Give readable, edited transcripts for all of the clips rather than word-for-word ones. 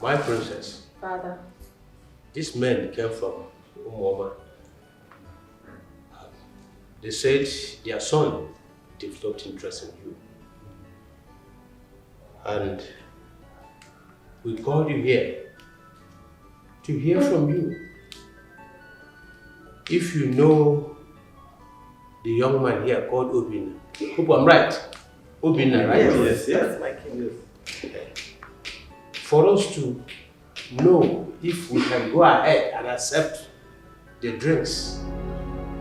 My princess. Father. These men came from Umoma. They said their son developed interest in you. And we called you here to hear from you. If you know the young man here called Obina. Hope I'm right. Obina, right? Yes, my king. Yes. For us to know if we can go ahead and accept the drinks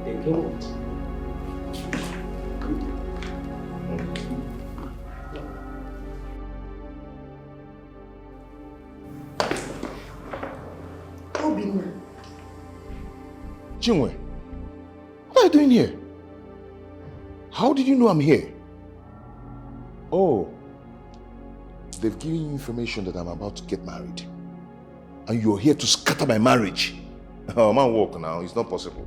they came with. Obina. Chinwe, what are you doing here? How did you know I'm here? Oh, they've given you information that I'm about to get married. And you're here to scatter my marriage. Oh, man, walk now. It's not possible.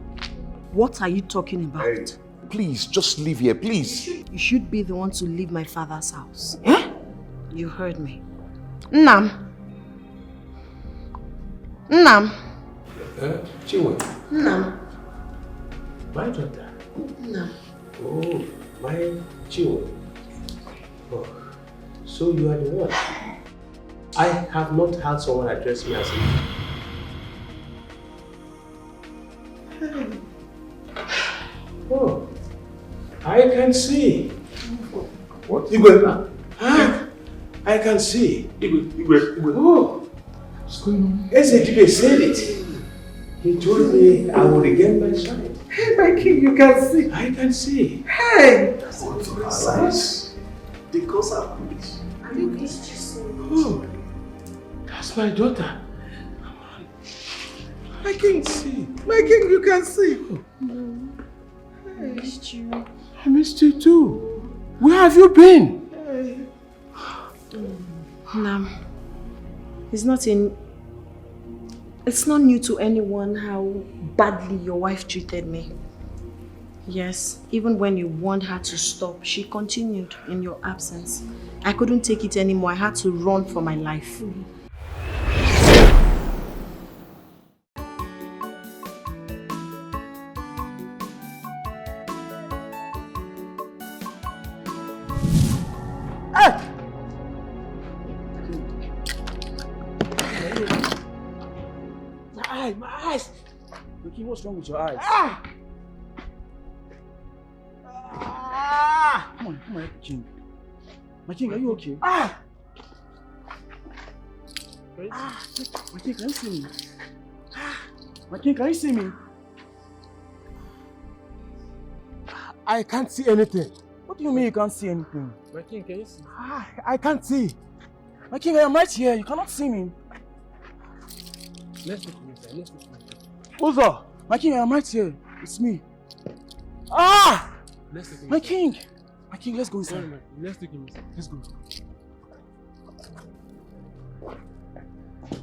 What are you talking about? Hey, please, just leave here, please. You should be the one to leave my father's house. Eh? You heard me. Nnam. Chinwe. Nnam. My daughter. Nnam. Oh, my Chinwe. Oh, so you are the one. I have not had someone address me as a... Oh, I can see. What? Igwe. I can see. Igwe. Oh, what's going on? Dikeh said it. He told me I will regain my sight. Hey, my king, you can see. I can see. Hey! That's what you size. The girls are good. Oh, that's my daughter. My king, see. My king, you can see. I missed you. I missed you too. Where have you been? Hey. Nam, it's not new to anyone how badly your wife treated me. Yes, even when you warned her to stop, she continued in your absence. I couldn't take it anymore. I had to run for my life. My eyes! Ricky, what's wrong with your eyes? Come on, King. My king, are you okay? My king, can you see me? My king, can you see me? I can't see anything. What do you mean you can't see anything? My king, can you see? I can't see. My king, I am right here. You cannot see me. Let's look inside. Let's look inside. Uzo! My king, I am right here. It's me. Let's look inside. My king! My king, let's go inside. Let's look inside. Let's go.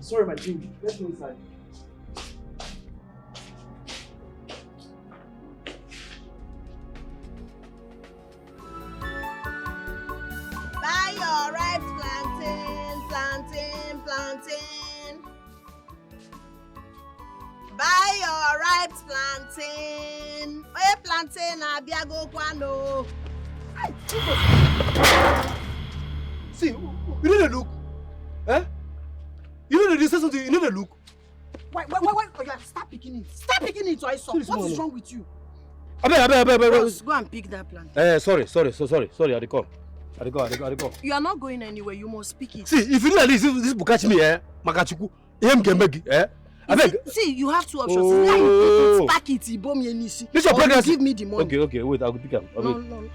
Sorry, my king. Let's go inside. Buy your ripe plantain. Buy your ripe plantain. Oye plantain abiago kwano. See, you need to look. Eh? You need to say something. You need to look. Wait. Oh, yeah, stop picking it. Stop picking it, I saw. What is wrong with you? Bros, go and pick that plant. Sorry. I go. You are not going anywhere. You must pick it. See, if you do like this will catch me, Makachuku, See, you have two options. Oh. Either pack it, Ibomi Enisi, This your or you pregnancy. give me the money. Okay, wait, I will pick him. No.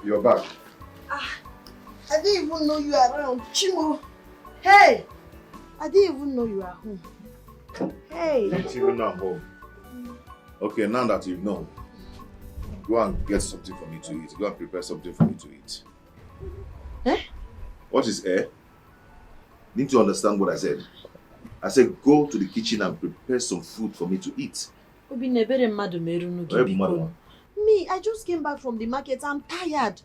You're back. I didn't even know you are around. Chimo. Hey! I didn't even know you are home. Hey! Didn't even know I'm home. Okay, now that you know, go and get something for me to eat. Go and prepare something for me to eat. Eh? What is air? Need to understand what I said. I said go to the kitchen and prepare some food for me to eat. Me, I just came back from the market. I'm tired.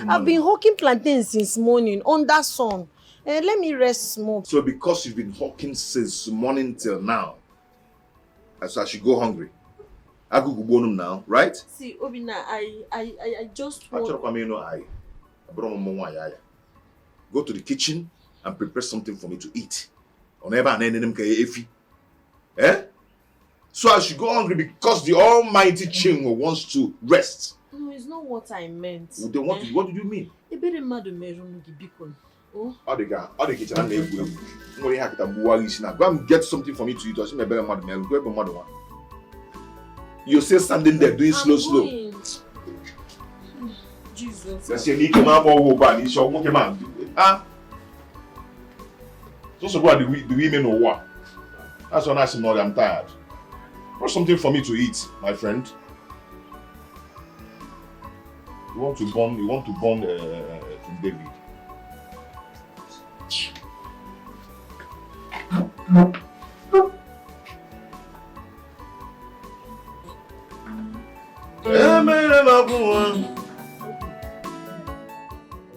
I've been hawking plantains since morning under sun. Let me rest more. So because you've been hawking since morning till now, so I should go hungry. I go bonum now, right? See, Obina, I just want... Go to the kitchen and prepare something for me to eat. Eh? So I should go hungry because the almighty Chingo wants to rest. No, it's not what I meant. Then what did you mean? Oh? Go and get something for me to eat. You're still standing there doing slow. Jesus. That's your need to man. So what the women know what? That's when I say no, I'm tired. What's something for me to eat, my friend? You want to burn King David.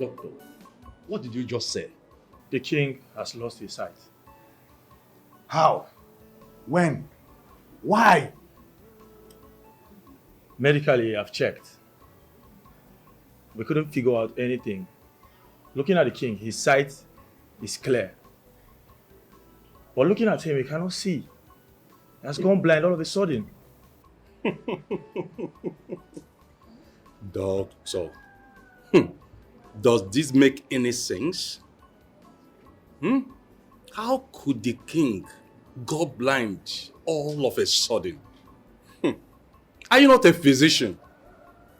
Doctor, what did you just say? The king has lost his sight. How? When? Why? Medically, I've checked. We couldn't figure out anything. Looking at the king, his sight is clear. But looking at him, we cannot see. He has gone blind all of a sudden. Doctor, does this make any sense? How could the king go blind all of a sudden? Are you not a physician?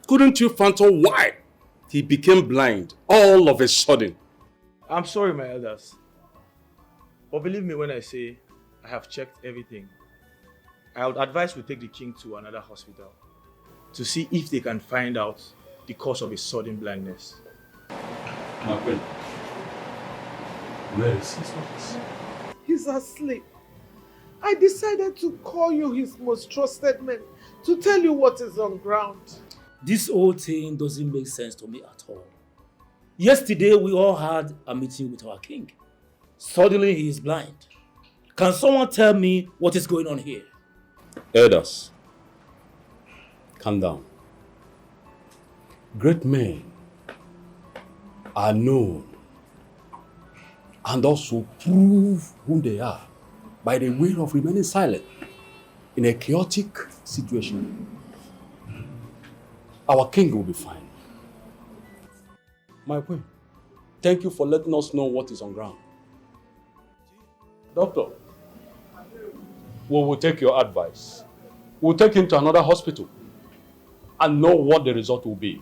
Couldn't you fathom why he became blind all of a sudden? I'm sorry, my elders. But believe me when I say I have checked everything. I would advise we take the king to another hospital to see if they can find out the cause of his sudden blindness. My friend, where is his office? He's asleep. I decided to call you, his most trusted man, to tell you what is on ground. This whole thing doesn't make sense to me at all. Yesterday, we all had a meeting with our king. Suddenly, he is blind. Can someone tell me what is going on here? Elders, calm down. Great men are known and also prove who they are by the way of remaining silent in a chaotic situation. Our king will be fine. My queen, thank you for letting us know what is on ground. Doctor, we will take your advice. We'll take him to another hospital and know what the result will be.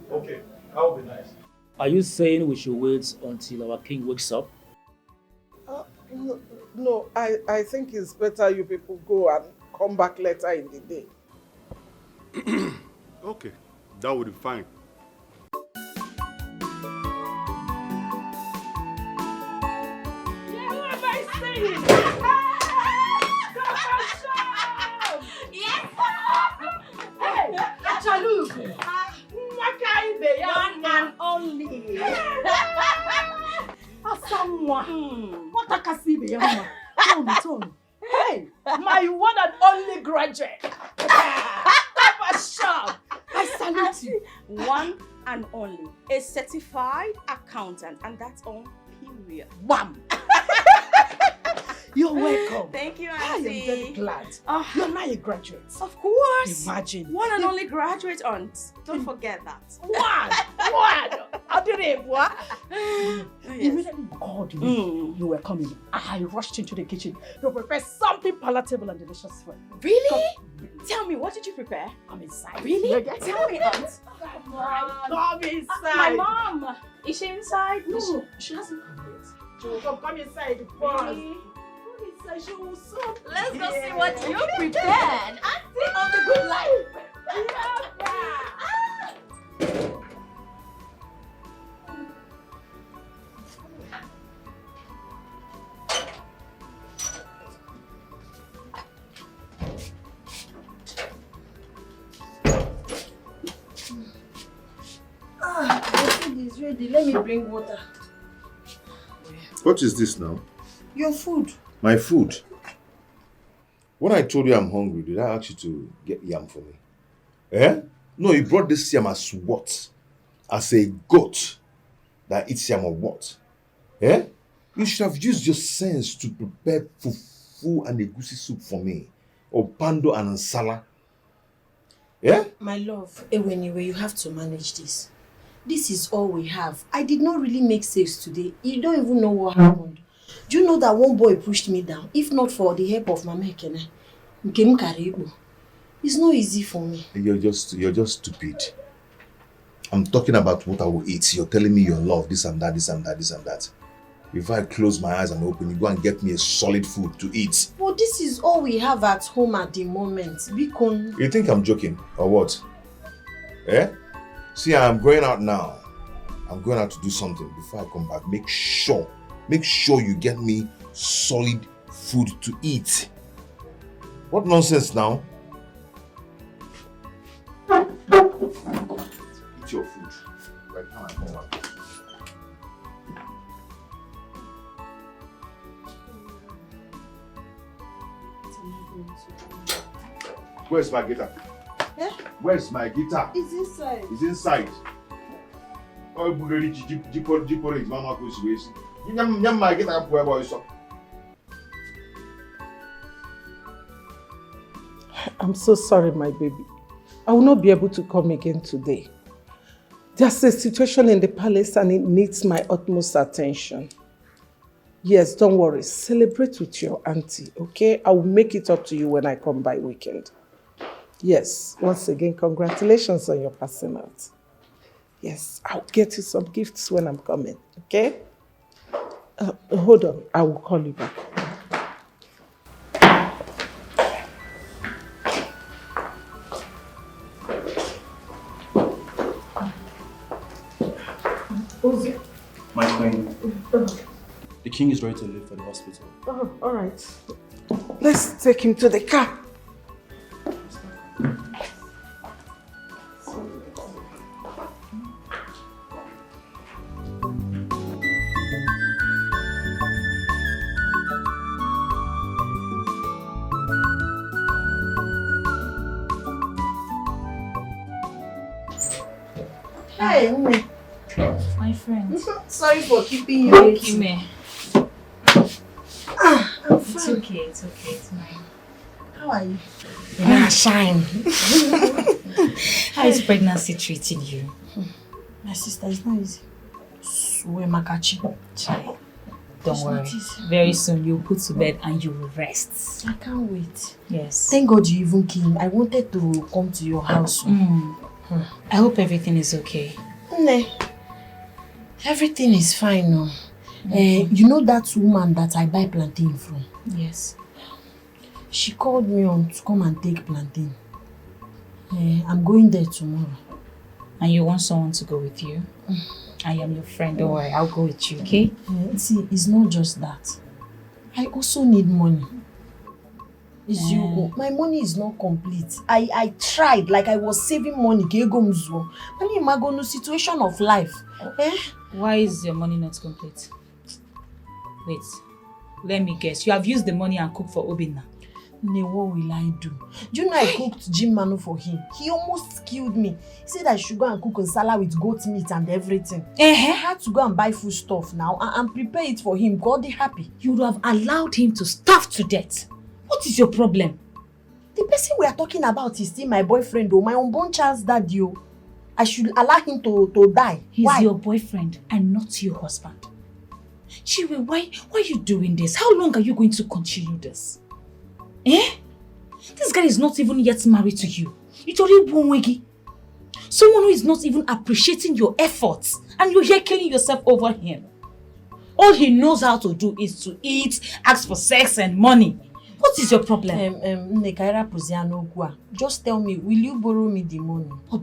Okay, that would be nice. Are you saying we should wait until our king wakes up? No, I think it's better you people go and come back later in the day. Okay, that would be fine. One and only. Hey, my one and only graduate. Papa Shop. I salute you. One and only. A certified accountant, and that's on period. Wham! You're welcome. Thank you, I am Auntie. very glad. You're now a graduate. Of course. Imagine. One and only graduate, aunt. Don't forget that. One. I did it, what? Immediately you called me. You were coming. I rushed into the kitchen to prepare something palatable and delicious for you. Really? Tell me, what did you prepare? Come inside. Really? Yeah, Tell me, aunt. Come inside. My mom. Is she inside? No, she hasn't come yet. She will come inside first. Really? Come inside, she will soon. Let's go see what you prepared. Auntie of the good life. It's ready. Let me bring water. What is this now? Your food. My food? When I told you I'm hungry, did I ask you to get yam for me? Eh? No, you brought this yam as what? As a goat that eats yam or what? Eh? You should have used your sense to prepare fufu and egusi soup for me. Or pando and nsala. Yeah? My love, anyway, you have to manage this. This is all we have. I did not really make sales today. You don't even know what happened. Do you know that one boy pushed me down? If not for the help of Mama Ekene, it's not easy for me. You're just stupid. I'm talking about what I will eat. You're telling me your love, this and that, this and that, this and that. If I close my eyes and open, you go and get me a solid food to eat. But this is all we have at home at the moment. Bikon. You think I'm joking or what? Eh? See, I'm going out now. I'm going out to do something. Before I come back, make sure you get me solid food to eat. What nonsense now? Eat your food. Right now I come back. Where's my guitar? Eh? Where's my guitar? It's inside. It's inside. Oh, Bugari, Jipor, Mama Kusi. Yam my guitar, where boys. I'm so sorry, my baby. I will not be able to come again today. There's a situation in the palace and it needs my utmost attention. Yes, don't worry. Celebrate with your auntie, okay? I will make it up to you when I come by weekend. Yes, once again, congratulations on your passing out. Yes, I'll get you some gifts when I'm coming, okay? Hold on, I will call you back. My queen. The king is ready to leave for the hospital. Oh, all right. Let's take him to the car. Hi, Ume. My friend. Sorry for keeping you waiting. Ume. I'm fine. It's okay, it's fine. How are you? You're shine. How is pregnancy treating you? My sister, it's not easy. Don't worry. Very soon you'll put to bed and you will rest. I can't wait. Yes. Thank God you even came. I wanted to come to your house. I hope everything is okay. Ne. Everything is fine now. You know that woman that I buy plantain from? Yes. She called me on to come and take plantain. I'm going there tomorrow. And you want someone to go with you? I am your friend, don't worry, I'll go with you, okay? See, it's not just that. I also need money. My money is not complete. I tried, like I was saving money. And situation of life. Why is your money not complete? Wait, let me guess. You have used the money and cooked for Obinna. Ne, what will I do? Do you know I cooked Jim Manu for him? He almost killed me. He said I should go and cook nsala with goat meat and everything. I had to go and buy food stuff now and prepare it for him. God is happy. You would have allowed him to starve to death. What is your problem? The person we are talking about is still my boyfriend, my unborn child's daddy. I should allow him to die. He's your boyfriend and not your husband. Chiwe, why are you doing this? How long are you going to continue this? This guy is not even yet married to you. Someone who is not even appreciating your efforts and you're here killing yourself over him. All he knows how to do is to eat, ask for sex and money. What is your problem? Just tell me, will you borrow me the money? Will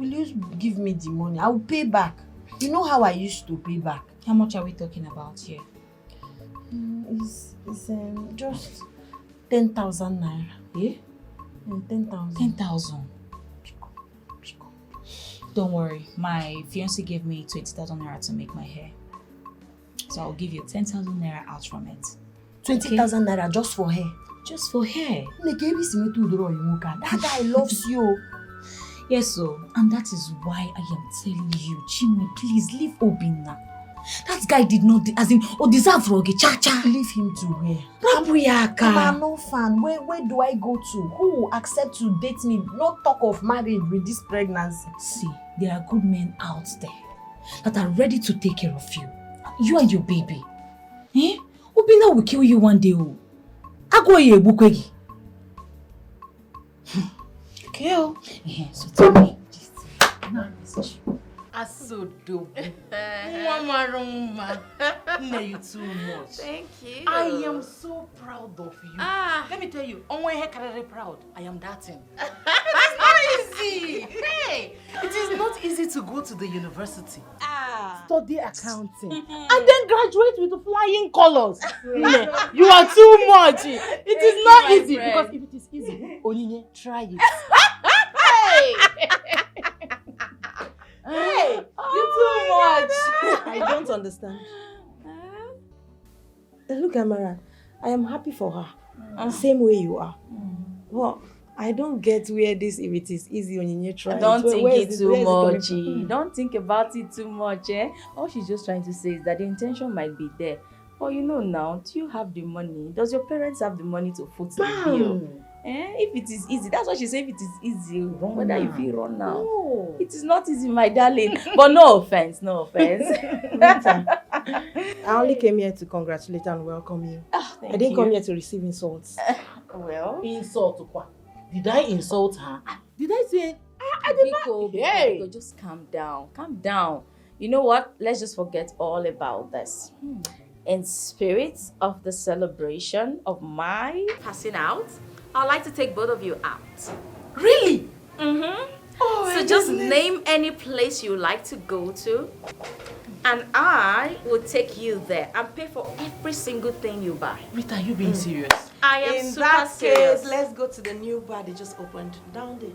you give me the money? I will pay back. You know how I used to pay back. How much are we talking about here? It's just 10,000 naira. Yeah? 10,000. 10,000. Don't worry, my fiancé gave me 20,000 naira to make my hair. So I'll give you 10,000 naira out from it. 20,000 naira just for hair? Just for hair. That guy loves you. Yes, so, and that is why I am telling you, Jimmy, please leave Obinna. That guy did not, as in, deserve roge, cha-cha. Leave him to where? Rapuyaka. I'm no fan. Where do I go to? Who will accept to date me? No talk of marriage with this pregnancy. See, there are good men out there that are ready to take care of you. You and your baby. Eh? Obinna will kill you one day. Agwoye bukwegi. Kill? Yeah, so tell me. Asodo. Mama, you too much. Thank you. I am so proud of you. Let me tell you, I'm very proud. I am that thing. It's not easy. Hey, it is not easy to go to the university, study accounting, and then graduate with flying colors. You are too much. It is not easy because if it is easy, Onyinye, try it. Hey, you're too much. I don't understand. Look, Amara, I am happy for her. Same way you are. Well, I don't get where this, if it is easy on your try. Don't think it too much. Don't think about it too much. All she's just trying to say is that the intention might be there. But you know now, do you have the money? Does your parents have the money to foot the bill? If it is easy, that's what she said. If it is easy, whether you feel run now. No. It is not easy, my darling. But no offense, no offense. I only came here to congratulate and welcome you. I didn't come here to receive insults. Well, insult what? Did I insult her? Did I say? I did not. Biko, just calm down. Calm down. You know what? Let's just forget all about this. In spirit of the celebration of my passing out, I'd like to take both of you out. Really? Mm-hmm. Oh, so just name any place you like to go to, and I will take you there and pay for every single thing you buy. Rita, are you being serious? I am In super that serious. case, let's go to the new bar they just opened down there.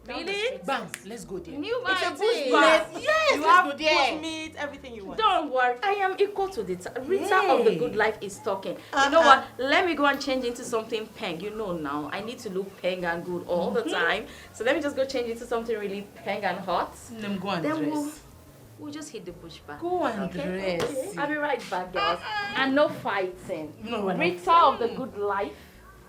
Really? Bam, let's go there. New It's a bush bush bar. bar. Yes, You let's have go there. bush meat, everything you want. Don't worry, I am equal to the Rita of the good life is talking. You know what? Let me go and change into something peng. You know now, I need to look peng and good all the time. So let me just go change into something really peng and hot. Then go and Then dress. we'll just hit the bush bar. Go and dress. Okay. I'll be right back, girls. And no fighting. No, we're not Rita of the good life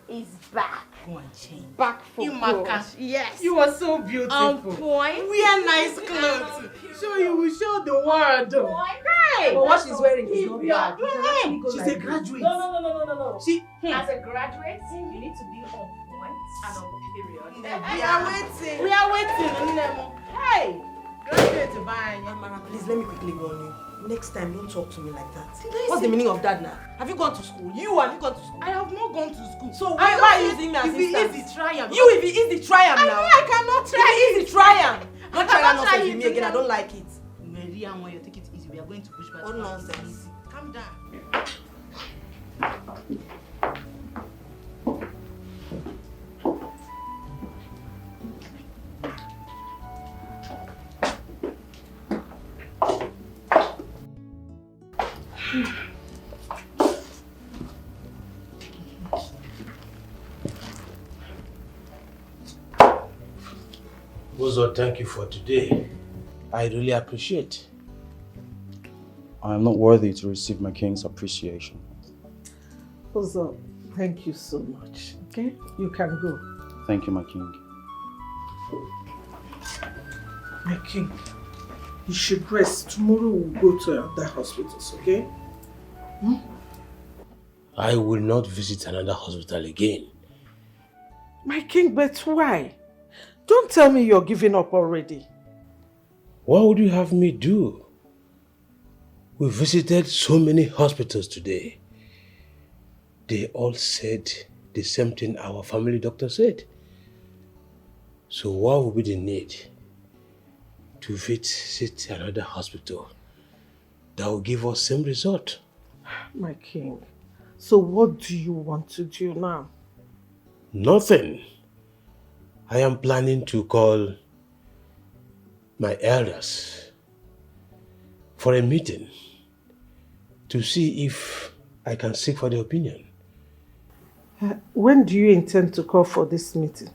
is back. Go and change. Back for You good. Maka. Yes. You are so beautiful. On point. Wear nice clothes. So you will show the world. Hey! But what she's wearing is not bad. Hey, she's a graduate. No. She. As a graduate, you need to be on point and on period. We are waiting. We are waiting. Hey! Graduate buying. Amara, please let me quickly go on you. Next time, don't talk to me like that. What's the meaning of that now? Have you gone to school? Have you gone to school? I have not gone to school. So why are you using me as If it instance? is, try am. You, if it is the try am now. I cannot try If it is the try am. Don't try that cannot nonsense try with it me again. I now. don't like it. Mary, I want you to take it easy. We are going to push back. What nonsense. Calm down. Bozo, thank you for today. I really appreciate. I am not worthy to receive my king's appreciation. Ozo, thank you so much. Okay? You can go. Thank you, my king. My king, you should rest. Tomorrow we'll go to other hospitals, okay? I will not visit another hospital again. My king, but why? Don't tell me you're giving up already. What would you have me do? We visited so many hospitals today. They all said the same thing our family doctor said. So what would be the need to visit another hospital that will give us same result? My king, so what do you want to do now? Nothing. I am planning to call my elders for a meeting to see if I can seek for their opinion. When do you intend to call for this meeting?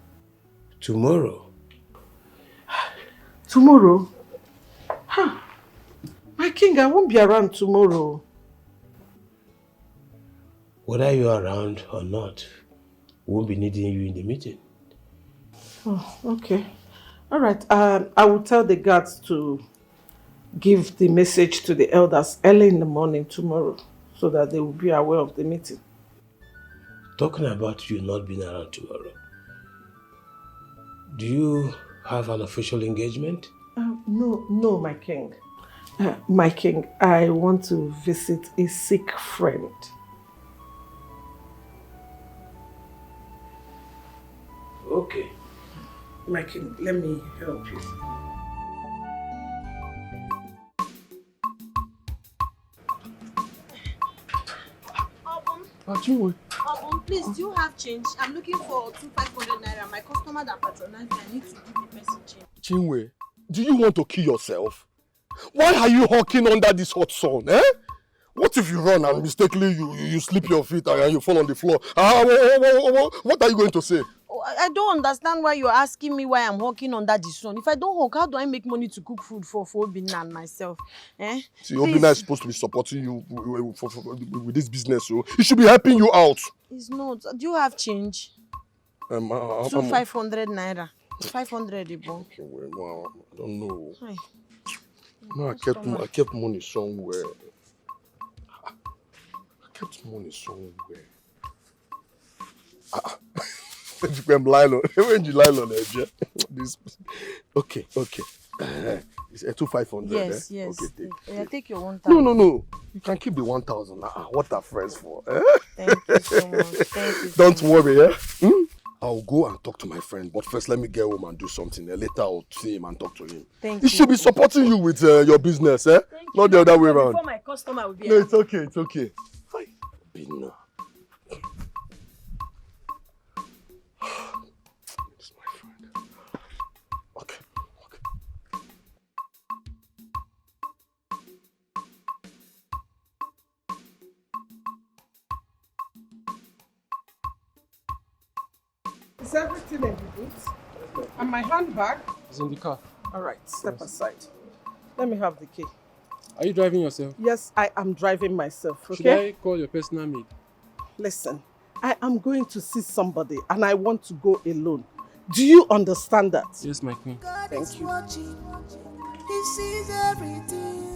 Tomorrow. Tomorrow? Huh. My king, I won't be around tomorrow. Whether you are around or not, we won't be needing you in the meeting. Oh, okay. All right. I will tell the guards to give the message to the elders early in the morning tomorrow so that they will be aware of the meeting. Talking about you not being around tomorrow, do you have an official engagement? No, my king. My king, I want to visit a sick friend. Okay. My king, let me help you. Please, do you have change? I'm looking for 500 naira. My customer that patronized me, I need to give me person change. Chinwe, do you want to kill yourself? Why are you hawking under this hot sun, eh? What if you run and mistakenly you slip your feet and you fall on the floor? What are you going to say? Oh, I don't understand why you're asking me why I'm hawking under the sun. If I don't hawk, how do I make money to cook food for Obina and myself? Eh? See, Obina is supposed to be supporting you with this business, so he should be helping you out. It's not. Do you have change? 500 naira. 500, Ibo. Okay, well, I don't know. Hi. No, I kept money somewhere. I kept money somewhere. When you lie on this. Okay. It's a 500. Yes. Okay, Yeah, take your 1,000. No. You can keep the 1,000. What are friends for? Eh? Thank you so much. Thank you. Don't worry, eh? I'll go and talk to my friend, but first let me get home and do something. Later I'll see him and talk to him. Thank he should be supporting you with your business, eh? Not the other way around. Before my customer will be No, it's okay. Hi, Bina. It's my friend. Okay. Is everything in the booth? And my handbag? It's in the car. All right, step aside. Let me have the key. Are you driving yourself? Yes, I am driving myself, okay? Should I call your personal maid? Listen, I am going to see somebody and I want to go alone. Do you understand that? Yes, my queen. Thank you. He sees everything.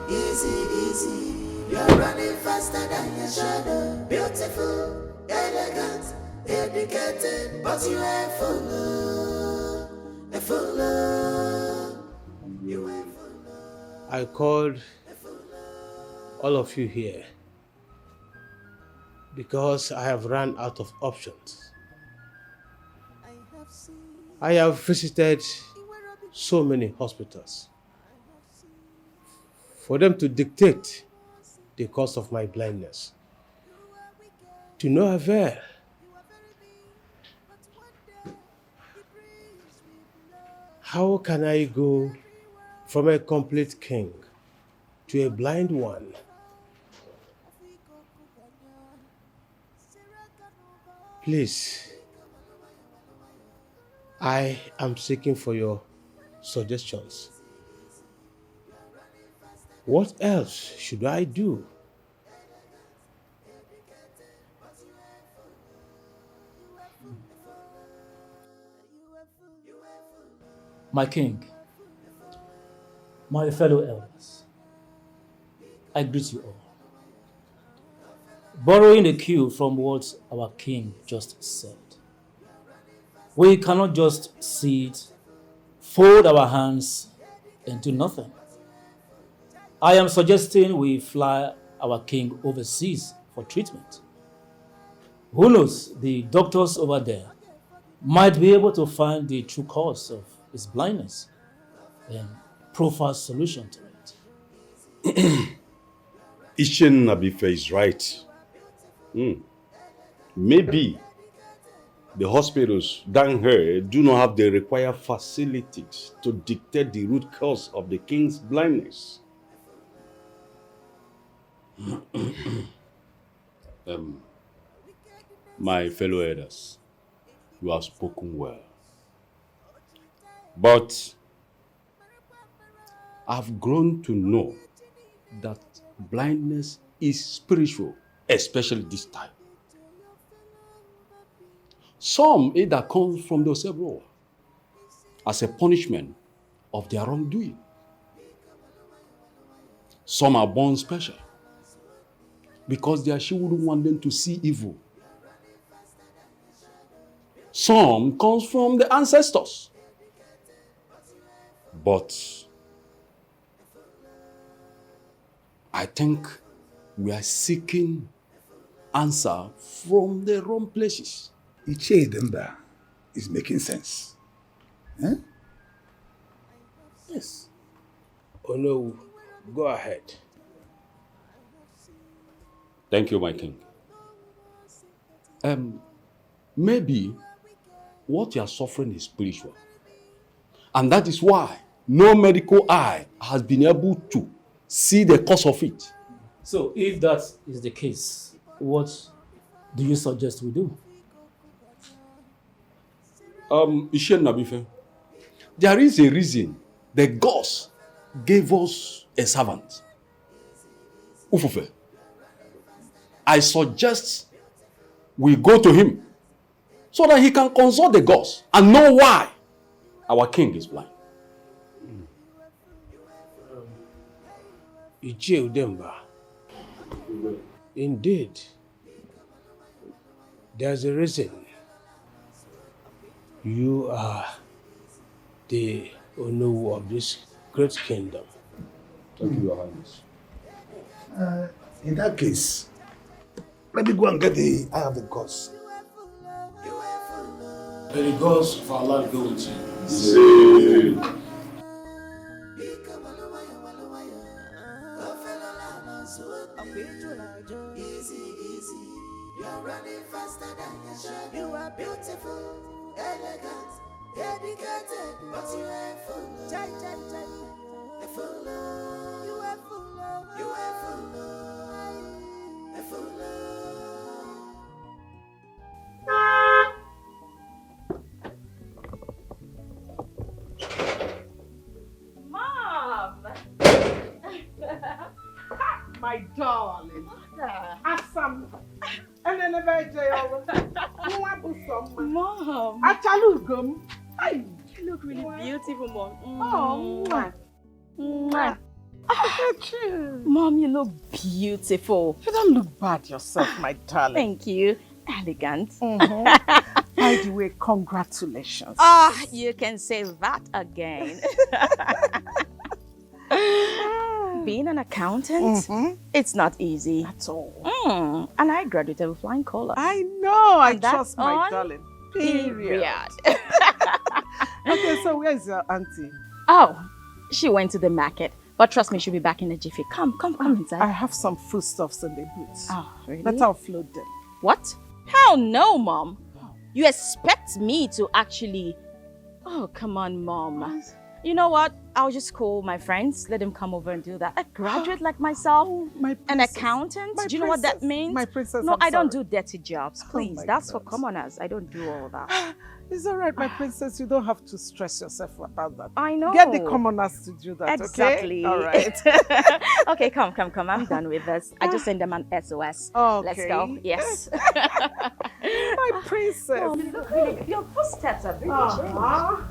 Easy. You're running faster than your shadow. Beautiful, elegant, educated, but you ain't a fool. You ain't fool. I called all of you here because I have run out of options. I have visited so many hospitals for them to dictate the cause of my blindness. To no avail. How can I go from a complete king to a blind one? Please, I am seeking for your suggestions. What else should I do? My king, my fellow elders, I greet you all. Borrowing a cue from what our king just said, we cannot just sit, fold our hands, and do nothing. I am suggesting we fly our king overseas for treatment. Who knows, the doctors over there might be able to find the true cause of his blindness and profile solution to it. Ishin Nabife is right. Maybe the hospitals down here do not have the required facilities to dictate the root cause of the king's blindness. My fellow elders, you have spoken well. But I've grown to know that blindness is spiritual, especially this time. Some either comes from the several as a punishment of their wrongdoing. Some are born special because their she wouldn't want them to see evil. Some comes from the ancestors. But I think we are seeking answer from the wrong places. Iche Demba is making sense. Eh? Yes. Oh no, go ahead. Thank you, my king. Maybe what you are suffering is spiritual. And that is why no medical eye has been able to see the cause of it. So if that is the case, what do you suggest we do? Ishen Nabife, there is a reason the gods gave us a servant. Ufufe. I suggest we go to him so that he can consult the gods and know why our king is blind. Iche Udemba. Indeed, there's a reason. You are the Onowu of this great kingdom. Thank you, Your Highness. In that case, let me go and get the eye of the gods. May the gods of our land go with you. Easy, easy. You are running faster than your shadow. You are beautiful, elegant, dedicated, but you are full of. Full of. You are full of. You are full of. Full of. Mom! My darling. Asam. And then a Mom. Achalugum. You look really beautiful, Mom. Oh, mwah. Mom, you look beautiful. You don't look bad yourself, my darling. Thank you. Elegant. By the way, congratulations. You can say that again. Being an accountant, it's not easy. At all. And I graduated with flying colors. I know. I And trust that's my on darling. Period. Okay, so where is your auntie? Oh, she went to the market. But trust me, she'll be back in a jiffy. Come inside. I have some foodstuffs in the boots. Oh, really? Let's offload them. What? Hell no, Mom. You expect me to actually... Oh, come on, Mom. You know what? I'll just call my friends, let them come over and do that. A graduate like myself, an accountant, do you know what that means? My princess, No, I'm I don't sorry. do dirty jobs, please. my That's for God. commoners. I don't do all that. It's all right, my princess. You don't have to stress yourself about that. I know. Get the commoners to do that, Exactly. okay? All right. Okay, come. I'm done with this. I just send them an SOS. Okay. Let's go. Yes. My princess. Mom, look, really, your footsteps are really changed.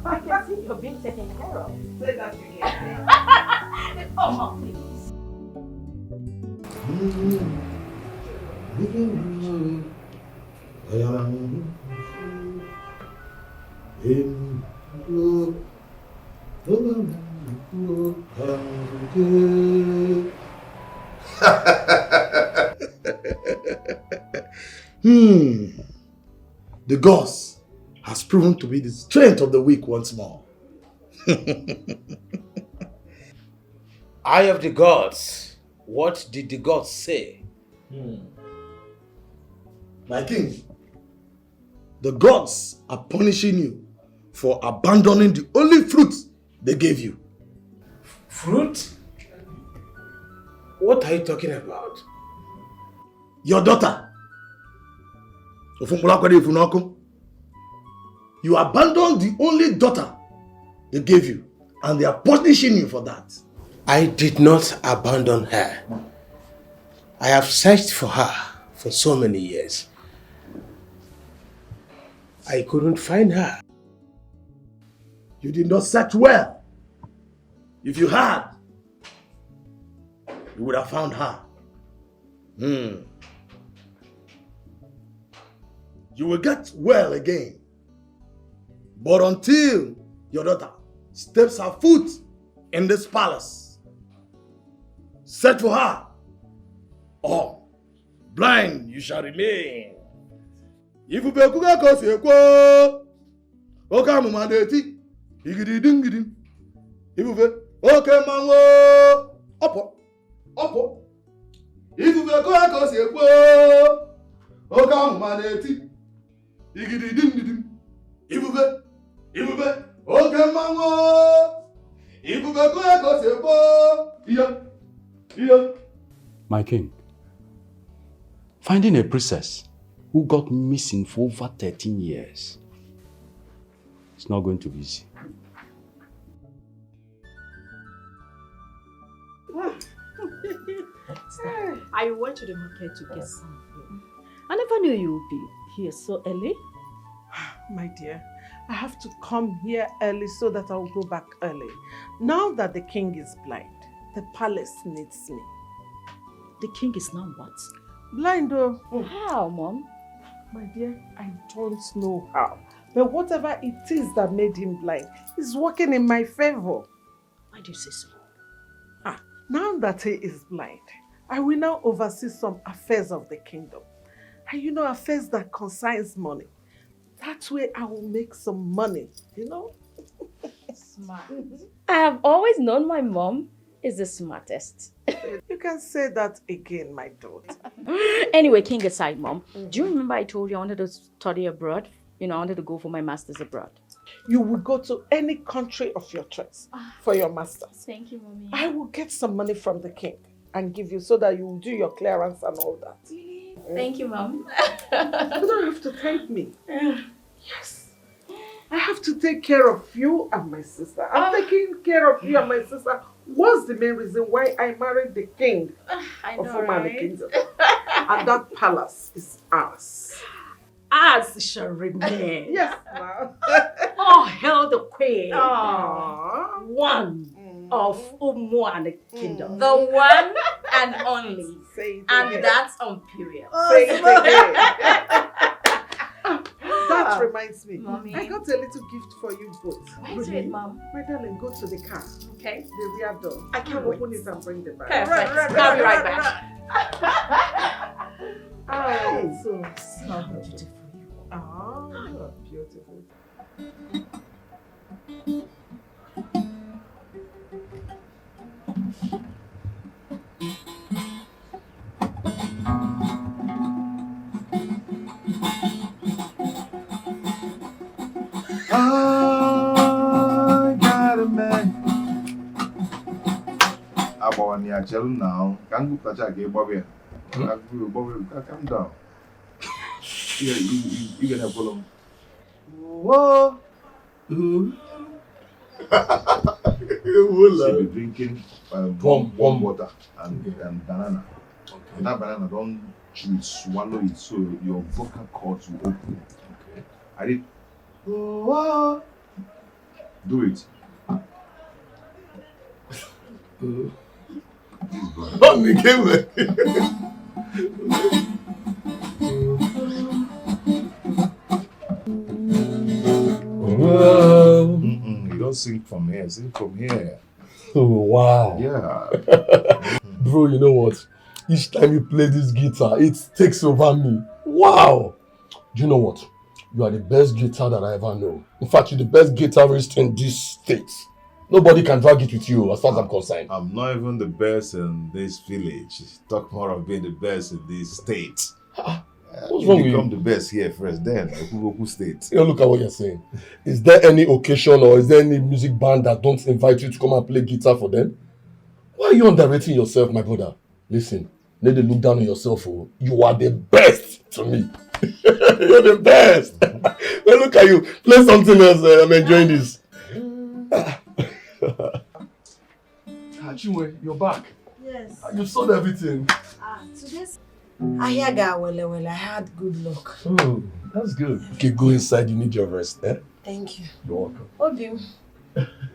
I can see you're being taken care of. Say that again. Oh, Mom, please. The gods has proven to be the strength of the weak once more. Eye of the gods. What did the gods say? My king, The gods are punishing you for abandoning the only fruit they gave you. Fruit? What are you talking about? Your daughter. You abandoned the only daughter they gave you, and they are punishing you for that. I did not abandon her. I have searched for her for so many years. I couldn't find her. You did not search well. If you had, you would have found her. You will get well again. But until your daughter steps her foot in this palace, search for her, or blind you shall remain. If you be kuga kosi ekwo, oka mumandeti, igidi dingidi. If you be okay mango, opo. If you be kuga kosi ekwo, oka mumandeti, igidi dingidi. If you be okay mango, if you be kuga kosi ekwo, yeah. My king, finding a princess who got missing for over 13 years, it's not going to be easy. I went to the market to get something. I never knew you would be here so early. My dear, I have to come here early so that I will go back early. Now that the king is blind, the palace needs me. The king is now what? Blind though. How, Mom? My dear, I don't know how. But whatever it is that made him blind is working in my favor. Why do you say so? Now that he is blind, I will now oversee some affairs of the kingdom. And you know, affairs that concerns money. That way I will make some money, you know? Smart. I have always known my mom is the smartest. You can say that again, my daughter. Anyway, king aside, Mom, do you remember I told you I wanted to study abroad? You know, I wanted to go for my master's abroad. You will go to any country of your choice for your master's. Thank you, Mommy. I will get some money from the king and give you so that you will do your clearance and all that. Really? Thank you, Mom. You don't have to thank me. Yes. I have to take care of you and my sister. I'm taking care of you and my sister. What's the main reason why I married the king I of know, Omani right? Kingdom? And that palace is ours. As shall remain. Yes, ma'am. Oh, hail the queen. Aww. One of Umuani Kingdom. The one and only. Say it And again. that's on period. Say it again. That reminds me. Mommy. I got a little gift for you both. Where's it, Mom? My darling, go to the car. Okay. The rear door. I can't open it and bring the bag. Perfect. I'll be right back. Oh, so So beautiful. oh, you are beautiful. I got a man. About near Chel now. Can you touch a gay Bobby? Calm down. You gonna follow me? Whoa. She'll be drinking warm water and banana. Okay. That banana don't chew it, swallow it, so your vocal cords will open. Okay. I did. Whoa. Do it. You don't sing from here, sing from here. Oh, wow. Yeah. Bro, you know what? Each time you play this guitar, it takes over me. Wow. Do you know what? You are the best guitar that I ever know. In fact, you're the best guitarist in this state. Nobody can drag it with you as far as I'm concerned. I'm not even the best in this village. Talk more of being the best in this state. What's wrong with you? Become the best here first, then who state? You know, look at what you're saying. Is there any occasion or is there any music band that don't invite you to come and play guitar for them? Why are you underrating yourself, my brother? Listen, let them look down on yourself. Oh. You are the best to me. You're the best. Well, look at you. Play something else. I'm enjoying this. Chinwe, you're back. Yes. You sold everything. Today's I hear well, I had good luck. Oh, that's good. Okay, go inside. You need your rest, eh? Thank you. You're welcome.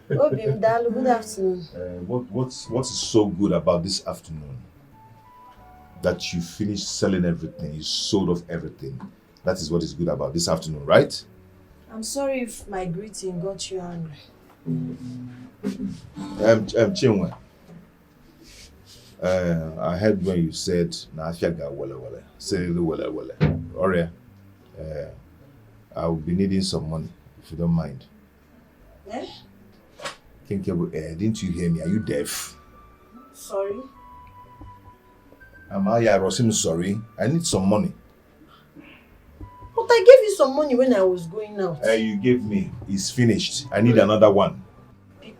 Obim, Dalu, good afternoon. What is so good about this afternoon? That you finished selling everything, you sold off everything. That is what is good about this afternoon, right? I'm sorry if my greeting got you angry. Chinwe, I heard when you said na afiaga wele say wele. Oria, I will be needing some money if you don't mind. Eh? Didn't you hear me? Are you deaf? Sorry. I was sorry. I need some money. But I gave you some money when I was going out. You gave me. It's finished. I need another one.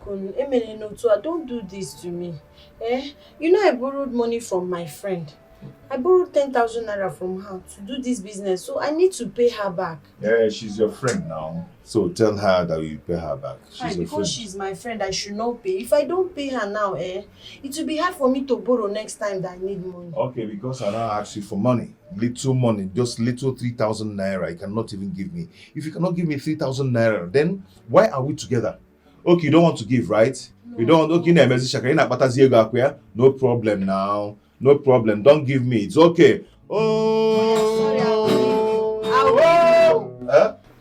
Don't do this to me. You know I borrowed money from my friend. I borrowed 10,000 naira from her to do this business, so I need to pay her back. Yeah, she's your friend now. So tell her that you pay her back. Because she's my friend, I should not pay. If I don't pay her now, it will be hard for me to borrow next time that I need money. Okay, because I now ask you for money. Little money, just little 3,000 naira. You cannot even give me. If you cannot give me 3,000 naira, then why are we together? Okay, you don't want to give, right? No. You don't want no problem now. No problem. Don't give me. It's okay. Sorry,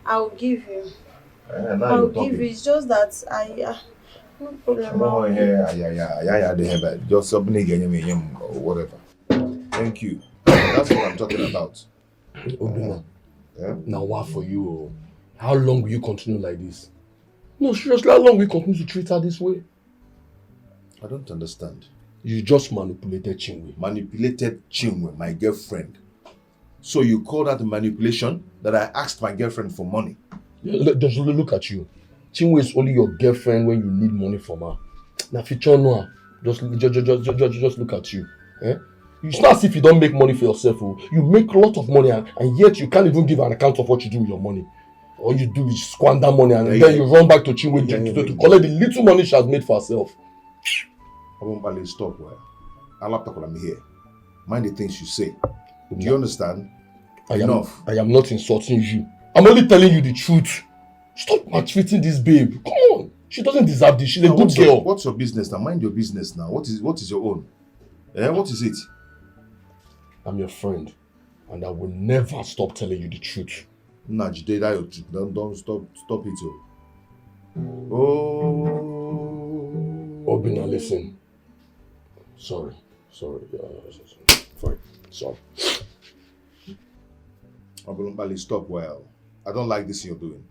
I'll give you. I'll give you. It's just that no problem. Just something or whatever. Thank you. That's what I'm talking about. Obina, now what for you? How long will you continue like this? No, seriously, how long will you continue to treat her this way? I don't understand. You just manipulated Chinwe. Manipulated Chinwe, my girlfriend. So you call that manipulation that I asked my girlfriend for money? Just look at you. Chinwe is only your girlfriend when you need money from her. Now, if you don't know her, just look at you. It's not as if you don't make money for yourself. You make a lot of money and yet you can't even give an account of what you do with your money. All you do is squander money and then you run back to Chinwe to collect the little money she has made for herself. I won't balance stop where I'm here. Mind the things you say. Do you understand? I am not insulting you. I'm only telling you the truth. Stop maltreating this babe. Come on. She doesn't deserve this. She's a good girl. What's your business now? Mind your business now. What is your own? What is it? I'm your friend. And I will never stop telling you the truth. Don't stop it. Oh. Obina, listen. Sorry. Fine. Sorry. Obulumbali, stop well. I don't like this you're doing.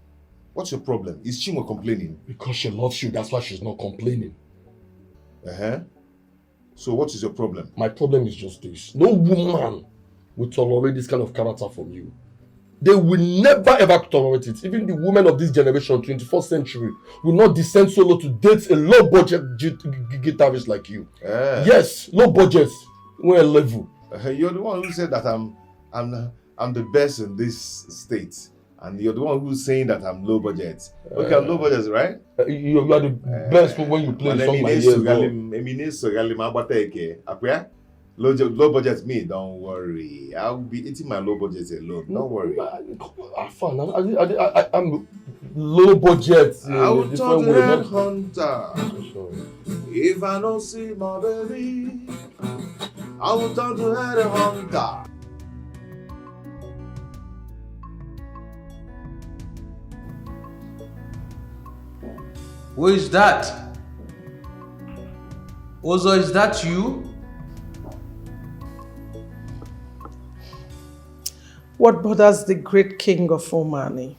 What's your problem? Is Chinwe complaining? Because she loves you, that's why she's not complaining. So what is your problem? My problem is just this. No woman will tolerate this kind of character from you. They will never ever tolerate it. Even the women of this generation, 21st century, will not descend so low to date a low budget guitarist like you. Yes, low budget. We're level. You're the one who said that I'm the best in this state. And you're the one who's saying that I'm low budget. Okay, I'm low budget, right? You are the best when you play the song like this. Low budget me, don't worry. I'll be eating my low budget alone. Don't worry. I'm low budget. I will turn to hunter. If I don't see my baby, I will turn to hunter. Who is that? Ozo, is that you? What bothers the great king of Omani?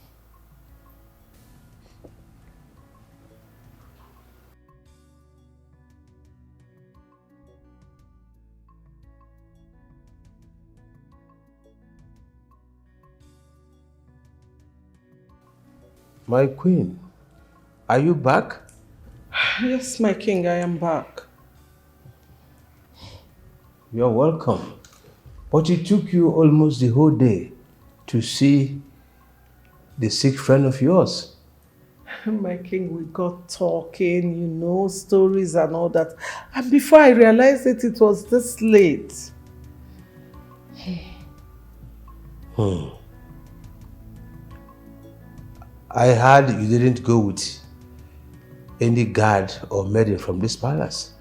My queen, are you back? Yes, my king, I am back. You're welcome. But it took you almost the whole day to see the sick friend of yours. My king, we got talking, you know, stories and all that. And before I realized it was this late. I heard you didn't go with any guard or maiden from this palace.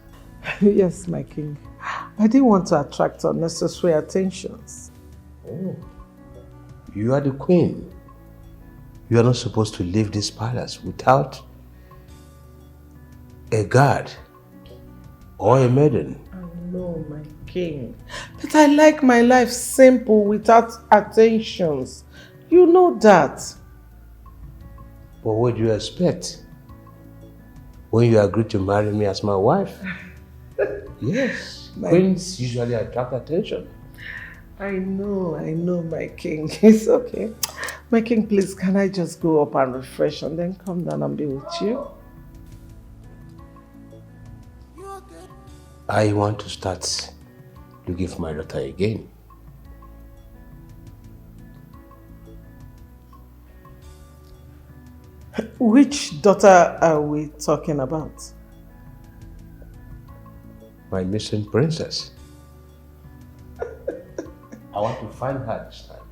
Yes, my king. I didn't want to attract unnecessary attentions. Oh. You are the queen. You are not supposed to leave this palace without a guard or a maiden. No, my king. But I like my life simple without attentions. You know that. But what do you expect when you agree to marry me as my wife? Yes, queens usually attract attention. I know, my king. It's okay. My king, please, can I just go up and refresh and then come down and be with you? I want to start looking for my daughter again. Which daughter are we talking about? My missing princess. I want to find her this time.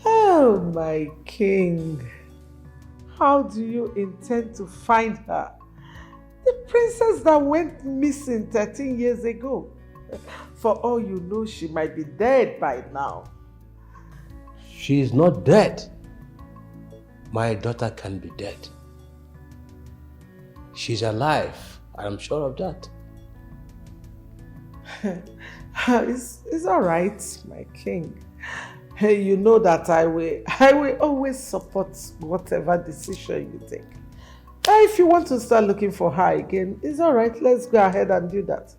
Oh, my king. How do you intend to find her? The princess that went missing 13 years ago. For all you know, she might be dead by now. She is not dead. My daughter can be dead. She's alive. I'm sure of that. It's all right, my king. Hey, you know that I will always support whatever decision you take. If you want to start looking for her again, it's all right. Let's go ahead and do that.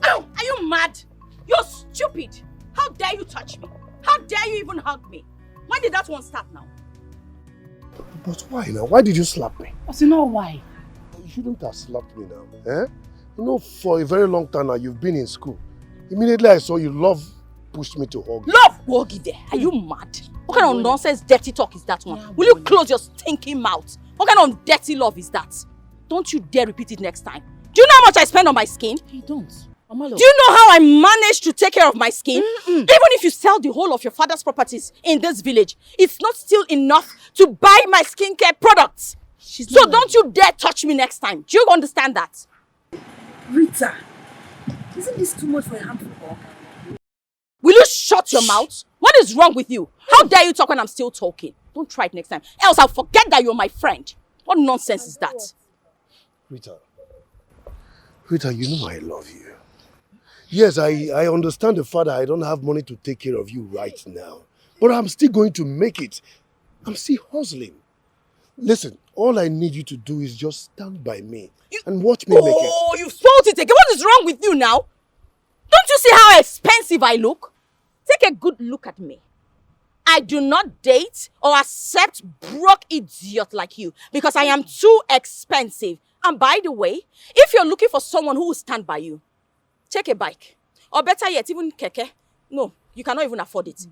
Are you mad? You're stupid. How dare you touch me? How dare you even hug me? When did that one start now? But why now? Why did you slap me? I said, no, why? You shouldn't have slapped me now. Eh? You know, for a very long time now, you've been in school. Immediately I saw you, love pushed me to hug you. Love? Wogi there. Are you mad? What kind of nonsense, dirty talk is that one? Will you close your stinking mouth? What kind of dirty love is that? Don't you dare repeat it next time. Do you know how much I spend on my skin? You don't. Do you know how I manage to take care of my skin? Even if you sell the whole of your father's properties in this village, it's not still enough to buy my skincare products. So don't you dare touch me next time. Do you understand that? Rita, isn't this too much for a handful of? Will you shut your mouth? What is wrong with you? How dare you talk when I'm still talking? Don't try it next time. Else I'll forget that you're my friend. What nonsense is that? Rita, you know I love you. Yes, I understand the fact that I don't have money to take care of you right now. But I'm still going to make it. I'm still hustling. Listen, all I need you to do is just stand by me and watch me make it. Oh, you spoiled it again. What is wrong with you now? Don't you see how expensive I look? Take a good look at me. I do not date or accept broke idiot like you because I am too expensive. And by the way, if you're looking for someone who will stand by you, take a bike. Or better yet, even keke. No, you cannot even afford it.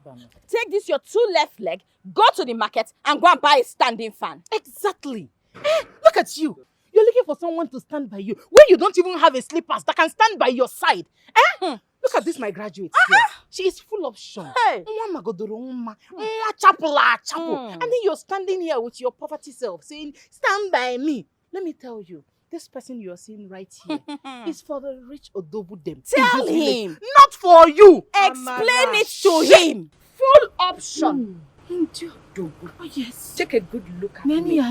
Take this your two left leg, go to the market and go and buy a standing fan. Exactly. Look at you. You're looking for someone to stand by you when you don't even have a slippers that can stand by your side. Look at this, my graduate here. She is full of shame. Hey. And then you're standing here with your poverty self saying, stand by me. Let me tell you, this person you're seeing right here is for the rich Odobu them. Tell him. Not for you. Explain it to him. Full option. Oh, yes. Take a good look at me.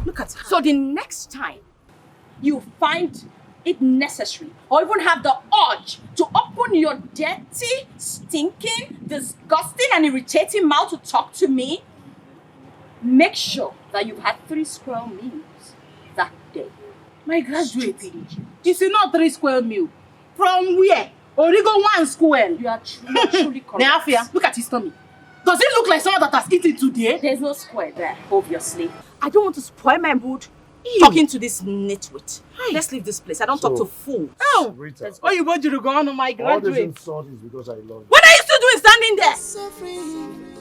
Look at her. So the next time you find it necessary or even have the urge to open your dirty, stinking, disgusting and irritating mouth to talk to me, make sure that you've had 3 square meals that day. My graduating. It's not 3 square meal. From where? Origo 1 square. You are truly correct. Neafia, look at his tummy. Does it look like someone that has eaten today? There's no square there, obviously. I don't want to spoil my mood talking to this nitwit. Let's leave this place. I don't talk to fools. Oh, Rita. oh, you go to go on my All this graduate. insult is because I love you. What are you still doing standing there? Suffering,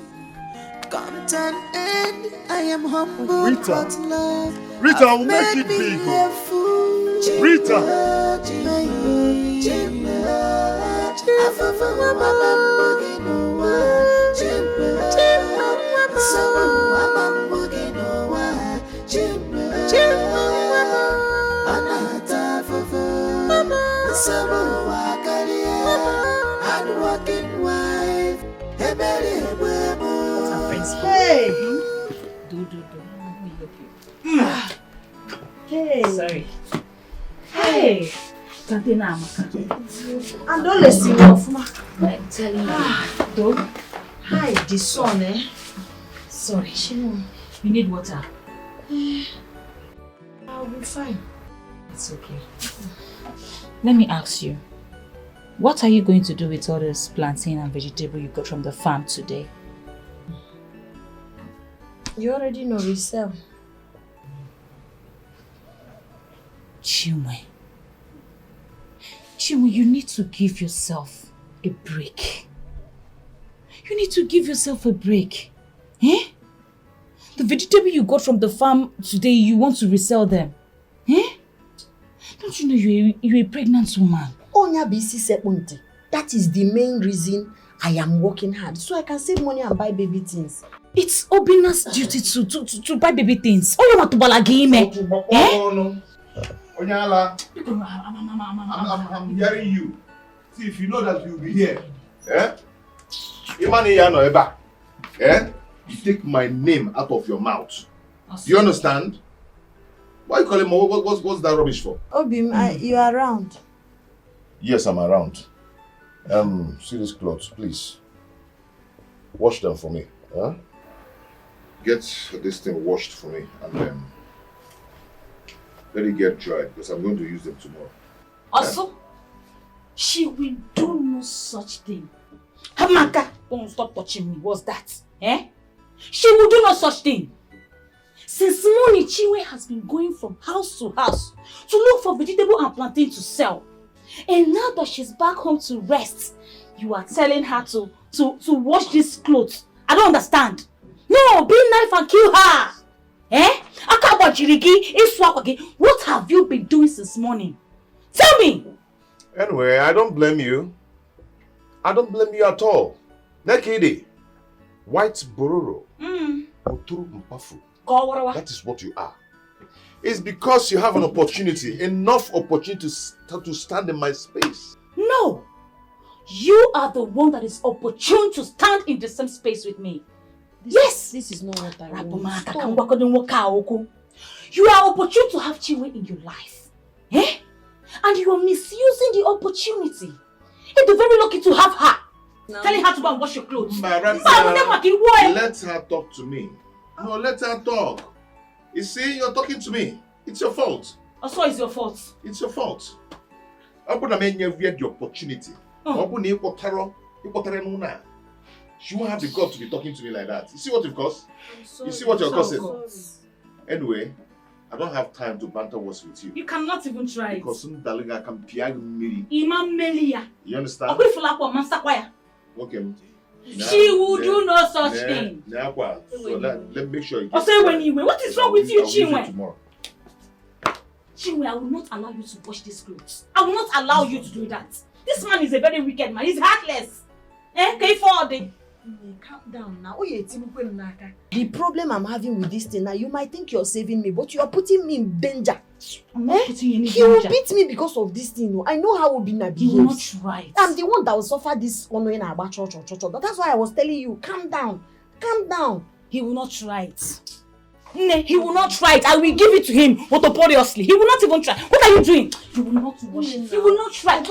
come to an end. I am humble, Rita. but love. Rita, I will make it big. Rita. Hey. Hey. Sorry. Hey. And don't listen off, ma. I'm telling you. Though. Hi, the sun, eh? Sorry. You need water. I'll be fine. It's okay. Let me ask you. What are you going to do with all this plantain and vegetable you got from the farm today? You already know we sell. Chinwe, you need to give yourself a break. You need to give yourself a break. Eh? The vegetable you got from the farm today, you want to resell them. Eh? Don't you know you're a pregnant woman? That is the main reason I am working hard, so I can save money and buy baby things. It's Obina's duty to buy baby things. Oh, you want to balagime? Eh? Onyala, I'm hearing you. See, if you know that you'll be here, eh? Eh? You take my name out of your mouth. Do you understand? Why you call him? What's that rubbish for? Obim, you are around. Yes, I'm around. See these clothes, please. Wash them for me. Huh? Get this thing washed for me and let it get dry because I'm going to use them tomorrow. Also, she will do no such thing. Hamaka, don't stop touching me. What's that? Eh? She will do no such thing. Since morning, Chinwe has been going from house to house to look for vegetable and plantain to sell. And now that she's back home to rest, you are telling her to wash these clothes. I don't understand. No, be knife and kill her. Eh? What have you been doing since morning? Tell me. Anyway, I don't blame you. I don't blame you at all. Nekidi, white bororo, oturu mpafu. That is what you are. It's because you have an opportunity, enough opportunity to stand in my space. No. You are the one that is opportune to stand in the same space with me. Yes! This is not what I want. You are opportune to have Chinwe in your life. Eh? And you are misusing the opportunity. You're very lucky to have her. No. Telling her to go and wash your clothes. Let her talk to me. No, let her talk. You see, you're talking to me. It's your fault. Also, it's your fault. It's your fault. I'm going to make you the opportunity. She won't have the guts to be talking to me like that. You see what you've caused? You see what you're causing? Anyway, I don't have time to banter words with you. You cannot even try it. Because some daliga can piag me. You understand? Okay. She will do no such thing. So let me make sure you get what is wrong with you, Chinwe? Chinwe, I will not allow you to wash these clothes. I will not allow you to do that. This man is a very wicked man. He's heartless. Calm down now. The problem I'm having with this thing now, you might think you're saving me, but you are putting me in danger. I'm not putting you in danger. He will beat me because of this thing. I know how Obina behaves. You will not try it. I'm the one that will suffer this honoring about church. That's why I was telling you, calm down. Calm down. He will not try it. He will not try it. I will give it to him notoriously. He will not even try. What are you doing? You will not wash it. You will not try.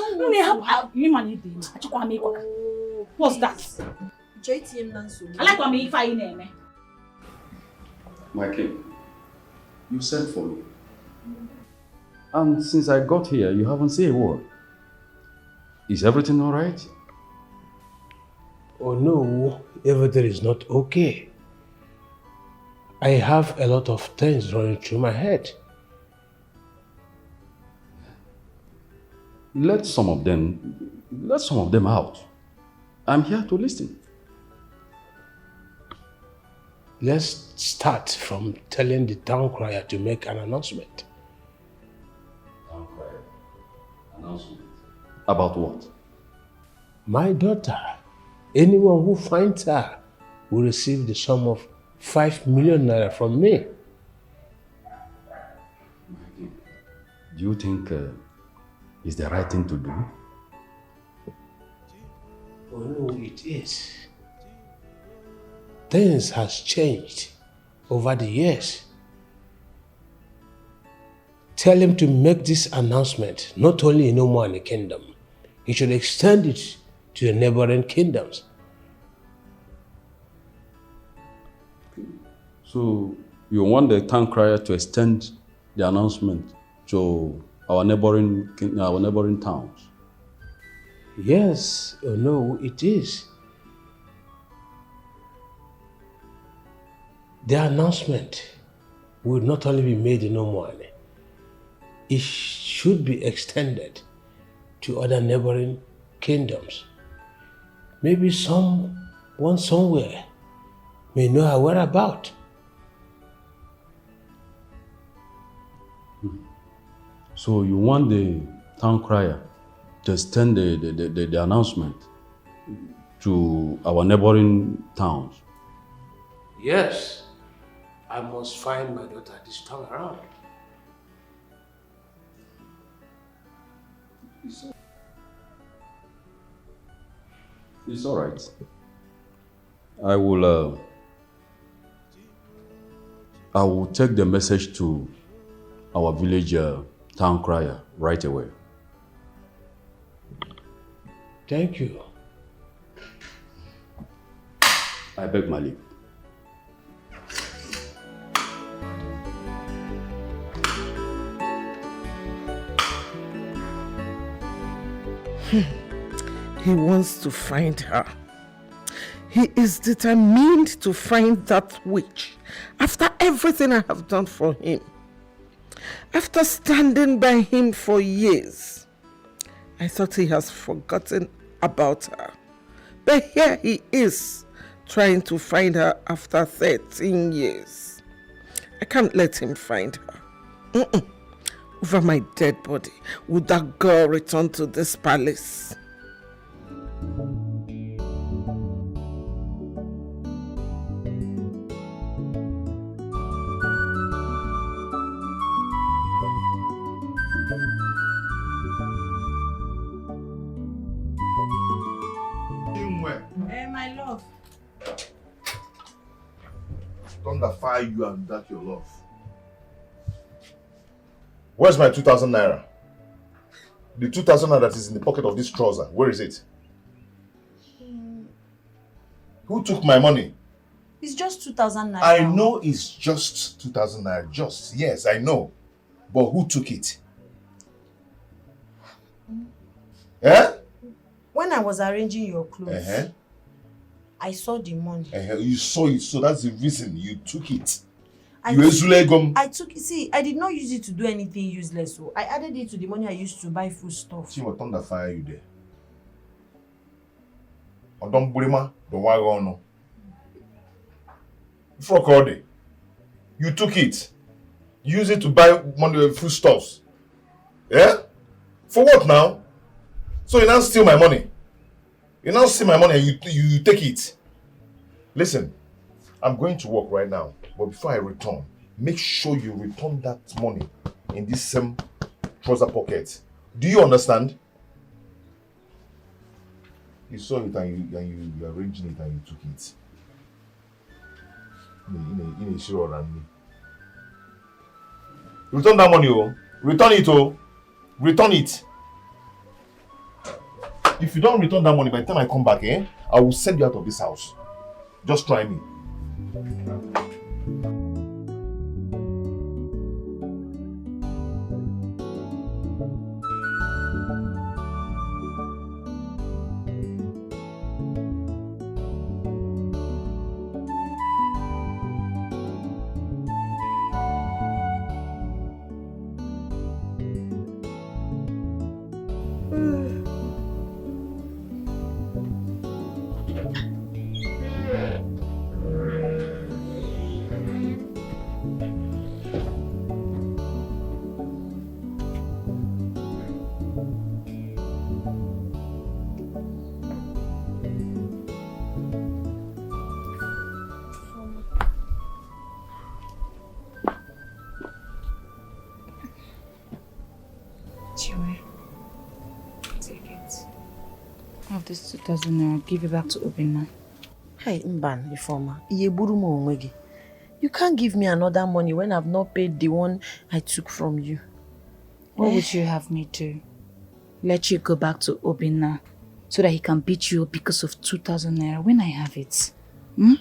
What's that? I like what me if I name. My king, you sent for me. And since I got here, you haven't said a word. Is everything all right? Oh no, everything is not okay. I have a lot of things running through my head. Let some of them out. I'm here to listen. Let's start from telling the town crier to make an announcement. Town crier? Announcement? About what? My daughter, anyone who finds her will receive the sum of 5 million naira from me. Do you think it's the right thing to do? Oh no, it is. Things has changed over the years. Tell him to make this announcement not only in Omani Kingdom, he should extend it to the neighboring kingdoms. So you want the town crier to extend the announcement to our neighboring towns? Yes, oh no, it is. The announcement will not only be made in Omani, it should be extended to other neighboring kingdoms. Maybe someone somewhere may know her whereabouts. So you want the town crier to extend the announcement to our neighboring towns? Yes, I must find my daughter this time around. It's all right. I will take the message to our village town crier right away. Thank you. I beg my leave. He wants to find her. He is determined to find that witch after everything I have done for him. After standing by him for years. I thought he has forgotten about her. But here he is, trying to find her after 13 years. I can't let him find her. Over my dead body, would that girl return to this palace? My love. Thunder fire you and that your love. Where's my 2,000 naira? The 2,000 naira that is in the pocket of this trouser, where is it? Who took my money? It's just 2,000 naira. I know it's just 2,000 naira. Just, yes, I know. But who took it? Eh? When I was arranging your clothes, I saw the money. You saw it, so that's the reason you took it. I took it. See, I did not use it to do anything useless. So I added it to the money I used to buy food stuff. See what thunder fire you there? Odom Burima, the wagon. Fuck all day. You took it. Use it to buy money food stuffs. Yeah? For what now? So you now steal my money. You now steal my money and you take it. Listen, I'm going to work right now. But before I return, make sure you return that money in this same trouser pocket. Do you understand? You saw it and you arranged it and you took it. In a sure around me. Return that money, oh. Return it, oh. Return it. If you don't return that money, by the time I come back, I will send you out of this house. Just try me. Chiwe, take it. Have this 2,000 naira. Give it back to Obinna. Hey, Mban, Ifoma. You can't give me another money when I've not paid the one I took from you. What would you have me do? Let you go back to Obinna so that he can beat you up because of 2,000 naira when I have it? Hmm?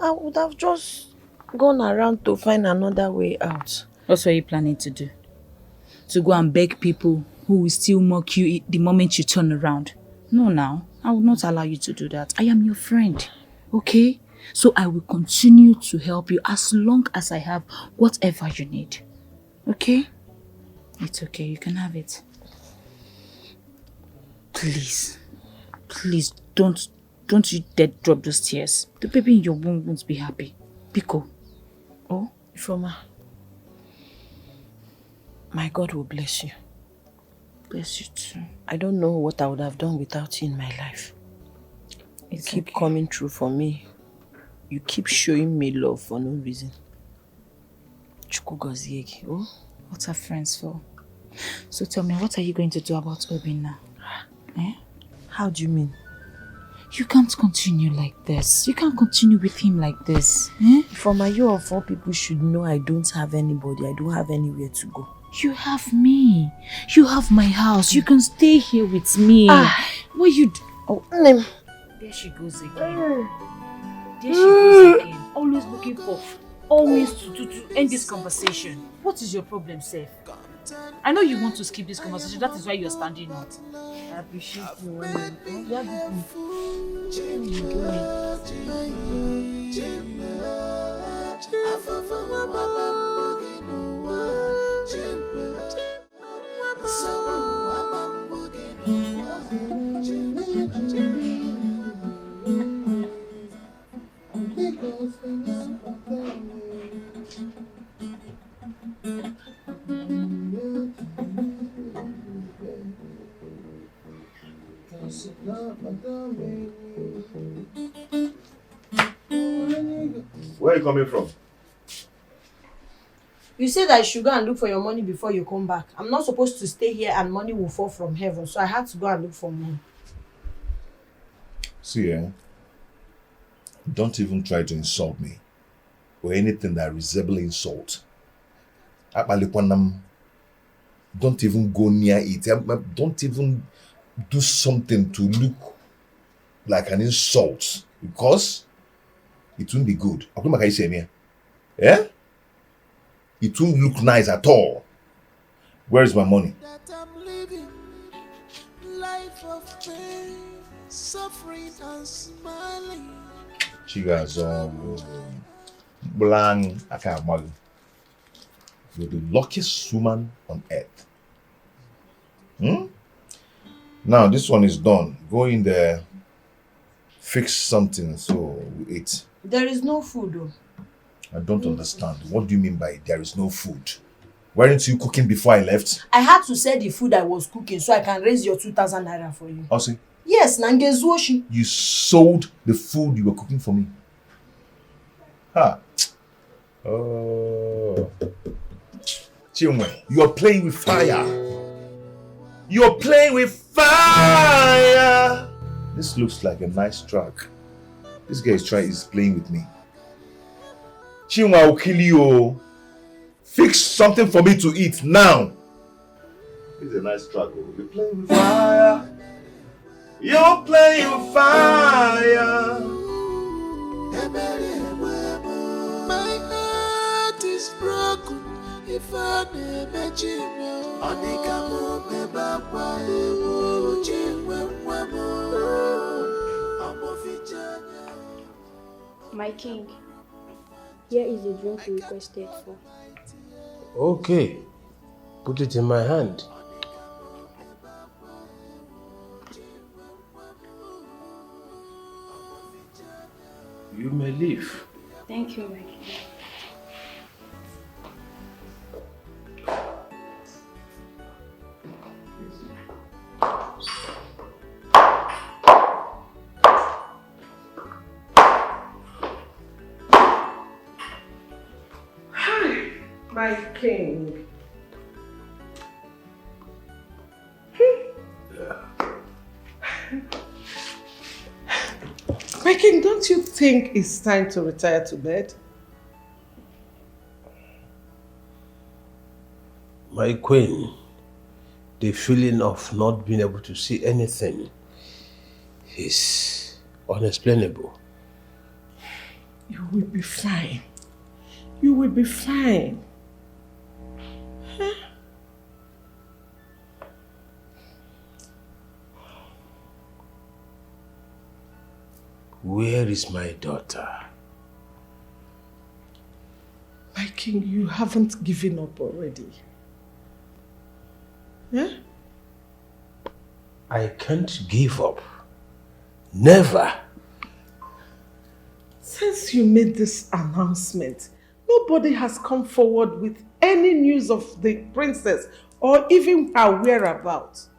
I would have just gone around to find another way out. What are you planning to do? To go and beg people who will still mock you the moment you turn around? No, now. I will not allow you to do that. I am your friend. Okay? So I will continue to help you as long as I have whatever you need. Okay? It's okay. You can have it. Please. Please, don't you dare drop those tears. The baby in your womb won't be happy. Pico. Oh? Ifoma. My God will bless you. Bless you too. I don't know what I would have done without you in my life. You keep coming through for me. You keep showing me love for no reason. Chukwugoziegi, oh? What are friends for? So tell me, what are you going to do about Obinna? Eh? How do you mean? You can't continue like this. You can't continue with him like this. Eh? Ifoma, you of all people should know I don't have anybody. I don't have anywhere to go. You have me. You have my house. You can stay here with me. What you do? Oh, name. There she goes again. There she goes again. Always looking for always to end this conversation. What is your problem, Seth? I know you want to skip this conversation. That is why you're standing out. I appreciate you when Where are you coming from? You said I should go and look for your money before you come back. I'm not supposed to stay here and money will fall from heaven, so I had to go and look for money. See, don't even try to insult me or anything that resembles insult. Don't even go near it. Don't even do something to look like an insult because it won't be good. Yeah? It won't look nice at all. Where is my money? Life of pain, suffering and smiling. Chiga's blang akamag. You're the luckiest woman on earth. Now this one is done. Go in there, fix something so we eat. There is no food though. I don't understand. What do you mean by there is no food? Weren't you cooking before I left? I had to sell the food I was cooking so I can raise your 2,000 naira for you. Osi? Yes, Nangezuoshi. You sold the food you were cooking for me. Ha. Oh. Chinwe, you're playing with fire. You're playing with fire. This looks like a nice track. This guy is playing with me. Chinwe, I'll kill you. Fix something for me to eat now. This is a nice track. You're playing with fire. You're playing with fire. My heart is broken. If I never My king, here is the drink you requested for. Okay, put it in my hand. You may leave. Thank you, my king. My king. My king, don't you think it's time to retire to bed? My queen, the feeling of not being able to see anything is unexplainable. You will be fine. You will be fine. Huh? Where is my daughter? My king, you haven't given up already. Yeah? I can't give up. Never. Since you made this announcement, nobody has come forward with any news of the princess or even her whereabouts.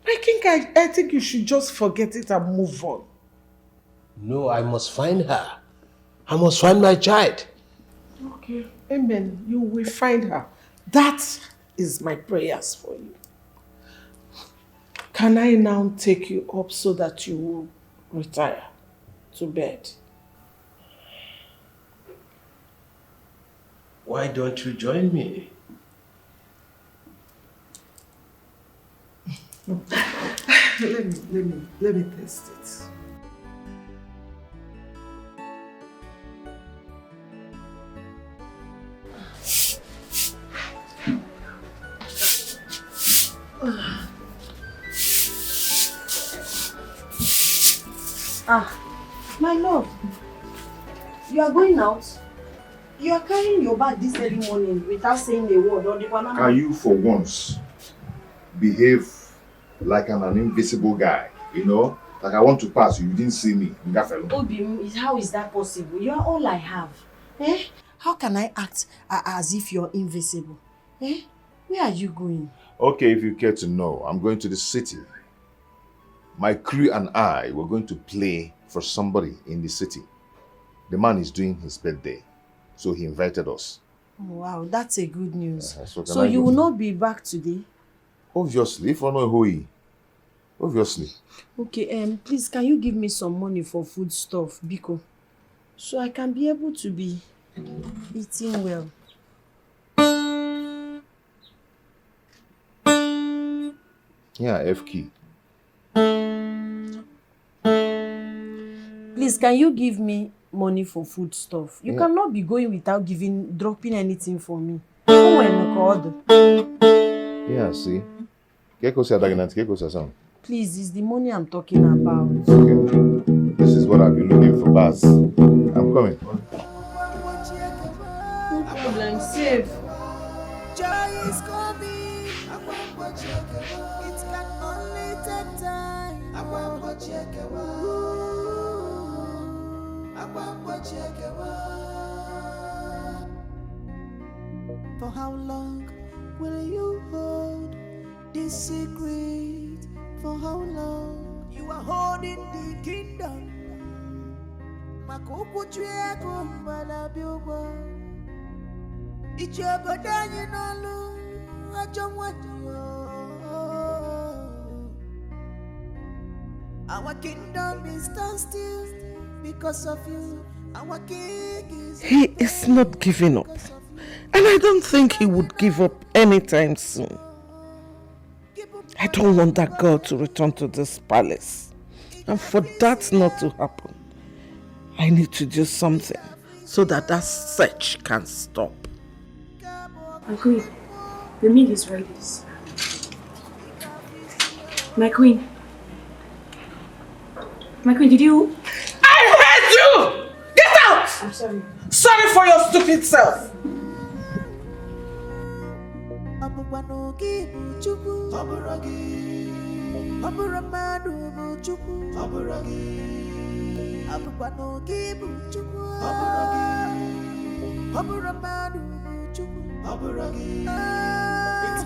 My king, I think you should just forget it and move on. No, I must find her. I must find my child. Okay, amen. You will find her. That is my prayers for you. Can I now take you up so that you will retire to bed? Why don't you join me? Let me test it. My love, you are going out? You are carrying your bag this early morning without saying a word or the banana. Can you for once behave like I'm an invisible guy, you know? Like I want to pass you didn't see me. Obi, how is that possible? You are all I have. Eh? How can I act as if you're invisible? Eh? Where are you going? Okay, if you care to know, I'm going to the city. My crew and I were going to play for somebody in the city. The man is doing his birthday, so he invited us. Oh, wow, that's a good news. So you will not be back today? Obviously, if I know who he. Obviously. Okay, please, can you give me some money for food stuff, Biko? So I can be able to be eating well. Yeah, F key. Please, can you give me money for food stuff? You Yeah. cannot be going without dropping anything for me. Yeah, see. Please, it's the money I'm talking about. Okay. This is what I've been looking for, Baz. I'm coming. No problem, safe. Joy is coming. It can only take time. For how long will you hold this secret? For how long you are holding the kingdom? Makuku chweko mbala biobo. Ichoko danyi nolu achomwatiyo. Our kingdom is stand still because of you. Our king is. He is not giving up. And I don't think he would give up anytime soon. I don't want that girl to return to this palace. And for that not to happen, I need to do something so that search can stop. My queen, the meal is ready. My queen, did you? I heard you! Get out! I'm sorry. Sorry for your stupid self. It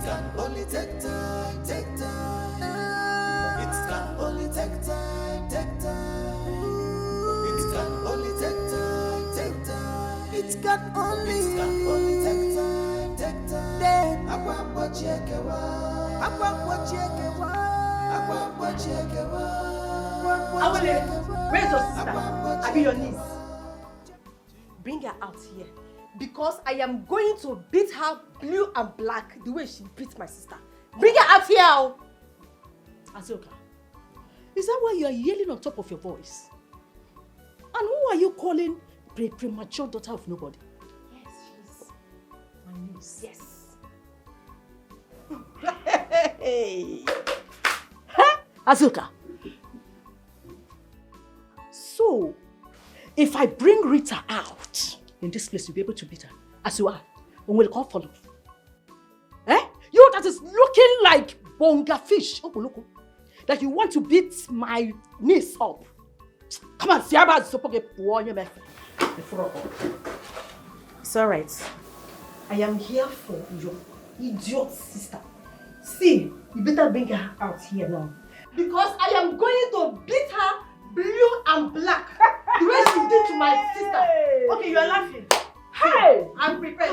can only take time, take time. It can only take time, take time. It can only take time, take time. It can only take time, take time. Then Akwambo chekewa. Where's your sister? I mean your niece. Bring her out here. Because I am going to beat her blue and black the way she beat my sister. Bring her out here. Azuka, is that why you are yelling on top of your voice? And who are you calling premature daughter of nobody? Yes, she's my niece. Yes. Hey. Azuka. So, if I bring Rita out in this place, you'll be able to beat her as you are. And we'll call follow. Eh? You that is looking like bonga fish. That you want to beat my niece up. Come on, it's alright. I am here for your idiot sister. See, you better bring her out here now. Because I am going to beat her blue and black. The way she did to my sister. Okay, you are laughing. Hey! I'm prepared.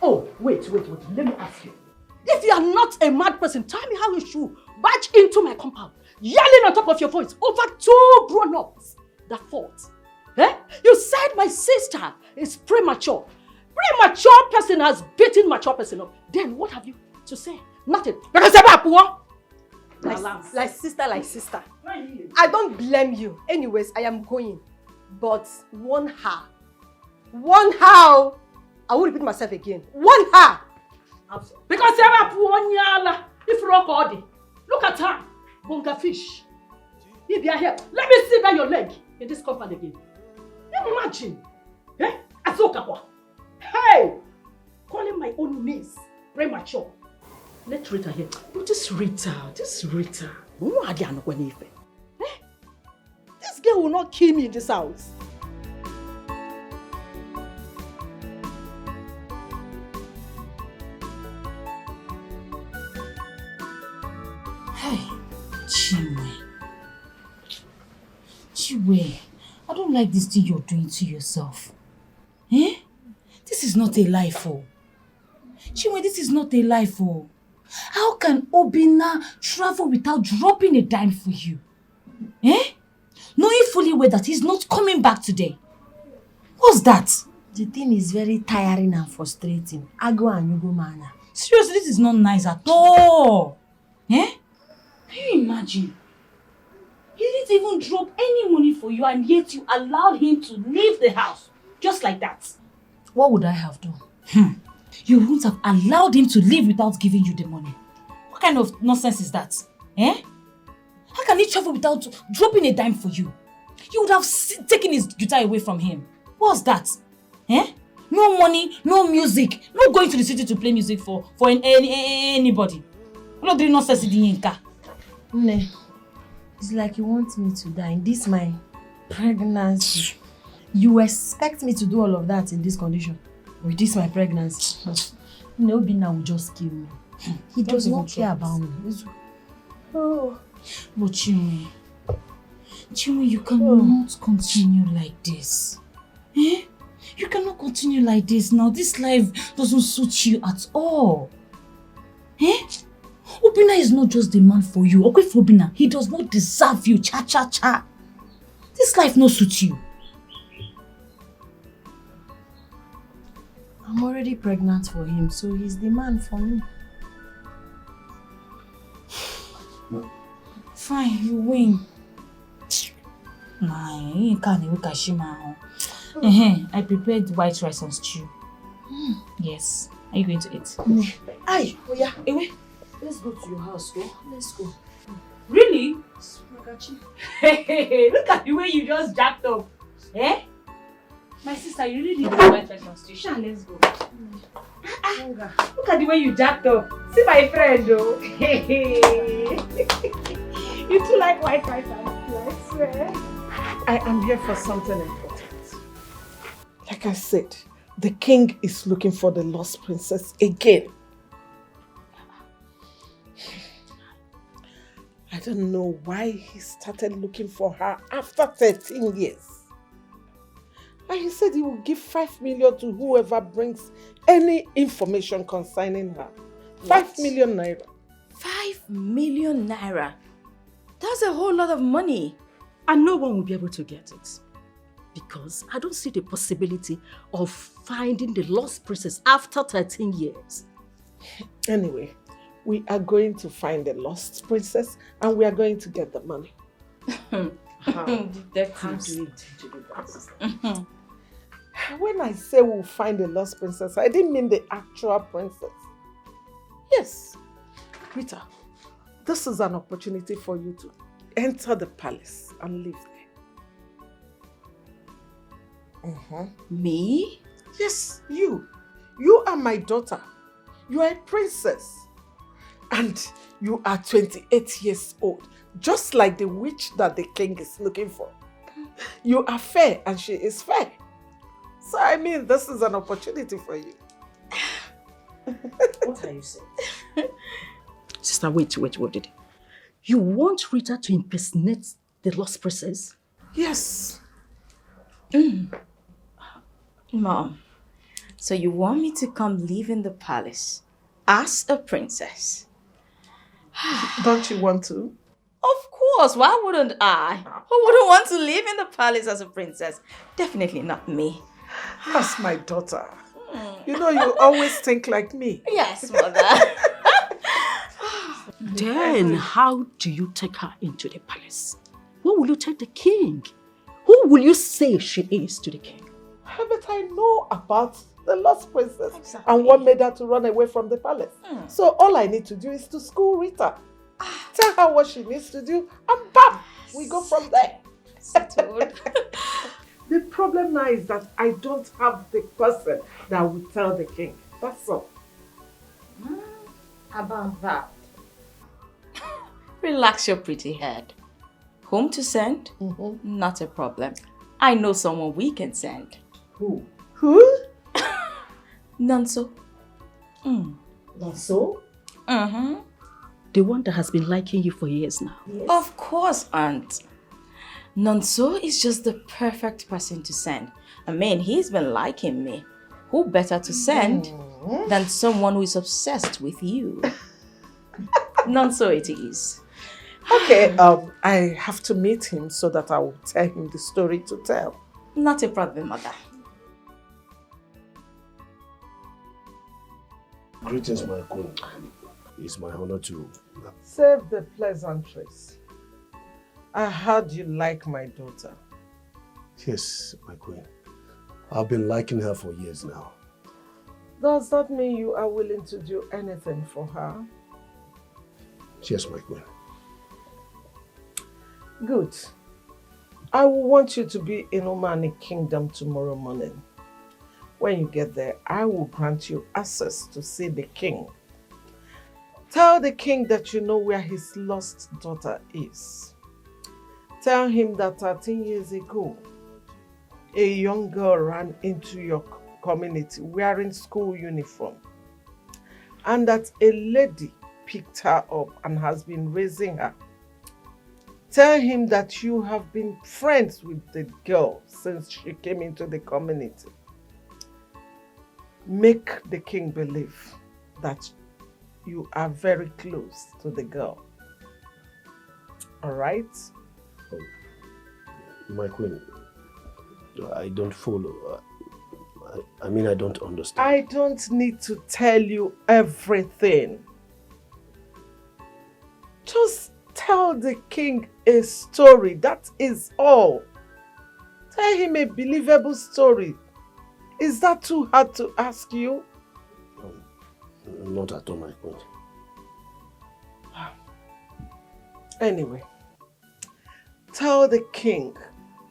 Oh, wait. Let me ask you. If you are not a mad person, tell me how you should barge into my compound, yelling on top of your voice over two grown-ups that fought. Eh? You said my sister is premature. Premature person has beaten mature person up. Then what have you to say? Nothing. Like sister. I don't blame you. Anyways, I am going. But warn her. I won't repeat myself again. Warn her. Because if look at her, bonga fish. If you are here, let me see down your leg in this compound again. Imagine, Azuka, hey, calling my own niece premature. Let Rita here. But this Rita. This girl will not kill me in this house. Chinwe, I don't like this thing you're doing to yourself. Eh? This is not a life, oh. Chinwe, this is not a life, oh. How can Obina travel without dropping a dime for you? Eh? Knowing fully well that he's not coming back today. What's that? The thing is very tiring and frustrating. Ago and Yugo mana. Seriously, this is not nice at all. Eh? Can you imagine? He didn't even drop any money for you and yet you allowed him to leave the house. Just like that. What would I have done? You wouldn't have allowed him to leave without giving you the money. What kind of nonsense is that? Eh? How can he travel without dropping a dime for you? You would have taken his guitar away from him. What's that? Eh? No money, no music, no going to the city to play music for anybody. I'm not doing nonsense in the Inca. Ne, it's like you want me to die in this my pregnancy. You expect me to do all of that in this condition? With this my pregnancy? No, Obina will just kill me. He does not care about me. Oh. But Chinwe, you cannot continue like this. Eh? You cannot continue like this now. This life doesn't suit you at all. Eh? Obina is not just the man for you. Okay, for Obina, he does not deserve you. Cha. This life no suits you. I'm already pregnant for him, so he's the man for me. Fine, you win. Nah, you can't even kashima. I prepared white rice and stew. Yes. Are you going to eat? Aye, Oya. Ewe. Let's go to your house, go. Let's go. Really? Hey, look at the way you just jacked up. Eh? My sister, you really need the white rice and stew. Sha, let's go. Look at the way you jacked up. See my friend, though. You too like white rice and stew, I swear. I am here for something important. Like I said, the king is looking for the lost princess again. I don't know why he started looking for her after 13 years. And he said he will give 5 million to whoever brings any information concerning her. 5 million naira. 5 million naira? That's a whole lot of money. And no one will be able to get it. Because I don't see the possibility of finding the lost princess after 13 years. Anyway, we are going to find the lost princess and we are going to get the money. How do you do that, sister? When I say we'll find the lost princess, I didn't mean the actual princess. Yes, Rita, this is an opportunity for you to enter the palace and live there. Me? Yes, you. You are my daughter. You are a princess. And you are 28 years old, just like the witch that the king is looking for. You are fair and she is fair. So I mean, this is an opportunity for you. What are you saying? Sister, wait. You want Rita to impersonate the lost princess? Yes. Mom, so you want me to come live in the palace as a princess? Don't you want to? Of course, why wouldn't I? Who wouldn't want to live in the palace as a princess? Definitely not me. That's my daughter. You know, you always think like me. Yes, mother. Then how do you take her into the palace? What will you tell the king? Who will you say she is to the king? But I know about the lost princess and what made her to run away from the palace. So all I need to do is to school Rita. Tell her what she needs to do and bam, we go from there. The problem now is that I don't have the person that will tell the king. That's all. About that. Relax your pretty head. Whom to send? Not a problem. I know someone we can send. Who? Who? Nonso. Nonso? The one that has been liking you for years now. Yes. Of course, Aunt. Nonso is just the perfect person to send. I mean, he's been liking me. Who better to send than someone who is obsessed with you? Nonso it is. Okay, I have to meet him so that I will tell him the story to tell. Not a problem, mother. Greetings, my queen. It's my honor to... Save the pleasantries. I heard you like my daughter. Yes, my queen. I've been liking her for years now. Does that mean you are willing to do anything for her? Yes, my queen. Good. I will want you to be in Omani Kingdom tomorrow morning. When you get there, I will grant you access to see the king. Tell the king that you know where his lost daughter is. Tell him that 13 years ago, a young girl ran into your community wearing school uniform, and that a lady picked her up and has been raising her. Tell him that you have been friends with the girl since she came into the community. Make the king believe that you are very close to the girl. All right? Oh, my queen, I don't follow. I mean, I don't understand. I don't need to tell you everything. Just tell the king a story, that is all. Tell him a believable story. Is that too hard to ask you? Not at all, my queen. Anyway, tell the king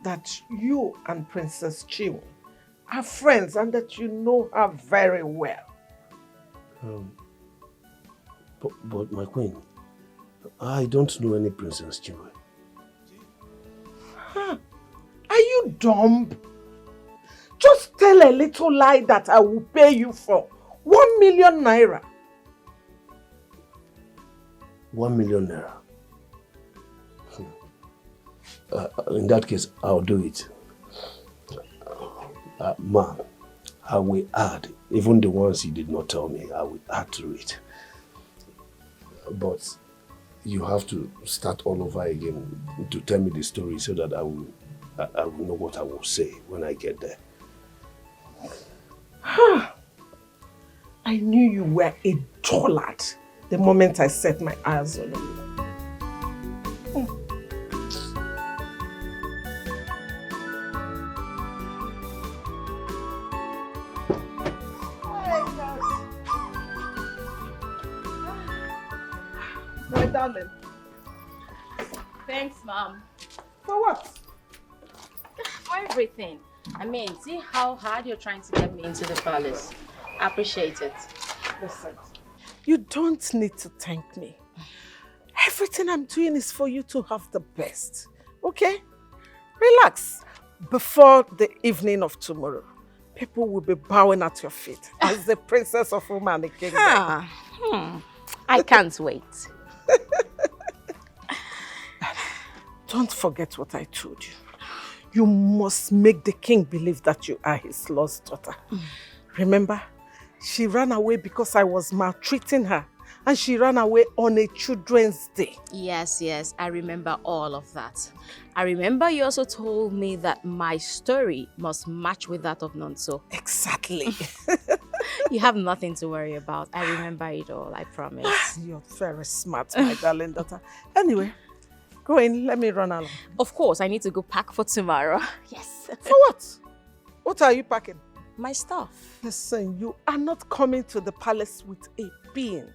that you and Princess Chiu are friends and that you know her very well. But my queen, I don't know any Princess Chiu. Huh? Are you dumb? Just tell a little lie that I will pay you for 1 million naira. 1 million naira. In that case, I'll do it. Ma'am, I will add, even the ones you did not tell me, I will add to it. But you have to start all over again to tell me the story so that I will know what I will say when I get there. I knew you were a dullard the moment I set my eyes on you. My darling. Thanks, Mom. For what? For everything. I mean, see how hard you're trying to get me into the palace. I appreciate it. Listen, you don't need to thank me. Everything I'm doing is for you to have the best. Okay? Relax. Before the evening of tomorrow, people will be bowing at your feet as the princess of Roma and the kingdom. I can't wait. Don't forget what I told you. You must make the king believe that you are his lost daughter. Remember, she ran away because I was maltreating her, and she ran away on a Children's Day. Yes, I remember all of that. I remember you also told me that my story must match with that of Nonso. Exactly. You have nothing to worry about. I remember it all, I promise. You're very smart, my darling daughter. Anyway, go in, let me run along. Of course, I need to go pack for tomorrow. Yes. For what? What are you packing? My stuff. Listen, you are not coming to the palace with a being.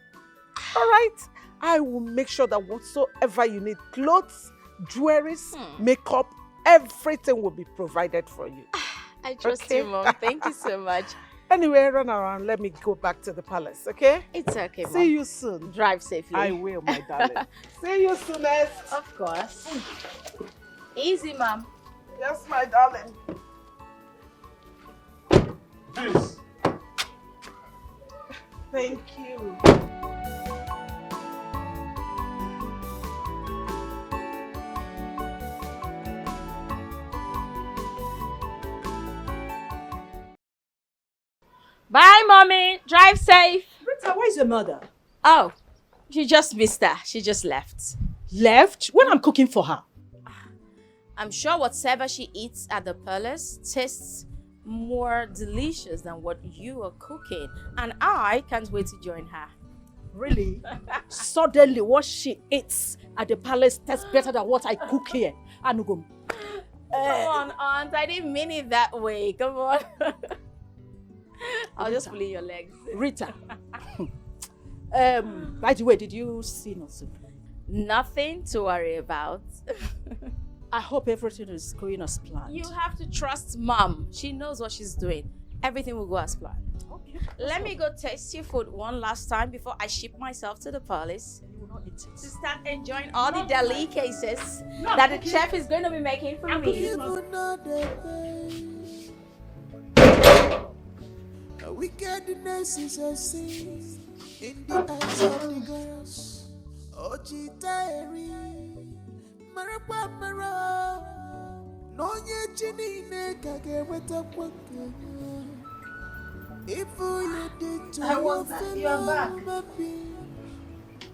All right? I will make sure that whatsoever you need, clothes, jewelries, makeup, everything will be provided for you. I trust you, Mom. Thank you so much. Anyway, run around. Let me go back to the palace, okay? It's okay, Mom. See you soon. Drive safely. I will, my darling. See you soonest. Of course. Easy, Mom. Yes, my darling. Please. Thank you. Bye, Mommy. Drive safe. Rita, where's your mother? Oh, you just missed her. She just left. Left? When I'm cooking for her? I'm sure whatever she eats at the palace tastes more delicious than what you are cooking. And I can't wait to join her. Really? Suddenly, what she eats at the palace tastes better than what I cook here. Anugum. Come on, Aunt. I didn't mean it that way. Come on. I'll just pull in your legs. Rita. By the way, did you see Nonso? Nothing to worry about. I hope everything is going as planned. You have to trust Mom. She knows what she's doing. Everything will go as planned. Okay. Let me go taste your food one last time before I ship myself to the palace. You will not eat it. To start enjoying all the delicacies that the chef is going to be making for me. Wickedness is a sin in the eyes of the girls. Ojitari, Marapa Mara, Nonya Chinine Kageweta Kwaka. If you did to you are back.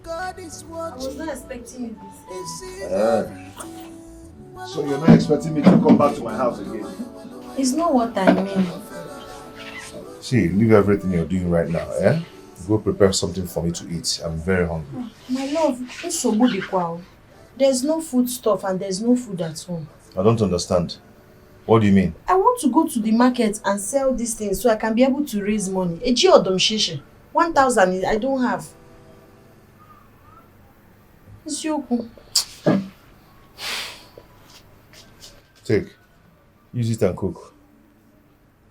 God is watching. I was not expecting you this. So you're not expecting me to come back to my house again? It's not what I mean. See, leave everything you're doing right now, eh? Go prepare something for me to eat. I'm very hungry. My love, there's no food stuff and there's no food at home. I don't understand. What do you mean? I want to go to the market and sell these things so I can be able to raise money. 1,000 I don't have. It's yoku. Take. Use it and cook.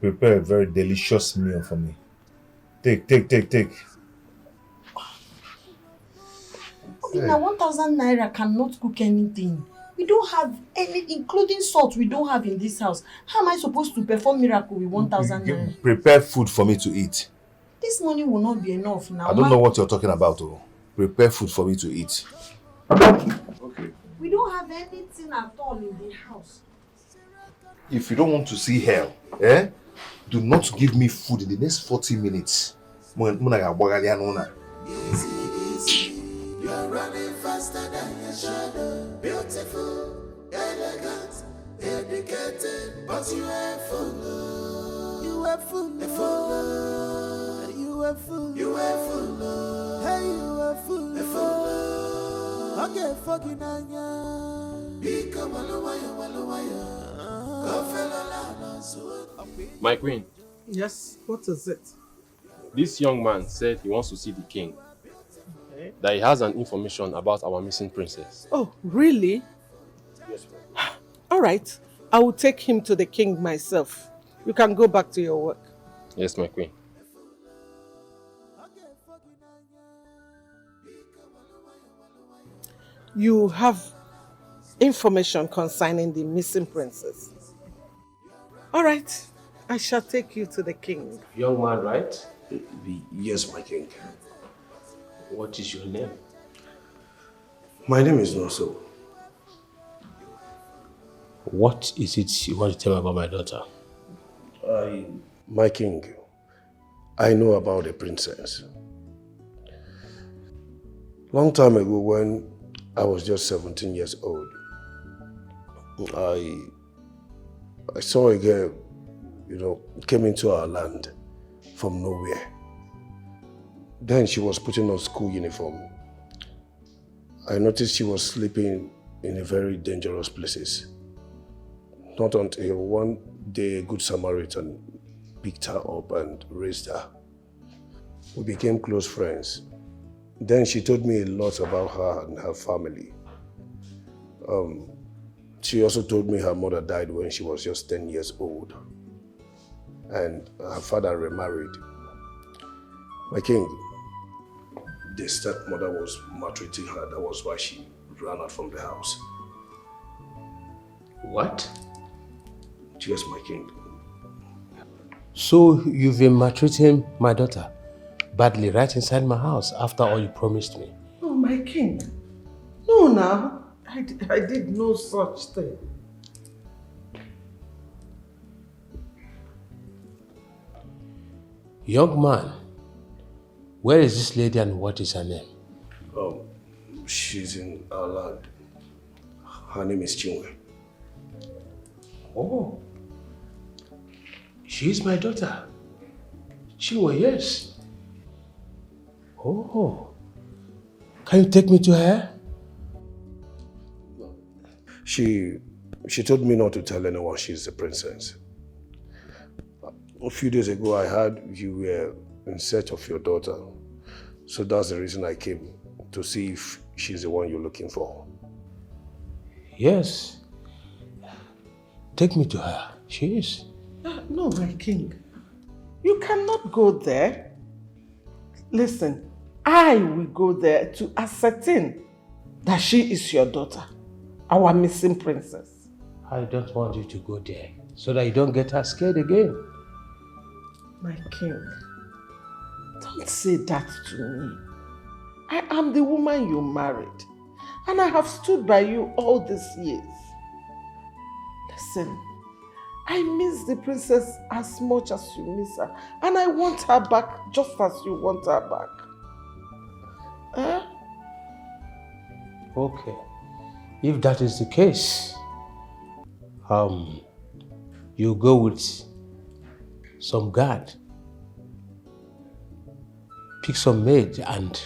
Prepare a very delicious meal for me. Take. Okay, now 1,000 naira cannot cook anything. We don't have any, including salt, we don't have in this house. How am I supposed to perform miracle with 1,000 naira? Prepare food for me to eat. This money will not be enough now. I don't know what you're talking about. Oh. Prepare food for me to eat. Okay. We don't have anything at all in the house. If you don't want to see hell, do not give me food in the next 40 minutes. You're running faster beautiful, elegant, educated, but you ain't full. You ain't full. You ain't full. You ain't full. Hey, you ain't full. Okay, fucking anya. Become walawaya. My queen. Yes, what is it? This young man said he wants to see the king. Okay. That he has an information about our missing princess. Oh, really? Yes, ma'am. All right. I will take him to the king myself. You can go back to your work. Yes, my queen. You have information concerning the missing princess. All right. I shall take you to the king. Young man, right? Yes, my king. What is your name? My name is Noso. What is it you want to tell me about my daughter? My king, I know about the princess. Long time ago when I was just 17 years old, I saw a girl, came into our land from nowhere. Then she was putting on school uniform. I noticed she was sleeping in very dangerous places. Not until one day a good Samaritan picked her up and raised her. We became close friends. Then she told me a lot about her and her family. She also told me her mother died when she was just 10 years old. And her father remarried. My king, the stepmother was maltreating her. That was why she ran out from the house. What? Yes, my king. So you've been maltreating my daughter badly right inside my house after all you promised me? Oh, my king. No, now. I did no such thing. Young man, where is this lady and what is her name? She's in our land. Her name is Chinwe. Oh. She's my daughter. Chinwe, yes. Oh. Can you take me to her? She told me not to tell anyone she's the princess. A few days ago, I heard you were in search of your daughter. So that's the reason I came, to see if she's the one you're looking for. Yes. Take me to her. She is. No, my king. You cannot go there. Listen, I will go there to ascertain that she is your daughter, our missing princess. I don't want you to go there so that you don't get her scared again. My king, don't say that to me. I am the woman you married, and I have stood by you all these years. Listen, I miss the princess as much as you miss her, and I want her back just as you want her back. Huh? Okay. If that is the case, you go with some guard, pick some maid and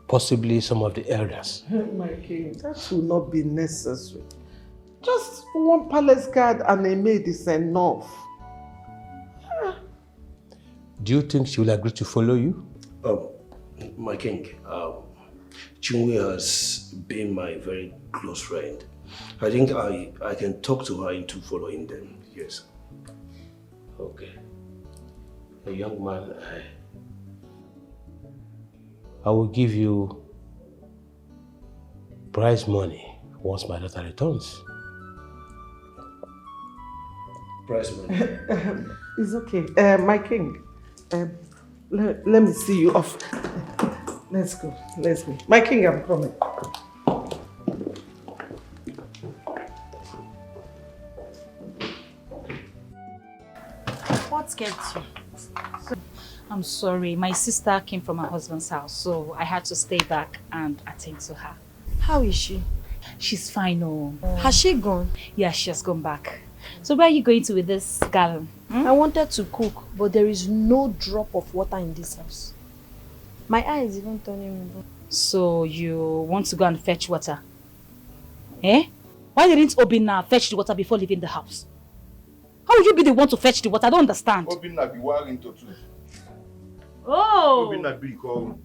possibly some of the elders. My king, that will not be necessary. Just one palace guard and a maid is enough. Do you think she will agree to follow you? My king, Chinwe has been my very close friend. I think I can talk to her into following them, yes. Okay. A young man, I will give you prize money once my daughter returns. Prize money? It's okay. My king, let me see you off. Let's go. Let's go. My king, I'm coming. What kept you? I'm sorry, my sister came from her husband's house, so I had to stay back and attend to her. How is she? She's fine, oh. Has she gone? Yeah, she has gone back. So where are you going to with this gallon? I wanted to cook, but there is no drop of water in this house. My eye is even turning blue. So you want to go and fetch water? Eh? Why didn't Obinna fetch the water before leaving the house? How would you be the one to fetch the water? I don't understand. Obinna be wiring to two. Oh! Obinna be called.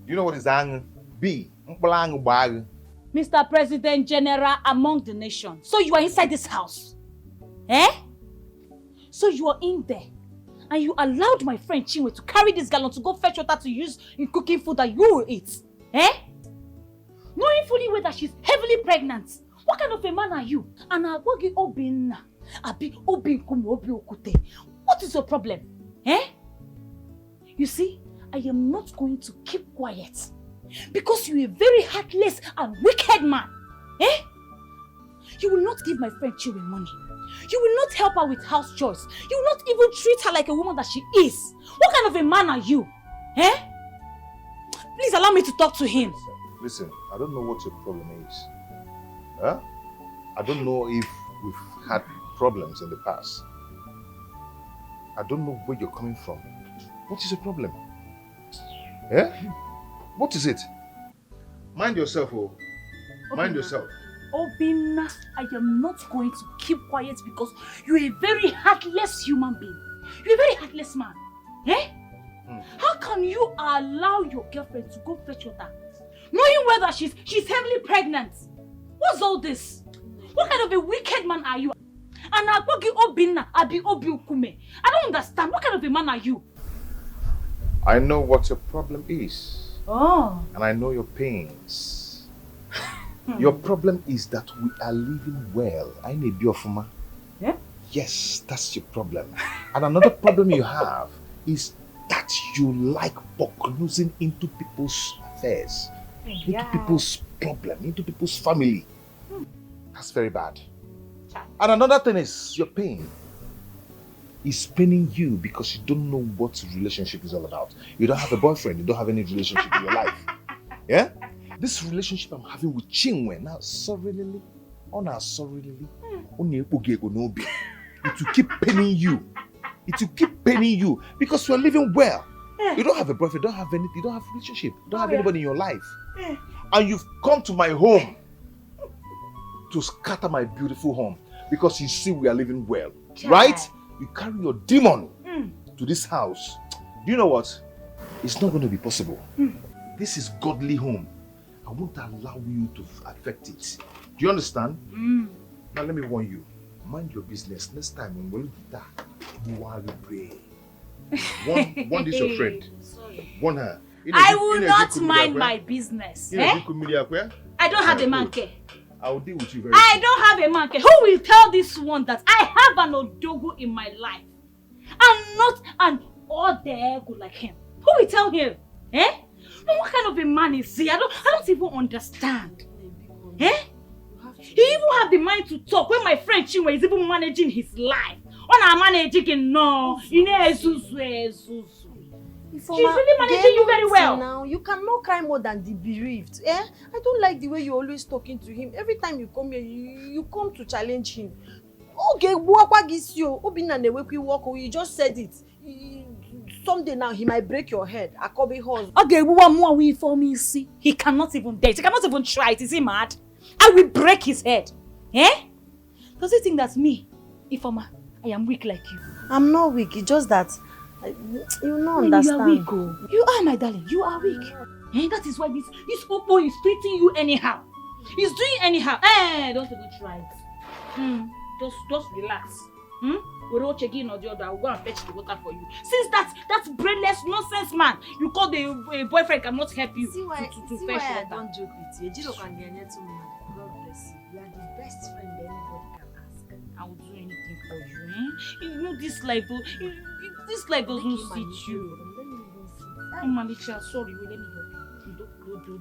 You know what is ang? B. Mplang bag. Mr. President General among the nation. So you are inside this house? Eh? So you are in there and you allowed my friend Chinwe to carry this gallon to go fetch water to use in cooking food that you will eat? Eh? Knowing fully well that she's heavily pregnant. What kind of a man are you? And Agwagi Obinna. Abi Obinkume Obi Okute. What is your problem? Eh? You see, I am not going to keep quiet. Because you're a very heartless and wicked man. Eh? You will not give my friend Chinwe money. You will not help her with house chores. You will not even treat her like a woman that she is. What kind of a man are you? Eh? Please allow me to talk to him. Listen, I don't know what your problem is. Huh? I don't know if we've had problems in the past. I don't know where you're coming from. What is your problem? Eh? What is it? Mind yourself, oh. Mind yourself. Obinna, I am not going to keep quiet because you're a very heartless human being. You're a very heartless man. Eh? How can you allow your girlfriend to go fetch water, knowing whether she's heavily pregnant? What's all this? What kind of a wicked man are you? And Agwagi Obinna, Abi Obi Okume. I don't understand. What kind of a man are you? I know what your problem is. Oh. And I know your pains. Your problem is that we are living well. I need Biofuma. Yeah? Yes, that's your problem. And another problem you have is that you like booknosing into people's affairs, into people's problem, into people's family. That's very bad. And another thing is your pain is paining you because you don't know what relationship is all about. You don't have a boyfriend, you don't have any relationship in your life. Yeah? This relationship I'm having with Chinwe now, sorrily, it will keep paining you. It will keep paining you because you are living well. You don't have a boyfriend, you don't have anything, you don't have a relationship, you don't have anybody in your life. And you've come to my home to scatter my beautiful home because you see we are living well, right? You carry your demon to this house. Do you know what? It's not going to be possible. This is godly home. I won't allow you to affect it. Do you understand? Now let me warn you. Mind your business. Next time when we do that, you are the brain. One this your friend. Warn her. I will not mind my business. Eh? I don't have a manke. I will deal with you very I soon. don't have a manke. Who will tell this one that I have an odogo in my life? I'm not an odego like him. Who will tell him? Eh? What kind of a man is he? I don't even understand. Eh? He even have the mind to talk when my friend Chinwe is even managing his life. When I'm managing, no. She's really managing you very well. Now, you cannot cry more than the bereaved. Eh? I don't like the way you're always talking to him. Every time you come here, you come to challenge him. Okay, you just said it. Someday now he might break your head. Akobe horse. Okay, more we for me see. He cannot even date. He cannot even try it. Is he mad? I will break his head. Eh? Does he think that's me? Ifoma, I am weak like you. I'm not weak. It's just that you don't understand. You are weak, oh. You are, my darling. You are weak. Eh? That is why this Oppo is treating you anyhow. He's doing anyhow. Eh? Don't even try it. Just relax. We're all checking on the other. I'll go and fetch the water for you. Since that's brainless nonsense man, you call the boyfriend cannot help you to fetch water. I don't joke with you. Jiro can get to me. God bless you. You are the best friend anybody can ask. I will do anything for you. Eh? You know this life, this life doesn't suit you. Oh, Malicha, sorry. Wait, let me help you. Do.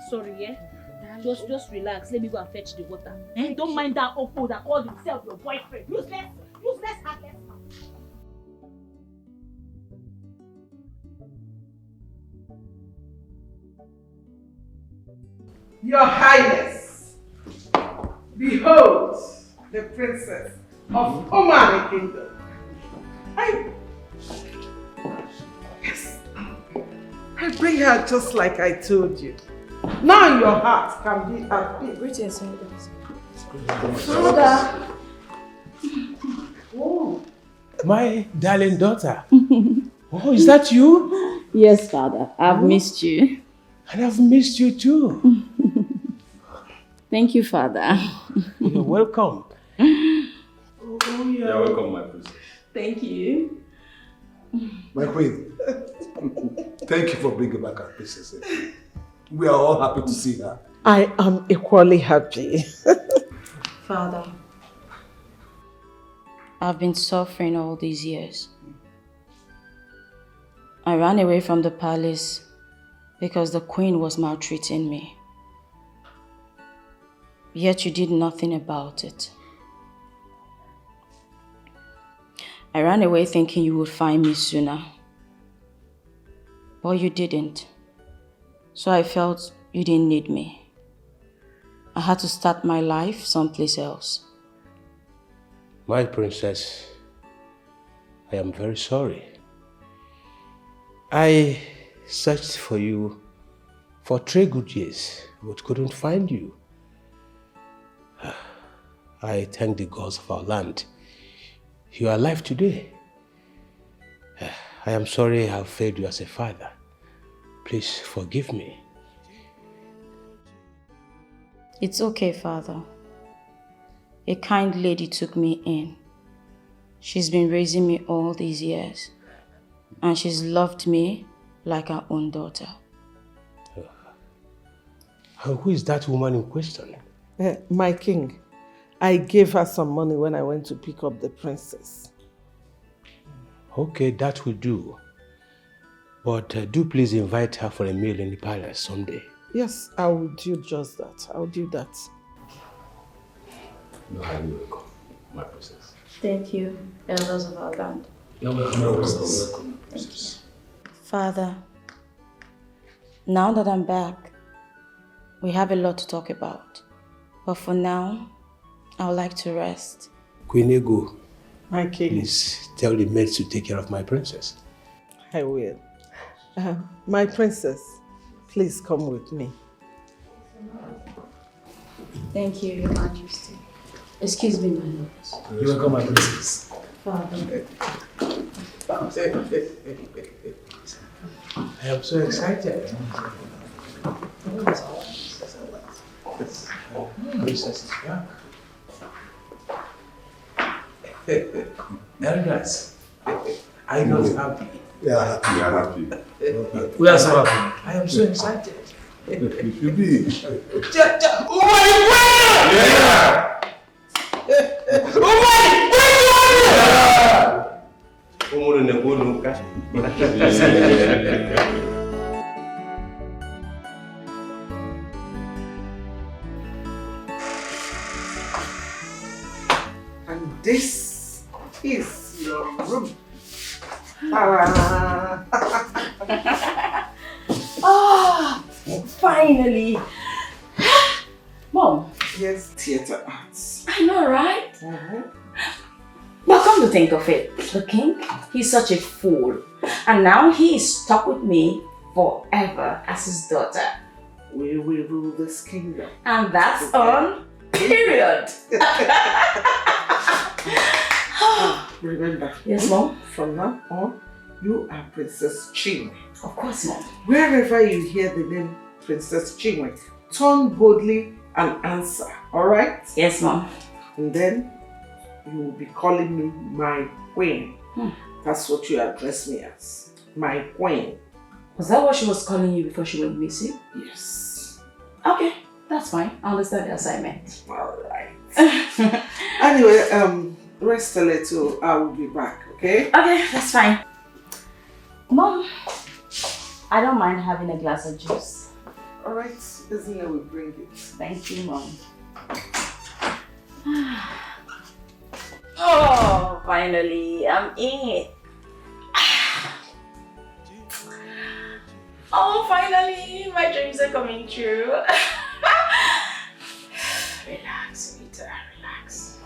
Sorry, yeah. Just relax. Let me go and fetch the water. Eh? Don't mind that Oppo that called himself your boyfriend. Useless, heartless man. Your Highness, behold the princess of Omani Kingdom. Yes, I bring her just like I told you. Now your heart can be at peace. Greetings, elders. Father. Oh, my darling daughter. Oh, is that you? Yes, Father. I've missed you. And I've missed you too. Thank you, Father. You're welcome. You're welcome, my princess. Thank you. My queen, thank you for bringing back our princess. We are all happy to see her. I am equally happy. Father, I've been suffering all these years. I ran away from the palace because the queen was maltreating me. Yet you did nothing about it. I ran away thinking you would find me sooner. But you didn't. So I felt you didn't need me. I had to start my life someplace else. My princess, I am very sorry. I searched for you for 3 good years, but couldn't find you. I thank the gods of our land. You are alive today. I am sorry I have failed you as a father. Please forgive me. It's okay, Father. A kind lady took me in. She's been raising me all these years. And she's loved me like her own daughter. Who is that woman in question? My king, I gave her some money when I went to pick up the princess. Okay, that will do. But do please invite her for a meal in the palace someday. Yes, I will do just that. I'll do that. You're highly welcome, my princess. Thank you, elders of our land. You're welcome. Father, now that I'm back, we have a lot to talk about. But for now, I would like to rest. Queen Ego, my king, please tell the maids to take care of my princess. I will. My princess, please come with me. Thank you, Your Majesty. Excuse me, my lords. You're welcome, my princess. Father. I am so excited. Princess is back. Very nice. Are you not happy? Yeah, we are happy. We are so happy. I am so excited. You should be. Oh my God! Yeah! Oh And this is your room. Oh, finally. Mom. Yes, theater arts. I know, right? But come to think of it, the king, he's such a fool. And now he is stuck with me forever as his daughter. We will rule this kingdom. And that's on period. Remember, yes, Mom? From now on, you are Princess Chinwe. Of course, Mom. Wherever you hear the name Princess Chinwe, turn boldly and answer, alright? Yes, Mom. And then you will be calling me my queen. That's what you address me as. My queen. Was that what she was calling you before she went missing? Yes. Okay, that's fine. I understand the assignment. Alright. Anyway, rest a little. I will be back, okay? Okay, that's fine. Mom, I don't mind having a glass of juice. Alright, Isn't will bring it. Thank you, Mom. Oh, finally, I'm in. Oh, finally, my dreams are coming true. Relax, Rita, relax.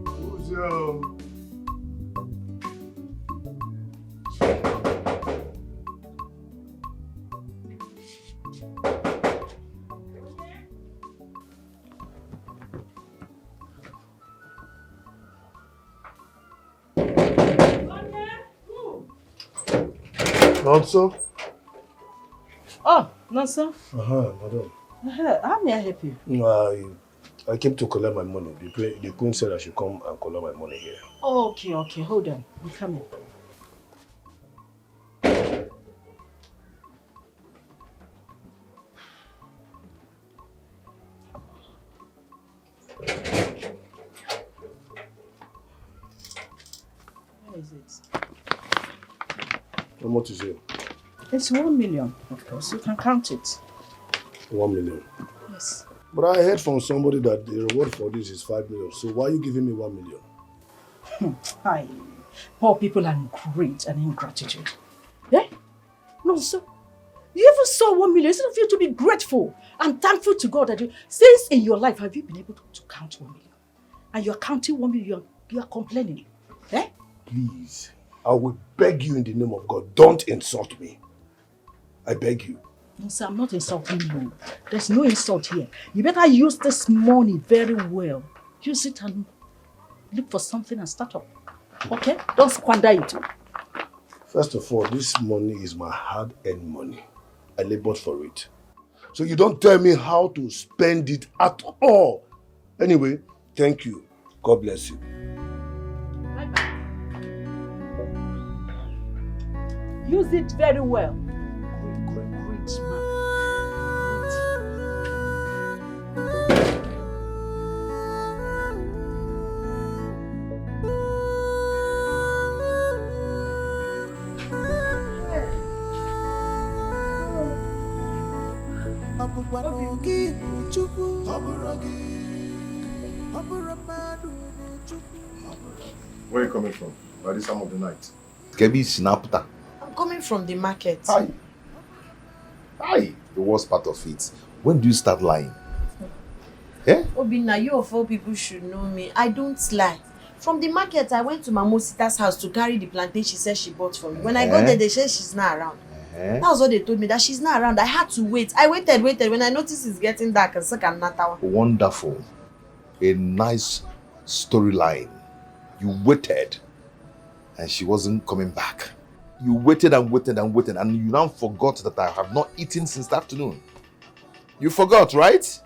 Who's your... Nonso? Oh, Nonso. Madam. How may I help you? I came to collect my money. The queen said I should come and collect my money here. Oh, okay, hold on. I'm coming. Where is it? How much is it? It's 1 million, of course. You can count it. 1 million. Yes. But I heard from somebody that the reward for this is 5 million. So why are you giving me 1 million? Hi. Poor people are great and ingratitude. Yeah? No, sir. You ever saw 1 million? Instead of you to be grateful and thankful to God that you, since in your life, have you been able to count 1 million? And you're counting 1 million, you are complaining. Eh? Please, I will beg you in the name of God, don't insult me. I beg you. No, sir, I'm not insulting you. There's no insult here. You better use this money very well. Use it and look for something and start up. Okay? Don't squander it. First of all, this money is my hard-earned money. I labored for it. So you don't tell me how to spend it at all. Anyway, thank you. God bless you. Bye-bye. Use it very well. Great man. Where are you coming from? By this time of the night? Kebi Sinapta. I'm coming from the market. Hi. The worst part of it. When do you start lying? Eh? Obina, you of all people should know me. I don't lie. From the market, I went to Mamosita's house to carry the plantain she said she bought for me. When I got there, they said she's not around. That was what they told me, that she's not around. I had to wait. I waited. When I noticed it's getting dark, and second natawa. Wonderful. A nice storyline. You waited and she wasn't coming back. You waited and waited and waited and you now forgot that I have not eaten since the afternoon. You forgot, right?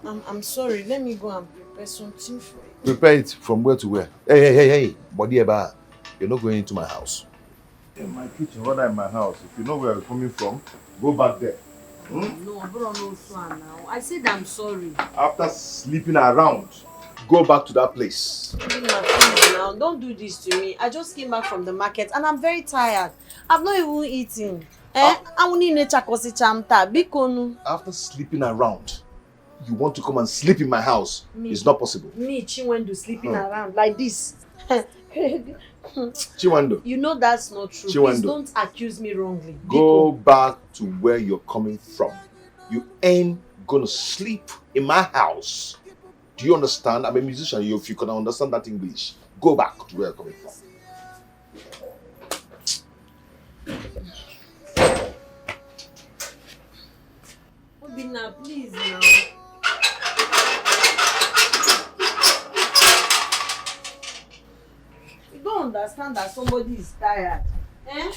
I'm sorry. Let me go and prepare something for you. Prepare it from where to where? Hey. Body Eba, you're not going into my house. In my kitchen, rather in my house. If you know where you're coming from, go back there. No, bro, no fun now. I said I'm sorry. After sleeping around, go back to that place. Now, don't do this to me. I just came back from the market and I'm very tired. I've not even eaten. After sleeping around, you want to come and sleep in my house? It's not possible. Me, Chinwendu, sleeping around like this. Chiwando. You know that's not true. Chiwando. Please don't accuse me wrongly. Go back to where you're coming from. You ain't gonna sleep in my house. Do you understand? I'm a musician. If you can understand that English, go back to where you're coming from. Obina, please now. You don't understand that somebody is tired. Eh?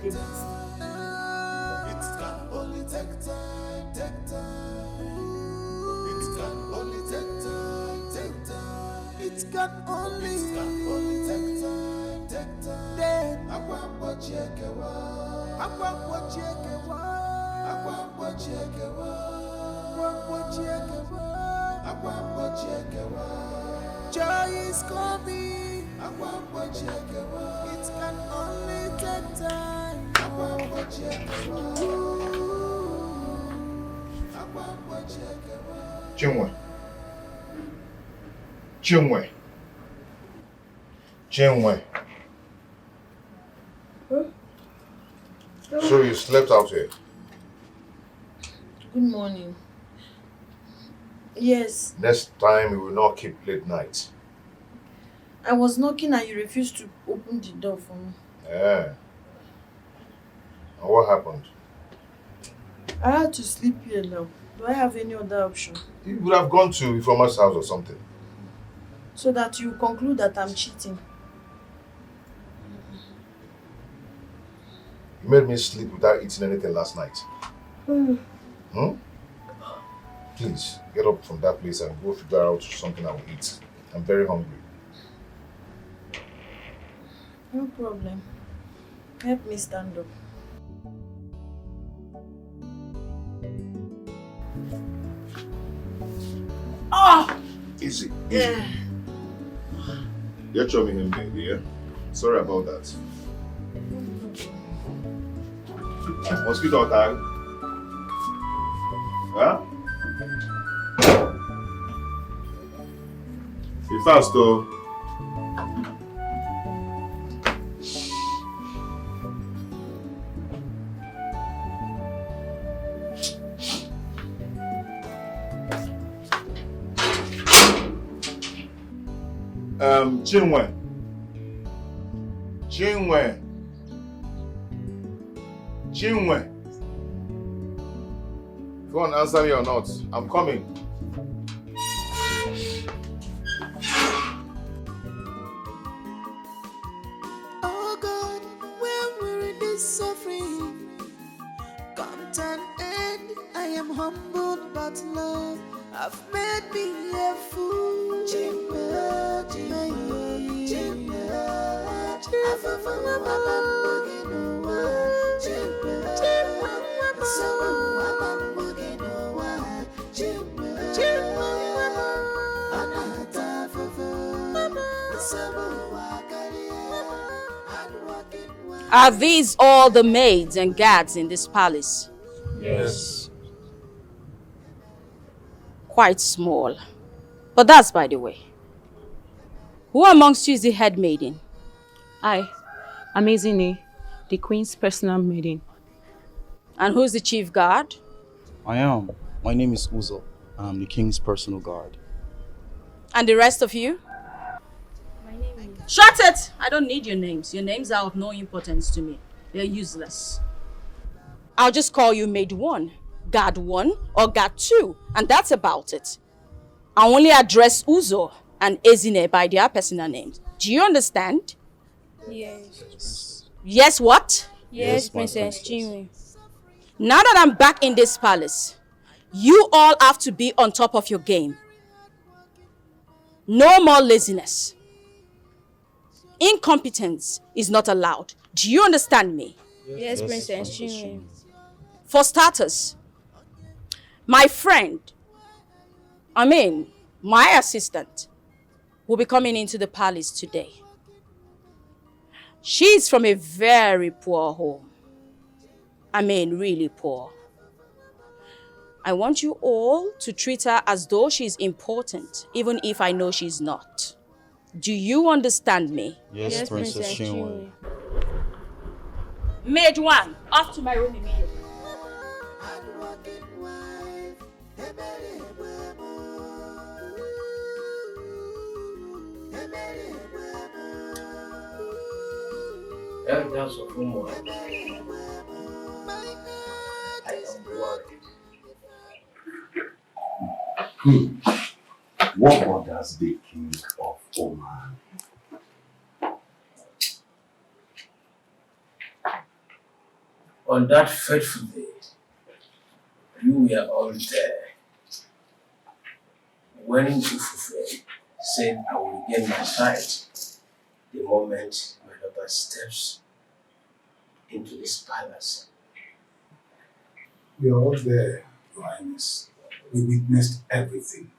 It can only take time. It can only take time. Then Akwambo chekewa. Joy is coming. It can only take time. Chinwe. Chinwe. Chinwe. Huh? So you slept out here? Good morning. Yes, Next time we will not keep late nights. I was knocking and you refused to open the door for me. Yeah. And what happened? I had to sleep here now. Do I have any other option? You would have gone to Ifeoma's house or something. So that you conclude that I'm cheating. You made me sleep without eating anything last night. Hmm? Please, get up from that place and go figure out something I will eat. I'm very hungry. No problem. Help me stand up. Ah! Easy. Yeah. You're chumming him, baby, yeah? Sorry about that. Mosquito tag. Huh? Be fast, though. Chinwe. Chinwe. Chinwe. If you want to answer me or not, I'm coming. Oh God, when we're in this suffering, come to an end. I am humbled, but love have made me a fool. Are these all the maids and guards in this palace? Yes. Quite small. But that's by the way. Who amongst you is the head maiden? I'm Ini, the queen's personal maiden. And who's the chief guard? I am. My name is Uzo, and I'm the king's personal guard. And the rest of you? Shut it! I don't need your names. Your names are of no importance to me. They're useless. I'll just call you Maid 1, Guard 1, or Guard 2, and that's about it. I only address Uzo and Ezine by their personal names. Do you understand? Yes. Yes, what? Yes, Princess Chinwe. Now that I'm back in this palace, you all have to be on top of your game. No more laziness. Incompetence is not allowed. Do you understand me? Yes, Princess Chinwe. For starters, my friend, my assistant, will be coming into the palace today. She's from a very poor home. Really poor. I want you all to treat her as though she's important, even if I know she's not. Do you understand me? Yes, Princess Chinwe. Maid 1, off to my room immediately. Evidence of rumor. I am worried. What bothers the king of Oman? On that fateful day, you were all there when Ufufe said I will regain my sight the moment my daughter steps into this palace. We are all there, Your Highness. We witnessed everything.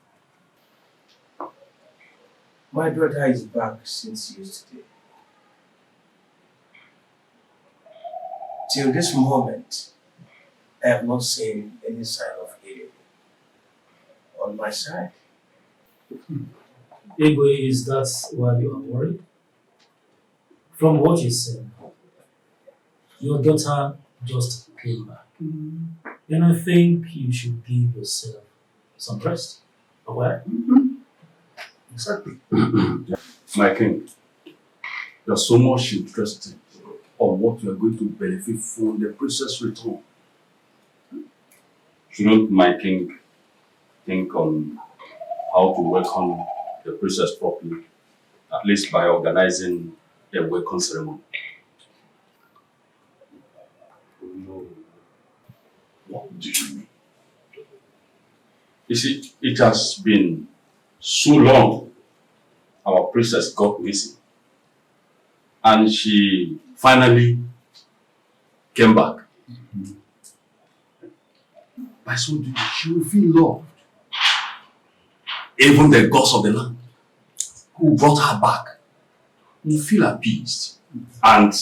My daughter is back since yesterday. Till this moment, I have not seen any sign of healing on my side. Igwe, is that why you are worried? From what you said, your daughter just came back. And I think you should give yourself some rest. Alright? Exactly. My king, there's so much interest on what you are going to benefit from the princess return. Shouldn't my king think on how to welcome the princess properly, at least by organizing a welcome ceremony? What do you mean? You see, it has been so long our princess got missing. And she finally came back. By so doing, she will feel loved. Even the gods of the land who brought her back will feel appeased and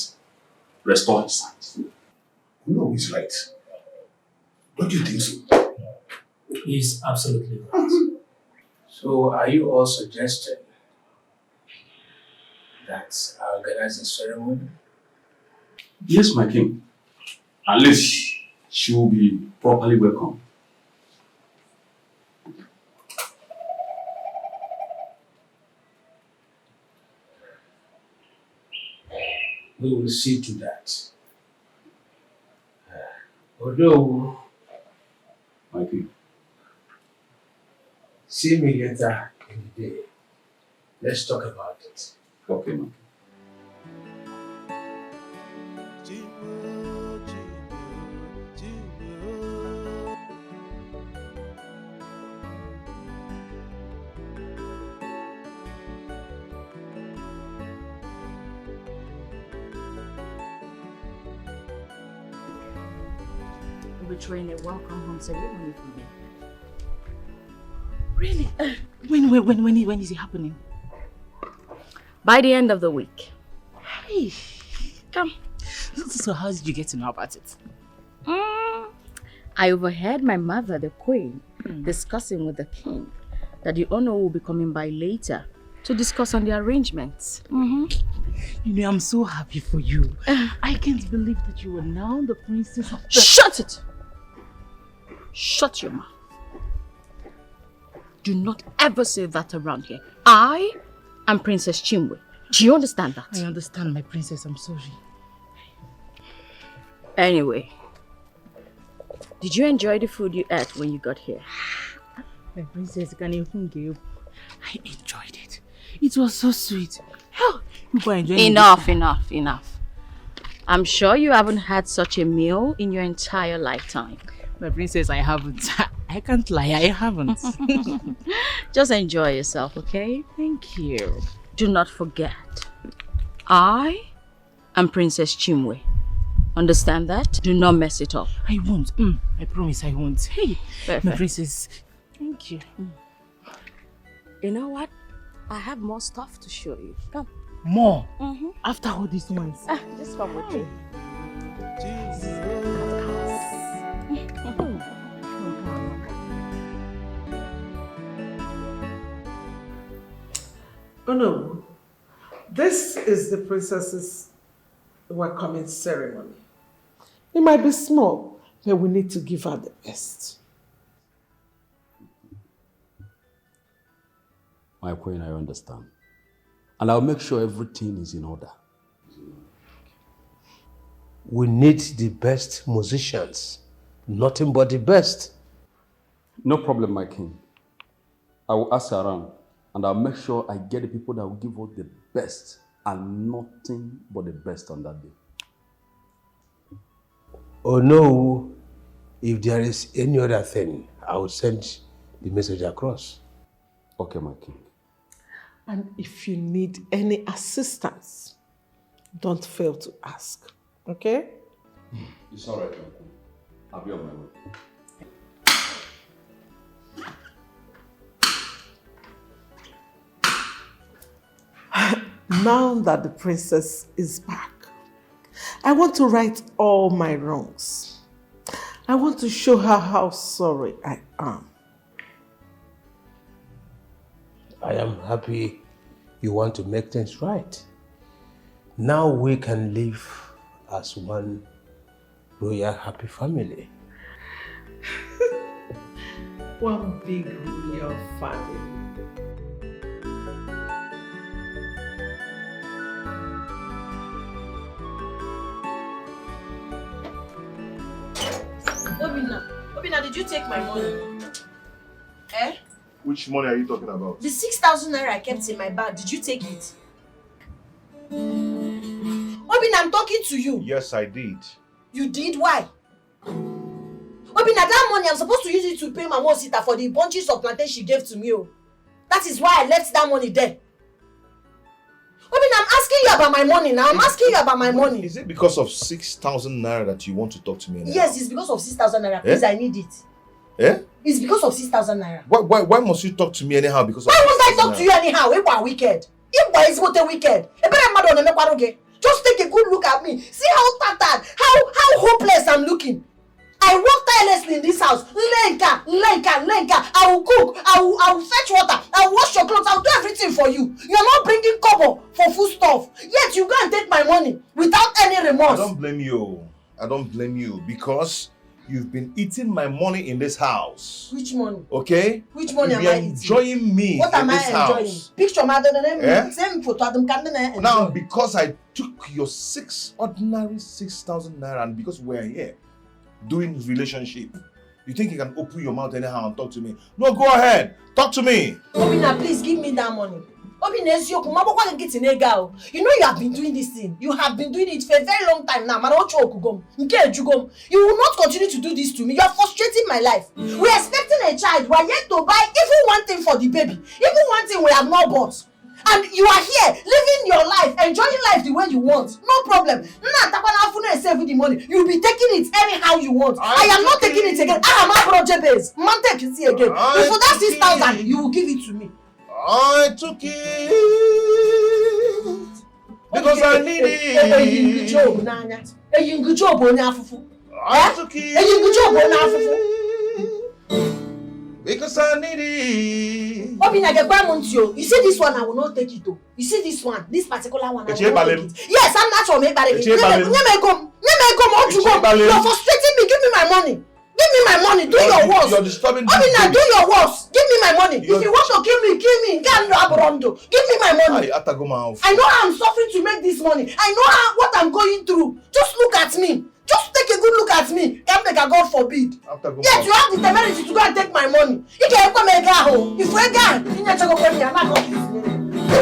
restore his sight. No, he's right. Don't you think so? He's absolutely right. So are you all suggesting that I organize a ceremony? Yes, my king. At least she will be properly welcome. We will see to that. Although, my king, see me later in the day. Let's talk about it. Okay, my king. We're throwing a welcome home ceremony for me. Really? When is it happening? By the end of the week. Hey, come. So how did you get to know about it? I overheard my mother, the queen, discussing with the king that the owner will be coming by later to discuss on the arrangements. You know, I'm so happy for you. I can't believe that you are now the princess of the... Shut it! Shut your mouth. Do not ever say that around here. I am Princess Chinwe. Do you understand that? I understand, my princess. I'm sorry. Anyway, did you enjoy the food you ate when you got here? My princess, I enjoyed it. It was so sweet. Hell, you were enjoying Enough. I'm sure you haven't had such a meal in your entire lifetime. My princess, I haven't. I can't lie, I haven't. Just enjoy yourself, okay? Thank you. Do not forget, I am Princess Chinwe. Understand that? Do not mess it up. I won't. I promise I won't. Hey, perfect. My princess. Thank you. You know what? I have more stuff to show you. Come. More? After all these ones? Just come with me. Oh no, this is the princess's welcoming ceremony. It might be small, but we need to give her the best. My queen, I understand. And I'll make sure everything is in order. We need the best musicians. Nothing but the best. No problem, my king. I will ask around and I'll make sure I get the people that will give us the best and nothing but the best on that day. Oh no, if there is any other thing, I will send the message across. Okay, my king. And if you need any assistance, don't fail to ask. Okay? It's all right, Uncle. I'll be on my way. Now that the princess is back, I want to right all my wrongs. I want to show her how sorry I am. I am happy you want to make things right. Now we can live as one royal happy family. One big royal family. Obina, did you take my money? Eh? Which money are you talking about? The 6,000 naira I kept in my bag, did you take it? Obina, I'm talking to you. Yes, I did. You did? Why? Obina, that money, I'm supposed to use it to pay my Sita for the bunches of plantain she gave to me. Oh. That is why I left that money there. Obina, I'm asking you about my money now. I'm asking you about my money. Is it because of 6,000 naira that you want to talk to me now? Yes, it's because of 6,000 naira. Please, I need it. Eh? It's because of 6,000 naira. Why must you talk to me anyhow? Because why must I talk to you anyhow? You are wicked. You is what a wicked. Just take a good look at me. See how tattered, how hopeless I'm looking. I work tirelessly in this house. Lenka. I will cook. I will fetch water. I will wash your clothes. I will do everything for you. You are not bringing kobo for food stuff. Yet you go and take my money without any remorse. I don't blame you. I don't blame you because you've been eating my money in this house. Which money? Okay? Which money am I eating? Enjoying me what in this house. What am I enjoying? Picture my same photo. Now, because I took your ordinary 6,000 naira and because we're here doing relationship, you think you can open your mouth anyhow and talk to me? No, go ahead. Talk to me. Obina, please give me that money. Obina, you know you have been doing this thing. You have been doing it for a very long time now. You will not continue to do this to me. You are frustrating my life. We are expecting a child. We are yet to buy even one thing for the baby. Even one thing we have not bought. And you are here, living your life, enjoying life the way you want. No problem. With the money. You'll be taking it anyhow you want. I am not taking it again. I am a project base. Man, take it again. If for that 6,000, you will give it to me. I took it because I need it. I took it because I need it. You see this one, I will not take it. You see this one, this particular one, I will not take it. Yes, I'm not sure. You're frustrating me. Give me my money. Give me my money. Do your worst. You're disturbing me. Obina, do your worst. Give me my money. If you want to kill me, kill me. Give me my money. I know how I'm suffering to make this money. I know what I'm going through. Just look at me. Just take a good look at me. Can't make a God forbid. Yes, you have the temerity to go and take my money. If you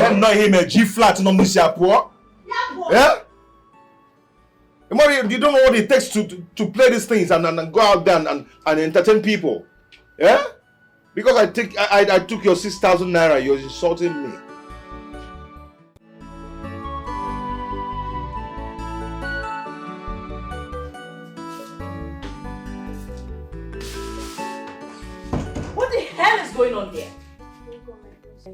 I'm not him a G flat no poor. Yeah? You don't know what it takes to play these things and go out there and entertain people. Yeah? Because I took your 6,000 naira, you're insulting me. What the hell is going on here?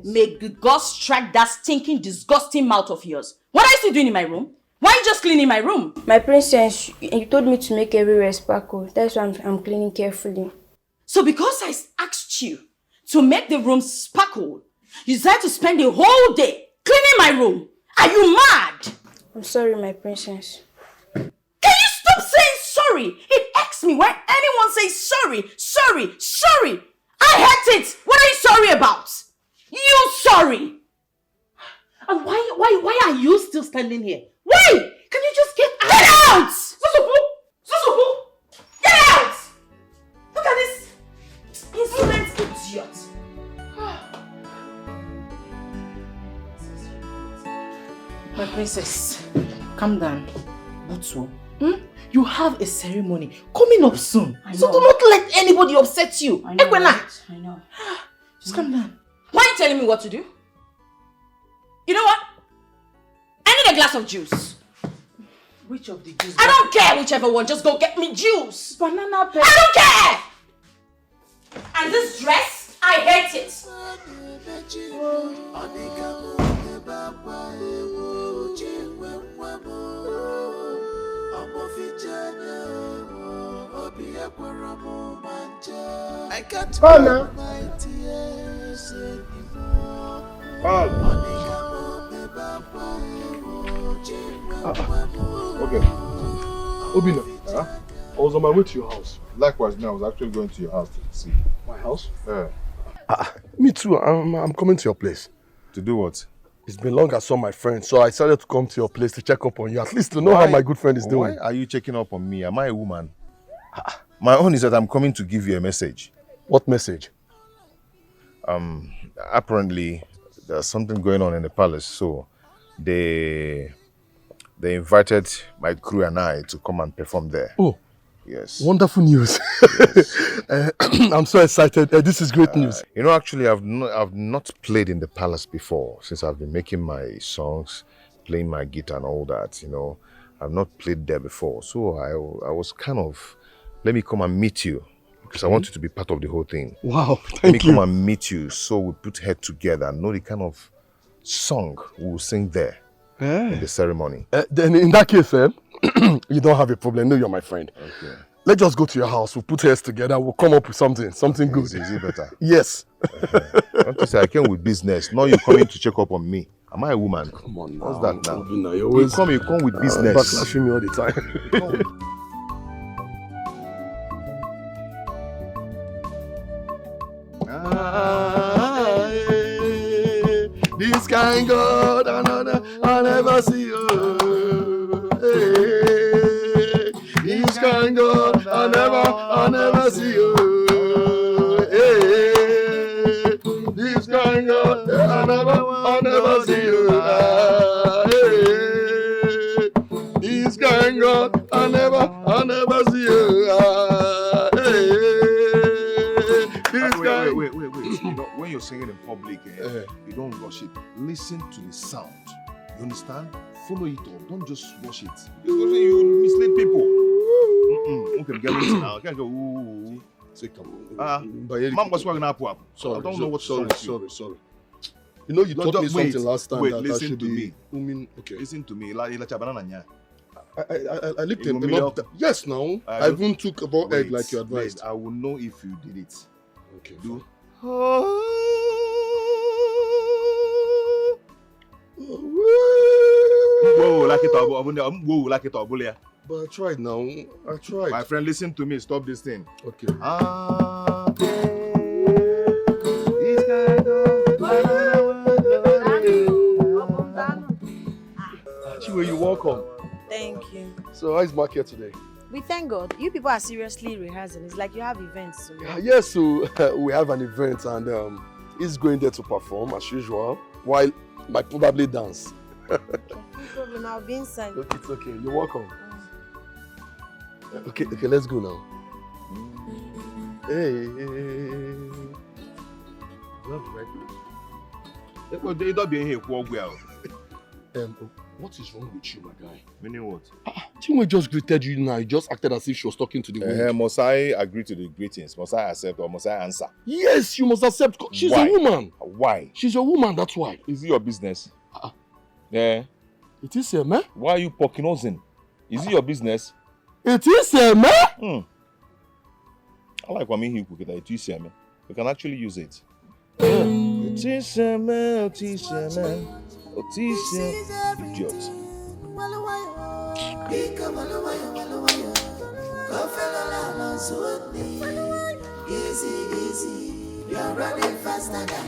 May God strike that stinking, disgusting mouth of yours. What are you still doing in my room? Why are you just cleaning my room? My princess, you told me to make everywhere sparkle. That's why I'm cleaning carefully. So because I asked you to make the room sparkle, you decided to spend the whole day cleaning my room? Are you mad? I'm sorry, my princess. Can you stop saying sorry? It irks me when anyone says sorry. I hate it. What are you sorry about? You sorry. And why are you still standing here? Why? Can you just get out? Get out! Susupu! Get out! Look at this insolent idiot. My princess, calm down. Butsu, you have a ceremony coming up soon. So do not let anybody upset you. I know. Right? I know. Just calm down. Why are you telling me what to do? You know what? I need a glass of juice. Which of the juice? I don't care whichever one. Just go get me juice. Banana I don't care. And this dress, I hate it. I can't Anna. Okay. Obina, I was on my way to your house. Likewise, now I was actually going to your house to see. My house? Yeah. Me too. I'm coming to your place. To do what? It's been long I saw my friend, so I decided to come to your place to check up on you, at least to know how my good friend is doing. Why are you checking up on me? Am I a woman? My own is that I'm coming to give you a message. What message? Apparently, there's something going on in the palace, so they invited my crew and I to come and perform there. Oh. Yes. Wonderful news. I'm so excited. This is great news. You know, actually, I've not played in the palace before since I've been making my songs, playing my guitar and all that, you know. I've not played there before. So I was kind of, let me come and meet you because I want you to be part of the whole thing. Wow, Let me thank you. come and meet you so we put head together and know the kind of song we will sing there in the ceremony. Then in that case, you don't have a problem. No, you're my friend. Okay. Let's just go to your house. We'll put heads together. We'll come up with something good. Is it better? Yes. Don't you say I came with business. Now you're coming to check up on me. Am I a woman? Come on now. What's that now? Obina, You come with business. Backlashing me all the time. This kind God, I never see you. Hey, this kind God, I never see you. Hey, this kind God, I never see you. Hey, this kind God, I never see you. Hey, this kind. Wait. You know, when you're singing in public, you don't rush it. Listen to the sound. You understand? Follow it up. Don't just rush it. Because you mislead people. Okay, get it now. I can't go. Ooh. Mom was working up. Sorry, I don't know what's sorry. You know, you No, taught me just wait. something last time Wait, that I listen should to be. me. Okay. Listen to me. I lived You in want me enough. Yes, now. I even took about egg like you advised. I will know if you did it. Okay. Do. Whoa, like it up. But I tried now. I tried. My friend, listen to me. Stop this thing. Okay. Chiwe, you're welcome. Thank you. So, how is market today? We thank God. You people are seriously rehearsing. It's like you have events. So. Yes, so we have an event and he's going there to perform as usual while I probably dance. No problem. I'll be inside. Okay, it's okay. You're welcome. Okay, let's go now. Hey. What is wrong with you, my guy? Meaning what? Chinwe just greeted you now. You just acted as if she was talking to the wind. Must I agree to the greetings? Must I accept or must I answer? Yes, you must accept. She's Why? a woman. Why? She's a woman, that's why. Is it your business? Yeah. It is a man. Why are you poking us in? Is it your business? It is a man. I like what I mean here, it is a man. We can actually use it. It is a man, it is a man. Idiot. Easy, you're running faster than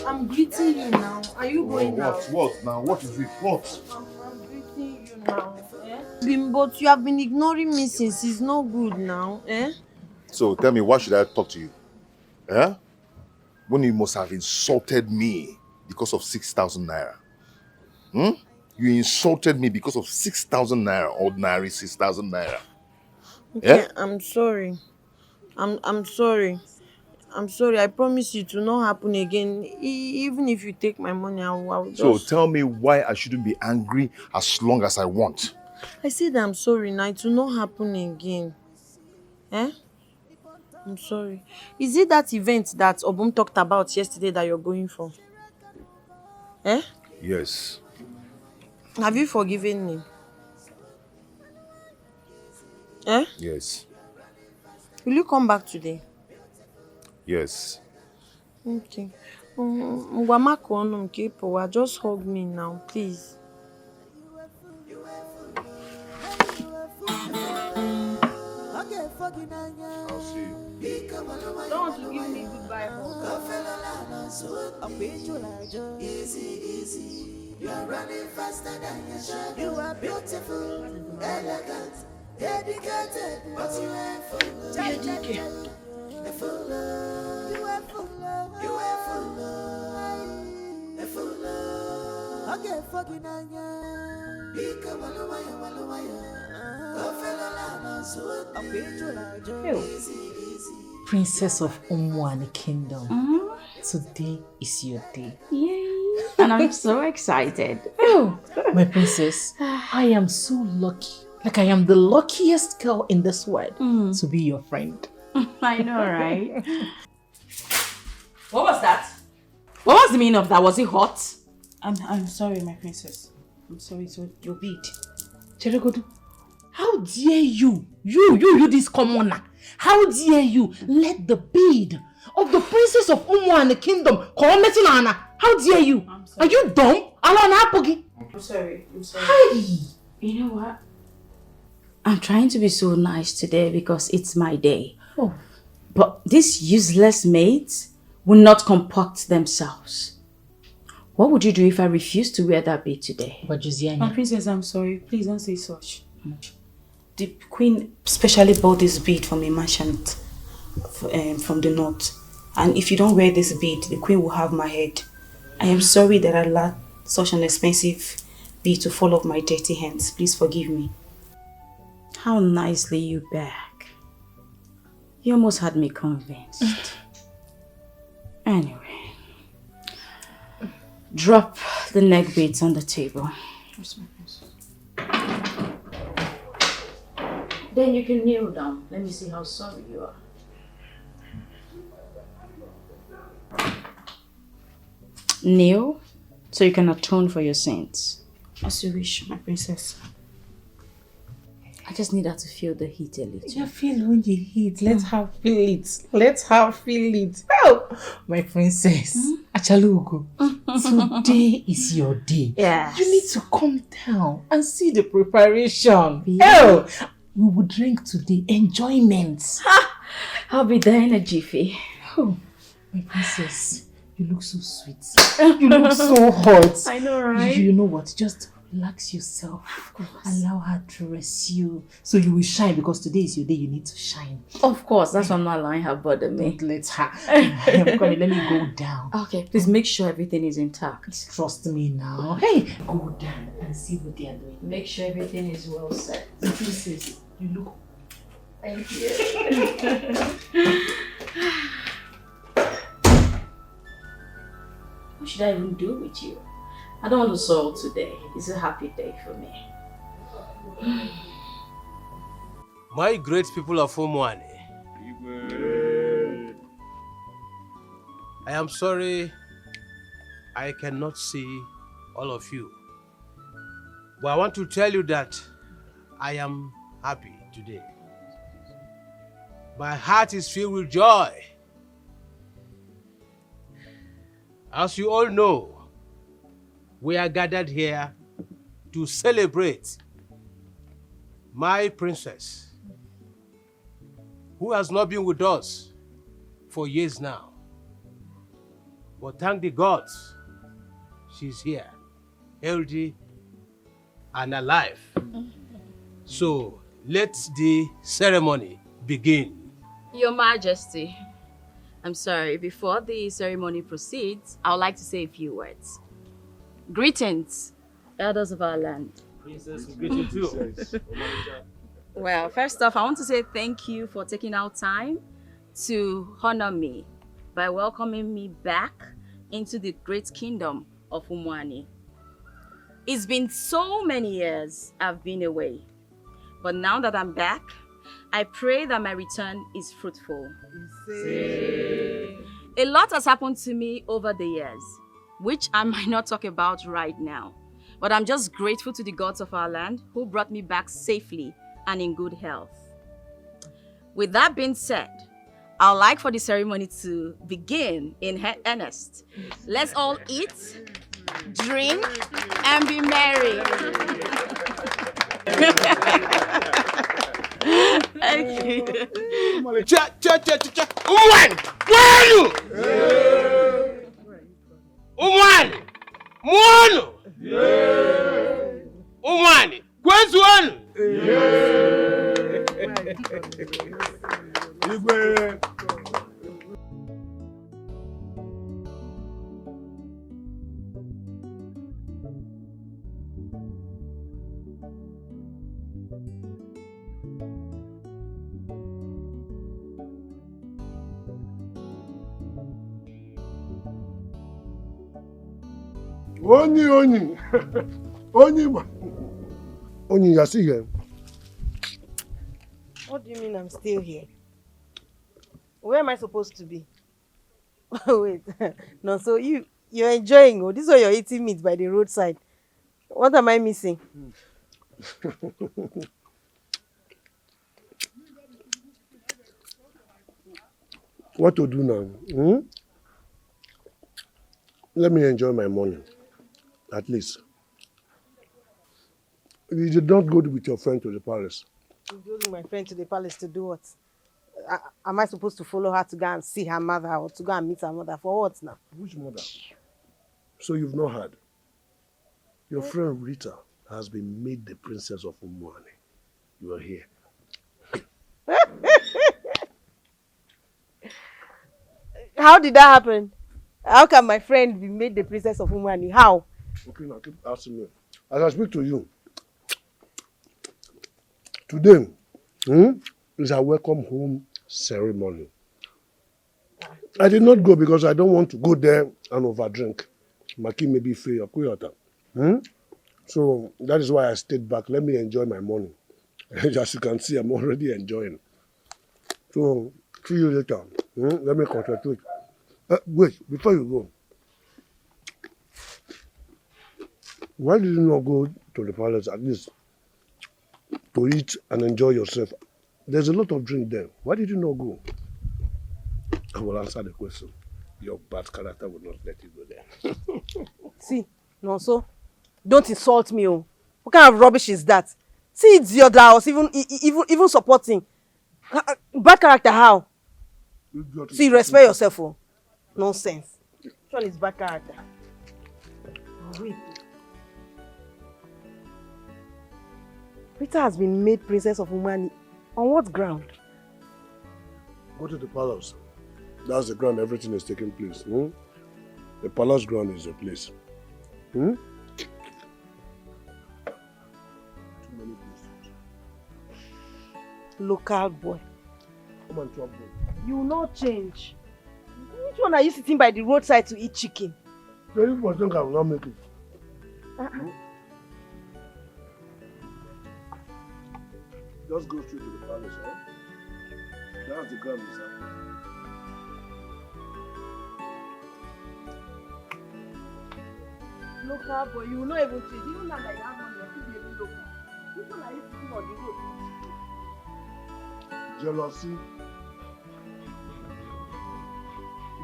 I'm greeting you now. Are you going now? What now? What is it? What? I'm greeting you now. But you have been ignoring me since it's no good now. So tell me, why should I talk to you? When you must have insulted me because of 6,000 naira. You insulted me because of 6,000 naira, ordinary 6,000 naira. Okay, I'm sorry. I'm sorry. I'm sorry. I promise you it will not happen again. Even if you take my money, I'll just... So tell me why I shouldn't be angry as long as I want. I said I'm sorry now. It will not happen again. Eh? I'm sorry. Is it that event that Obum talked about yesterday that you're going for? Eh? Yes. Have you forgiven me? Eh? Yes. Will you come back today? Yes. Okay. Just hug me now, please. I'll see you. Don't want to give me goodbye hug. Easy. You are running faster than your shadow. You are beautiful, elegant, dedicated, but you ain't full. Dikeh. You are full. Okay, fucking anya. Bika walumaya. Princess of Umwani Kingdom. Today is your day. Yay! And I'm so excited. Oh, my princess, I am so lucky. Like I am the luckiest girl in this world to be your friend. I know, right? What was that? What was the meaning of that? Was it hot? I'm sorry, my princess. I'm sorry, so your bead. Cheregodu, how dare you? You this commoner. How dare you let the bead of the princess of Umwani Kingdom come meeting Anna? How dare you? Are you dumb? I'm sorry. Hey! You know what? I'm trying to be so nice today because it's my day. Oh. But these useless maids will not comport themselves. What would you do if I refused to wear that bead today? But Josiana. My princess, I'm sorry. Please don't say such. The queen specially bought this bead from a merchant from the north. And if you don't wear this bead, the queen will have my head. I am sorry that I allowed such an expensive bead to fall off my dirty hands. Please forgive me. How nicely you beg. You almost had me convinced. Anyway, drop the neck beads on the table. Then you can kneel down. Let me see how sorry you are. Kneel so you can atone for your sins. As you wish, my princess. I just need her to feel the heat a little. You feel when you heat. Let her feel it. Let her feel it. Oh, my princess. Achalugo. Today is your day. Yes. You need to come down and see the preparation. Yeah. Oh, we will drink today. Enjoyment. I'll be there in a jiffy. Oh, my princess. You look so sweet. You look so hot. I know, right? You know what? Just relax yourself. Allow her to rest you. So you will shine because today is your day. You need to shine. Of course. That's why I'm not allowing her bother me. Don't let her. I'm coming. Let me go down. Okay. Please make sure everything is intact. Trust me now. Hey, go down and see what they are doing. Make sure everything is well set. Princess, you look... Thank you. What should I even do with you? I don't want to soil today. It's a happy day for me. My great people of Umwani, I am sorry I cannot see all of you. But I want to tell you that I am happy today. My heart is filled with joy. As you all know, we are gathered here to celebrate my princess, who has not been with us for years now. But thank the gods, she's here, healthy and alive. So let the ceremony begin. Your Majesty, I'm sorry, before the ceremony proceeds, I would like to say a few words. Greetings, elders of our land. Princess, we greet you too. Well, first off, I want to say thank you for taking out time to honor me by welcoming me back into the great kingdom of Umwani. It's been so many years I've been away, but now that I'm back, I pray that my return is fruitful. A lot has happened to me over the years, which I might not talk about right now, but I'm just grateful to the gods of our land who brought me back safely and in good health. With that being said, I'd like for the ceremony to begin in earnest. Let's all eat, drink, and be merry. Thank you. Umwani! Muono! Umwani! Kwezu wanu! Oni, you're still here. What do you mean I'm still here? Where am I supposed to be? Wait, no, so you're enjoying, oh, this is why you're eating meat by the roadside. What am I missing? What to do now? Let me enjoy my morning, at least. You did not go with your friend to the palace. You go with my friend to the palace to do what? Am I supposed to follow her to go and see her mother or to go and meet her mother? For what now? Which mother? So you've not heard? Your friend Rita has been made the princess of Umwani. You are here. How did that happen? How can my friend be made the princess of Umwani? How? Okay, now keep asking me. As I speak to you, today is our welcome home ceremony. I did not go because I don't want to go there and overdrink. Maki may be free or Kuyota. So that is why I stayed back. Let me enjoy my morning. As you can see, I'm already enjoying. So see you later. Let me concentrate. Wait, before you go. Why did you not go to the palace at least to eat and enjoy yourself? There's a lot of drink there. Why did you not go? I will answer the question. Your bad character will not let you go there. See, no, so don't insult me. Oh. What kind of rubbish is that? See, it's your house, even supporting. Bad character, how? See, respect yourself. Oh. Nonsense. Which one is bad character? Wait. Rita has been made princess of Umwani. On what ground? Go to the palace. That's the ground everything is taking place. The palace ground is the place. Too many places. Local boy. Come on, trouble. You will not change. Which one are you sitting by the roadside to eat chicken? So you must think I will not make it. Just go straight to the palace, huh? That's the ground is happening. Local boy, you will not even change. Even now that you have money, you're still being local. Which one are you sitting on the road? Jealousy.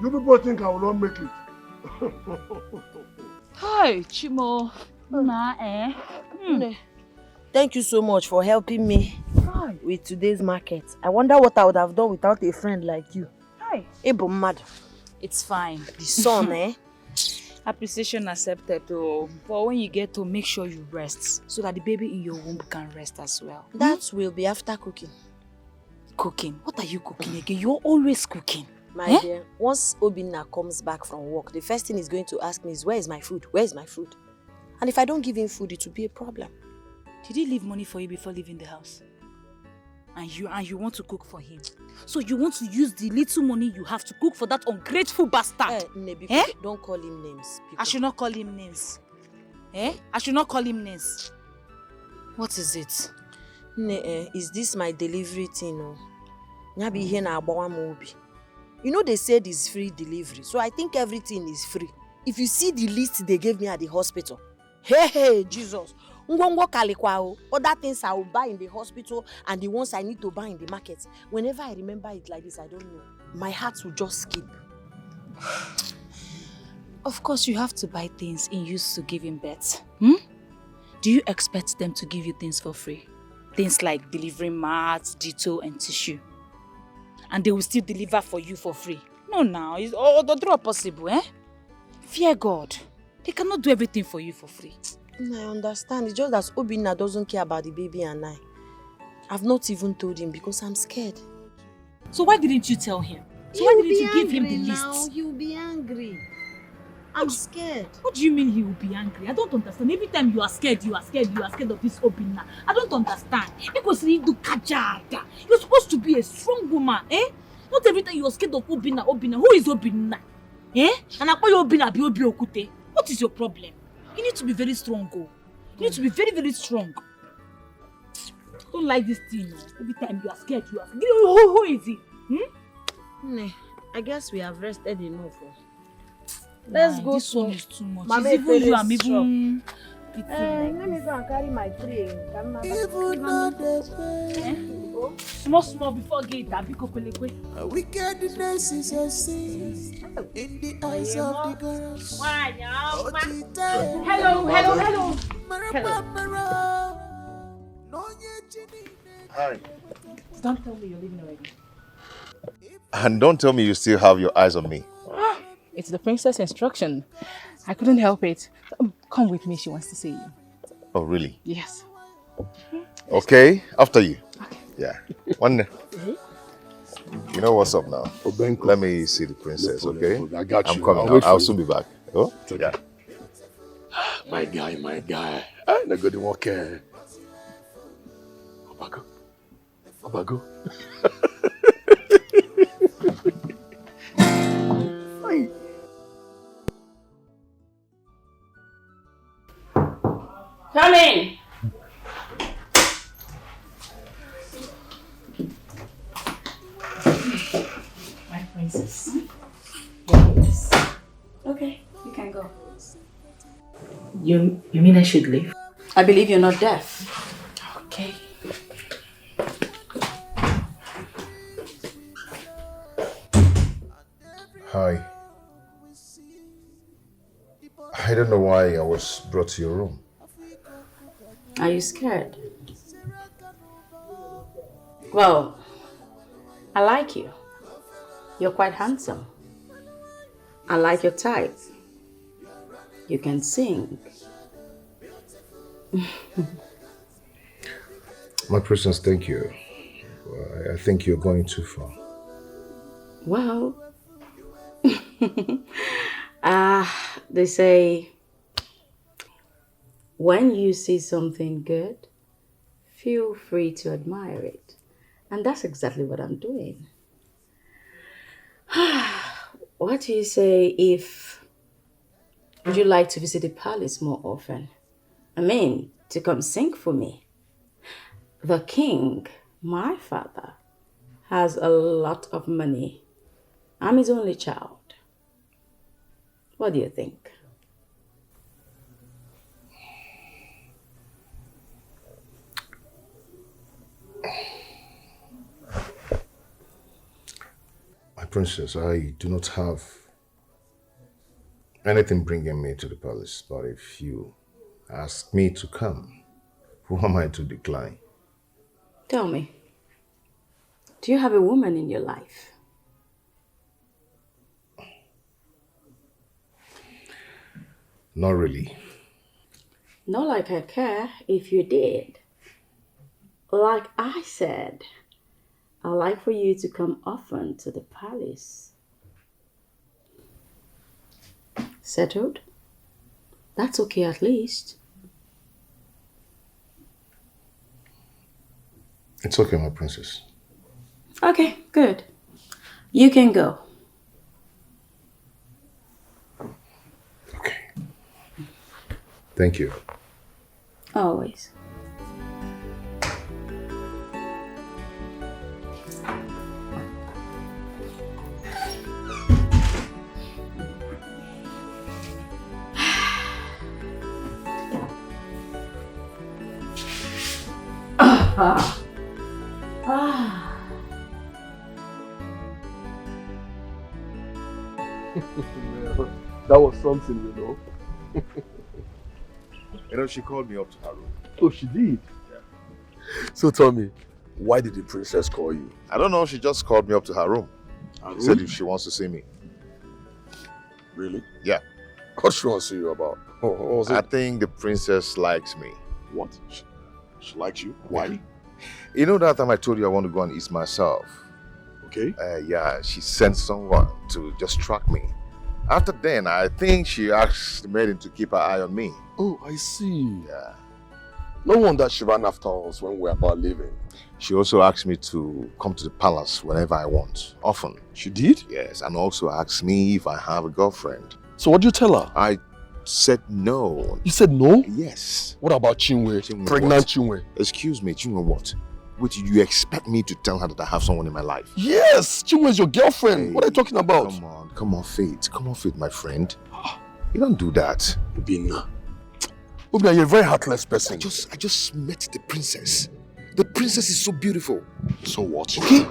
You people think I will not make it. Hi, Chimo. Thank you so much for helping me with today's market. I wonder what I would have done without a friend like you. Hi. Ebumad. It's fine. The sun, eh? Appreciation accepted, though. But when you get home, make sure you rest so that the baby in your womb can rest as well. That will be after cooking. Cooking? What are you cooking again? You're always cooking. My dear, once Obinna comes back from work, the first thing he's going to ask me is, where is my food? Where is my food? And if I don't give him food, it will be a problem. Did he leave money for you before leaving the house? And you want to cook for him. So you want to use the little money you have to cook for that ungrateful bastard. Don't call him names. I should not call him names. I should not call him names. What is it? Is this my delivery thing? You know they said it's free delivery, so I think everything is free. If you see the list they gave me at the hospital, hey, Jesus. Other things I will buy in the hospital and the ones I need to buy in the market. Whenever I remember it like this, I don't know. My heart will just skip. Of course, you have to buy things in use to give him birth. Do you expect them to give you things for free? Things like delivering mats, ditto, and tissue. And they will still deliver for you for free. No, now, it's all the possible, Fear God. They cannot do everything for you for free. I understand. It's just that Obinna doesn't care about the baby and I. I've not even told him because I'm scared. So why didn't you tell him? So why didn't you give him the list? He'll be angry. I'm scared. What do you mean he will be angry? I don't understand. Every time you are scared of this Obinna. I don't understand. Because you do kajada. You're supposed to be a strong woman, Not every time you're scared of Obinna. Who is Obinna? And I call you Obinna Obi Okute. What is your problem? You need to be very strong, You need to be very, very strong. I don't like this thing. Every time you are scared. Who is he? I guess we have rested enough. Let's go. This one is too much. It's even you and even... Let me go and carry my tray. Small before gate. Wickedness is a sin in the eyes of the girls. Hello. Hi. Don't tell me you're leaving already. And don't tell me you still have your eyes on me. It's the princess instruction. I couldn't help it. Come with me, she wants to see you. Oh, really? Yes. Okay, after you. Okay. Yeah. You know what's up now? Let me see the princess, okay? I got you. I'm coming. I'll soon be back. Oh? Yeah. My guy. I'm not going to walk here. Obago. Come in. My princess. Yes. Okay, you can go. You mean I should leave? I believe you're not deaf. Okay. Hi. I don't know why I was brought to your room. Are you scared? Well, I like you. You're quite handsome. I like your type. You can sing. My princess, thank you. I think you're going too far. Well, they say, when you see something good, feel free to admire it. And that's exactly what I'm doing. What do you say if would you like to visit the palace more often? I mean, to come sing for me. The king, my father, has a lot of money. I'm his only child. What do you think? My princess, I do not have anything bringing me to the palace, but if you ask me to come, who am I to decline? Tell me, do you have a woman in your life? Not really. Not like I care if you did. Like I said, I'd like for you to come often to the palace. Settled? That's okay at least. It's okay, my princess. Okay, good. You can go. Thank you. Always. That was something, you know. You know, she called me up to her room. Oh, she did? Yeah. So tell me, why did the princess call you? I don't know, she just called me up to her room. Her Said room? if she wants to see me. Really? Yeah. What she wants to see you about? What was it? I think the princess likes me. What? She likes you? Why? You know that time I told you I want to go and eat myself? Okay. Yeah, she sent someone to just track me. After then, I think she asked the maiden to keep her eye on me. Oh, I see. Yeah. No wonder she ran after us when we were about leaving. She also asked me to come to the palace whenever I want, often. She did? Yes, and also asked me if I have a girlfriend. So what did you tell her? I said no. You said no? Yes. What about Chinwe? Pregnant what? Chinwe? Excuse me, Chinwe what? Wait, you expect me to tell her that I have someone in my life? Yes! Chinwe is your girlfriend. Hey, what are you talking about? Come on, Faith. Come on, Faith, my friend. You don't do that. Obina, you're a very heartless person. I just met the princess. The princess is so beautiful. So what? Okay?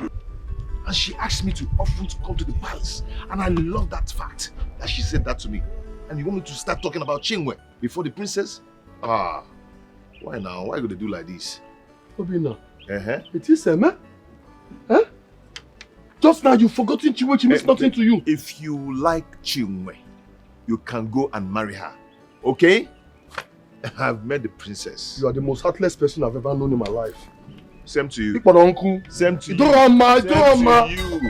And she asked me to often to come to the palace. And I love that fact that she said that to me. And you want me to start talking about Chinwe before the princess? Ah, why now? Why would they do like this? Obina, it is a man. Huh? Just now you've forgotten Chinwe. She means nothing to you. If you like Chinwe, you can go and marry her. Okay? I've met the princess. You are the most heartless person I've ever known in my life. Same to you. Uncle. Same to you. Same to you.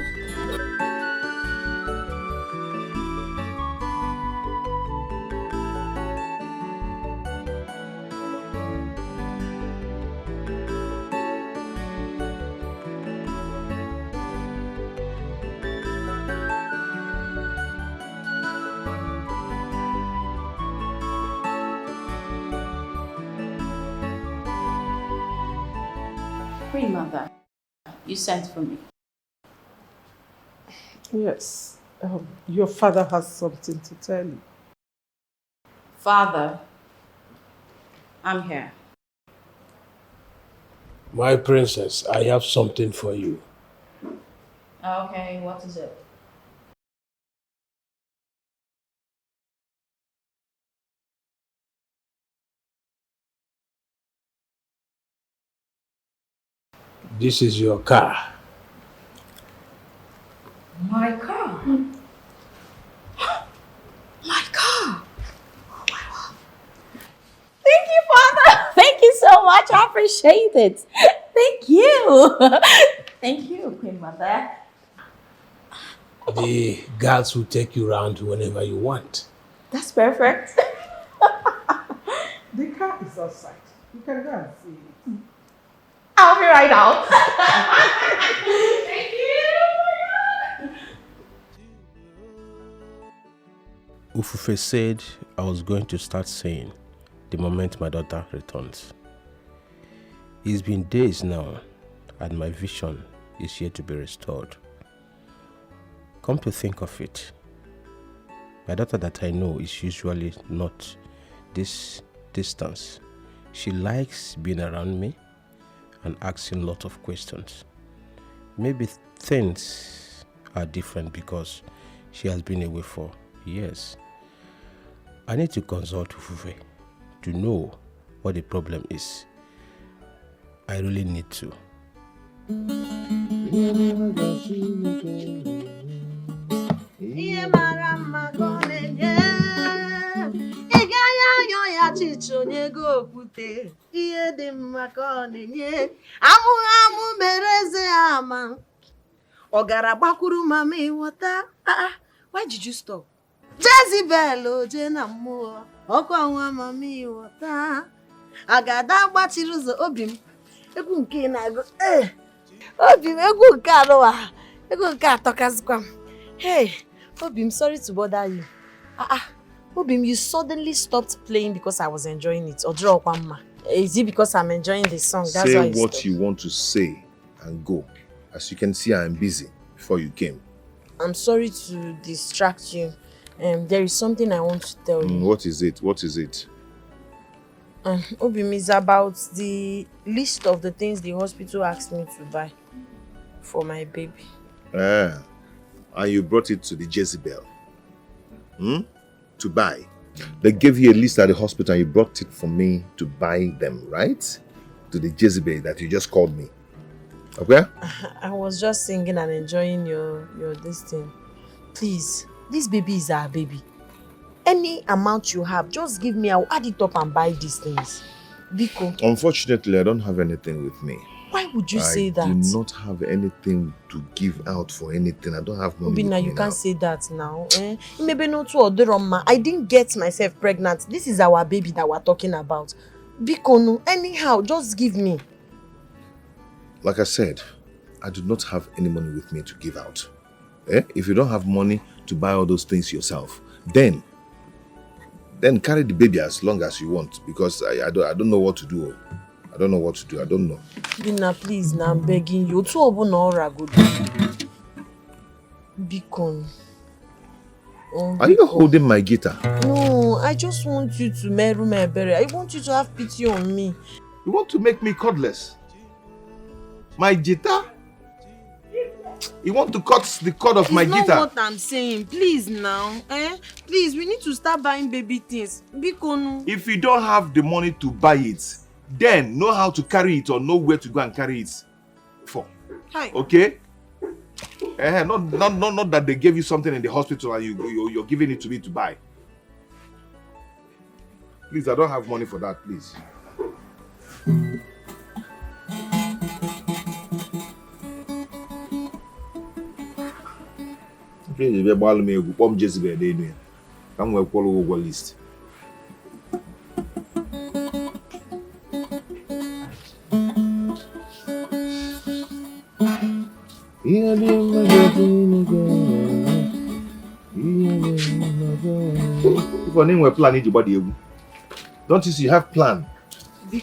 Queen Mother, you sent for me. Yes. Your father has something to tell you. Father, I'm here. My princess, I have something for you. Okay, what is it? This is your car. My car? My car? Oh my God. Thank you, Father. Thank you so much. I appreciate it. Thank you. Thank you, Queen Mother. The guards will take you around whenever you want. That's perfect. The car is outside. You can go and see it. I'll be right out. Thank you. Ufufe said I was going to start saying the moment my daughter returns. It's been days now and my vision is yet to be restored. Come to think of it, my daughter that I know is usually not this distance. She likes being around me and asking a lot of questions. Maybe things are different because she has been away for years. I need to consult Ufufe to know what the problem is. I really need to. Ihe mara mma ka ọ na-enye, ị gaghị anyọ ya chicha onye go okwute. Ihe dị mma ka ọ na-enye, amụghị amụ mere eze ya ama. Ọ gara gbakwuru mama ịghọta. Why did you stop? Jezibel oje na mmụọ, ọkụ ọnwa mama ịghọta. Agada gbachiri ụzọ obi m. Ego nke na-agụ. Obi m ego nke anụwa. Ego nke atọkazikwa m. Hey, Obi, I'm sorry to bother you. Obi, you suddenly stopped playing because I was enjoying it. Is it because I'm enjoying the song? That's why say what you want to say and go. As you can see, I'm busy before you came. I'm sorry to distract you. There is something I want to tell you. What is it? What is it? Obi, is about the list of the things the hospital asked me to buy for my baby. And you brought it to the Jezebel. To buy. They gave you a list at the hospital and you brought it for me to buy them, right? To the Jezebel that you just called me. Okay? I was just singing and enjoying your this thing. Please, this baby is our baby. Any amount you have, just give me. I'll add it up and buy these things. Biko. Unfortunately, I don't have anything with me. Why would you say that? I do not have anything to give out for anything. I don't have money. Obina, you can't say that now. Maybe not to Odoroma. I didn't get myself pregnant. This is our baby that we're talking about. Biko, anyhow, just give me. Like I said, I do not have any money with me to give out. If you don't have money to buy all those things yourself, then carry the baby as long as you want, because I don't know what to do. I don't know what to do. I don't know. Bina, please, now I'm begging you. Bikon. Are you holding my guitar? No, I just want you to meru mebere. I want you to have pity on me. You want to make me cordless? My guitar? You want to cut the cord of my guitar? It's not what I'm saying. Please now. Please, we need to start buying baby things. Bikonu. If you don't have the money to buy it, then know how to carry it or know where to go and carry it for. Hi. Okay? Not that they gave you something in the hospital and you're giving it to me to buy. Please, I don't have money for that, please. Please, if you buy me a bomb Jezebel, they come with a list. If your name were planning your body, don't you see you have plan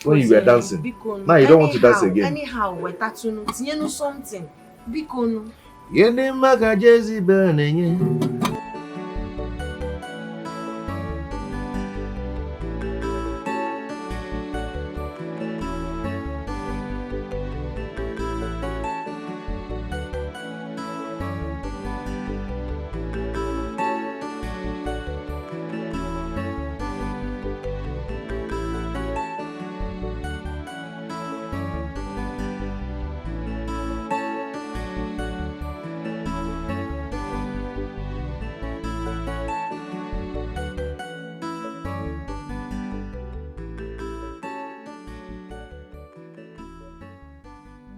when you were dancing? Now you don't want to dance again. Anyhow, we're tattooing something. Bikono. Your name Maga Jezebel.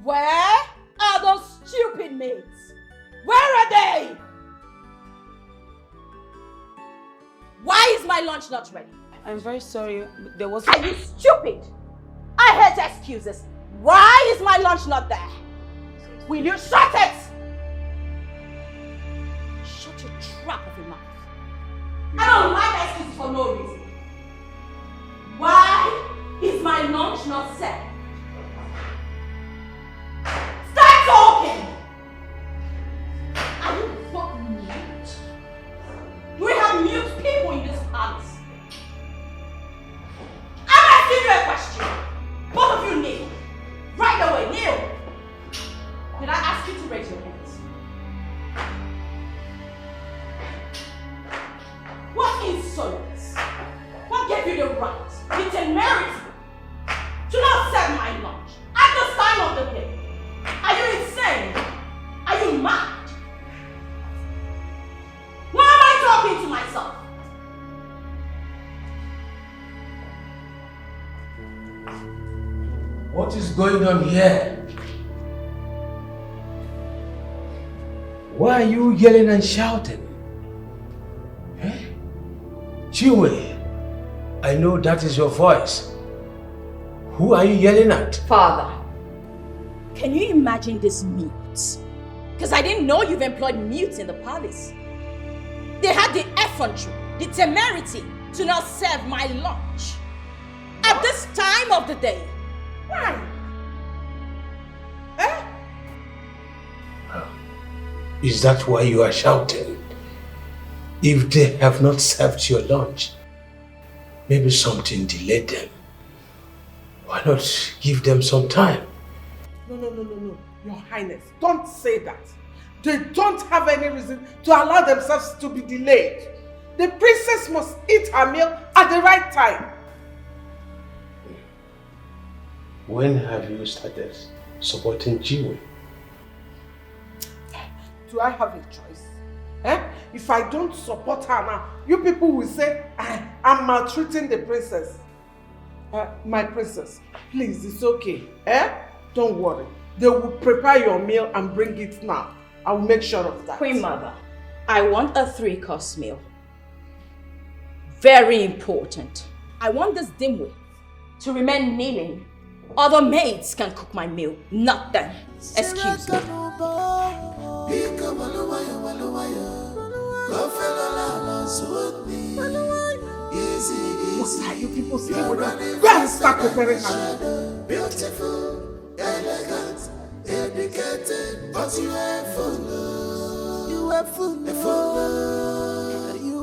Where are those stupid maids? Where are they? Why is my lunch not ready? I'm very sorry. There was... Are you stupid? I hate excuses. Why is my lunch not there? Will you shut it? Shut your trap of your mouth. I don't like excuses for no reason. Why is my lunch not set? Start talking! Are you fucking mute? Do we have mute people in this palace? I'm asking you a question. Both of you kneel. Right away, kneel. Did I ask you to raise your hands? What insolence? What gave you the right, the temerity, to not serve my lunch at the time of the day? Are you insane? Are you mad? Why am I talking to myself? What is going on here? Why are you yelling and shouting? Chiwe, I know that is your voice. Who are you yelling at? Father, Can you imagine this mute? Because I didn't know you've employed mutes in the palace. They had the effrontery, the temerity to not serve my lunch. At this time of the day. Why? Is that why you are shouting? If they have not served your lunch, maybe something delayed them. Why not give them some time? No. Your Highness, don't say that. They don't have any reason to allow themselves to be delayed. The princess must eat her meal at the right time. When have you started supporting Jiwe? Do I have a choice? If I don't support her now, you people will say I'm maltreating the princess. My princess, please, it's okay. Don't worry. They will prepare your meal and bring it now. I will make sure of that. Queen Mother, I want a 3-course meal. Very important. I want this dimwit to remain kneeling. Other maids can cook my meal, not them. Excuse me. What are you people saying with that? Go and start preparing her. Beautiful, elegant, educated, but you are full. You are full. You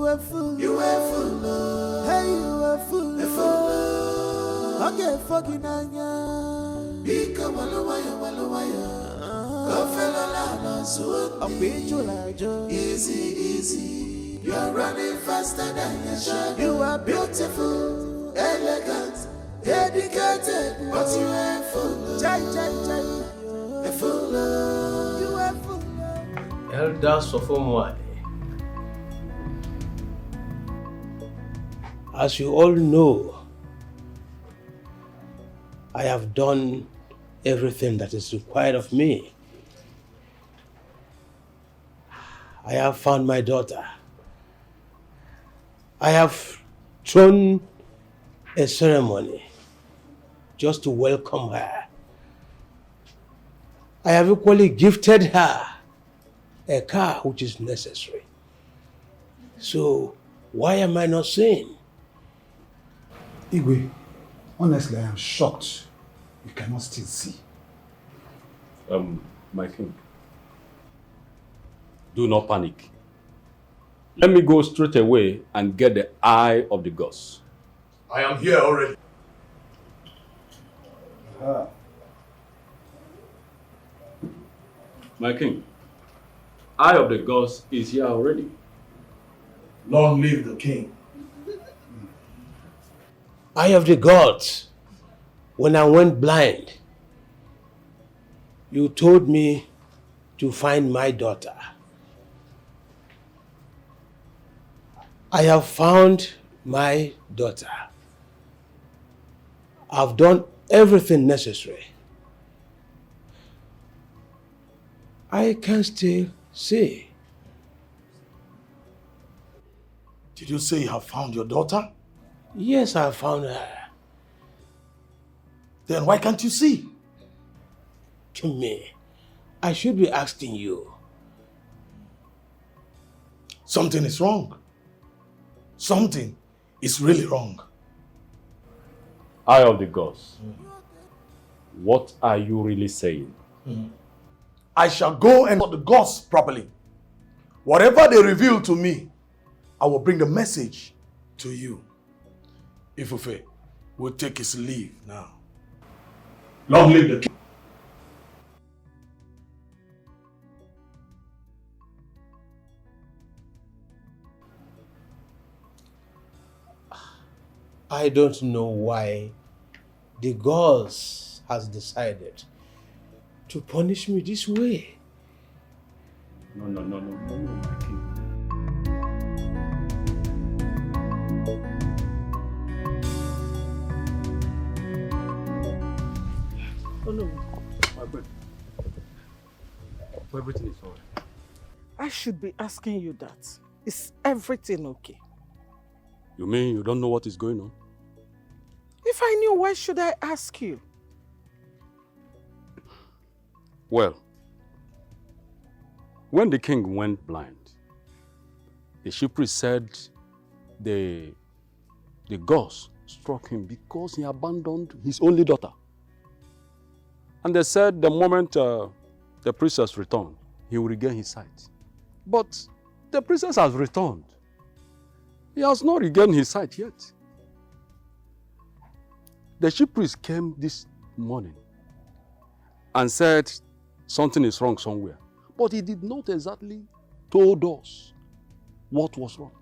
are full. You are full. Hey, you are full. Okay, fucking anya. Bika walawaya. Easy. You are running faster than your shadow. You are beautiful, elegant, educated, but you are full. You are full. Elder Sofomwade. As you all know, I have done everything that is required of me. I have found my daughter. I have thrown a ceremony just to welcome her. I have equally gifted her a car which is necessary. So why am I not saying? Igwe, honestly, I am shocked. You cannot still see. My king, do not panic. Let me go straight away and get the eye of the gods. I am here already. My king, eye of the gods is here already. Long live the king. Eye of the gods, when I went blind, you told me to find my daughter. I have found my daughter. I've done everything necessary. I can still see. Did you say you have found your daughter? Yes, I found her. Then why can't you see? To me, I should be asking you. Something is wrong. Something is really wrong. Eye of the gods, what are you really saying? I shall go and put the gods properly. Whatever they reveal to me, I will bring the message to you. Ifufe will take his leave now. Long live the king. I don't know why the gods has decided to punish me this way. No, my king. Oh no. My friend, everything is all right. I should be asking you that. Is everything okay? You mean you don't know what is going on? If I knew, why should I ask you? Well, when the king went blind, the chief priest said the gods struck him because he abandoned his only daughter. And they said the moment the princess returned, he will regain his sight. But the princess has returned. He has not regained his sight yet. The chief priest came this morning and said something is wrong somewhere. But he did not exactly told us what was wrong.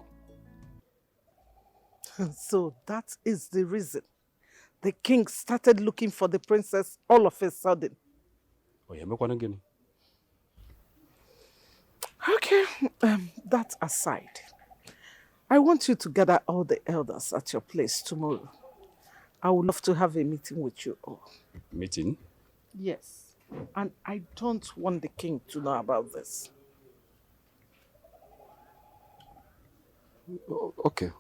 So that is the reason the king started looking for the princess all of a sudden. Okay, that aside, I want you to gather all the elders at your place tomorrow. I would love to have a meeting with you all. Meeting? Yes, and I don't want the king to know about this. Okay,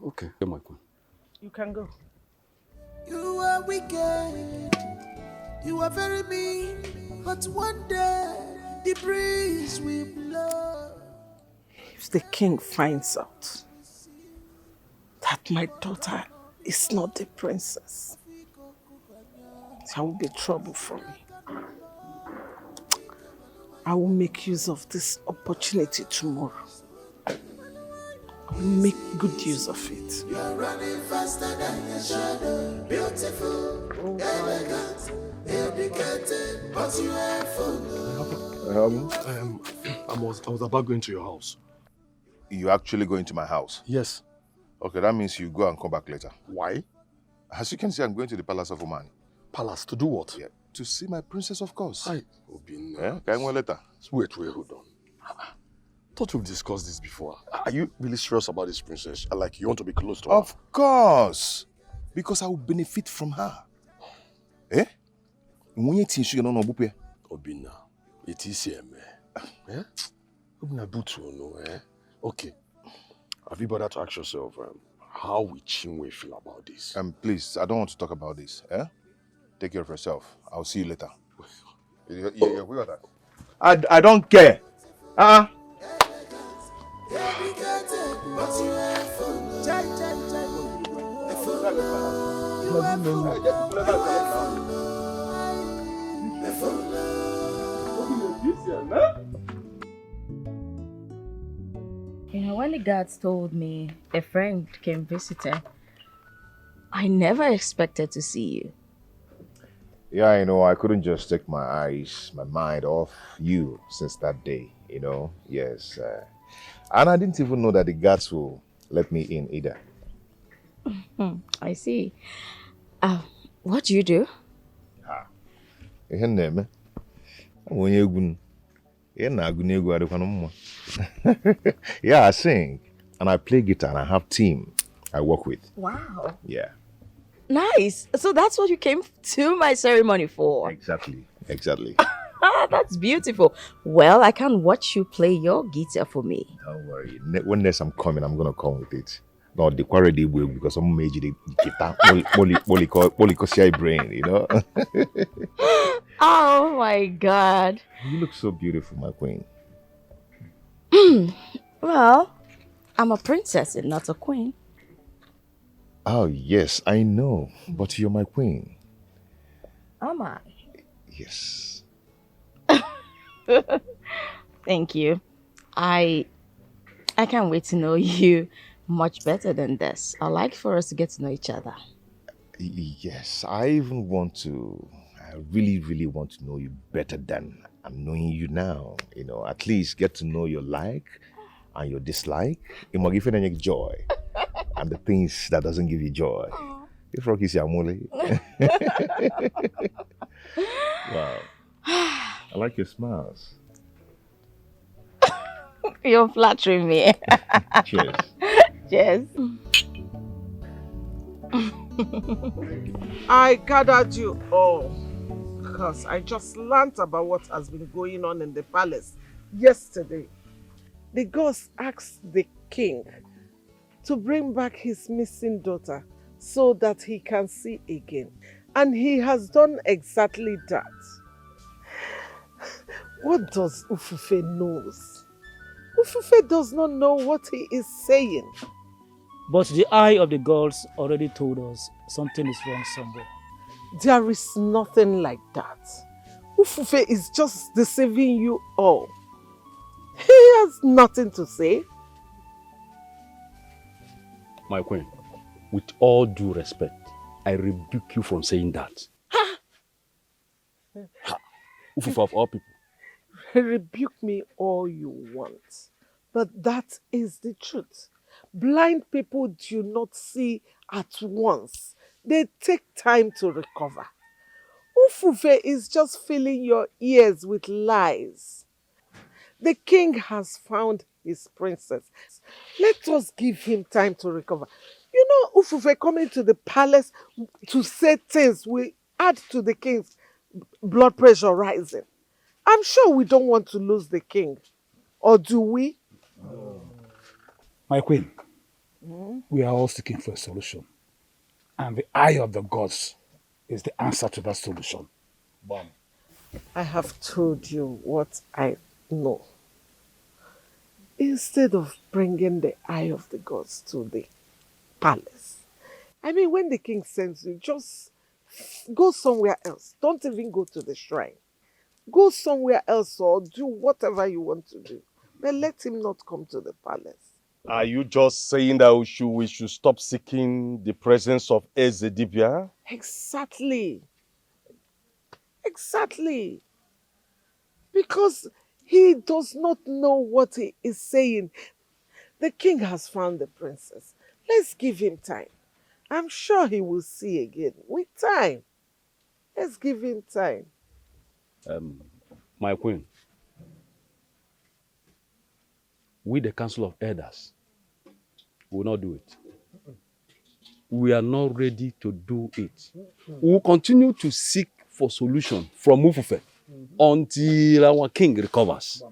my queen. You can go. You are wicked, you are very mean, but one day the breeze will blow. If the king finds out that my daughter is not the princess, there will be trouble for me. I will make use of this opportunity tomorrow. I will make good use of it. You're running faster than your shadow, beautiful, elegant, educated, but you ain't full. I was about going to your house. You actually going to my house? Yes. Okay, that means you go and come back later. Why? As you can see, I'm going to the palace of Oman. Palace? To do what? Yeah, to see my princess, of course. Obin. Yeah, can go later. Wait, hold on. Thought we've discussed this before. Are you really serious about this princess? Like you want to be close to her? Of course. Because I will benefit from her. Eh? Obina, it is here, man. Eh? Obina, do to know, eh? Okay. Have you bothered to ask yourself how will Chinwe feel about this? Please, I don't want to talk about this. Eh? Take care of yourself. I'll see you later. I don't care. You know, when the guards told me a friend came visiting, I never expected to see you. Yeah, I know. I couldn't just take my mind off you since that day, Yes. And I didn't even know that the guards will let me in either. I see. What do you do? Yeah, I sing. And I play guitar and I have team I work with. Wow. Yeah. Nice. So that's what you came to my ceremony for? Exactly. That's beautiful. Well, I can watch you play your guitar for me. Don't worry. When next I'm coming, I'm gonna come with it. Not the quarry will because I'm made the guitar. Molly brain, Oh my God. You look so beautiful, my queen. Well, I'm a princess and not a queen. Oh yes, I know. But you're my queen. Am I? Yes. Thank you. I can't wait to know you much better than this. I'd like for us to get to know each other. Yes, I really, really want to know you better than I'm knowing you now. At least get to know your like and your dislike. It might give you joy. And the things that doesn't give you joy. If Rocky is Yamule. Wow. I like your smiles. You're flattering me. Cheers. Cheers. I gathered you all because I just learned about what has been going on in the palace yesterday. The gods asked the king to bring back his missing daughter so that he can see again. And he has done exactly that. What does Ufufe knows? Ufufe does not know what he is saying. But the eye of the gods already told us something is wrong somewhere. There is nothing like that. Ufufe is just deceiving you all. He has nothing to say. My queen, with all due respect, I rebuke you from saying that. Ufufe of all people. Rebuke me all you want, but that is the truth. Blind people do not see at once. They take time to recover. Ufufe is just filling your ears with lies. The king has found his princess. Let us give him time to recover. You know, Ufufe coming to the palace to say things will add to the king's blood pressure rising. I'm sure we don't want to lose the king. Or do we? My queen, we are all seeking for a solution. And the eye of the gods is the answer to that solution. Bam. I have told you what I know. Instead of bringing the eye of the gods to the palace, I mean, when the king sends you, just go somewhere else. Don't even go to the shrine. Go somewhere else or do whatever you want to do. But let him not come to the palace. Are you just saying that we should stop seeking the presence of Ezedibia? Exactly. Exactly. Because he does not know what he is saying. The king has found the princess. Let's give him time. I'm sure he will see again with time. Let's give him time. My queen, we the Council of Elders will not do it. We are not ready to do it. We will continue to seek for solution from Ufufe until our king recovers.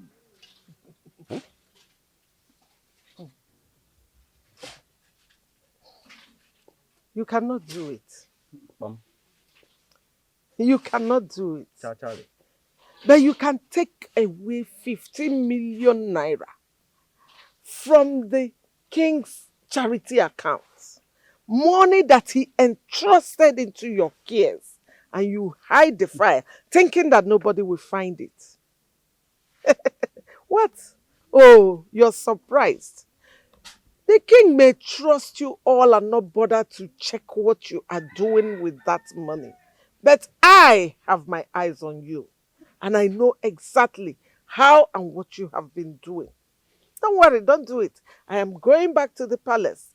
You cannot do it. You cannot do it. But you can take away 15 million naira from the king's charity account. Money that he entrusted into your cares. And you hide the fire, thinking that nobody will find it. What? Oh, you're surprised. The king may trust you all and not bother to check what you are doing with that money. But I have my eyes on you. And I know exactly how and what you have been doing. Don't worry, don't do it. I am going back to the palace.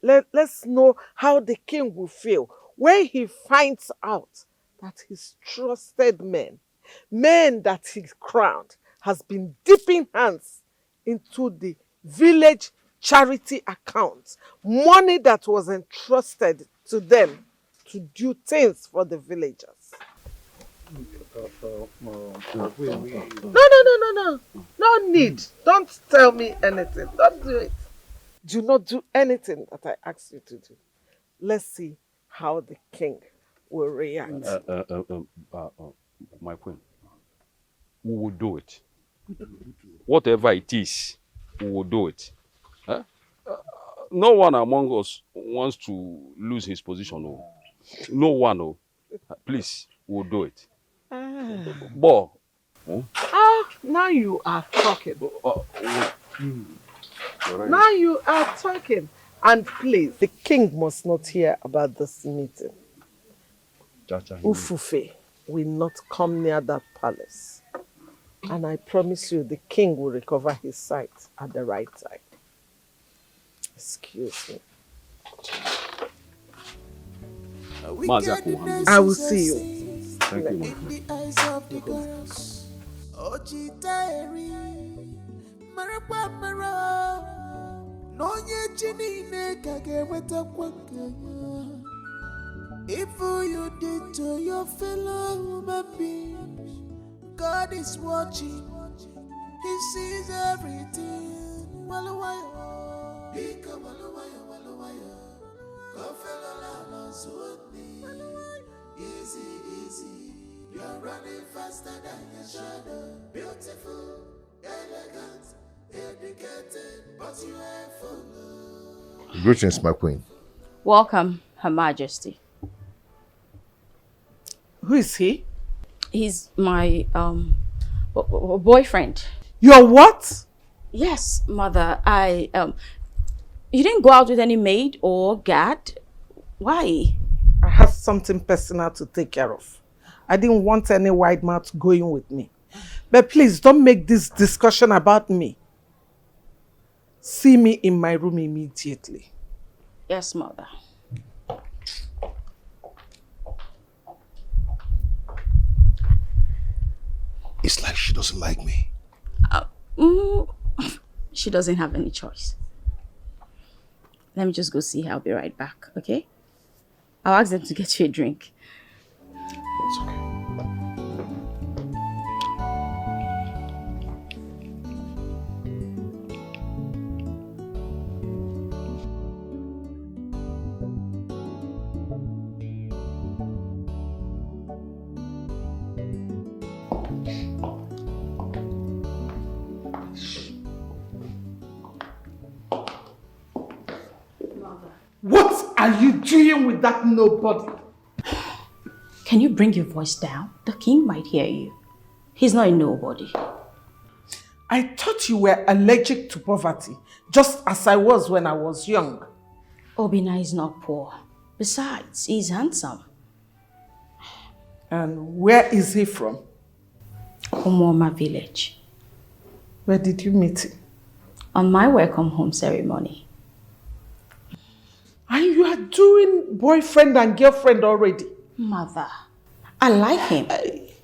Let's know how the king will feel when he finds out that his trusted men that he crowned, has been dipping hands into the village charity accounts. Money that was entrusted to them to do things for the villagers. No. No need. Don't tell me anything. Don't do it. Do not do anything that I ask you to do. Let's see how the king will react. My queen, we will do it. Whatever it is, we will do it. No one among us wants to lose his position. No one. Please, we will do it. But, now you are talking. Now you are talking. And please, the king must not hear about this meeting. Ufufe will not come near that palace. And I promise you, the king will recover his sight at the right time. Excuse me. I will see you. Thank you, my If you did to your fellow human beings, God is watching. He sees everything. Easy, easy. You're running faster than your shadow. Beautiful, elegant, educated, but you ain't full. Greetings, my queen. Welcome, Her Majesty. Who is he? He's my boyfriend. Your what? Yes, mother. You didn't go out with any maid or guard? Why? I have something personal to take care of. I didn't want any wide mouth going with me. But please don't make this discussion about me. See me in my room immediately. Yes, mother. It's like she doesn't like me. She doesn't have any choice. Let me just go see her. I'll be right back, okay? I'll ask them to get you a drink. It's okay. What are you doing with that nobody? Can you bring your voice down? The king might hear you. He's not a nobody. I thought you were allergic to poverty, just as I was when I was young. Obina is not poor. Besides, he's handsome. And where is he from? Umoma village. Where did you meet him? On my welcome home ceremony. And you are doing boyfriend and girlfriend already? Mother, I like him.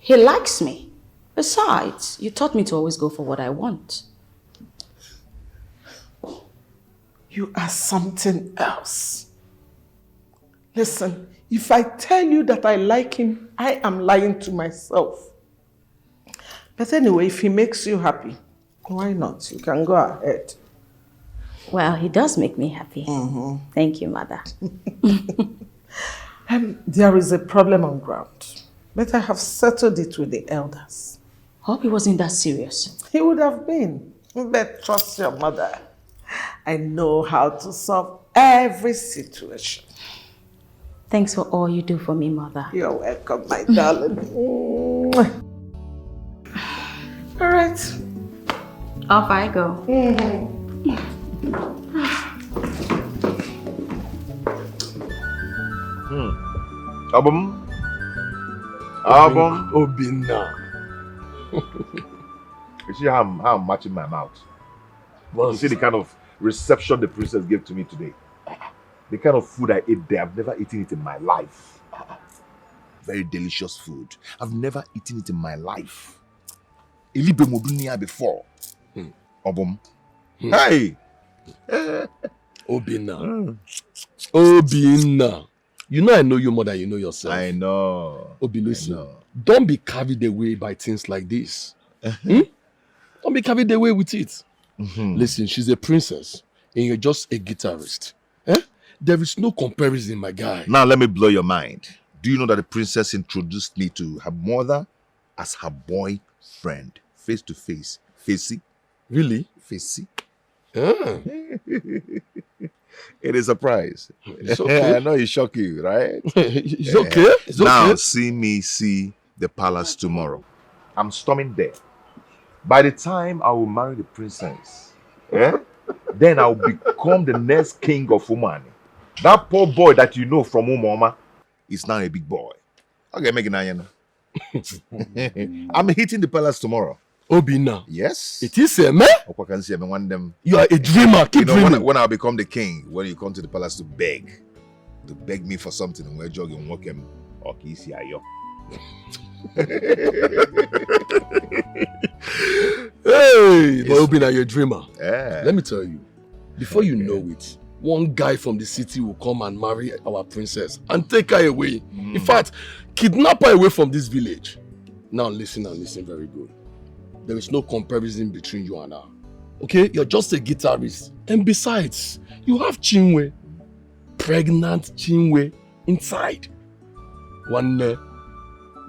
He likes me. Besides, you taught me to always go for what I want. You are something else. Listen, if I tell you that I like him, I am lying to myself. But anyway, if he makes you happy, why not? You can go ahead. Well, he does make me happy. Thank you, mother. There is a problem on ground, but I have settled it with the elders. Hope it wasn't that serious. He would have been, but trust your mother. I know how to solve every situation. Thanks for all you do for me, mother. You're welcome, my darling. All right. Off I go. Album. Obina. You see how I'm matching my mouth? You see the kind of reception the princess gave to me today? The kind of food I ate there, I've never eaten it in my life. Very delicious food. I've never eaten it in my life. Elibe modunia before. Obum. Hey! Obina. Obina. You know I know you more than you know yourself. I know. Obi, listen. Don't be carried away by things like this. Don't be carried away with it. Listen, she's a princess and you're just a guitarist. There is no comparison, my guy. Now let me blow your mind. Do you know that the princess introduced me to her mother as her boyfriend? Face to face. Facey. Really? Facey. It is a surprise. It's okay. I know it shock you, right? It's okay. It's now okay. see me see the palace tomorrow. I'm storming there. By the time I will marry the princess, then I will become the next king of Umani. That poor boy that you know from Umoma is now a big boy. Okay, make it I'm hitting the palace tomorrow. Obina. Yes. It is a man. You are a dreamer. Keep dreaming. When I become the king, when you come to the palace to beg me for something, and we're jogging, walk him, or kiss you. Hey, but Obina, you're a dreamer. Yeah. Let me tell you, before you know it, one guy from the city will come and marry our princess and take her away. In fact, kidnap her away from this village. Now listen and listen very good. There is no comparison between you and her. Okay? You're just a guitarist. And besides, you have Chinwe. Pregnant Chinwe inside. One day,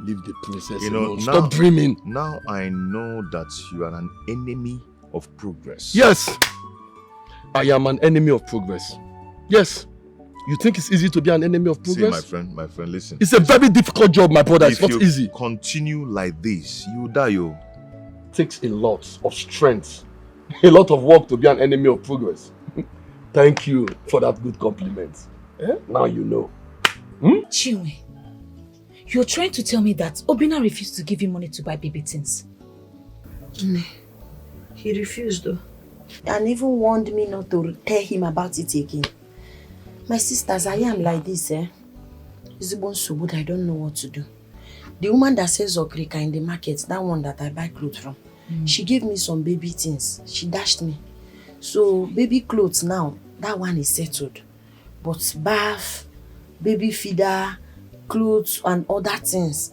Leave the princess You know, alone. now, Stop dreaming. Now I know that you are an enemy of progress. Yes, I am an enemy of progress. Yes. You think it's easy to be an enemy of progress? See, my friend, listen. It's a very difficult job, my brother. It's If not you easy. continue like this, you die, yo. Takes a lot of strength, a lot of work to be an enemy of progress. Thank you for that good compliment. Now you know. Chinwe, you're trying to tell me that Obinna refused to give you money to buy baby things? He refused though. And even warned me not to tell him about it again. My sisters, I am like this, It's so good, I don't know what to do. The woman that sells okrika in the market, that one that I buy clothes from, she gave me some baby things. She dashed me. So baby clothes now, that one is settled. But bath, baby feeder, clothes and other things,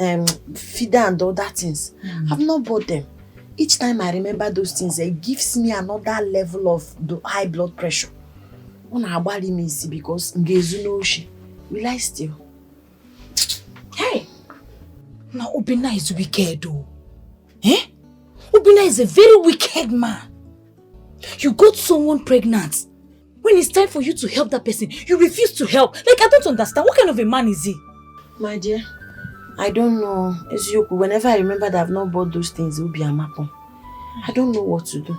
feeder and other things, I've not bought them. Each time I remember those things, it gives me another level of the high blood pressure. When I worry me see because Ngezunoshi, will I still? Hey! Now Obinna is wicked though. Obinna is a very wicked man. You got someone pregnant. When it's time for you to help that person, you refuse to help. Like, I don't understand. What kind of a man is he? My dear, I don't know. Whenever I remember that I've not bought those things, it will be a mapon. I don't know what to do.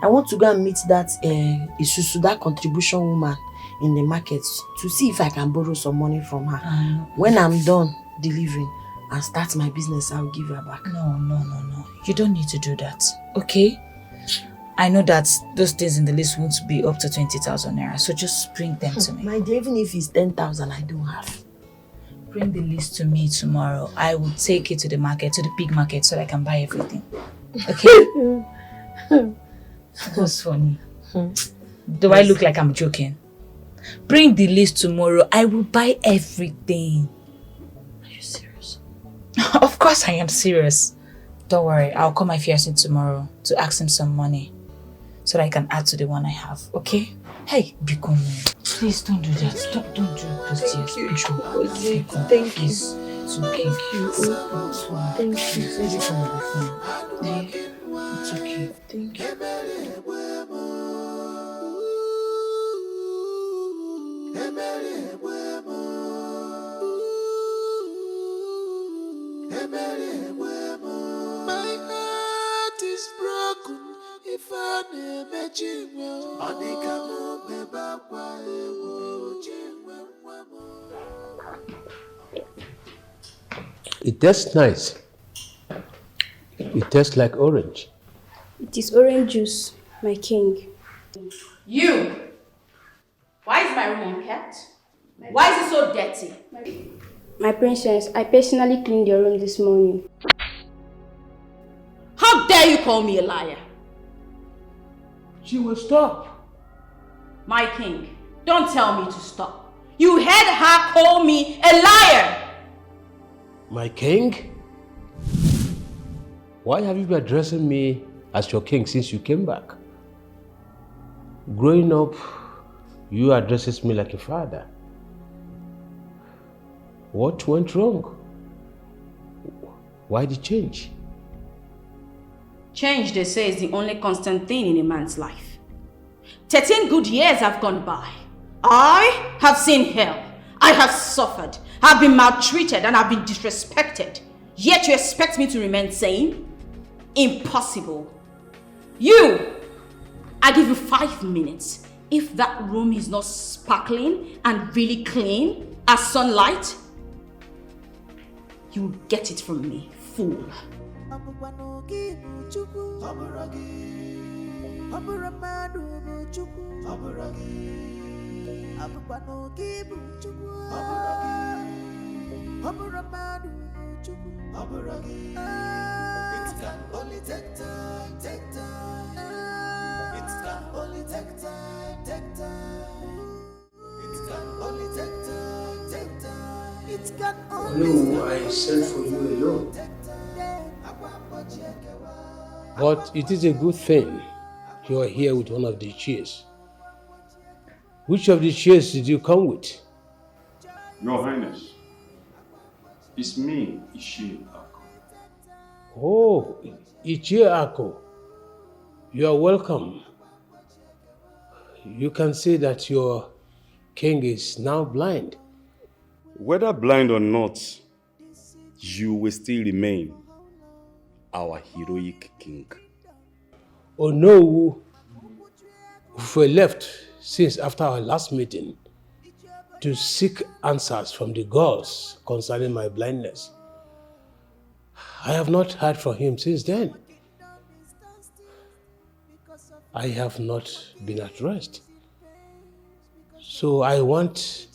I want to go and meet that Isusu, that contribution woman in the market to see if I can borrow some money from her. When I'm done delivering and start my business, I'll give her back. No. You don't need to do that, okay? I know that those things in the list won't be up to 20,000 naira, so just bring them to me. My dear, even if it's 10,000, I don't have. Bring the list to me tomorrow. I will take it to the market, to the big market, so that I can buy everything. Okay? That's funny. Do I look like I'm joking? Bring the list tomorrow. I will buy everything. Are you serious? Of course I am serious. Don't worry. I'll call my fiancé tomorrow to ask him some money so that I can add to the one I have. Okay? Hey, Biko, please don't do that. Don't do those tears. Thank you. It's okay. Thank you. It's okay. It's okay. Thank you. My heart is broken if I never jingle. It tastes nice. It tastes like orange. It is orange juice, my king. You! Why is my room unkept? Why is it so dirty? My princess, I personally cleaned your room this morning. How dare you call me a liar? She will stop. My king, don't tell me to stop. You heard her call me a liar! My king? Why have you been addressing me as your king since you came back? Growing up, you addresses me like a father. What went wrong? Why the change? Change, they say, is the only constant thing in a man's life. 13 good years have gone by. I have seen hell. I have suffered. I've been maltreated and I've been disrespected. Yet you expect me to remain sane? Impossible. You! I give you 5 minutes. If that room is not sparkling and really clean as sunlight, you will get it from me, fool. It can only take time, take time. It can only take time, take time. It can only take time, take time. It can only No, I sent for you alone. But it is a good thing you are here with one of the chairs. Which of the chairs did you come with? Your Highness, It's me, Ishi. Oh, Ichie Ako. You are welcome. You can see that your king is now blind. Whether blind or not, you will still remain our heroic king. Oh no, we left since after our last meeting to seek answers from the gods concerning my blindness. I have not heard from him since then. I have not been at rest. So I want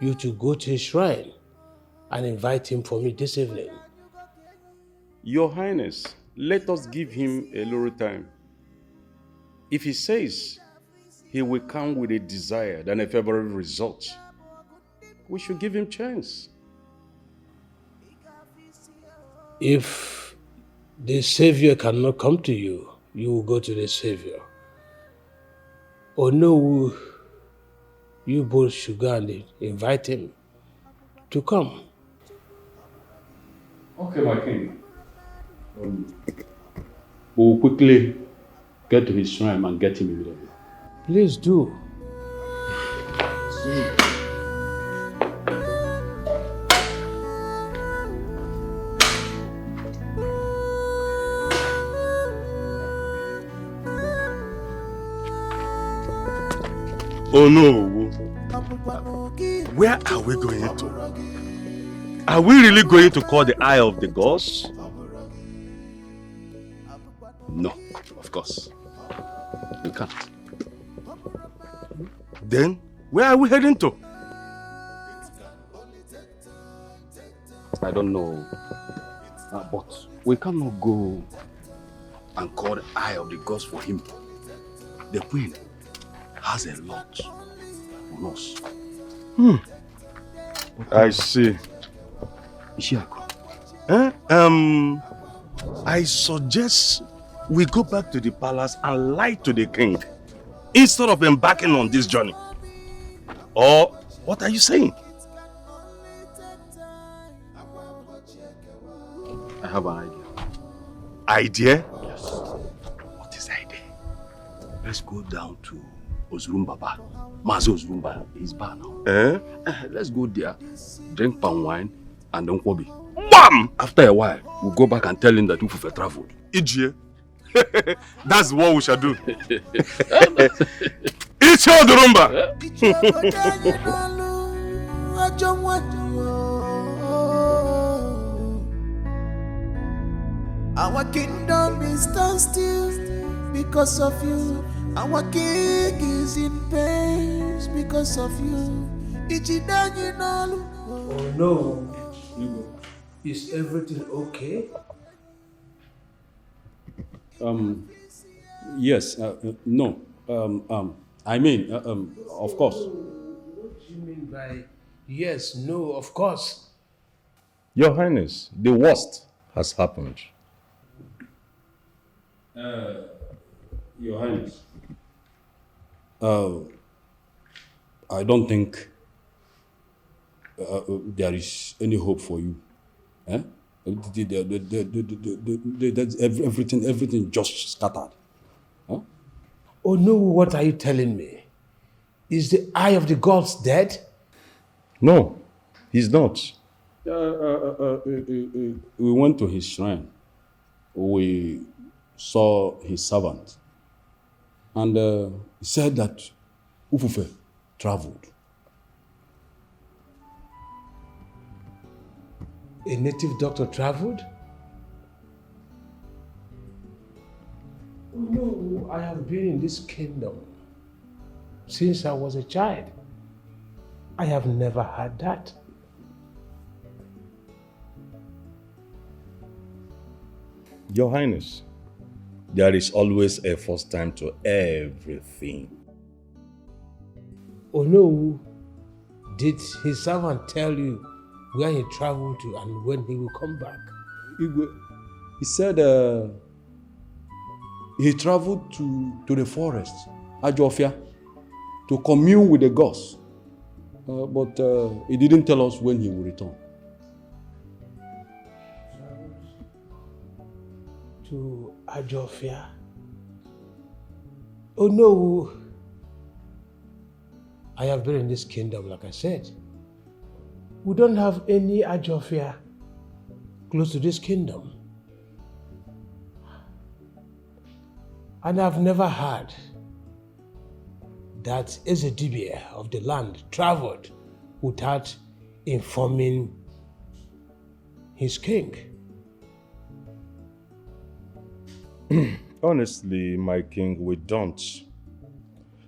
you to go to his shrine and invite him for me this evening. Your Highness, let us give him a little time. If he says he will come with a desired and a favorable result, we should give him chance. If the Savior cannot come to you, you will go to the Savior. Or no, you both should go and invite him to come. Okay, my king. We'll quickly get to his shrine and get him immediately. Please do. Oh no! Where are we going to? Are we really going to call the eye of the gods? No, of course. We can't. Then, where are we heading to? I don't know. But we cannot go and call the eye of the gods for him. The queen has a lot on us. I see. I suggest we go back to the palace and lie to the king instead of embarking on this journey. Or what are you saying? I have an idea. Idea? Yes. What is the idea? Let's go down to Ozurumba bar. Mazo Ozurumba, his bar now. Let's go there, drink palm wine, and then Kobe. Bam! After a while, we'll go back and tell him that Ufufe traveled. Ijie. That's what we shall do. It's your Ozurumba. Our kingdom is stand still because of you. Our king is in pain because of you. Oh no. Is everything okay? Yes, no. I mean, of course. What do you mean by yes, no, of course? Your Highness, the worst has happened. Your Highness, I don't think there is any hope for you. Everything just scattered. Huh? Oh no, what are you telling me? Is the eye of the gods dead? No, he's not. We went to his shrine. We saw his servant. And he said that Ufufe traveled. A native doctor traveled? Oh no, I have been in this kingdom since I was a child. I have never had that. Your Highness, there is always a first time to everything. Oh no, did his servant tell you where he traveled to and when he will come back? He said he traveled to the forest, Ajofia, to commune with the gods. But he didn't tell us when he will return. to Ajofia? Oh no. I have been in this kingdom, like I said. We don't have any Ajofia close to this kingdom. And I've never heard that Ezedibia of the land traveled without informing his king. Honestly, my king, we don't.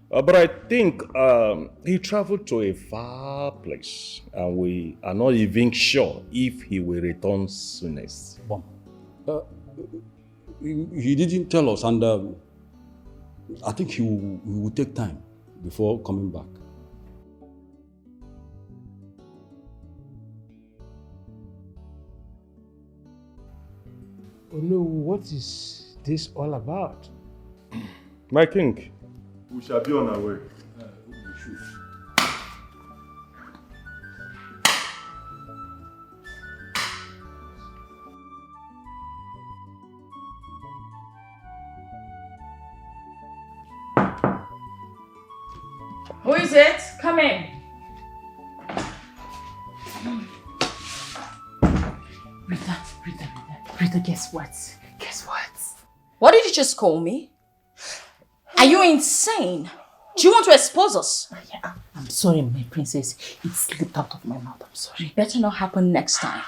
But I think he traveled to a far place, and we are not even sure if he will return soonest. He didn't tell us, and I think he will take time before coming back. Oh no, what is this all about? My king, we shall be on our way. Who is it? Come in. Rita, guess what? Guess what? What did you just call me? Are you insane? Do you want to expose us? Yeah, I'm sorry, my princess. It slipped out of my mouth. I'm sorry. Better not happen next time.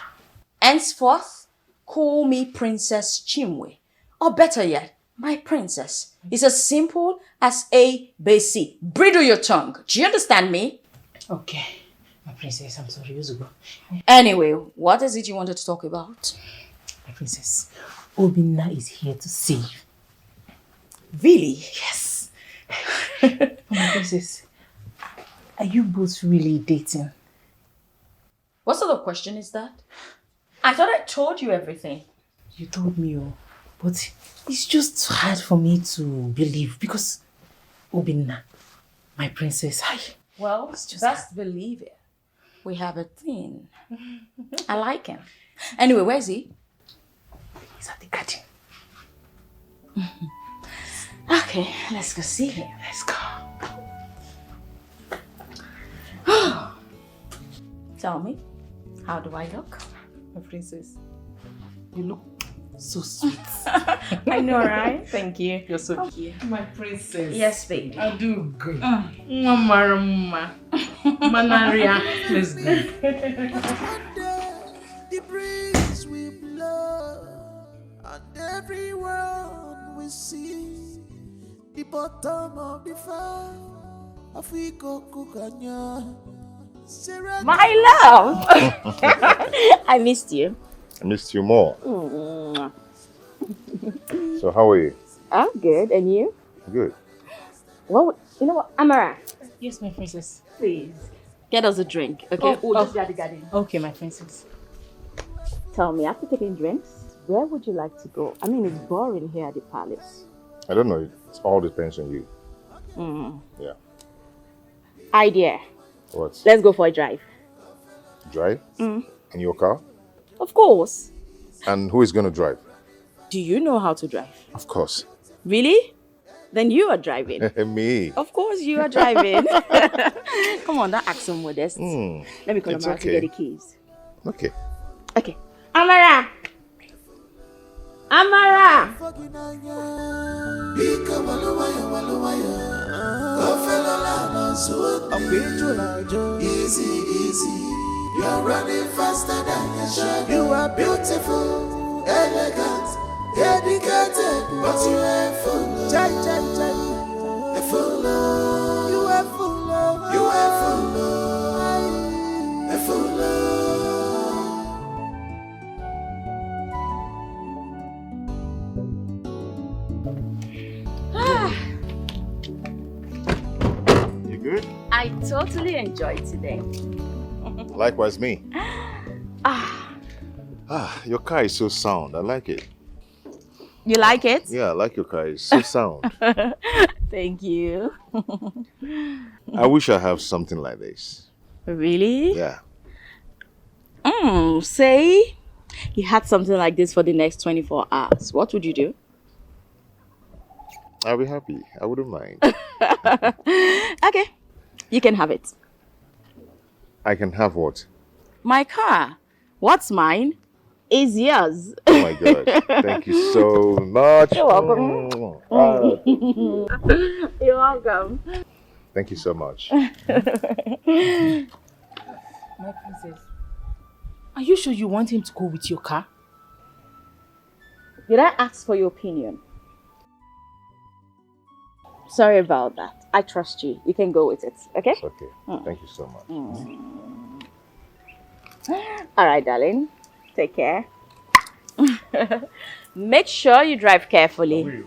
Henceforth, call me Princess Chimwe. Or better yet, my princess. It's as simple as A, B, C. Bridle your tongue. Do you understand me? Okay. My princess, I'm sorry. You go. Anyway, what is it you wanted to talk about? My princess, Obinna is here to see you. Really? Yes. My princess, are you both really dating? What sort of question is that? I thought I told you everything. You told me, but it's just hard for me to believe because Obinna, my princess, well, best believe it. We have a thing. I like him. Anyway, where is he? He's at the garden. Okay, let's go see him. Let's go. Tell me, how do I look? My princess, you look so sweet. I know, right? Thank you. You're so cute. My princess. Yes, baby. I do good. Mama. Manaria. Let's go. The breeze we blow, and everyone we see the bottom of the fire. Africa Kukanya. My love! I missed you. I missed you more. So how are you? I'm good, and you? Good. Well, you know what, Amara? Yes, my princess. Please, get us a drink, okay? We'll just be at the garden. Okay, my princess. Tell me, after taking drinks, where would you like to go? I mean, it's boring here at the palace. I don't know. It all depends on you. Yeah. Idea. What? Let's go for a drive. Drive? In your car? Of course. And who is going to drive? Do you know how to drive? Of course. Really? Then you are driving. Me. Of course you are driving. Come on, don't act so modest. Let me call Amara to get the keys. Okay. Okay. Amara! Amara! Easy, easy. You're running faster than you should. You are beautiful, elegant, dedicated, but you ain't full of. You're full of. You are full of. You are full of. You're full of. You good? I totally enjoyed today. Likewise me. Your car is so sound. I like it. You like it? Yeah, I like your car. It's so sound. Thank you. I wish I have something like this. Really? Yeah. Say, he had something like this for the next 24 hours, what would you do? I'll be happy. I wouldn't mind. Okay, you can have it. I can have what? My car. What's mine is yours. Oh my God. Thank you so much. You're welcome. You're welcome. Thank you so much. My princess, are you sure you want him to go with your car? Did I ask for your opinion? Sorry about that. I trust you. You can go with it, okay? It's okay. Thank you so much. All right, darling. Take care. Make sure you drive carefully.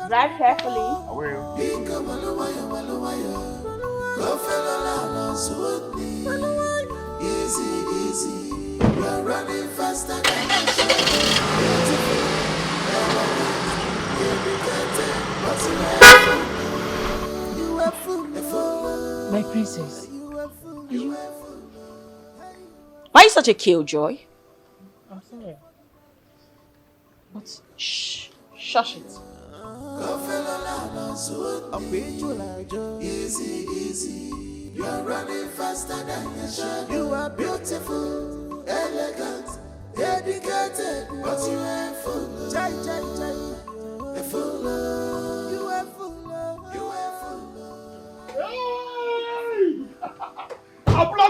Drive carefully. I will. Easy, easy. You're running faster than My princess, why are you such a killjoy? I'm sorry. But shh, shush it. Easy, easy. You are running faster than you should. You are beautiful, elegant, dedicated, but you ain't full. You are full. You are full.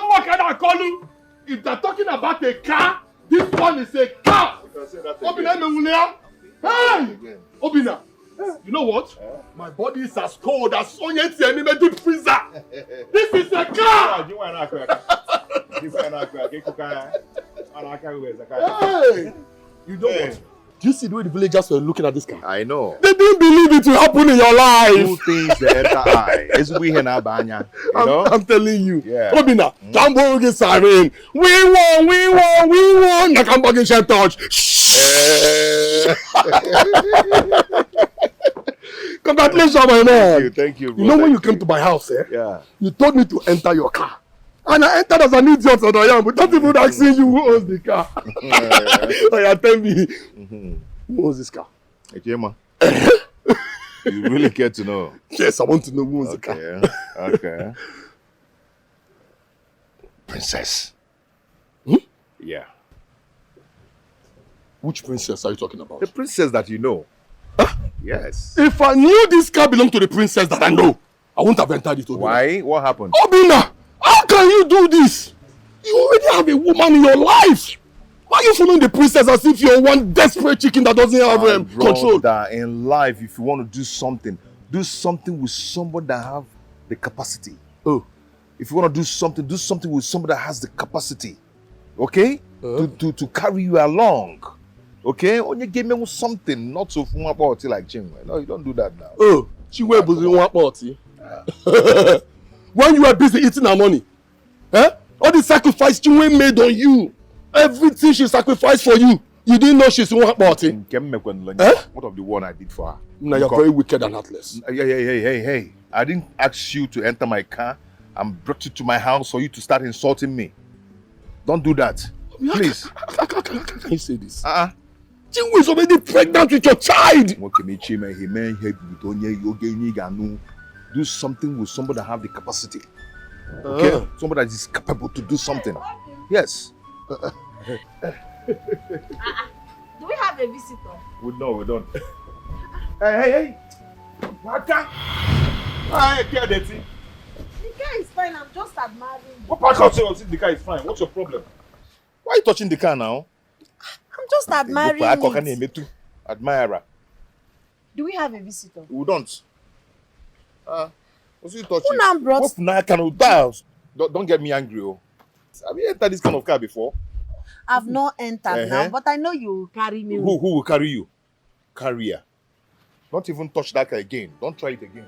What can I call you? If they're talking about a car, this one is a car. Obina, hey! Obina, you know what? My body is as cold as onions in a deep freezer. This is a car! Hey! You know what? Do you see the way the villagers were looking at this car? I know. They didn't believe it will happen in your life. Two things that enter eye. I'm telling you. Yeah. Obina, Tambo is siren. We won. Nakambo get touch. Congratulations, my man. Thank you, bro. You know when you came to my house, Yeah. you told me to enter your car. And I entered as an idiot that I am, but not even asking you who owns the car. Oh, yeah, tell me, who owns this car? Ejema. You really care to know? Yes, I want to know who owns the car. Okay. Princess. Yeah. Which princess are you talking about? The princess that you know. Yes. If I knew this car belonged to the princess that I know, I wouldn't have entered it. Obina. Why? What happened? Obina! How can you do this? You already have a woman in your life. Why are you following the princess as if you're one desperate chicken that doesn't have control? In life, if you want to do something with somebody that have the capacity. Oh. If you want to do something with somebody that has the capacity. Okay? To carry you along. Okay? Only give me something, not so fun about it like Chinwe. No, you don't do that now. Oh, Chinwe was in one party. When you were busy eating her money, all the sacrifice Chinwe made on you, everything she sacrificed for you, you didn't know she's in one party. What of the one I did for her? No, you're very wicked and heartless. Hey. I didn't ask you to enter my car and brought you to my house for you to start insulting me. Don't do that. Please. How can you say this? Chinwe is already pregnant with your child. Do something with somebody that have the capacity. Okay? Somebody that is capable to do something. Yes. Do we have a visitor? No, we don't. Hey. What? Hey, care dirty. The car is fine. I'm just admiring. What part of the car is fine? What's your problem? Why are you touching the car now? I'm just admiring it. Admirer. Do we have a visitor? We don't. What's you touching? Who now brought? Don't get me angry. Oh. Have you entered this kind of car before? I've not entered now, but I know you will carry me. Who will carry you? Carrier. Don't even touch that car again. Don't try it again.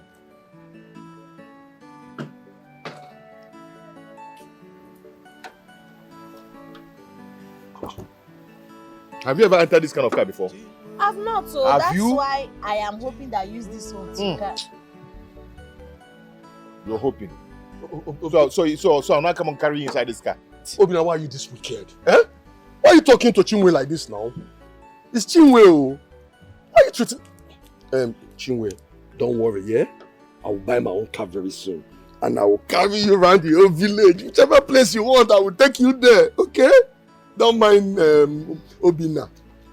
Have you ever entered this kind of car before? I've not, so Have that's you? why I am hoping that I use this one to catch. You're hoping. So I'm not come and carry you inside this car. Obina, why are you this wicked? Why are you talking to Chinwe like this now? It's Chinwe. Oh. Why are you treating... Chinwe, don't worry, yeah? I will buy my own car very soon. And I will carry you around the whole village. Whichever place you want, I will take you there, okay? Don't mind Obina.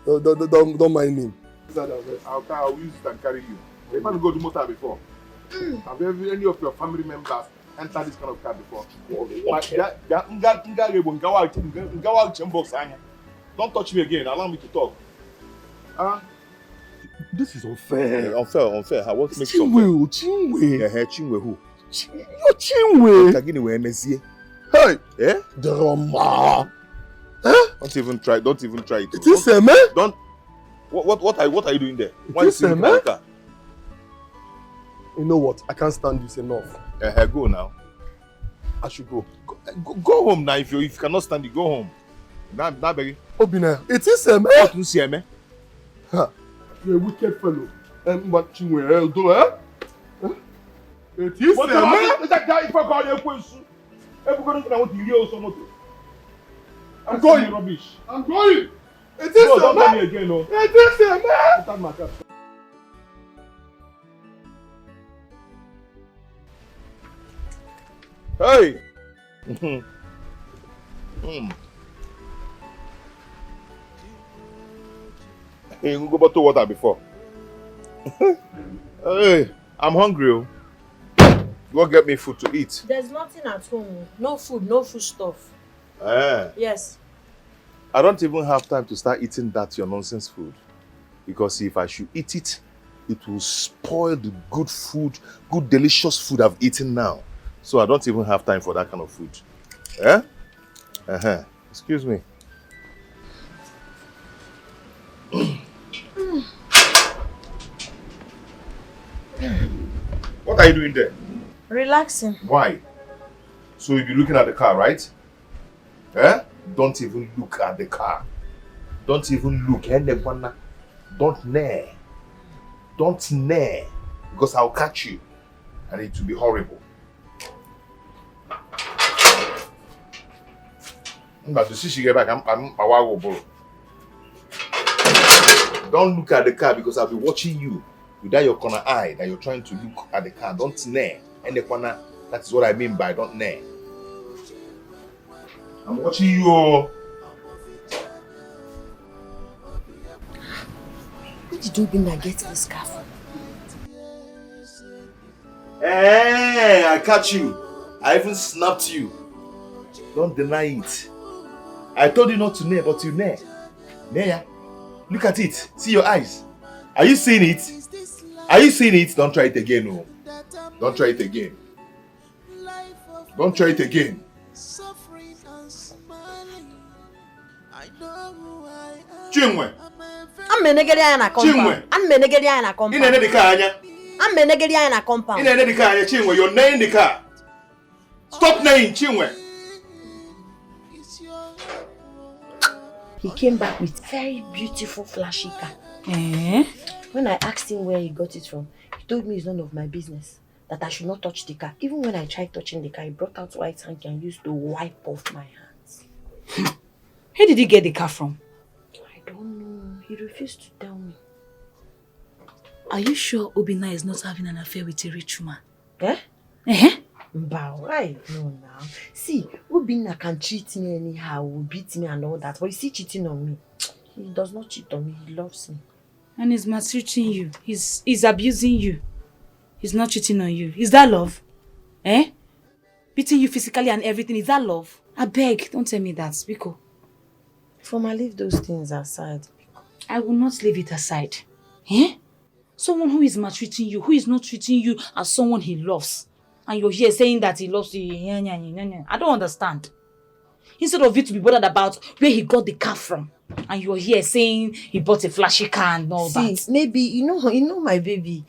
Don't mind him. I'll use it and carry you. You haven't go to motor before. Have any of your family members entered this kind of car before? Don't touch me again. Allow me to talk. This is unfair. Unfair. What makes it Chinwe, unfair? Chinwe. Yeah, Chinwe who? You're Chinwe. Hey, eh? Drama. Don't even try it. It is a man. Don't. What are you doing there? Why It you is sitting a in man. the car? You know what? I can't stand this enough. Go now. I should go. Go home now. If you cannot stand it, go home. Now, baby. Obina, it is a man. What you see, man? You're a wicked fellow. But Chinwe, do it is a man. I'm going. Rubbish. I'm going. It is No, a don't man. tell me again, no. It is a man. Start my car. Hey. Hey, you go bottle water before. Hey, I'm hungry. Oh. Go get me food to eat. There's nothing at home. No food, no food stuff. Yes. I don't even have time to start eating that your nonsense food. Because if I should eat it, it will spoil the good food, good delicious food I've eaten now. So I don't even have time for that kind of food. Excuse me. What are you doing there? Relaxing. Why? So you'll be looking at the car, right? Don't even look at the car. Don't even look. Don't near. Don't near. Because I'll catch you. And it will be horrible. But to see she get back, I'm don't look at the car because I'll be watching you with that your corner eye that you're trying to look at the car. Don't near. And the corner, that's what I mean by don't near. I'm watching you. Where did Obina get this car from? Hey, I catch you. I even snapped you. Don't deny it. I told you not to near, but you near. Near. Look at it. See your eyes. Are you seeing it? Are you seeing it? Don't try it again, no. Don't try it again. Don't try it again. Chinwe. I'm menegedi na compound. I'm menegedi na compound. In the car. I'm menegedi na compound. In the car, Chinwe. You're nailing the car. Stop nailing, Chinwe. He came back with very beautiful flashy car. When I asked him where he got it from, he told me it's none of my business. That I should not touch the car. Even when I tried touching the car, he brought out white hanky and used to wipe off my hands. Where did he get the car from? I don't know. He refused to tell me. Are you sure Obina is not having an affair with a rich woman? But why? No, now. See, Obina can treat me anyhow, will beat me and all that. But is he cheating on me? He does not cheat on me. He loves me. And he's maltreating you. He's abusing you. He's not cheating on you. Is that love? Beating you physically and everything. Is that love? I beg, don't tell me that, Biko. Foma, leave those things aside. I will not leave it aside. Someone who is maltreating you, who is not treating you as someone he loves. And you're here saying that he loves you. I don't understand. Instead of you to be bothered about where he got the car from. And you're here saying he bought a flashy car and all that. See, maybe, you know my baby,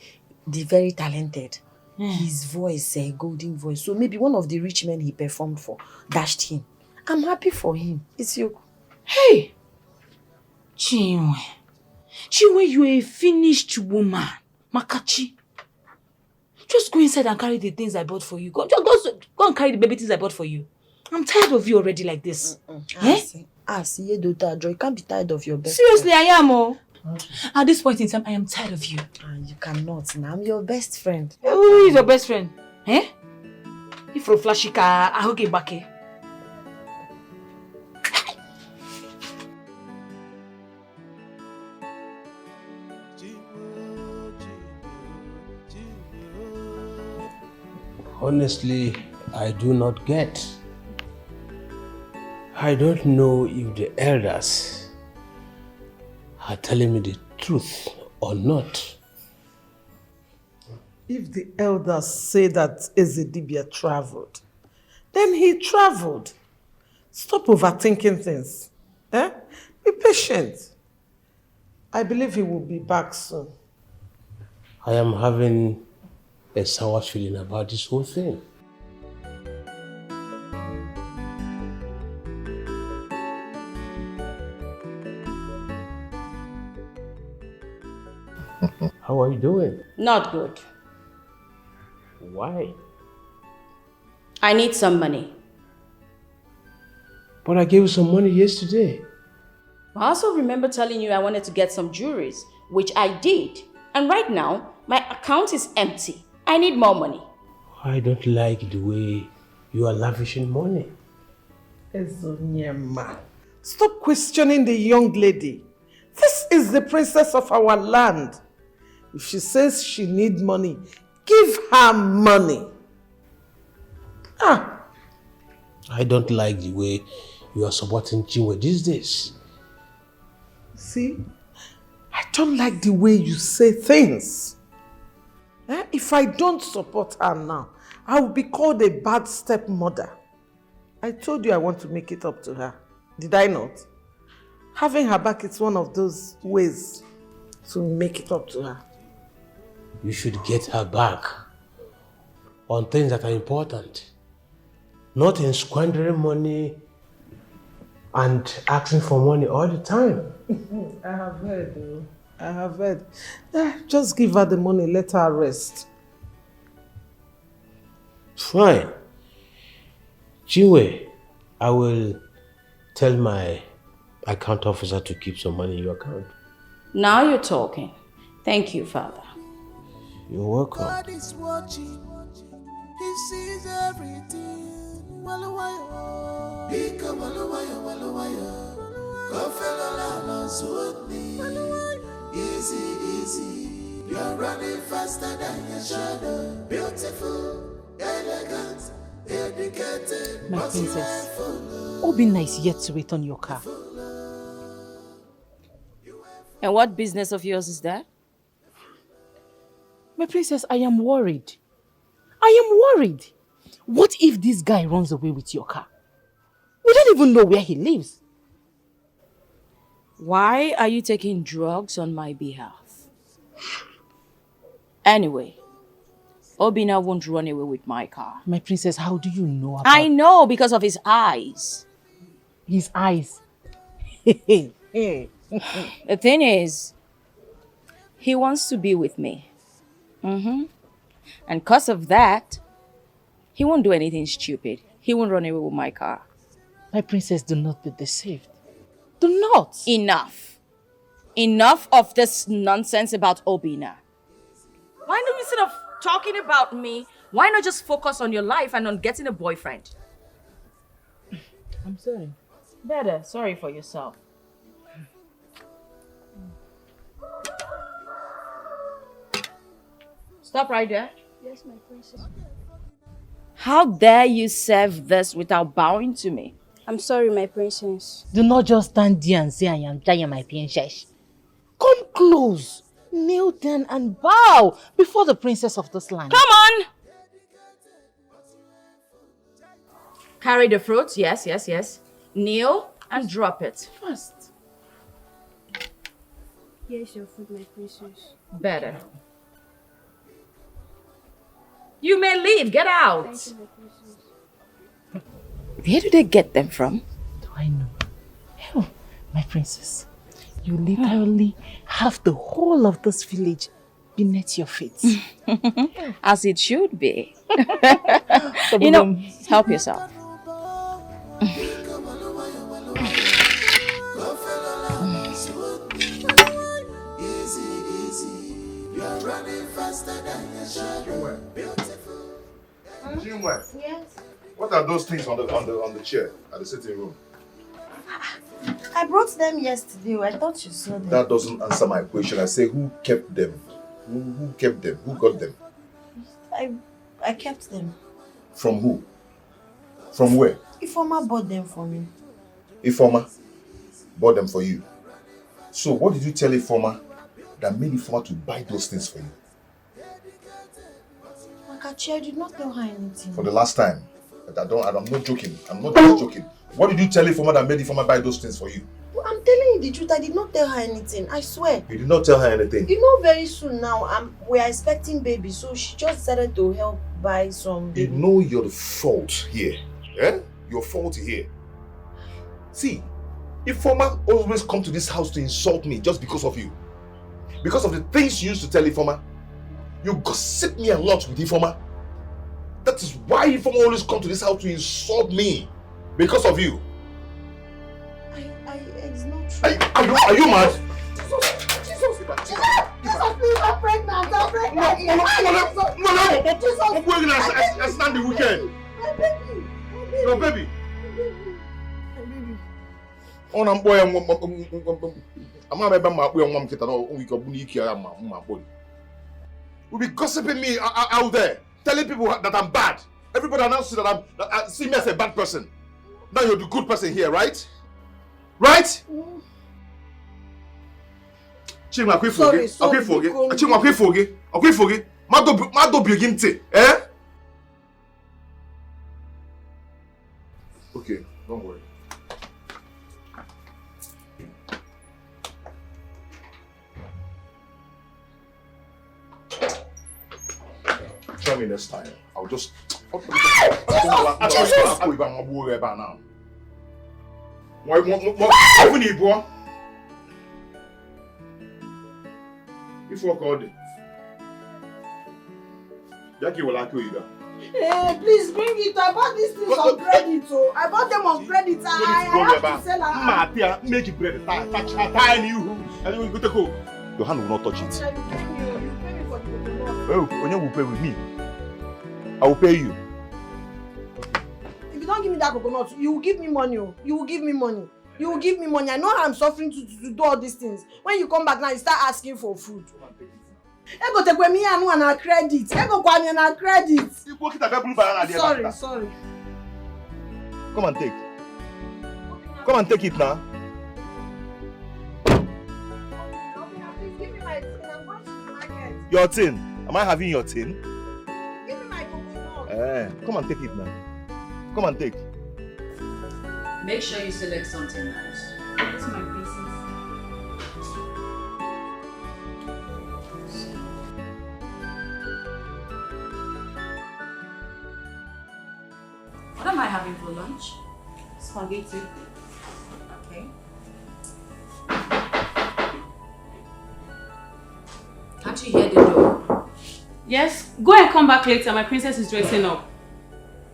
the very talented. His voice, a golden voice. So maybe one of the rich men he performed for dashed him. I'm happy for him. It's you. Hey! Chinwe, you're a finished woman. Makachi. Just go inside and carry the things I bought for you. Go and carry the baby things I bought for you. I'm tired of you already like this. You can't be tired of your best Seriously, I am. Oh. At this point in time, I am tired of you. You cannot. Now I'm your best friend. Who is your best friend? Eh? If you're flashy car, I will get back here. Honestly, I do not get. I don't know if the elders are telling me the truth or not. If the elders say that Ezedibia traveled, then he traveled. Stop overthinking things. Be patient. I believe he will be back soon. I am having a sour feeling about this whole thing. How are you doing? Not good. Why? I need some money. But I gave you some money yesterday. I also remember telling you I wanted to get some jewelries, which I did. And right now, my account is empty. I need more money. I don't like the way you are lavishing money. Ezonyema, stop questioning the young lady. This is the princess of our land. If she says she needs money, give her money. I don't like the way you are supporting Chinwe these days. See, I don't like the way you say things. If I don't support her now, I will be called a bad stepmother. I told you I want to make it up to her. Did I not? Having her back is one of those ways to make it up to her. You should get her back on things that are important. Not in squandering money and asking for money all the time. I have heard. I have heard. Just give her the money, let her rest. Fine. Chinwe, I will tell my account officer to keep some money in your account. Now you're talking. Thank you, Father. You're welcome. God is watching. He sees everything. Easy, easy. You're running faster than your shadow. Beautiful, elegant, educated. My princess, Obinna is yet to return your car. And what business of yours is that? My princess, I am worried. I am worried. What if this guy runs away with your car? We don't even know where he lives. Why are you taking drugs on my behalf? Anyway, Obinna won't run away with my car. My princess, how do you know about... I know because of his eyes. His eyes? The thing is, he wants to be with me. And because of that, he won't do anything stupid. He won't run away with my car. My princess, do not be deceived. Do not. Enough. Enough of this nonsense about Obinna. Why not, instead of talking about me, why not just focus on your life and on getting a boyfriend? I'm sorry. Better. Sorry for yourself. Stop right there. Yes, my princess. How dare you serve this without bowing to me? I'm sorry, my princess. Do not just stand there and say I am dying, my princess. Come close, kneel down and bow before the princess of this land. Come on! Carry the fruits, yes. Kneel and drop it. First. Here's your food, my princess. Better. You may leave, get out. Thank you, my princess. Where do they get them from? Do I know? Oh, my princess, you literally have the whole of this village beneath your feet. As it should be. You know, help yourself. Yes. What are those things on the chair at the sitting room? I brought them yesterday. I thought you saw them. That doesn't answer my question. I say who kept them? Who kept them? Who got them? I kept them. From who? From where? Ifoma bought them for me. Ifoma bought them for you. So what did you tell Ifoma that made Ifoma to buy those things for you? Makachi, I did not tell her anything. For the last time. I'm not joking. I'm not just joking. What did you tell Ifoma that made Ifoma buy those things for you? Well, I'm telling you the truth. I did not tell her anything. I swear. You did not tell her anything? You know, very soon now, we are expecting baby, so she just decided to help buy some baby. You know you're the fault here. Eh? Your fault here. See, Ifoma always come to this house to insult me just because of you. Because of the things you used to tell Ifoma. You gossip me a lot with Ifoma. That is why Ifoma always come to this house to insult me. Because of you. It's not true. Are you mad? Jesus, please, I'm pregnant. I'm pregnant. I stand the weekend. My baby. Your baby. On am boy, I'm will be gossiping me out there, telling people that I'm bad. Everybody announces that I see me as a bad person. Now you're the good person here, right? Right? Chima, sorry. Chima, Mado Buginte, eh? Okay, don't worry. Try me next time. I'll just. If you called it, Jackie will like you. Hey, please bring it. I bought these things on credit, so I bought them on credit. I have to sell them. Make it bread. Tiny you. And you go to go. Your hand will not touch it. You pay me for the coconut. Oh, Onye will pay with me. I will pay you. If you don't give me that coconut, you will give me money. You will give me money. You will give me money. I know how I'm suffering to do all these things. When you come back now, you start asking for food. Ego take me anu na credit. Ego kwa me na credit. Sorry. Come and take. Come and take it now. Please give me my tin. I'm going to the market. Your tin. Am I having your tin? Give me my coconut. Come and take it now. Come and take. Make sure you select something nice. That's my business. What am I having for lunch? Spaghetti. Okay. Can't you hear the door? Yes, go and come back later. My princess is dressing up.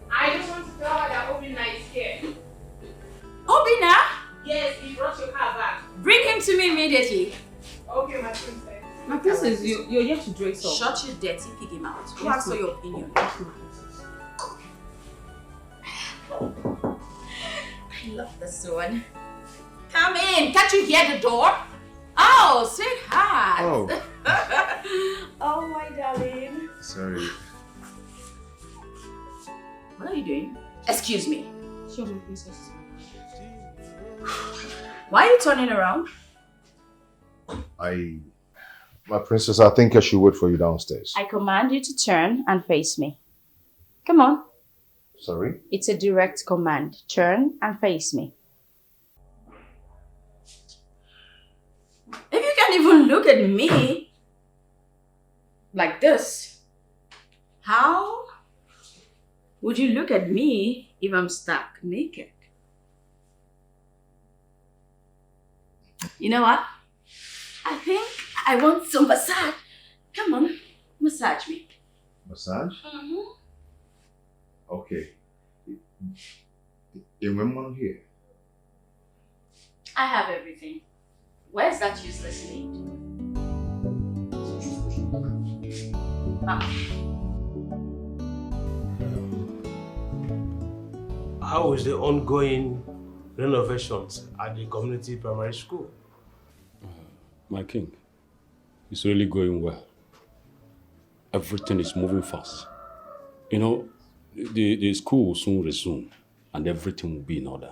I just want to tell her that Obina is here. Obina? Yes, he brought your car back. Bring him to me immediately. Okay, my princess. My princess, you're yet to dress up. Shut your dirty piggy mouth. Who Yes, asked for ma'am. your opinion? I love this one. Come in. Can't you hear the door? Oh, sweetheart. Oh. Oh, my darling. Sorry. What are you doing? Excuse me. Sure, my princess. Why are you turning around? My princess, I think I should wait for you downstairs. I command you to turn and face me. Come on. Sorry? It's a direct command. Turn and face me. If you can't even look at me like this, how would you look at me if I'm stuck naked? You know what? I think I want some massage. Come on, massage me. Massage? Mm-hmm. Okay. Remember here. I have everything. Where's that useless maid? How is the ongoing renovations at the community primary school? My king, it's really going well. Everything is moving fast. You know, the school will soon resume and everything will be in order.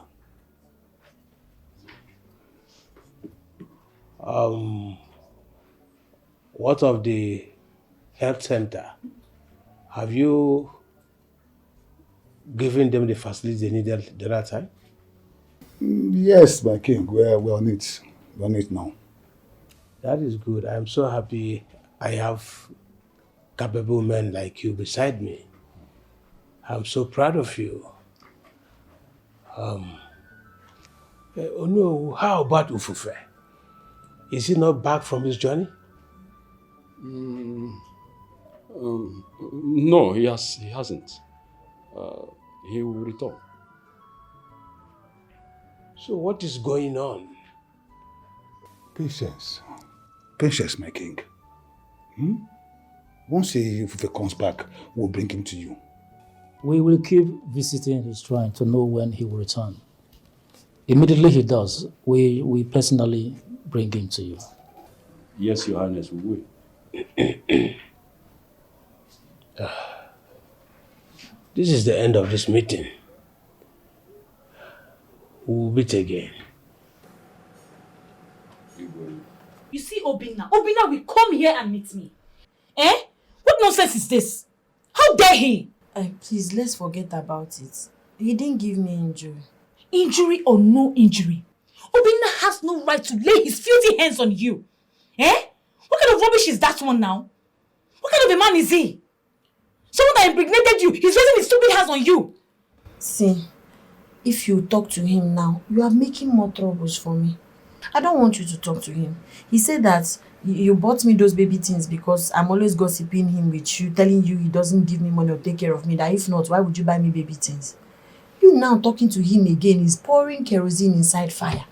What of the health center? Have you given them the facilities they needed the right time? Yes, my king, we're on it. We're on it now. That is good. I'm so happy I have capable men like you beside me. I'm so proud of you. Oh no, how about Ufufe? Is he not back from his journey? No, he hasn't. He will return. So what is going on? Patience. Patience, my king. Once Ufufe comes back, we'll bring him to you. We will keep visiting his shrine to know when he will return. Immediately he does, we personally bring him to you. Yes, Your Highness, we will. This is the end of this meeting. We will meet again. You see Obina will come here and meet me. Eh? What nonsense is this? How dare he? Please, let's forget about it. He didn't give me injury. Injury or no injury, Obina has no right to lay his filthy hands on you. Eh? What kind of rubbish is that one now? What kind of a man is he? Someone that impregnated you, he's raising his stupid hands on you. See, if you talk to him now, you are making more troubles for me. I don't want you to talk to him. He said that you bought me those baby things because I'm always gossiping him with you, telling you he doesn't give me money or take care of me, that if not, why would you buy me baby things? You now talking to him again is pouring kerosene inside fire.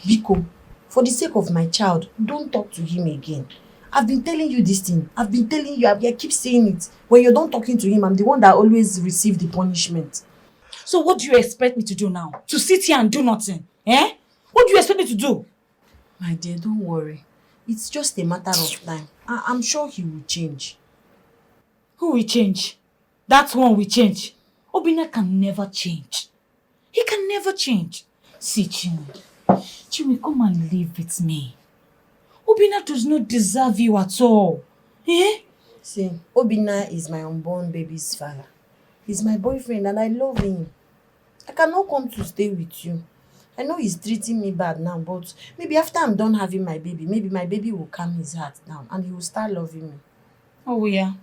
Biko, for the sake of my child, don't talk to him again. I've been telling you this thing. I've been telling you, I keep saying it. When you're done talking to him, I'm the one that always receives the punishment. So what do you expect me to do now? To sit here and do nothing? Eh? What do you expect me to do? My dear, don't worry. It's just a matter of time. I'm sure he will change. Who will change? That one will change. Obina can never change. He can never change. See, Chinwe, come and live with me. Obina does not deserve you at all. Eh? See, Obina is my unborn baby's father. He's my boyfriend and I love him. I cannot come to stay with you. I know he's treating me bad now, but maybe after I'm done having my baby, maybe my baby will calm his heart down and he will start loving me. Oh yeah.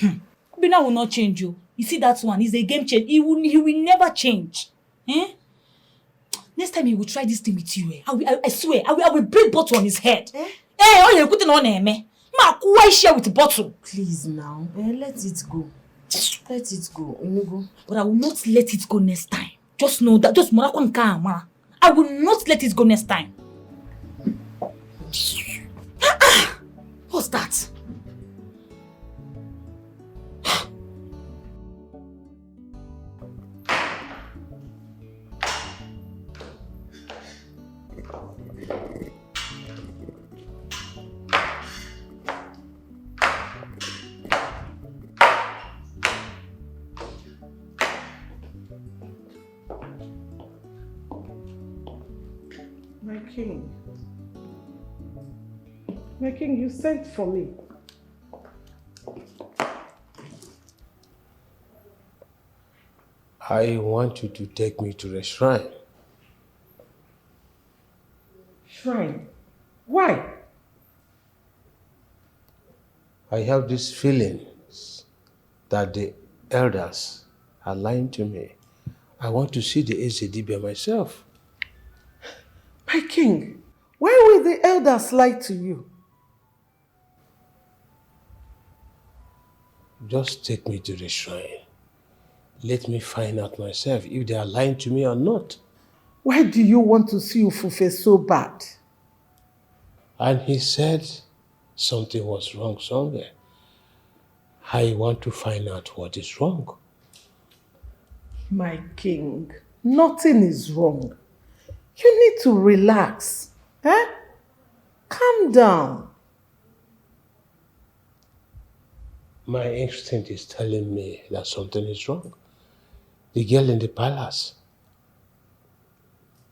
Obina will not change you. You see that one, he's a game changer. He will never change. Eh? Next time he will try this thing with you. I swear, I will break bottle on his head. Eh? Oh, you're putting on him. Why share with the bottle? Please now. Let it go. Let it go. Go. But I will not let it go next time. Just know that. Just Morakwanka. I will not let it go next time. What's that? My king, you sent for me. I want you to take me to the shrine. Shrine? Why? I have these feelings that the elders are lying to me. I want to see the AZD myself. My king, why will the elders lie to you? Just take me to the shrine. Let me find out myself if they are lying to me or not. Why do you want to see Ufufe so bad? And he said something was wrong somewhere. I want to find out what is wrong. My king, nothing is wrong. You need to relax. Calm down. My instinct is telling me that something is wrong. The girl in the palace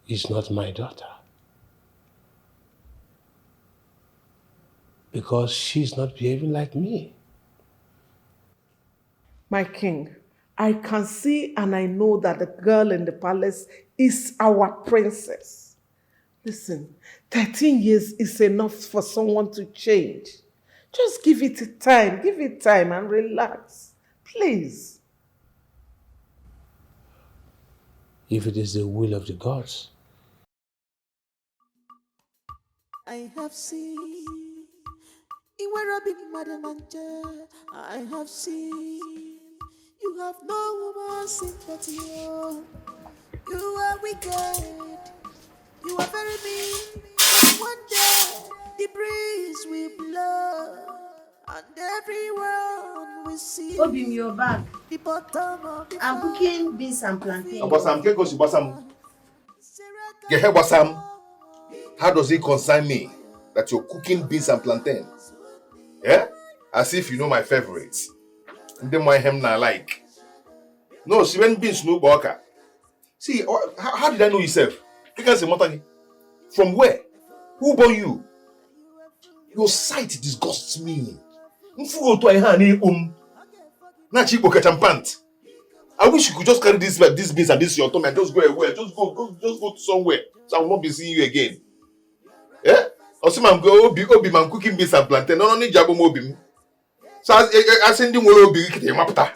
is not my daughter. Because she's not behaving like me. My king, I can see and I know that the girl in the palace is our princess. Listen, 13 years is enough for someone to change. Just give it time and relax. Please. If it is the will of the gods. I have seen I have seen you have no woman sympathy. You are wicked. You are very mean. One day the breeze will blow and everyone will see. Obim, you're back. The bottom of the I'm cooking beans and plantain. How does it concern me that you're cooking beans and plantain? Yeah? As if you know my favorites. And then my hem na like. No, she went beans no boka. See, how did I know yourself? You can say Motani. From where? Who born you? Your sight disgusts me. I wish you could just carry this beans and this your tongue and just go away. Just go to somewhere. So I will not be seeing you again. Yeah? Also, I'm going to be cooking beans and plantain. No need jabo mobim. So I send you more obi kite mapta.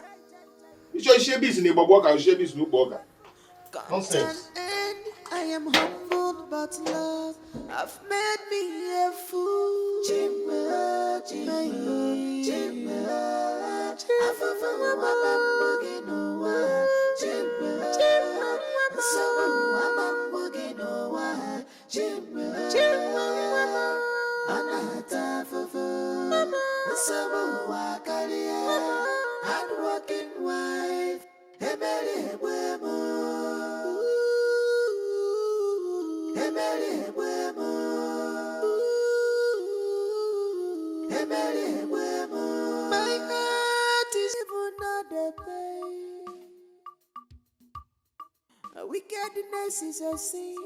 You share beans in the boga, you share beans in the boga. Nonsense. I am humbled but love I've made me a fool. Chimba, chimba, chimba. Afafa mama buginoa. Chimba, chimba. Sawa mama buginoa. Chimba, chimba. Anata fafa. Sawa kalia. Hardworking wife. Ebele wemo. My heart is even another pain. Wickedness is a sin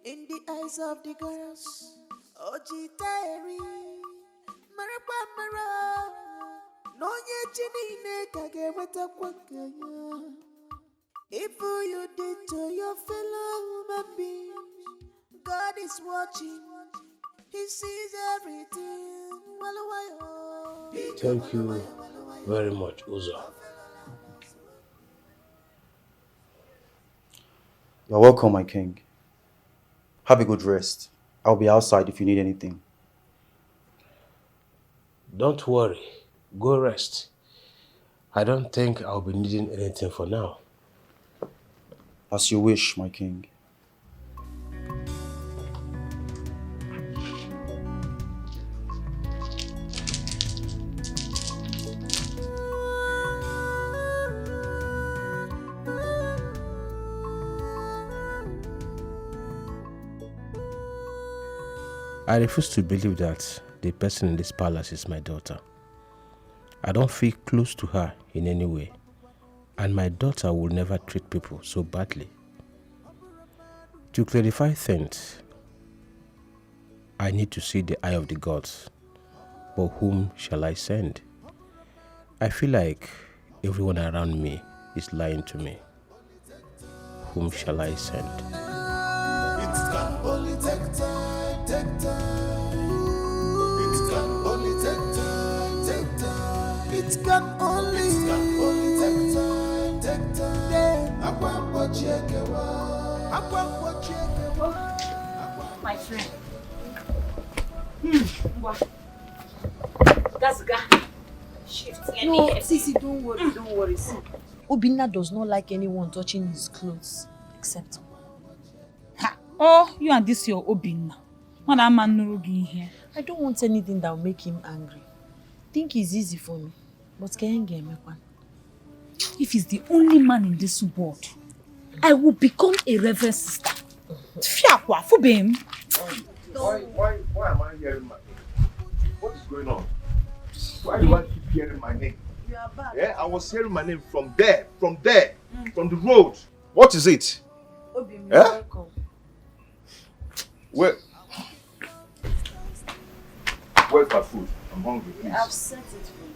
in the eyes of the girls. Oji Terry, Marapamara, no yet kageweta kwakaya. If you did to your fellow human beings, God is watching. He sees everything. Thank you very much, Uzo. You're welcome, my king. Have a good rest. I'll be outside if you need anything. Don't worry. Go rest. I don't think I'll be needing anything for now. As you wish, my king. I refuse to believe that the person in this palace is my daughter. I don't feel close to her in any way, and my daughter will never treat people so badly. To clarify things, I need to see the eye of the gods, but whom shall I send? I feel like everyone around me is lying to me. Whom shall I send? It can only take time, take time. It can only take time, take time. It can only take time, take time. My friend. That's shift. No, Sisi, don't worry, See, Obinna does not like anyone touching his clothes except. Ha! Oh, you and this your Obinna. What a man here. I don't want anything that will make him angry. Think it's easy for me, but can't get me one. If he's the only man in this world, I will become a reverend sister. Why am I hearing my name? What is going on? Why do I keep hearing my name? You are bad. Yeah, I was hearing my name from there, from the road. What is it? Obinna, welcome. Where's my food? I'm hungry, please. I've set it for you.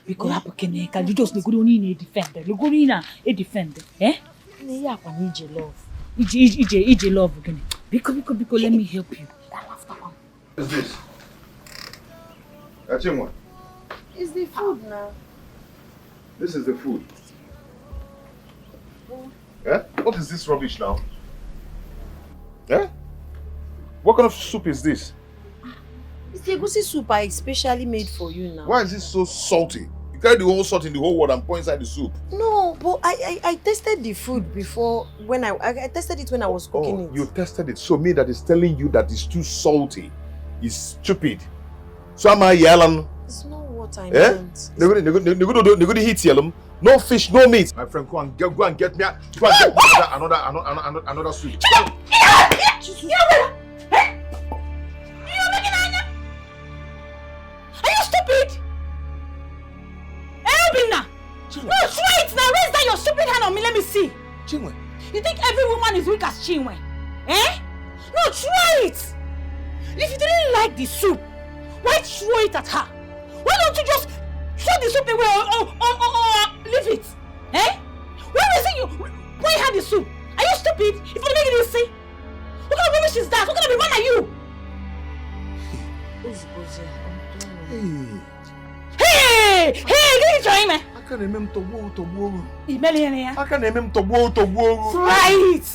Because I just look only defender. Look only a defender. Eh? Love. EJ love again. Because let me help you. What is this? Achimwa. It's the food now. This is the food. Eh? What is this rubbish now? Eh? What kind of soup is this? It's the egusi soup I especially made for you now. Why is it so salty? You carry the whole salt in the whole world and pour inside the soup. No, but I tasted the food before when I tasted it when I was cooking it. You tested it, so me that is telling you that it's too salty is stupid. So am I yelling? It's not what I meant. They're going to hit yellow. No fish, no meat. My friend, go and get me another soup. Are you stupid? Obinna! No, try it now. Raise down your stupid hand on me. Let me see. Chinwe. You think every woman is weak as Chinwe? Eh? No, try it. If you didn't like the soup, why throw it at her? Why don't you just throw the soup away or leave it? Eh? Why had the soup? Are you stupid? If you make it easy. What kind of rubbish is that? What kind of a man are you? Hey! Get it trying, man. I can't remember to Try it.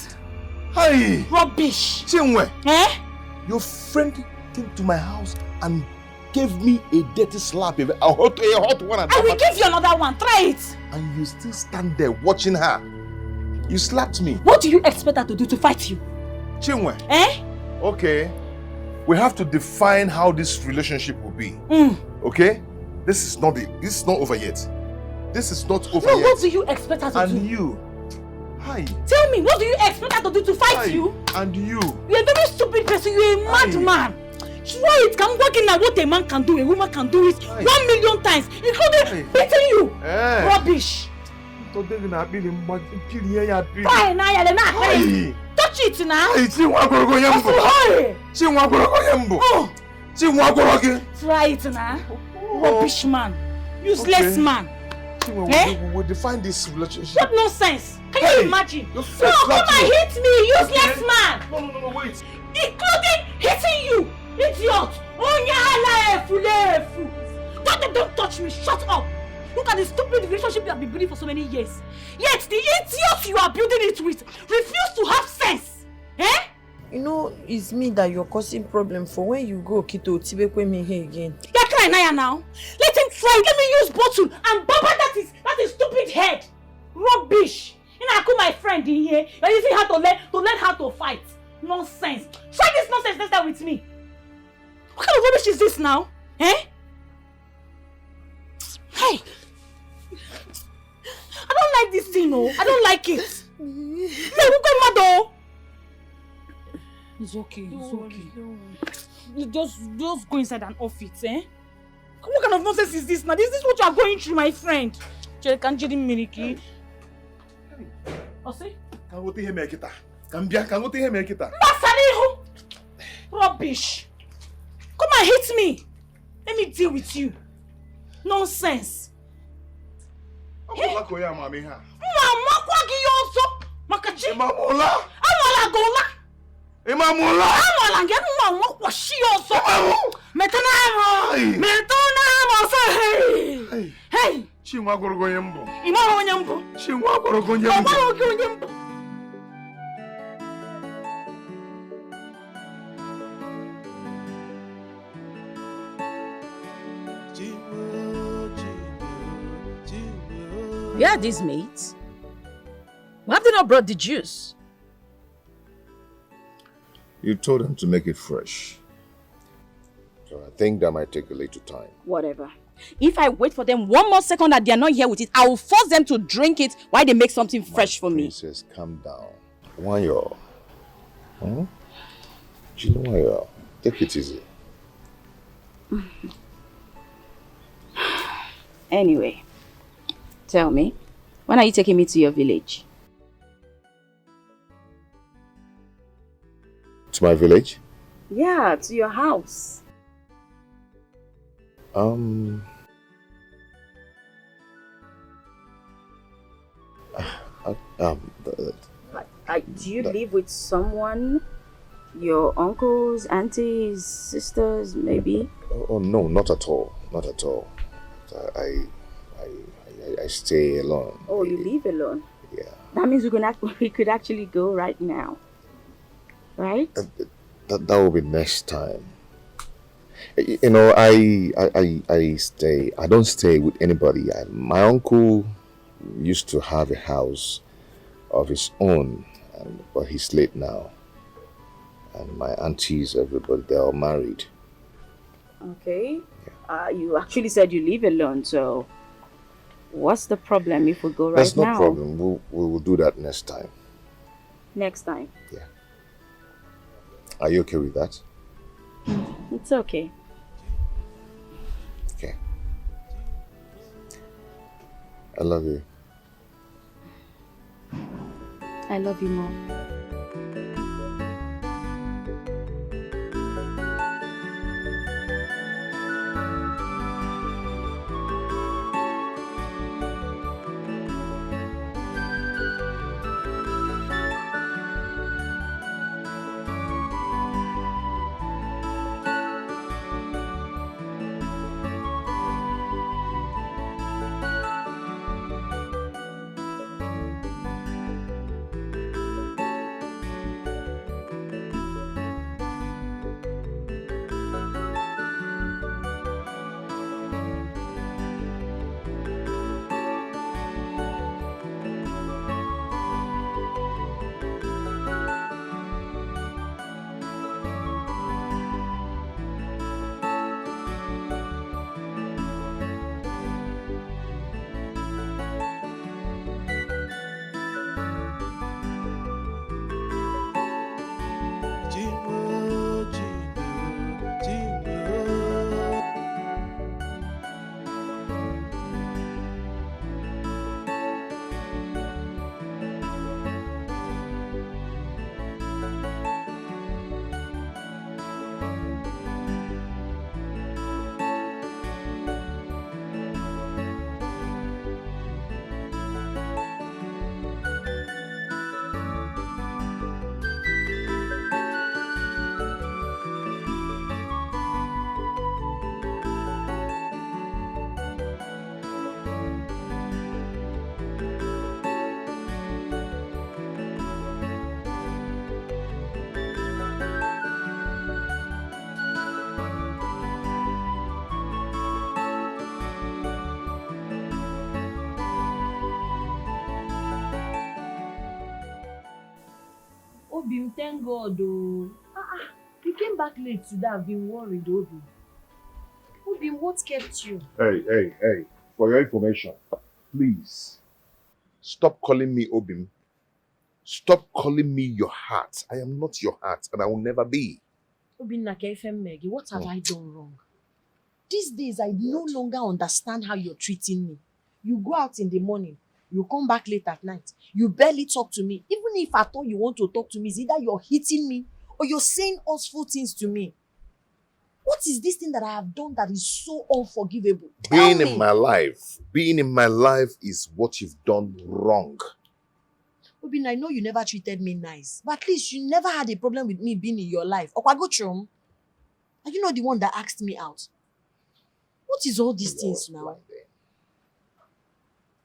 Hey! Rubbish. Chinwe. Eh? Your friend came to my house and gave me a dirty slap, a hot one. I will give you another one. Try it. And you still stand there watching her. You slapped me. What do you expect her to do to fight you? Chinwe. Eh? Okay. We have to define how this relationship will be. Okay? This is not over yet. This is not over yet. What do you expect her to do? And you. Hi. Tell me, what do you expect her to do to fight you? And you. You're a very stupid person. You're a madman. Try it. Can work in what a man can do, a woman can do it 1,000,000 times, including beating you. Rubbish. Fine, touch it now. Try it now. Rubbish man. Useless man. We'll define this relationship. What nonsense? Can you imagine? No, come and hit me, useless man. No, wait. Including hitting you, idiot. Don't touch me. Shut up. Look at the stupid relationship you have been building for so many years. Yet the idiot you are building it with refuse to have sense. Eh? You know, it's me that you're causing problem for when you go Kito Tibekwe me here again. You're crying now. Let him try. Let me use bottle and baba that is stupid head. Rubbish. You know, I call my friend in here. You're using her to learn how to fight. Nonsense. Try this nonsense next time with me. What kind of rubbish is this now? Eh? Hey! I don't like this thing, no. I don't like it. No, who got mad though? It's okay. You just go inside and off it, eh? What kind of nonsense is this now? Is this what you are going through, my friend? Kanjiri Miriki. See? Can go to him, Ekita. Can go to him, Ekita. Rubbish. Come and hit me. Let me deal with you. Nonsense. Mama koya mami ha. Mama kwagi yoso. Makachi. Imamola. Amala gola. Imamola. Amala ngenu mama kwashi yoso. Metana mo say. Hey. Chinwa gorogo yembo. Imaro nyembo. Chinwa gorogo yembo. Imaro nyembo. Where are these mates? Why have they not brought the juice? You told them to make it fresh. So I think that might take a little time. Whatever. If I wait for them one more second that they are not here with it, I will force them to drink it while they make something fresh for me. Princess, calm down. Why you? Hmm? Do you know why you? Take it easy. Anyway, tell me, when are you taking me to your village? To my village? Yeah, to your house. Do you live with someone? Your uncles, aunties, sisters, maybe? Oh no, not at all. Not at all. I stay alone. Oh, you live alone? Yeah. That means we could actually go right now. Right? That will be next time. You know, I stay. I don't stay with anybody. My uncle used to have a house of his own, but he's late now. And my aunties, everybody, they're all married. Okay. You actually said you live alone, so what's the problem if we go right now? That's no problem. We will do that next time. Next time? Yeah. Are you okay with that? It's okay. Okay. I love you. I love you more. Obi, thank God. Oh. You came back late today. I've been worried, Obi. Obi, what kept you? Hey. For your information, please, stop calling me Obim. Stop calling me your heart. I am not your heart, and I will never be. Obi Nakefem, what have I done wrong? These days, I no longer understand how you're treating me. You go out in the morning, you come back late at night. You barely talk to me. Even if I thought you want to talk to me, it's either you're hitting me or you're saying hurtful things to me. What is this thing that I have done that is so unforgivable? Being in my life is what you've done wrong. Obin, I know you never treated me nice, but at least you never had a problem with me being in your life. Okwagochum, are you not the one that asked me out? What is all these things now?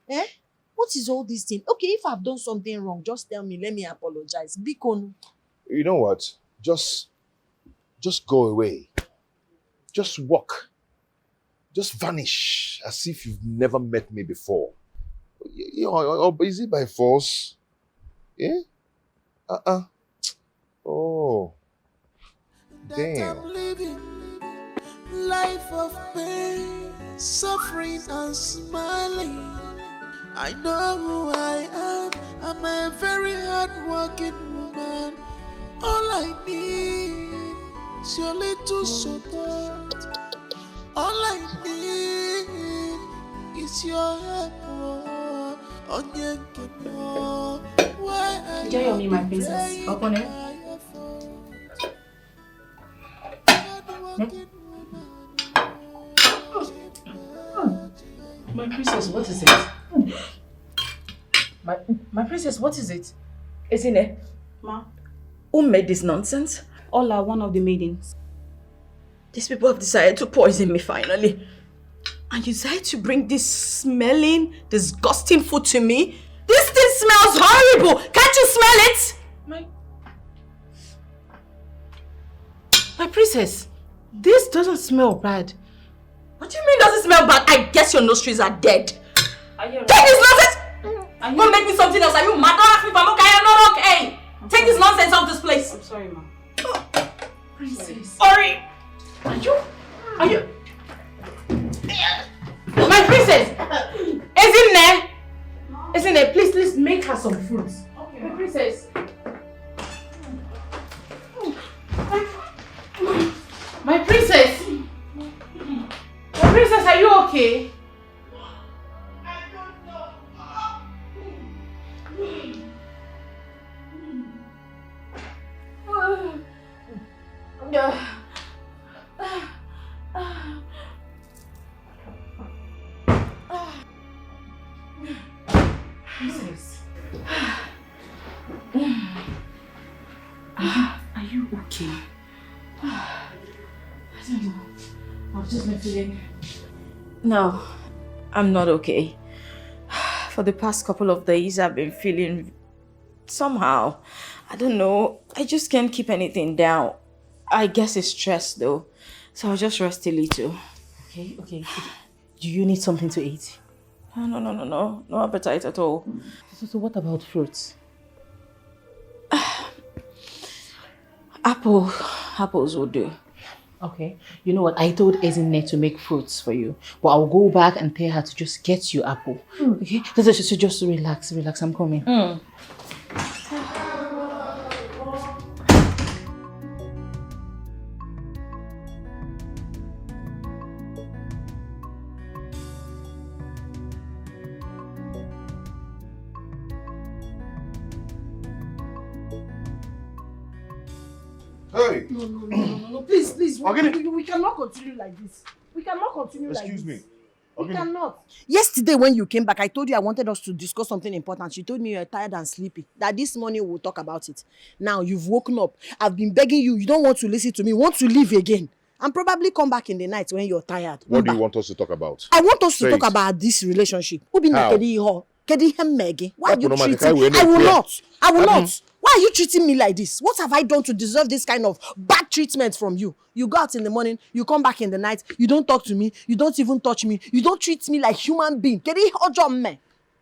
Eh? What is all these things? Okay, if I've done something wrong, just tell me, let me apologize. Bikon. You know what? Just go away. Just walk. Just vanish as if you've never met me before. Or is it by force? Yeah? Oh. Damn. I'm living life of pain, suffering and smiling. I know who I am. I'm a very hard-working woman. All I need is your little support. All I need is your help. Enjoy me, my princess. Open it. My princess, what is it? My princess, what is it? Isn't Ma? Who made this nonsense? Ola, one of the maidens. These people have decided to poison me finally. And you decided to bring this smelling, disgusting food to me? This thing smells horrible! Can't you smell it? My princess, this doesn't smell bad. What do you mean doesn't smell bad? I guess your nostrils are dead. Take this nonsense! Don't make me something else. Are you mad? Don't ask me if I'm okay. I'm not okay. Take this nonsense off this place. I'm sorry, ma. Princess. Sorry. Are you? My princess! Isn't there? Isn't there? Please make her some fruits. Okay. My princess. My princess. My princess, are you okay? Princess. Are you okay? I don't know. I've just been feeling... No, I'm not okay. For the past couple of days, I've been feeling somehow. I don't know. I just can't keep anything down. I guess it's stress though. So I'll just rest a little. Okay. Do you need something to eat? No. No appetite at all. So what about fruits? Apples will do. Okay. You know what? I told Ezinne to make fruits for you. But I'll go back and tell her to just get you apple. Okay? So just relax. I'm coming. Hey! No. Please. We cannot continue like this. Excuse me. We cannot. Yesterday when you came back, I told you I wanted us to discuss something important. You told me you're tired and sleepy. That this morning we'll talk about it. Now you've woken up. I've been begging you. You don't want to listen to me. You want to leave again. And probably come back in the night when you're tired. What do you want us to talk about? I want us to talk about this relationship. How? Why are you treating me? I will not. Why are you treating me like this? What have I done to deserve this kind of bad treatment from you? You go out in the morning, you come back in the night, you don't talk to me, you don't even touch me, you don't treat me like human being.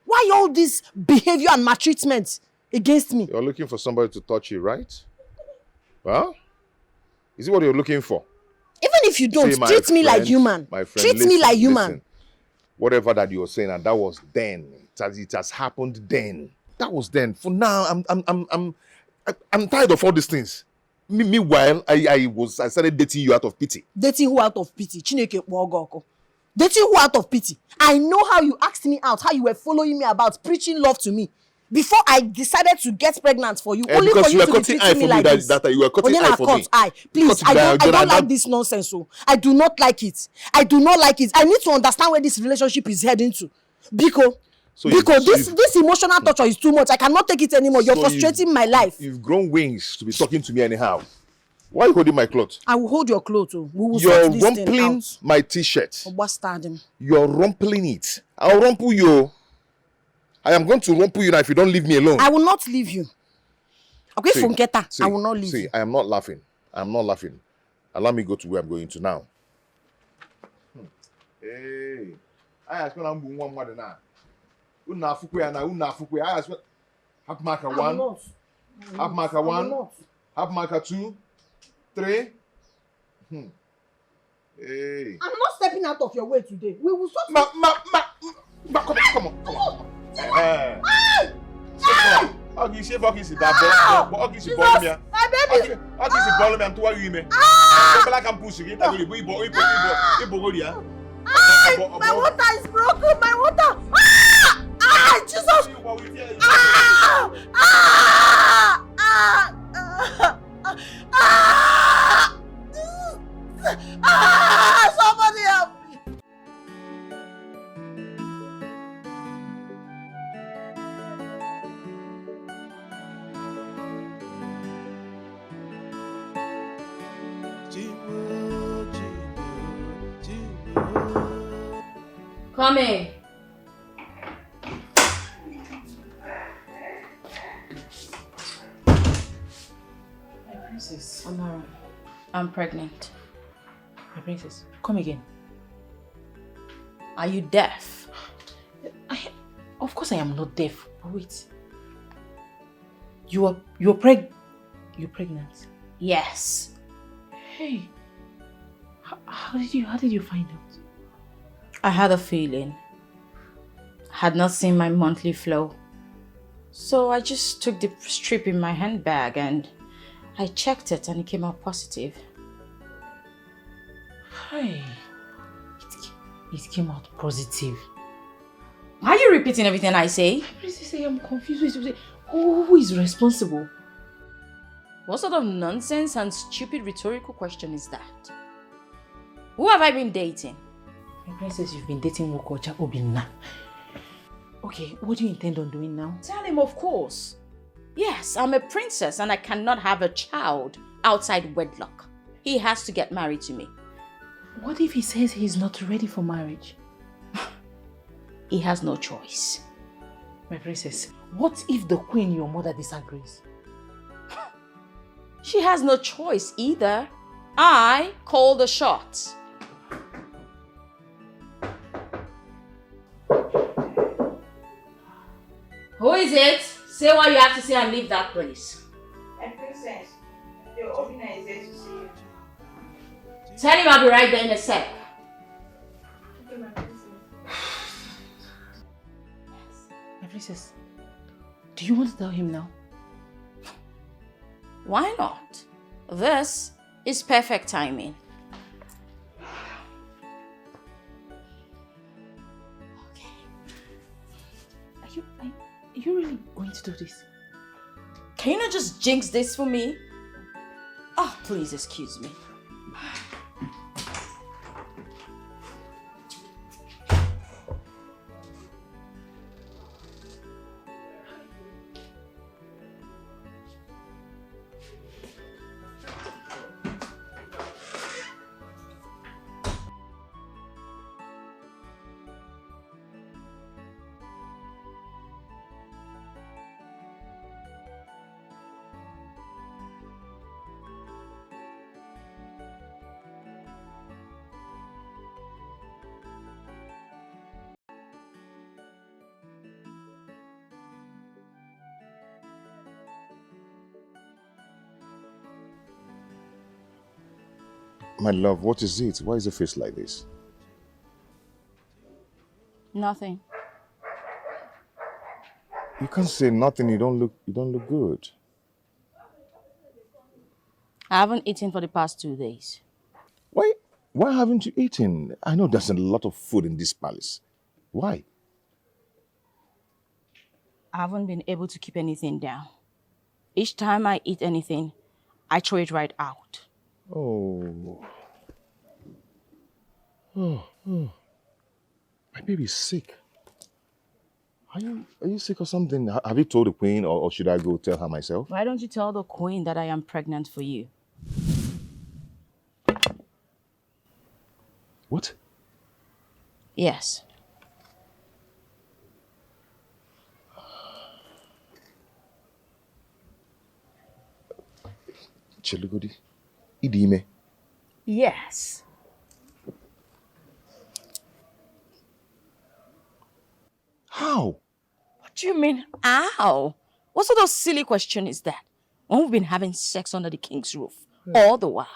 Why all this behavior and maltreatment against me? You're looking for somebody to touch you, right? Huh? Is it what you're looking for? Even if you don't, treat me like human. My friend, treat me like human. Listen. Whatever that you're saying, and that was then. It has happened then. That was then. For now, I'm tired of all these things. Meanwhile, I started dating you out of pity. Dating who out of pity? Chineke Bogoko. Dating who out of pity? I know how you asked me out, how you were following me about, preaching love to me. Before I decided to get pregnant for you, only for you to be treating me like this. That you were cutting eye for me. Please, I don't like this nonsense. So I do not like it. I need to understand where this relationship is heading to. Because this emotional torture is too much. I cannot take it anymore. You're frustrating my life. You've grown wings to be talking to me anyhow. Why are you holding my clothes? I will hold your clothes. You're rumpling my t-shirt. You're rumpling it. I'll rumple you. I am going to rumple you now if you don't leave me alone. I will not leave you. Okay, Funketa, I will not leave you. I am not laughing. Allow me go to where I'm going to now. Hey. I ask you one more now. Una fukwe na una fukwe. I swear. Half marker I'm 1. not. Half marker I'm 1. not. Half marker 2. 3. Hey. I'm not stepping out of your way today. We will stop. Come on. Hey! Ogi se fucking si da bo. Ogi si ball me. My baby. Ogi si ball me am to wa wi me. Be like am push it. Ibo go dia. My water is broken. My water. Jesus. Somebody help me. Come in. My princess. Amara, I'm pregnant. My princess, come again. Are you deaf? Of course I am not deaf. But wait. You're pregnant? Yes. Hey. How did you find out? I had a feeling. Had not seen my monthly flow. So I just took the strip in my handbag and I checked it and it came out positive. Hey. It came out positive. Why are you repeating everything I say? Princess, I am confused. Who is responsible? What sort of nonsense and stupid rhetorical question is that? Who have I been dating? My princess, you've been dating Wokocha Obinna. Okay, what do you intend on doing now? Tell him, of course. Yes, I'm a princess and I cannot have a child outside wedlock. He has to get married to me. What if he says he's not ready for marriage? He has no choice. My princess, what if the queen, your mother, disagrees? She has no choice either. I call the shots. Who is it? Say what you have to say and leave that place. My princess, your Obina is there to see you. Tell him I'll be right there in a sec. Okay, my princess. My princess, do you want to tell him now? Why not? This is perfect timing. Are you really going to do this? Can you not just jinx this for me? Oh, please excuse me. My love, what is it? Why is your face like this? Nothing. You can't say nothing. You don't look good. I haven't eaten for the past 2 days. Why haven't you eaten? I know there's a lot of food in this palace. Why? I haven't been able to keep anything down. Each time I eat anything, I throw it right out. Oh. My baby's sick. Are you sick or something? Have you told the queen or should I go tell her myself? Why don't you tell the queen that I am pregnant for you? What? Yes. Chelugodi, Idime. Yes. How? do you mean, how? What sort of silly question is that? When we've been having sex under the king's roof all the while.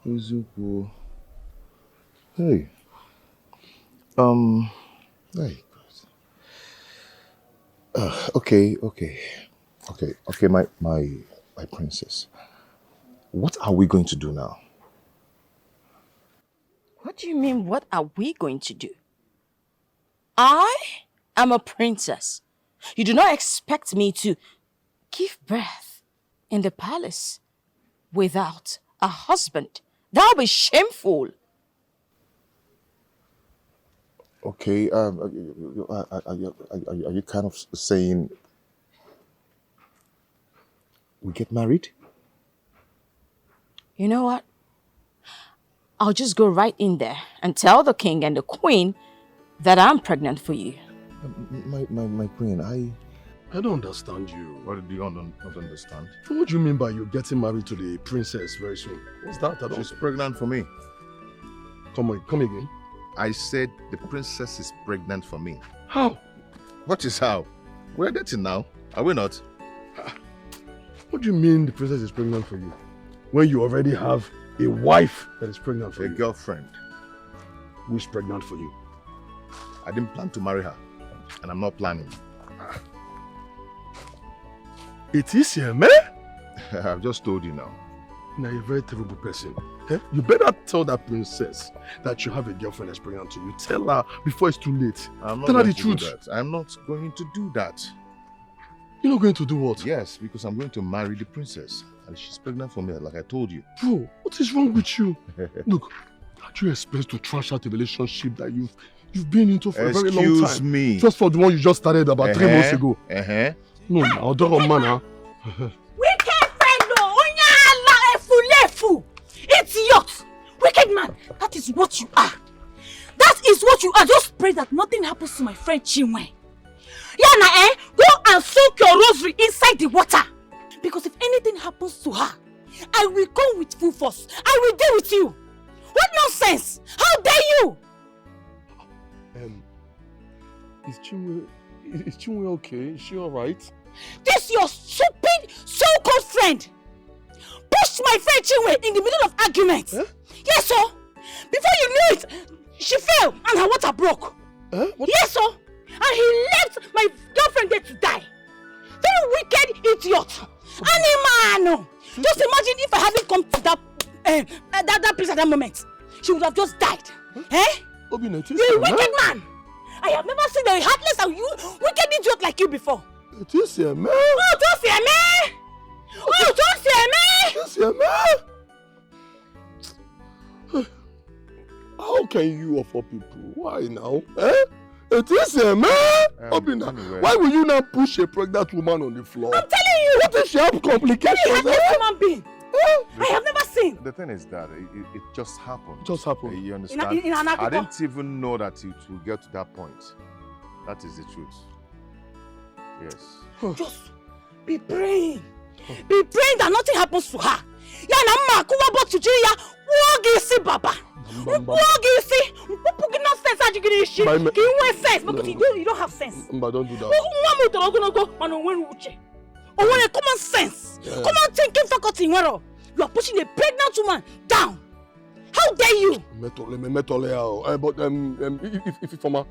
Izuku. Hey. Hey. Okay, my princess. What are we going to do now? What do you mean, what are we going to do? I am a princess. You do not expect me to give birth in the palace without a husband. That would be shameful. Okay, are you kind of saying we get married? You know what? I'll just go right in there and tell the king and the queen that I'm pregnant for you. My queen, I don't understand you. What do you not understand? What do you mean by you getting married to the princess very soon? What's that? She's pregnant for me. Come again. I said the princess is pregnant for me. How? What is how? We're dating now, are we not? What do you mean the princess is pregnant for you? When you already have a wife that is pregnant for you? A girlfriend. Who is pregnant for you? I didn't plan to marry her, and I'm not planning. It is here, man. I've just told you now. Now you're a very terrible person. Eh? You better tell that princess that you have a girlfriend that's pregnant to you. Tell her before it's too late. Tell her the truth. I'm not going to do that. You're not going to do what? Yes, because I'm going to marry the princess. And she's pregnant for me, like I told you. Bro, what is wrong with you? Look, how do you expect to trash out a relationship that you've been into for a very long time? Excuse me. Just for the one you just started about 3 months ago. No, now, don't man. Wicked fellow! Onyala efulefu! Idiot! Wicked man! That is what you are. That is what you are. Just pray that nothing happens to my friend Chinwe. Yana, go and soak your rosary inside the water. Because if anything happens to her, I will come with full force. I will deal with you. What nonsense! How dare you! Is Chinwe okay? Is she alright? This your stupid so-called friend pushed my friend Chinwe in the middle of argument. Huh? Yes, sir. Before you knew it, she fell and her water broke. Yes, sir. And he left my girlfriend there to die. Very wicked idiot. Animal. Just imagine if I hadn't come to that place at that moment. She would have just died. You wicked man. I have never seen a heartless and you wicked idiot like you before. It is here, man. Oh, don't say me. Oh, don't say me. It is here, man. How can you of all people? Why now? It is here, man. Anyway. Why will you now push a pregnant woman on the floor? I'm telling you. What if she has complications? Human being. I have never seen. The thing is that it just happened. It just happened. You understand? In an I didn't even know that it will get to that point. That is the truth. Yes. Just be praying. Be praying that nothing happens to her. Yana kuwa botujiya wogisi baba. Wogisi. Pupugi nonsense ajigiri shi. You want sense because you don't have sense. But don't do that. Common sense. Common thinking faculty. You are pushing a pregnant woman down. How dare you? But if Fama,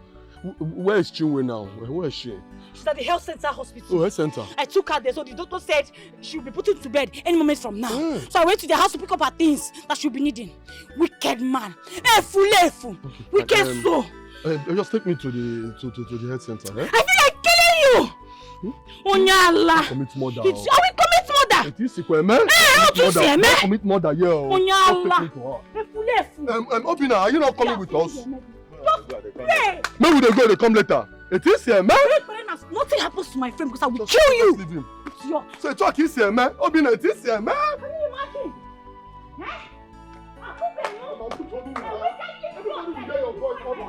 where is Chinwe now? Where is she? She's at the health center hospital. Oh, health center. I took her there, so the doctor said she'll be put into bed any moment from now. So I went to the house to pick up her things that she'll be needing. Wicked man. Efu. Wicked soul. Just take me to the health center. I feel like killing you. Onyala. Commit murder. I will commit murder. It is sick, man. Commit murder, yeah. Onyala. Obina, are you not coming with us? Hey. Maybe they go, they come later. It is here, man. Nothing happens to my friend because I will kill you. So it's what is here, man. Obina, it is here, man. Can you imagine? Everybody will get your voice over.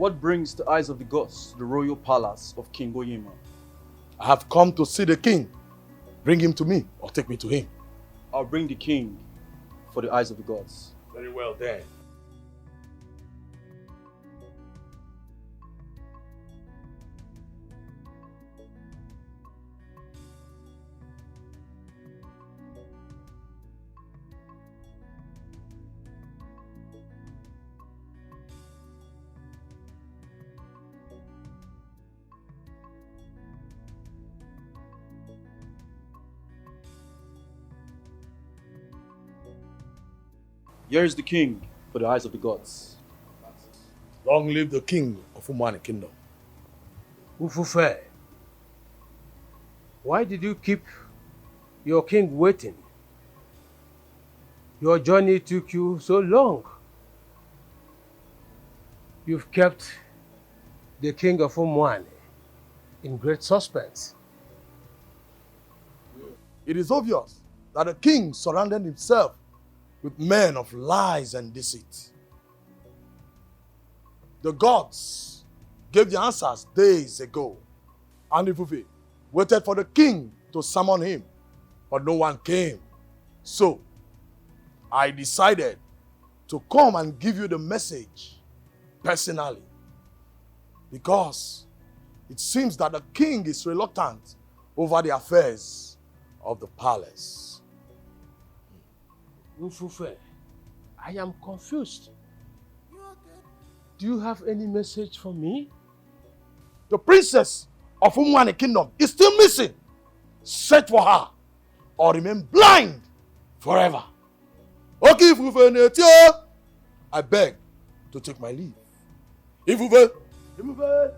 What brings the eyes of the gods to the royal palace of King Oyema? I have come to see the king. Bring him to me or take me to him. I'll bring the king for the eyes of the gods. Very well then. Here is the king for the eyes of the gods. Long live the king of Umani Kingdom. Ufufe, why did you keep your king waiting? Your journey took you so long. You've kept the king of Umwani in great suspense. It is obvious that the king surrounded himself with men of lies and deceit. The gods gave the answers days ago, and Ifufe waited for the king to summon him, but no one came. So, I decided to come and give you the message personally, because it seems that the king is reluctant over the affairs of the palace. Ufufe, I am confused. Do you have any message for me? The princess of Umwani Kingdom is still missing. Search for her or remain blind forever. Okay, Ifufe, I beg to take my leave. Ifufe, Ifufe.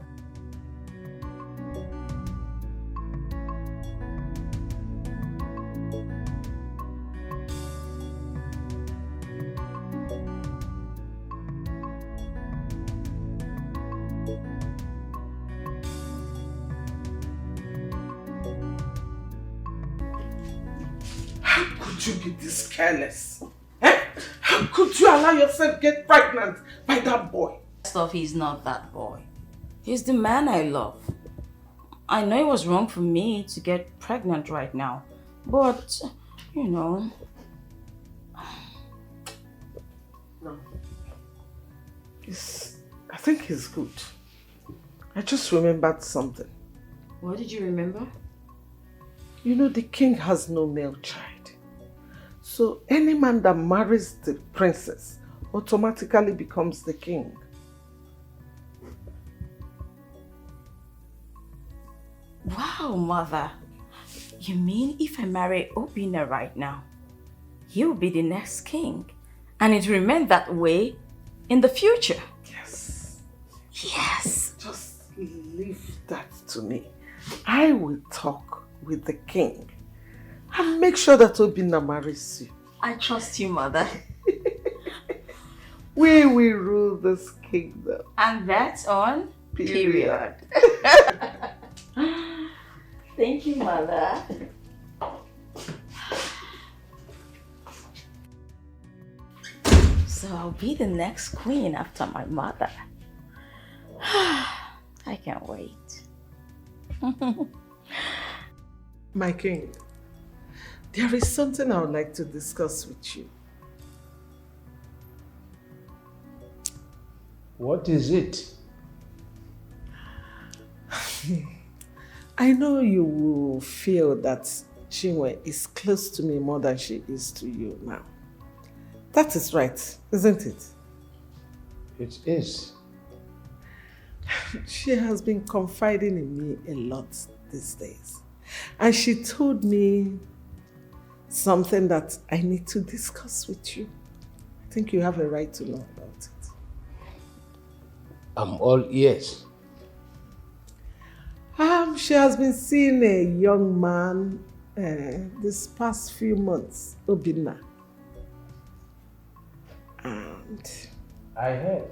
You be this careless? Eh? How could you allow yourself get pregnant by that boy? First off, he's not that boy. He's the man I love. I know it was wrong for me to get pregnant right now, but, you know. No. I think he's good. I just remembered something. What did you remember? You know, the king has no male child. So any man that marries the princess automatically becomes the king. Wow, mother. You mean if I marry Obina right now, he will be the next king, and it will remain that way in the future? Yes. Yes. Just leave that to me. I will talk with the king and make sure that Obina marries you. I trust you, mother. We will rule this kingdom. And that's on period. Thank you, mother. So I'll be the next queen after my mother. I can't wait. My king, there is something I would like to discuss with you. What is it? I know you will feel that Chinwe is close to me more than she is to you now. That is right, isn't it? It is. She has been confiding in me a lot these days. And she told me something that I need to discuss with you. I think you have a right to know about it. I'm all ears. She has been seeing a young man this past few months, Obina. And I heard.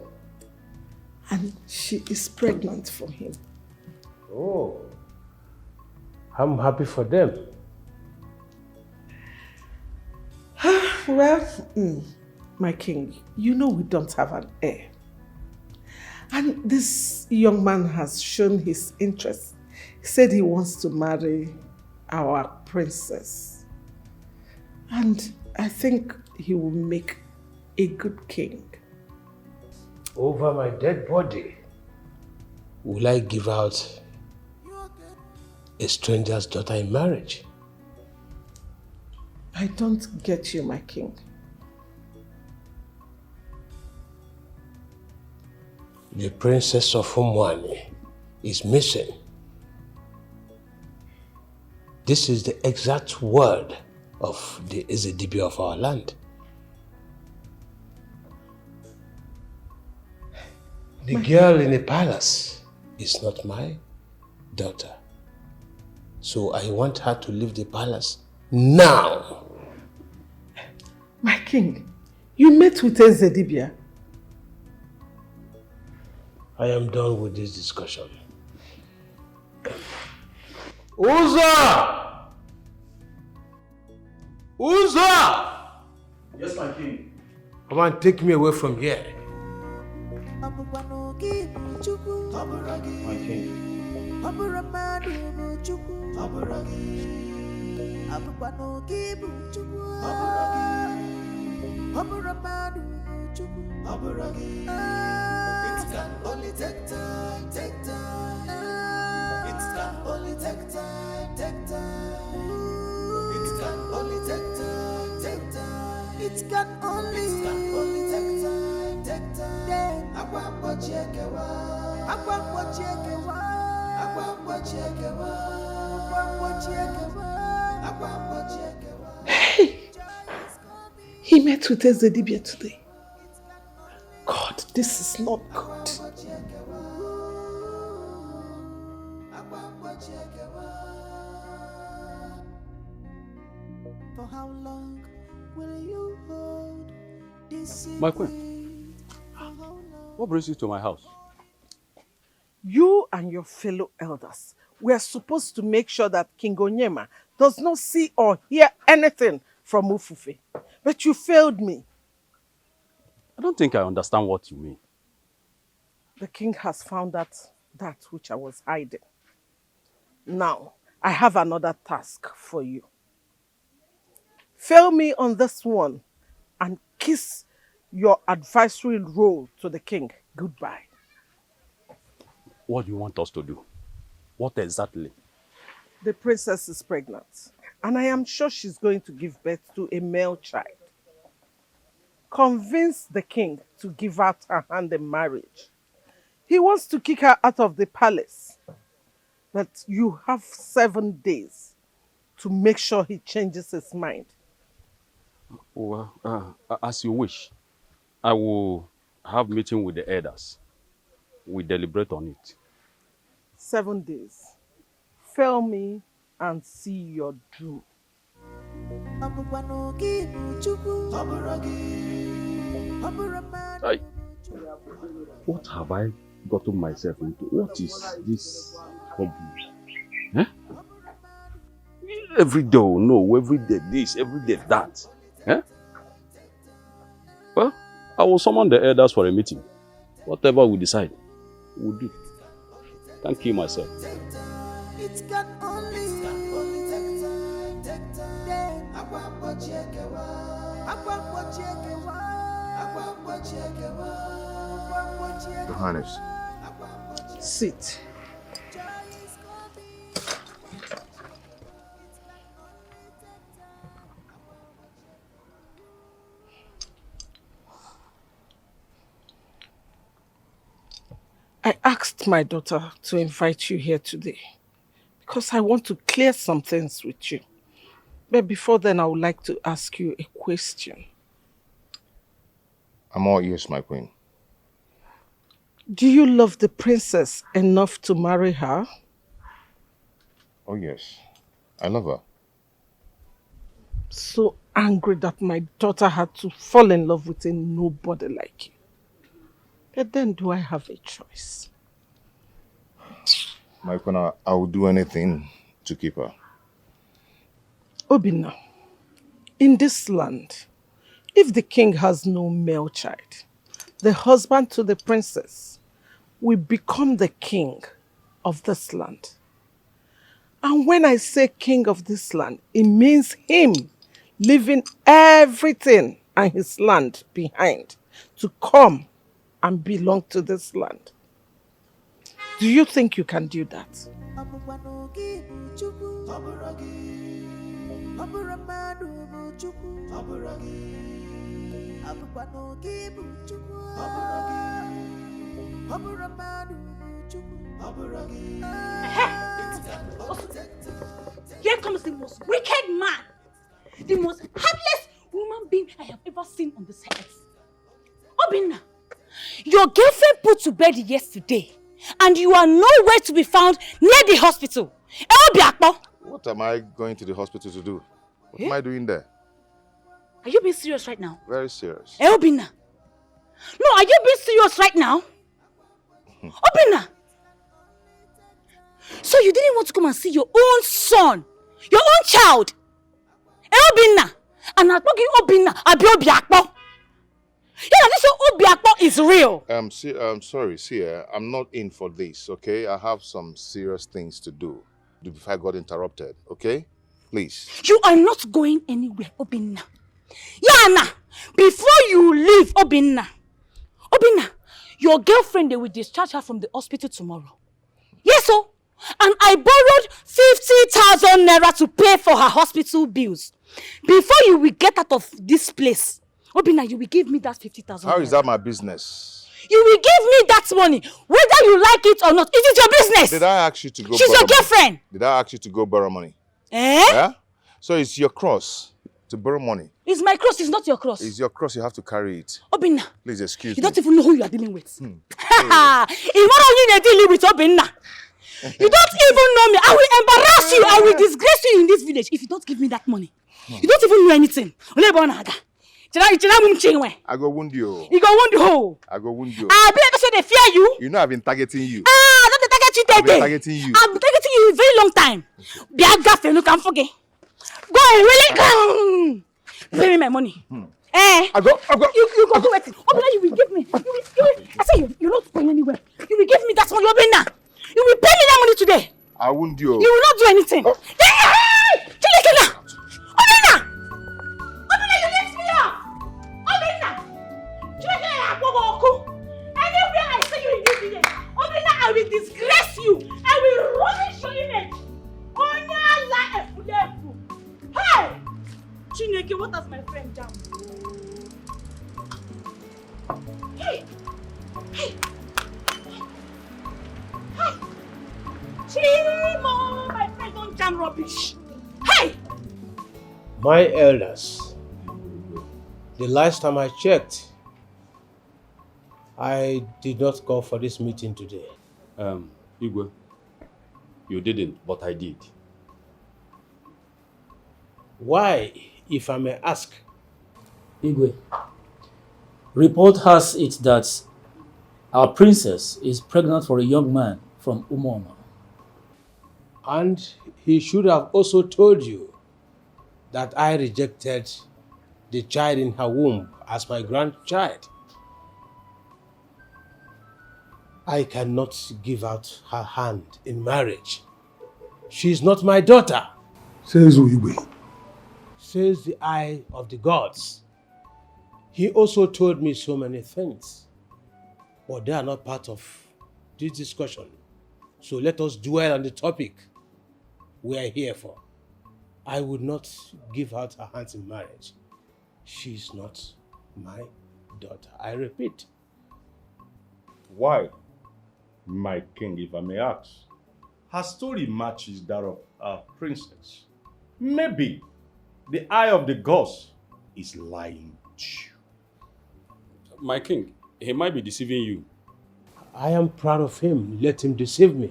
And she is pregnant for him. Oh, I'm happy for them. Well, my king, you know we don't have an heir. And this young man has shown his interest. He said he wants to marry our princess. And I think he will make a good king. Over my dead body, will I give out a stranger's daughter in marriage? I don't get you, my king. The princess of Umwani is missing. This is the exact word of the EBUBE of our land. The girl in the palace is not my daughter. So I want her to leave the palace now. My king, you met with EBUBE. I am done with this discussion. Uza! Uza! Yes, my king. Come on, take me away from here. My king. It can only take time, take time. It can only take time, take time. It can only take time, take time. It can only take time, take time. Akwambo chekewa, akwambo chekewa, akwambo chekewa, akwambo chekewa, akwambo chekewa. Hey! He met with EBUBE today. God, this is not good. For how long will you hold this? My queen, what brings you to my house? You and your fellow elders were supposed to make sure that King Onyema does not see or hear anything from Ufufe. But you failed me. I don't think I understand what you mean. The king has found that which I was hiding. Now, I have another task for you. Fail me on this one and kiss your advisory role to the king goodbye. What do you want us to do? What exactly? The princess is pregnant, and I am sure she's going to give birth to a male child. Convince the king to give out her hand in marriage. He wants to kick her out of the palace. But you have 7 days to make sure he changes his mind. Well, as you wish. I will have meeting with the elders. We deliberate on it. 7 days. Fail me and see your doom. Hey, what have I gotten myself into? What is this problem? Eh? Every day, no, every day this, every day that. Eh? Well, I will summon the elders for a meeting. Whatever we decide, we'll do. Can't kill myself. It can only take time, take time. Akwambo chekewa, akwambo chekewa, akwambo chekewa, akwambo chekewa. Your Highness. Sit. I asked my daughter to invite you here today because I want to clear some things with you. But before then, I would like to ask you a question. I'm all ears, my queen. Do you love the princess enough to marry her? Oh, yes. I love her. So angry that my daughter had to fall in love with a nobody like you. But then do I have a choice? My queen, I will do anything to keep her. Obinna, in this land, if the king has no male child, the husband to the princess will become the king of this land. And when I say king of this land, it means him leaving everything and his land behind to come and belong to this land. Do you think you can do that? Here comes the most wicked man, the most heartless human being I have ever seen on this earth. Obinna, your girlfriend put to bed yesterday, and you are nowhere to be found near the hospital. What am I going to the hospital to do? What am I doing there? Are you being serious right now? Very serious. Obinna. No, are you being serious right now? Obinna. So you didn't want to come and see your own son, your own child. Obinna. And I'm talking Obinna, Obiakpo. Yeah, this Obiakpo is real. I'm sorry, see, I'm not in for this, okay? I have some serious things to do before I got interrupted, okay? Please. You are not going anywhere, Obinna. Yana, before you leave, Obinna, your girlfriend, they will discharge her from the hospital tomorrow. Yes, so. And I borrowed 50,000 naira to pay for her hospital bills. Before you will get out of this place, Obinna, you will give me that 50,000 naira. How is that my business? You will give me that money, whether you like it or not. It is your business. Did I ask you to go She's borrow your girlfriend. Money? Did I ask you to go borrow money? Eh? Yeah? So it's your cross to borrow money. It's my cross, it's not your cross. It's your cross, you have to carry it. Obinna. Please excuse You me. don't even know who you are dealing with. It's one of you you're dealing with, Obinna. You don't even know me. I will embarrass you. I will disgrace you in this village if you don't give me that money. You don't even know anything. I go wound you. You go wound you. I go wound you. I believe so they fear you. You know I've been targeting you. Don't target you I've been today. targeting you. I've been targeting you a very long time. Biagafe, no can forget. Go and really pay me my money. I go. You go do it. Obinna, you will give me. I say you're not going anywhere. You will give me that money, Obinna. You will pay me that money today. I wound you. You will not do anything. Oh. Obinna! Obinna, you lift me up! Obinna! Anywhere I see you in this village, Obinna, I will disgrace you. I will rubbish your image. Hey! Chineke, what has my friend done? Hey! Hey! Hey! Chimo, my friend, don't jam rubbish. Hey! My elders, the last time I checked, I did not call for this meeting today. Igwe, you didn't, but I did. Why, if I may ask? Igwe, report has it that our princess is pregnant for a young man from Umoma. And he should have also told you that I rejected the child in her womb as my grandchild. I cannot give out her hand in marriage. She is not my daughter. Says Uigwe. Says the eye of the gods. He also told me so many things, but they are not part of this discussion. So let us dwell on the topic we are here for. I would not give out her hand in marriage. She is not my daughter. I repeat. Why, my king, if I may ask? Her story matches that of our princess. Maybe the eye of the gods is lying to you. My king, he might be deceiving you. I am proud of him. Let him deceive me.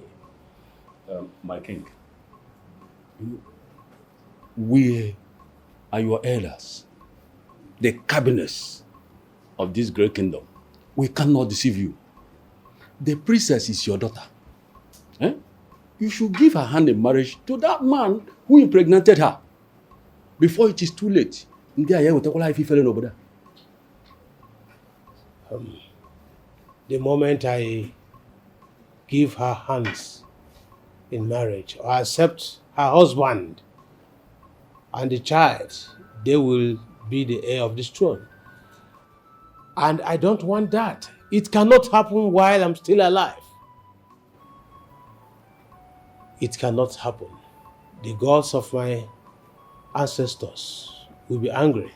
My king, we are your elders, the cabinets of this great kingdom. We cannot deceive you. The princess is your daughter. You should give her hand in marriage to that man who impregnated her before it is too late. The moment I give her hands in marriage or accept her husband and the child, they will be the heir of this throne. And I don't want that. It cannot happen while I'm still alive. It cannot happen. The gods of my ancestors will be angry.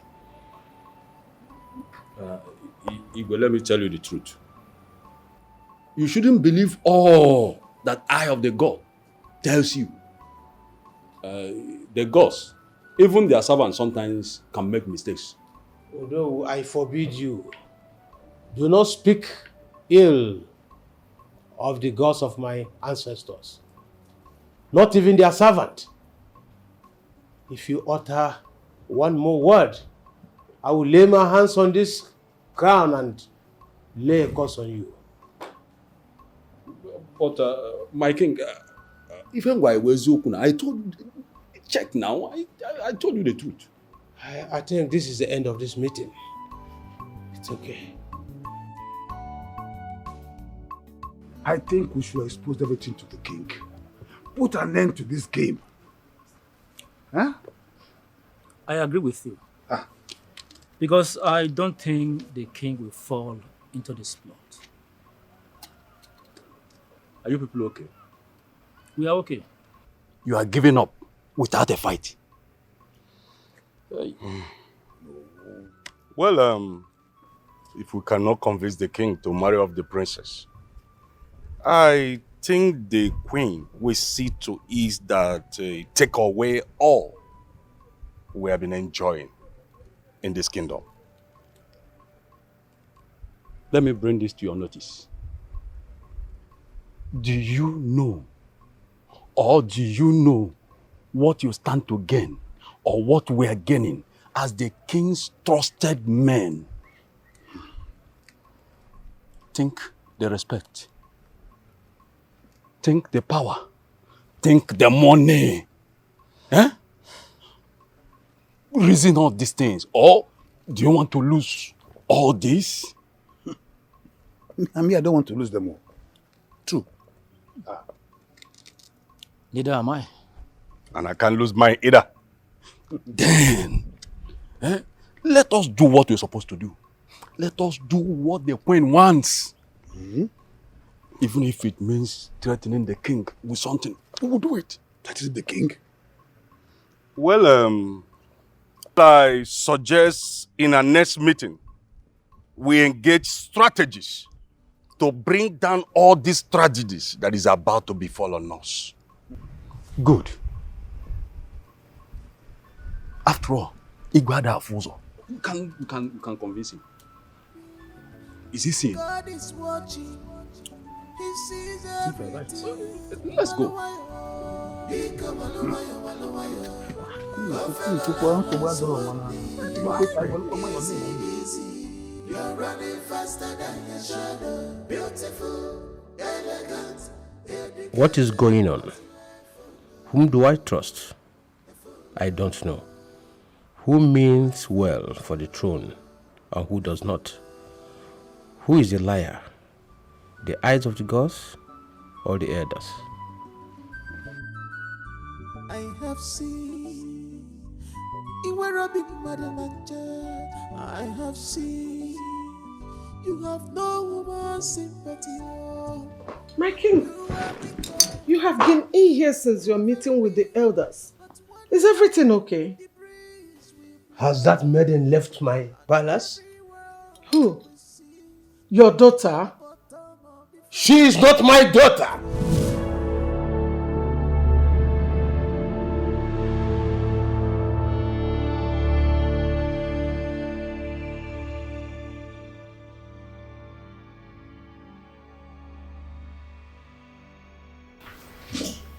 Igwe, let me tell you the truth. You shouldn't believe all that eye of the god tells you. The gods, even their servants sometimes can make mistakes. Although I forbid you, do not speak ill of the gods of my ancestors. Not even their servant. If you utter one more word, I will lay my hands on this crown and lay a curse on you. But my king, even while I was open, I told you, check now, I told you the truth. I think this is the end of this meeting. It's okay. I think we should expose everything to the king. Put an end to this game. Huh? I agree with you. Because I don't think the king will fall into this plot. Are you people okay? We are okay. You are giving up without a fight. Well, if we cannot convince the king to marry off the princess, I think the queen will see to it that take away all we have been enjoying in this kingdom. Let me bring this to your notice. Do you know, or do you know what you stand to gain, or what we are gaining as the king's trusted men? Think the respect. Think the power. Think the money. Eh? Reason all these things. Or do you want to lose all this? I mean, I don't want to lose them all. True. Neither am I. And I can't lose mine either. Then, let us do what we're supposed to do. Let us do what the queen wants. Mm-hmm. Even if it means threatening the king with something, we will do it. That is the king. Well, I suggest in our next meeting, we engage strategies to bring down all these tragedies that is about to befall on us. Good. After all, Igwada Afuzo. You can convince him. Is he seeing? God is watching. He sees everything. Let's go. You're running faster than your shadow. Beautiful, elegant. What is going on? Whom do I trust? I don't know. Who means well for the throne and who does not? Who is the liar? The eyes of the gods or the elders? I have seen I have seen you have no woman's sympathy. My king, you have been in here since your meeting with the elders. Is everything okay? Has that maiden left my palace? Who? Your daughter? She is not my daughter!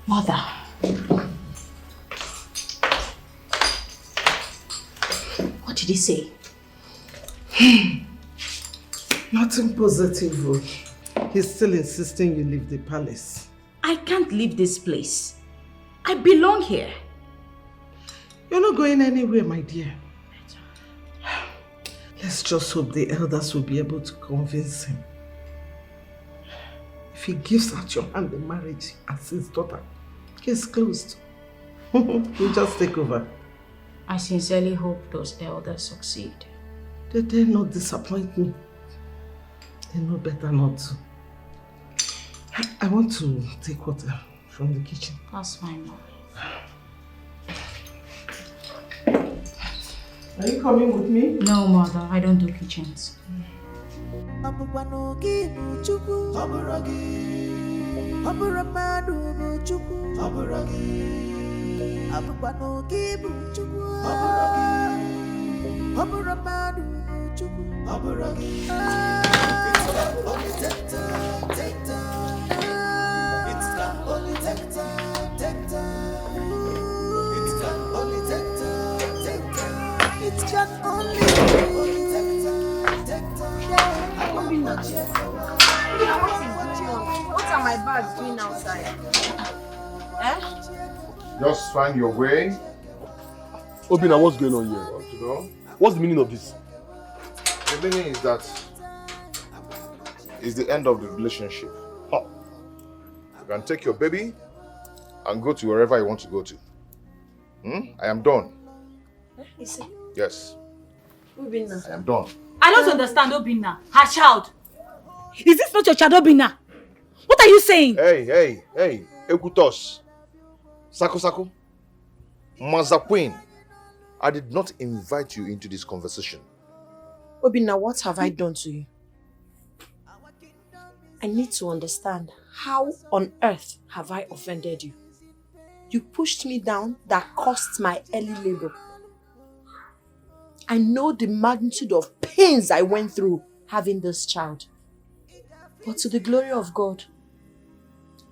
Mother. What did he say? Nothing positive. He's still insisting you leave the palace. I can't leave this place. I belong here. You're not going anywhere, my dear. Let's just hope the elders will be able to convince him. If he gives out your hand in marriage as his daughter, case closed. You just take over. I sincerely hope those elders succeed. They dare not disappoint me. They know better not to. I want to take water from the kitchen. That's fine, Mom. Are you coming with me? No, Mother. I don't do kitchens. What are my bags doing outside? Just find your way. Obina, what's going on here? Want to know? What's the meaning of this? The meaning is that it's the end of the relationship. Huh. You can take your baby and go to wherever you want to go to. I am done. Is it? Yes, Obina. I am done. I don't understand Obina. Her child. Is this not your child, Obina? What are you saying? Hey, Ekutos. Sako. Mazakwin. I did not invite you into this conversation. Obina, what have I done to you? I need to understand, how on earth have I offended you? You pushed me down that cost my early labor. I know the magnitude of pains I went through having this child. But to the glory of God,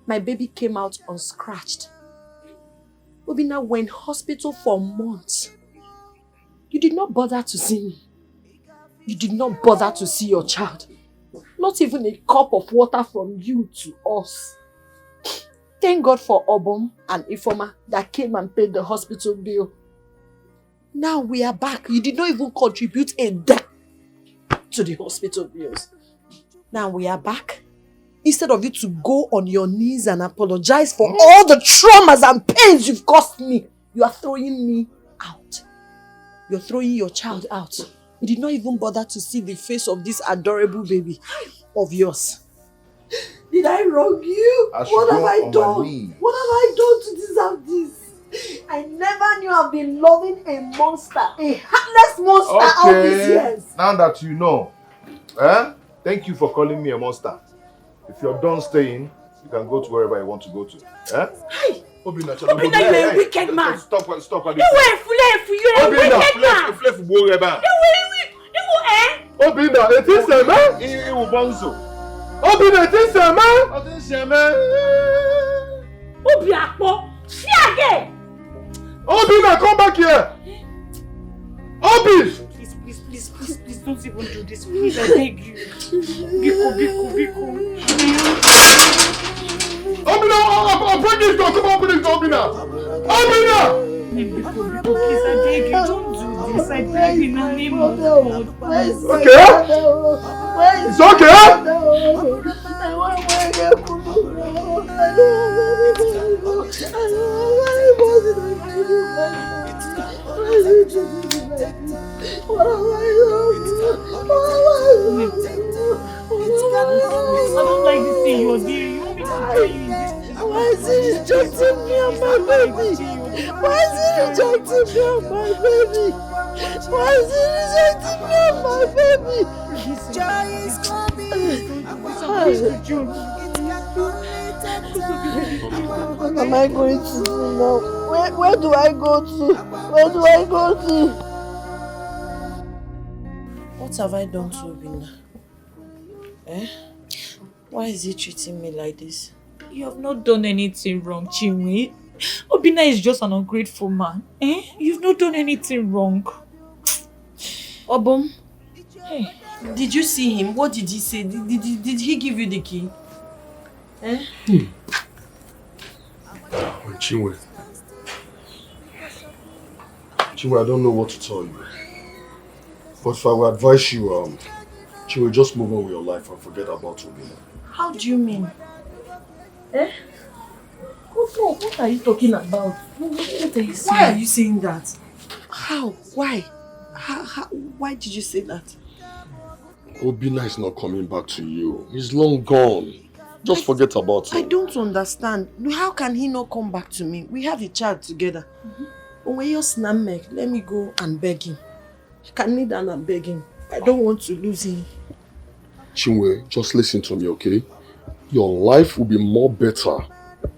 my baby came out unscratched. Obina, we're in hospital for months. You did not bother to see me. You did not bother to see your child. Not even a cup of water from you to us. Thank God for Obom and Ifoma that came and paid the hospital bill. Now we are back. You did not even contribute a dime to the hospital bills. Now we are back. Instead of you to go on your knees and apologize for all the traumas and pains you've caused me, you are throwing me out. You're throwing your child out. You did not even bother to see the face of this adorable baby of yours. Did I wrong you? What have I done? What have I done to deserve this? I never knew I've been loving a monster, a heartless monster all these years. Now that you know, thank you for calling me a monster. If you're done staying, you can go to wherever you want to go to. Hey! Obina, Obina, you're a wicked man. Stop. You were a wicked man. Obina, it is a man. Obina, it is a man. Obiakpo, see again. Obina, come back here. Obi! Please, don't even do this. Please, I beg you. Biko. Obina, I'll break this door. Come on, open this door, Obina. Biko, please, I beg you. Don't do this. I beg you in the name of God. Okay? It's okay? What have I don't like this thing you're doing. You want me to tell you this? Why is he rejecting me and my baby? Why is he rejecting me and my baby? Why is he rejecting me and my baby? Joy is coming. What am I going to do now? Where do I go to? Where do I go to? What have I done to Obina? Why is he treating me like this? You have not done anything wrong, Chinwe. Obina is just an ungrateful man. You've not done anything wrong. Obom, hey, did you see him? What did he say? Did he give you the key? Chinwe, I don't know what to tell you. But if I would advise you, Chinwe, just move on with your life and forget about Obina. How do you mean? Eh? What are you talking about? What are you saying? Why are you saying that? How? Why? Why did you say that? Obina is not coming back to you. He's long gone. Just forget about him. I don't understand. How can he not come back to me? We have a child together. When you snap me, let me go and beg him. I can kneel down and beg him. I don't want to lose him. Chinwe, just listen to me, okay? Your life will be more better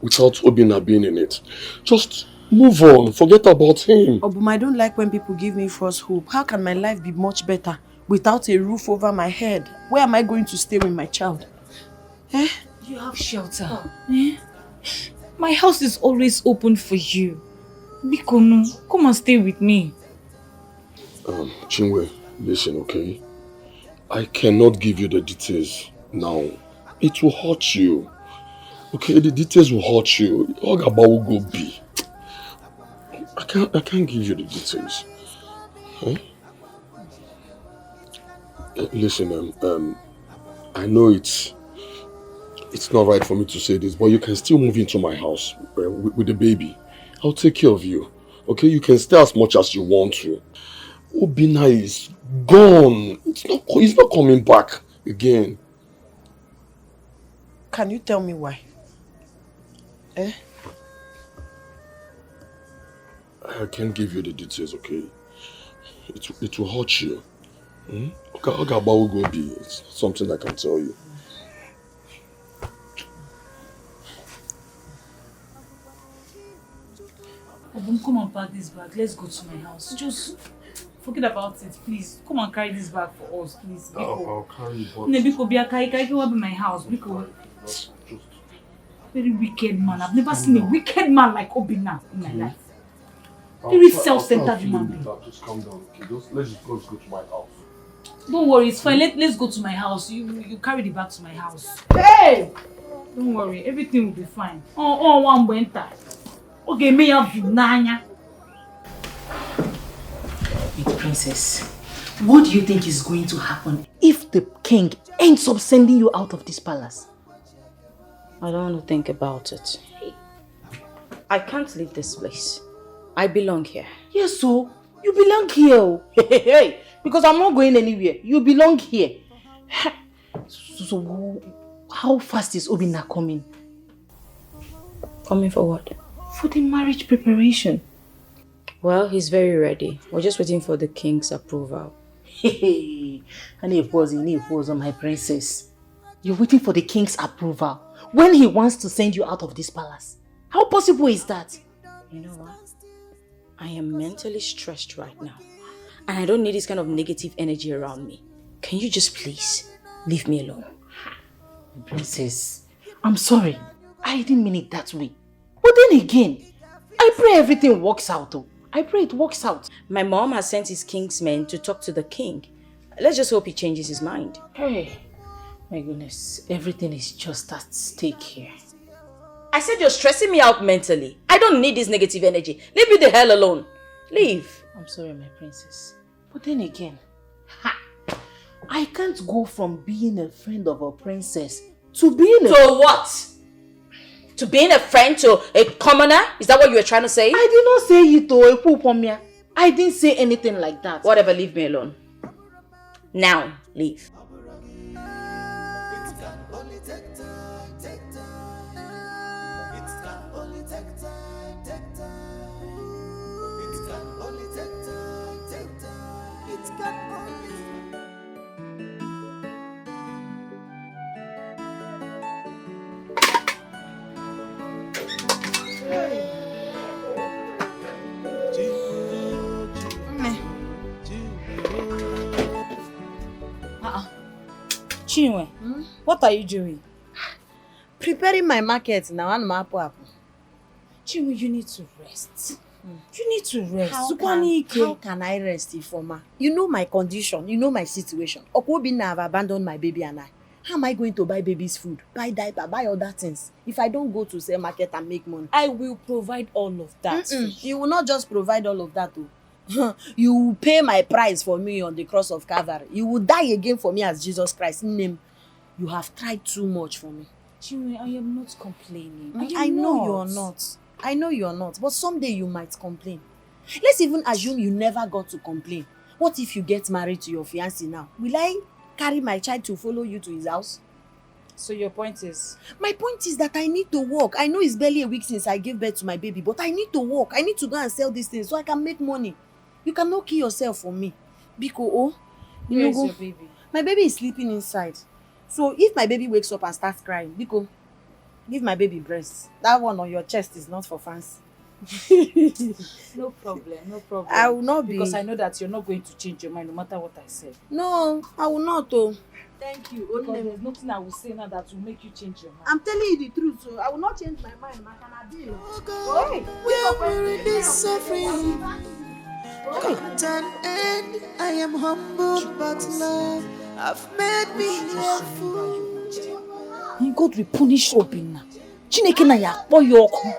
without Obina being in it. Just move on. Forget about him. Obum, I don't like when people give me false hope. How can my life be much better without a roof over my head? Where am I going to stay with my child? Eh? You have shelter. Eh? My house is always open for you. Bikono, come and stay with me. Chinwe, listen, okay? I cannot give you the details now. It will hurt you. Okay, the details will hurt you. Ogaba will go be. I can't give you the details. Huh? Listen, I know it's not right for me to say this, but you can still move into my house with the baby. I'll take care of you. Okay, you can stay as much as you want to. Obina is gone. He's not coming back again. Can you tell me why? Eh? I can't give you the details, okay? It will hurt you. Ogaba will go be. It's something I can tell you. Obum, come and pack this bag. Let's go to my house. Just forget about it, please. Come and carry this bag for us, please. I'll carry it. Biko, Kai will be my house. Biko. Very wicked man. I've never seen a wicked man like Obina in my life. Very self-centered man. Just calm down, okay? Let's go to my house. Don't worry, it's fine. Let's go to my house. You carry the bag to my house. Hey! Don't worry, everything will be fine. Oh, one winter. Okay, me have you, Nanya. Princess, what do you think is going to happen if the king ends up sending you out of this palace? I don't want to think about it. I can't leave this place. I belong here. Yes, so you belong here. Hey, because I'm not going anywhere. You belong here. So how fast is Obina coming? Coming for what? For the marriage preparation. Well, he's very ready. We're just waiting for the king's approval. Hey, pause on my princess. You're waiting for the king's approval when he wants to send you out of this palace. How possible is that? You know what? I am mentally stressed right now. And I don't need this kind of negative energy around me. Can you just please leave me alone? Princess, I'm sorry. I didn't mean it that way. But then again, I pray everything works out. I pray it works out. My mom has sent his kingsmen to talk to the king. Let's just hope he changes his mind. Hey, my goodness, everything is just at stake here. I said you're stressing me out mentally. I don't need this negative energy. Leave me the hell alone. Leave. I'm sorry, my princess. But then again, I can't go from being a friend of a princess to being a... To what? To being a friend to a commoner? Is that what you were trying to say? I did not say it to a pupomia. I didn't say anything like that. Whatever, leave me alone. Now, leave. Chinwe, what are you doing? Preparing my market now. Chinwe, you need to rest. You need to rest. How can I rest, Ifoma? You know my condition. You know my situation. Okwobina have abandoned my baby and I. How am I going to buy baby's food, buy diaper, buy other things if I don't go to sell market and make money? I will provide all of that. You will not just provide all of that. You will pay my price for me on the cross of Calvary. You will die again for me as Jesus Christ. Name. You have tried too much for me. Chinwe, I am not complaining. I know you're not. I know you're not. But someday you might complain. Let's even assume you never got to complain. What if you get married to your fiancé now? Will I carry my child to follow you to his house? So your point is? My point is that I need to work. I know it's barely a week since I gave birth to my baby, but I need to work. I need to go and sell these things so I can make money. You cannot kill yourself for me. Biko, Where is your baby? My baby is sleeping inside. So if my baby wakes up and starts crying, Biko, give my baby breast. That one on your chest is not for fancy. No problem, no problem. I will not be. Because I know that you're not going to change your mind no matter what I say. No, I will not. Thank you. Because there's nothing I will say now that will make you change your mind. I'm telling you the truth, so I will not change my mind. Where will this suffering come to an end? I am humbled, but love have made me a fool. God will punish Obinna. Chineke na ya akpọ ya ọkụ.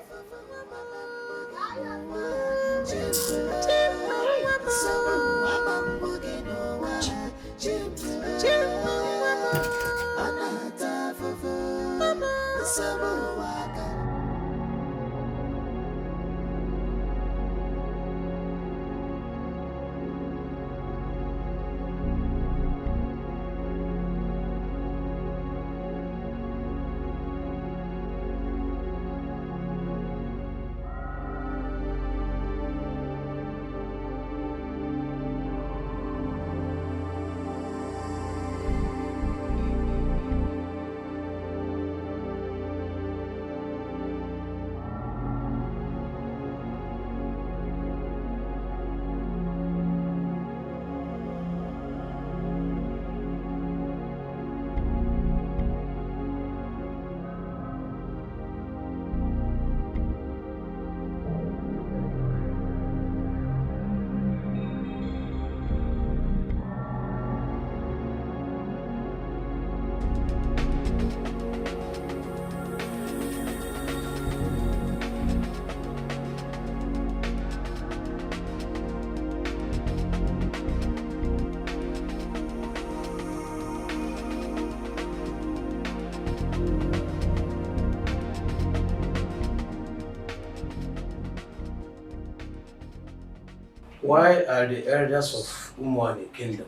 Why are the elders of Umwani Kingdom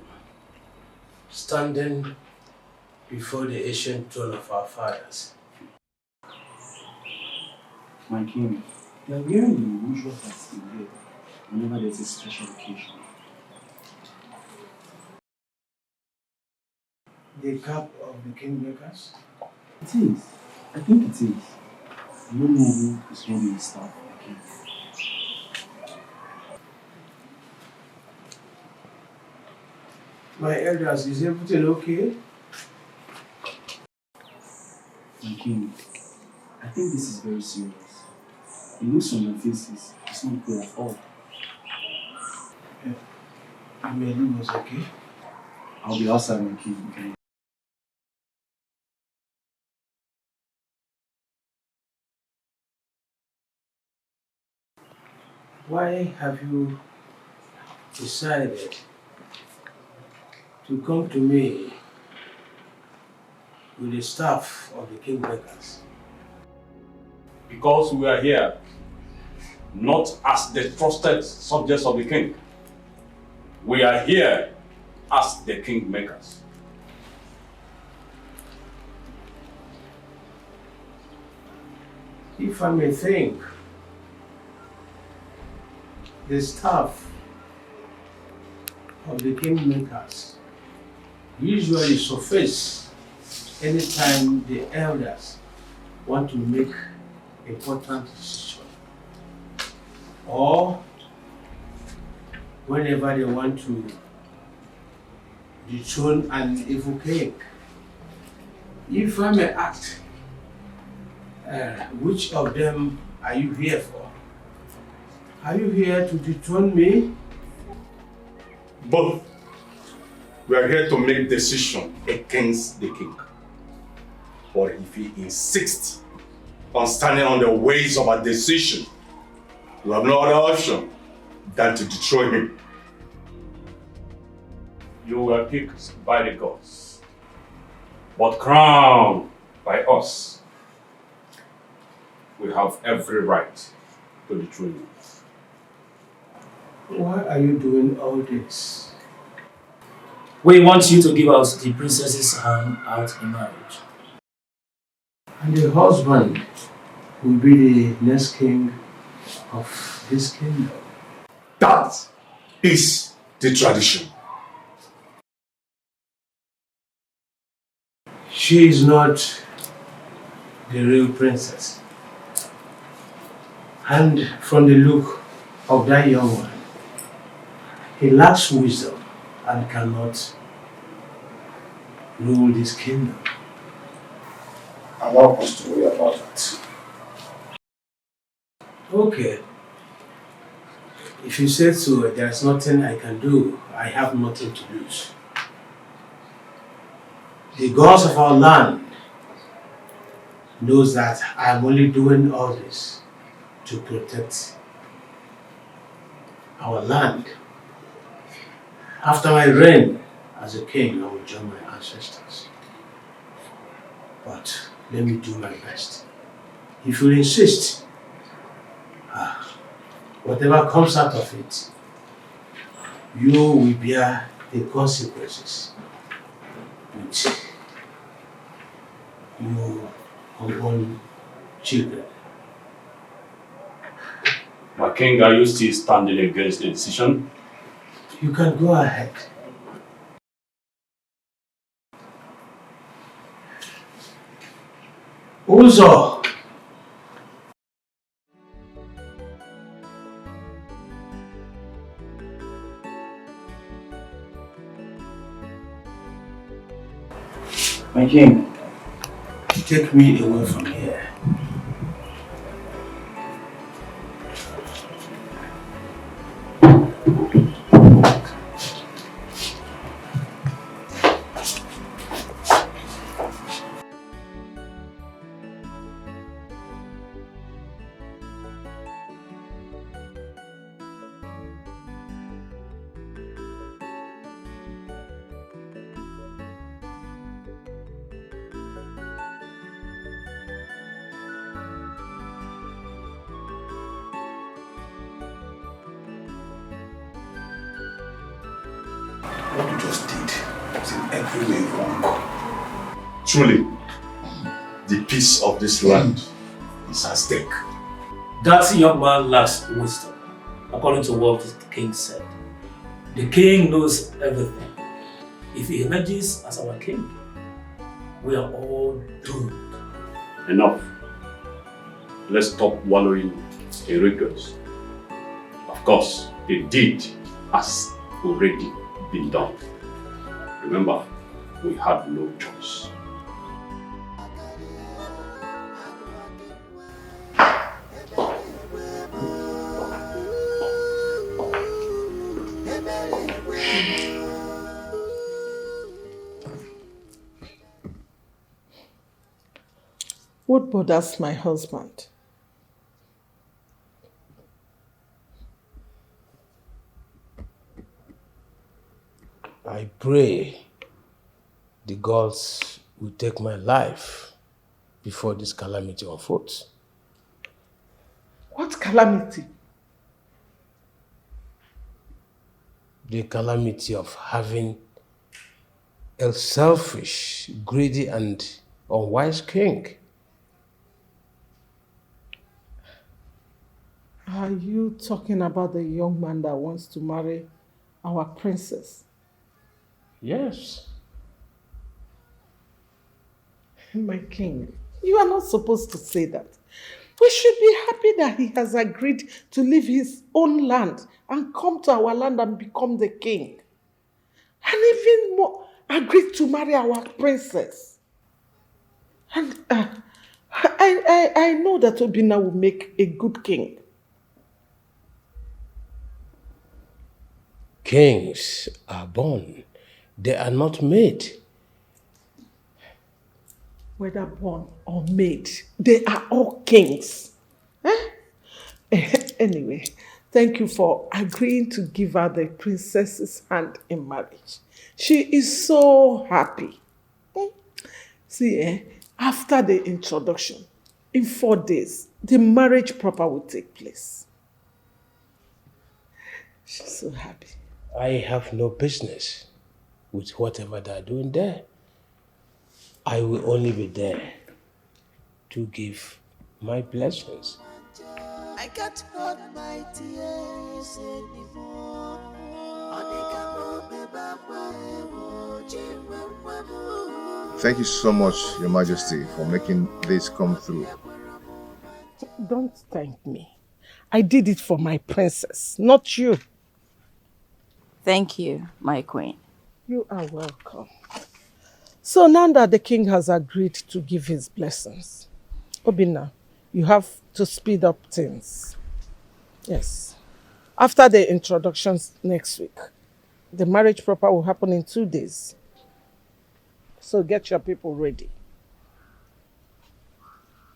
standing before the ancient throne of our fathers? My king, they are wearing the usual hats in here whenever there's a special occasion. The cap of the kingmakers? It is. I think it is. No noble is holding the staff of the king. My elders, is everything okay? My king, I think this is very serious. The looks on your faces is not good at all. Amelie was okay? I'll be outside, my king. Okay? Why have you decided to come to me with the staff of the kingmakers? Because we are here not as the trusted subjects of the king. We are here as the kingmakers. If I may think, the staff of the kingmakers usually surface anytime the elders want to make important decisions, or whenever they want to dethrone an evil king. If I may ask, which of them are you here for? Are you here to dethrone me? Both. We are here to make decision against the king. But if he insists on standing on the ways of a decision, we have no other option than to destroy him. You were picked by the gods, but crowned by us. we have every right to the throne. Why are you doing all this? We want you to give us the princess's hand out in marriage. And the husband will be the next king of this kingdom. That is the tradition. She is not the real princess. And from the look of that young man, he lacks wisdom and cannot rule this kingdom. Allow us to worry about that. Okay. If you say so, there's nothing I can do. I have nothing to lose. The gods of our land knows that I'm only doing all this to protect our land. After my reign as a king, I will join my ancestors. But let me do my best. If you insist, whatever comes out of it, you will bear the consequences with your unborn children. My king, are you still standing against the decision? You can go ahead. Also, My king, take me away from here. What you just did is in every way wrong. Truly, the peace of this land is at stake. That young man lacks wisdom, according to what the king said. The king knows everything. If he emerges as our king, we are all doomed. Enough. Let's stop wallowing in regrets. Of course, the deed has already been done. Remember, we had no choice. What bothers my husband? I pray the gods will take my life before this calamity unfolds. What calamity? The calamity of having a selfish, greedy, and unwise king. Are you talking about the young man that wants to marry our princess? Yes. My king, you are not supposed to say that. We should be happy that he has agreed to leave his own land and come to our land and become the king. And even more, agreed to marry our princess. And I know that Obina will make a good king. Kings are born. They are not made. Whether born or made, they are all kings. Anyway, thank you for agreeing to give her the princess's hand in marriage. She is so happy. See, after the introduction, In 4 days, the marriage proper will take place. She's so happy. I have no business with whatever they're doing there. I will only be there to give my blessings. I can't hold my tears anymore. Thank you so much, Your Majesty, for making this come through. Don't thank me. I did it for my princess, not you. Thank you, my queen. You are welcome. So now that the king has agreed to give his blessings, Obinna, you have to speed up things. Yes. After the introductions next week, the marriage proper will happen in 2 days. So get your people ready.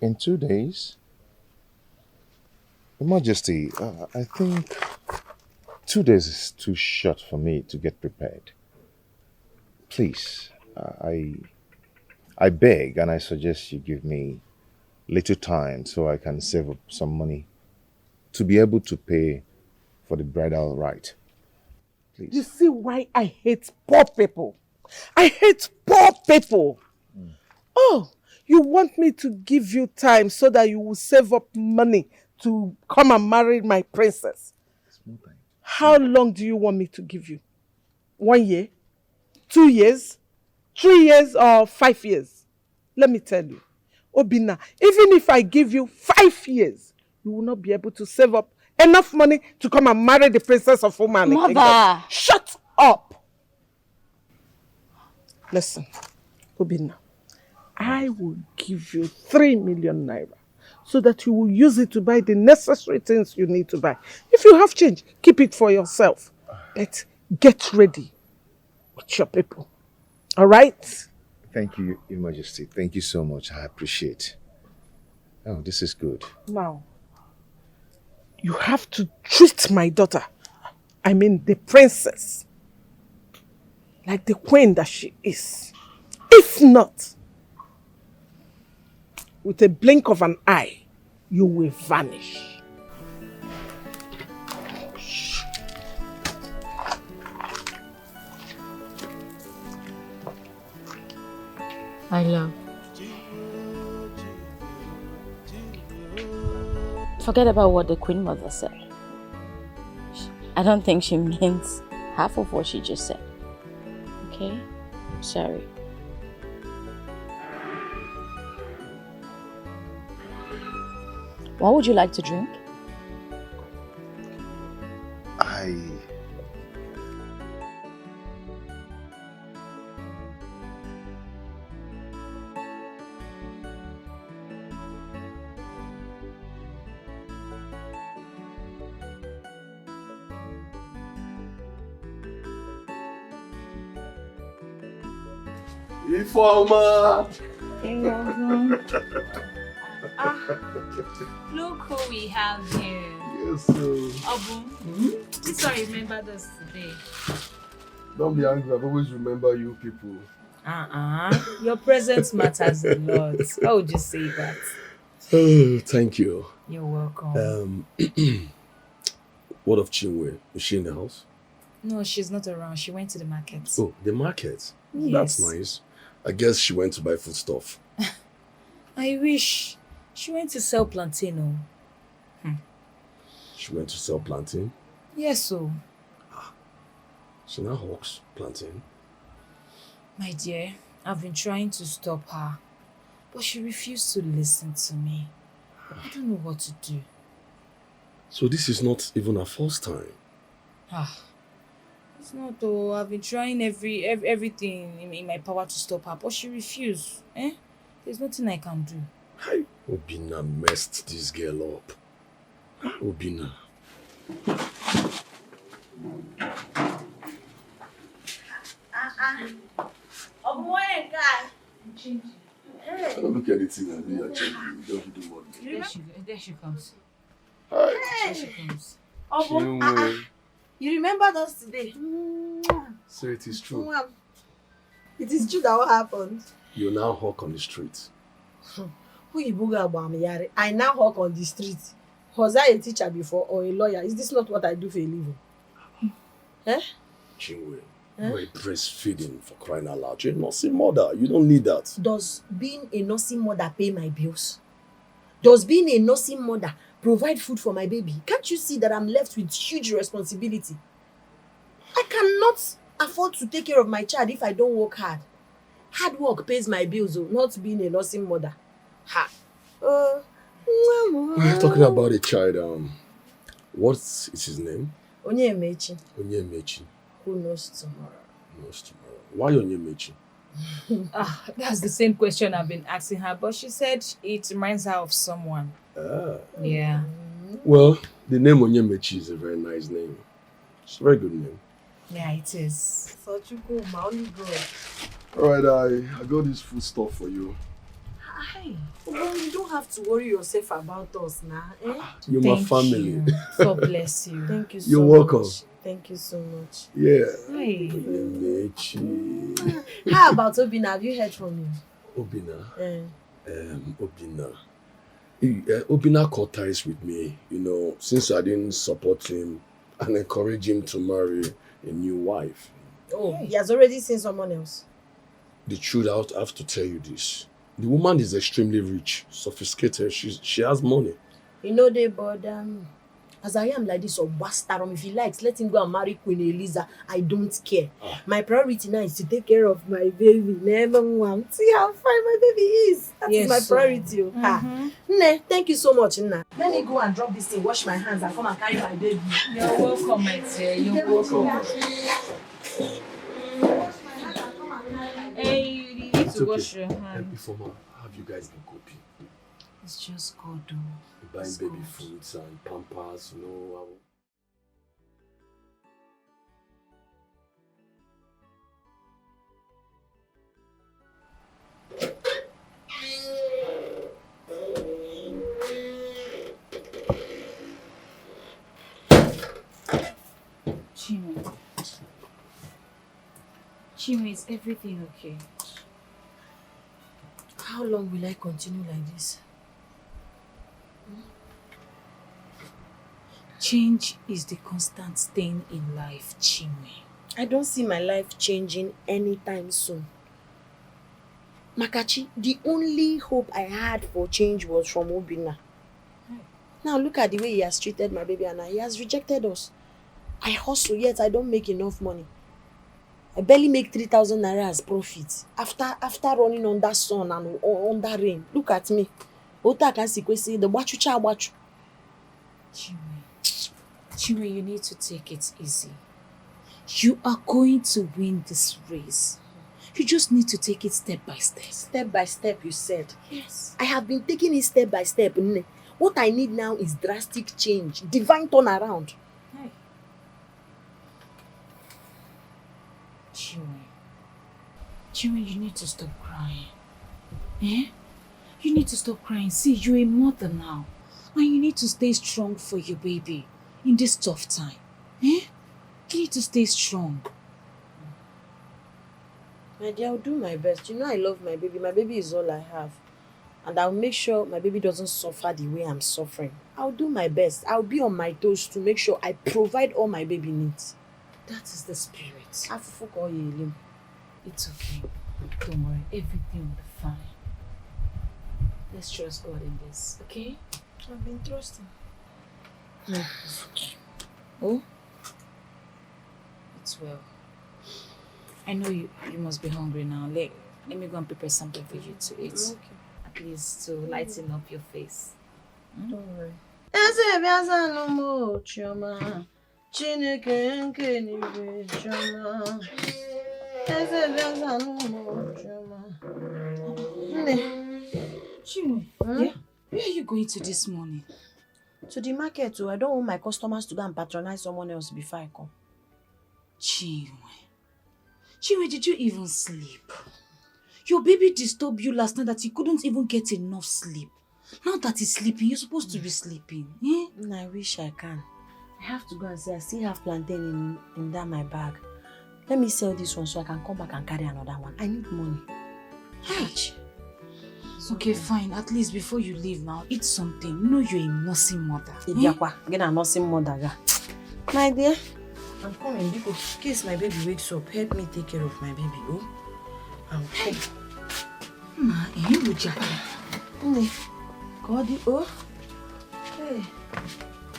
In 2 days? Your Majesty, I think 2 days is too short for me to get prepared. Please, I beg and I suggest you give me little time so I can save up some money to be able to pay for the bridal rite. Please. You see why I hate poor people? I hate poor people. Oh, you want me to give you time so that you will save up money to come and marry my princess? How long do you want me to give you? 1 year? 2 years? 3 years or 5 years? Let me tell you, Obinna, even if I give you 5 years, you will not be able to save up enough money to come and marry the princess of Umani. Mother! Shut up! Listen, Obinna, I will give you 3 million naira so that you will use it to buy the necessary things you need to buy. If you have change, keep it for yourself. But get ready with your people. All right? Thank you, Your Majesty. Thank you so much. I appreciate. Oh, this is good. Now, you have to treat my daughter, I mean the princess, like the queen that she is. If not, with a blink of an eye, you will vanish. I love. Forget about what the Queen Mother said. I don't think she means half of what she just said. Okay? Sorry. What would you like to drink? Informer! Look who we have here. Yes, sir. Abu, sorry, remember us today. Don't be angry, I've always remember you people. Your presence matters a lot. How would you say that? Oh, thank you. You're welcome. What of Chinwe? Is she in the house? No, she's not around. She went to the market. Oh, the market? Yes. That's nice. I guess she went to buy foodstuff. I wish. She went to sell plantain. She went to sell plantain? Yes, so. She now hawks plantain. My dear, I've been trying to stop her, but she refused to listen to me. I don't know what to do. So this is not even her first time? It's not though. I've been trying everything in my power to stop her, but she refused. There's nothing I can do. Obinna messed this girl up. Obinna. Don't look at the thing and be a changing. You don't do what. There she comes. Hi. There she comes. You remembered us today. So it is true. It is true that what happened. You now hawk on the street. I now hawk on the street. Was I a teacher before or a lawyer? Is this not what I do for a living? Eh? Chinwe, you're a breastfeeding for crying out loud. You're a nursing mother. You don't need that. Does being a nursing mother pay my bills? Does being a nursing mother provide food for my baby? Can't you see that I'm left with huge responsibility? I cannot afford to take care of my child if I don't work hard. Hard work pays my bills, not being a nursing mother. Ha. We're talking about a child. What is his name? Onyemechi. Onyemechi. Who knows tomorrow? Knows tomorrow. Why Onyemechi? That's the same question I've been asking her, but she said it reminds her of someone. Yeah. Well, the name Onyemechi is a very nice name. It's a very good name. Yeah, it is. Such a good only God. Alright, I got this food stuff for you. Hi. Well, you don't have to worry yourself about us now. Eh? You're my family. You. God bless you. Thank you so You're much. welcome. Thank you so much. Yeah. Hi. Onyemechi. How about Obina? Have you heard from him? Obina? Obina. Obina cut ties with me, since I didn't support him and encourage him to marry a new wife. Oh, he has already seen someone else. The truth, I have to tell you this. The woman is extremely rich, sophisticated. She has money. But as I am like this, or bastard, if he likes, let him go and marry Queen Eliza. I don't care. My priority now is to take care of my baby. Never want. See how fine my baby is. That's my priority. Ne, thank you so much, Nna. Let me go and drop this thing, wash my hands, and come and carry my baby. You're welcome, my dear. You're welcome. Hey, you need to wash your hands. Informer, have you guys been coping? It's just God, though. Buying baby foods and pampers, Chima, is everything okay? How long will I continue like this? Change is the constant thing in life, Chinwe. I don't see my life changing anytime soon. Makachi, the only hope I had for change was from Obina. Now look at the way he has treated my baby and he has rejected us. I hustle, yet I don't make enough money. I barely make 3,000 naira as profit. After running under sun and under rain. Look at me. Ota can see the bachucha bachu. Chinwe, you need to take it easy. You are going to win this race. You just need to take it step by step. Step by step, you said? Yes. I have been taking it step by step. What I need now is drastic change. Divine turnaround. Hey. Chinwe, you need to stop crying. Eh? You need to stop crying. See, you're a mother now. And you need to stay strong for your baby in this tough time. Eh? You need to stay strong. My dear, I'll do my best. I love my baby. My baby is all I have. And I'll make sure my baby doesn't suffer the way I'm suffering. I'll do my best. I'll be on my toes to make sure I provide all my baby needs. That is the spirit. It's okay. Don't worry. Everything will be fine. Let's trust God in this, okay? I've been trusting. Oh? It's well. I know you must be hungry now. Let me go and prepare something for you to eat. Okay. At least to lighten up your face. Don't worry. Chinwe, yeah? Where are you going to this morning? To the market too. I don't want my customers to go and patronize someone else before I come. Chinwe, did you even sleep? Your baby disturbed you last night that he couldn't even get enough sleep. Now that he's sleeping, you're supposed to be sleeping. Eh? I wish I can. I have to go and say I still have plantain in that my bag. Let me sell this one so I can come back and carry another one. I need money. Ouch. Okay, fine. At least before you leave now, eat something. You know you're a nursing mother. Idiakwa, get a nursing mother. My dear, I'm coming because in case my baby wakes up, help me take care of my baby. Oh, I'm coming. Ma, you Jackie. God, oh. Hey.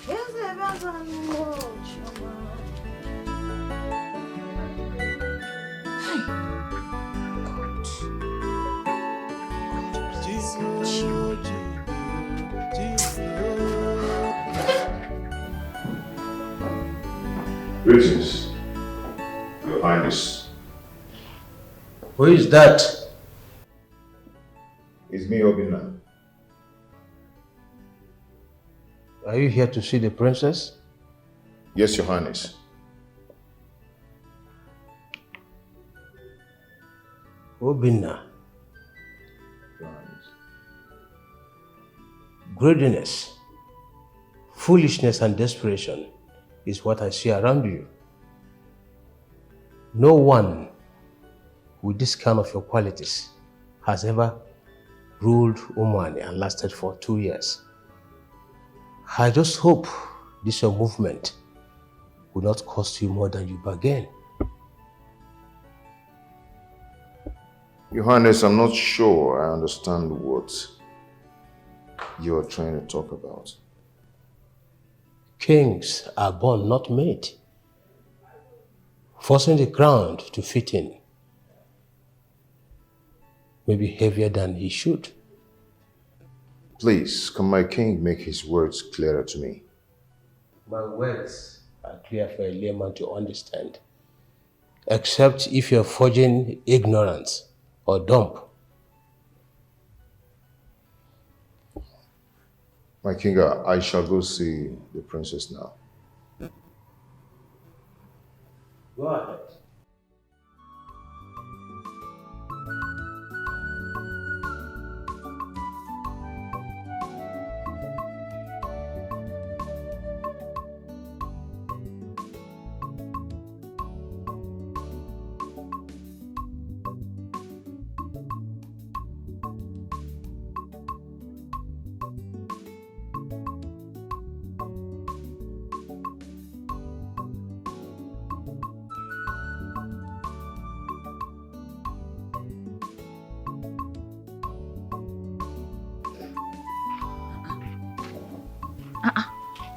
Yes, I'm Greetings, Your Highness. Who is that? It's me, Obina. Are you here to see the princess? Yes, Your Highness. Obina. Greediness, foolishness and desperation is what I see around you. No one with this kind of your qualities has ever ruled Omani and lasted for 2 years. I just hope this your movement will not cost you more than you bargain. Your Highness, I'm not sure I understand what you're trying to talk about. Kings are born, not made. Forcing the ground to fit in may be heavier than he should. Please, can my king make his words clearer to me? My words are clear for a layman to understand, except if you're forging ignorance or dumb. My king, I shall go see the princess now. Go ahead.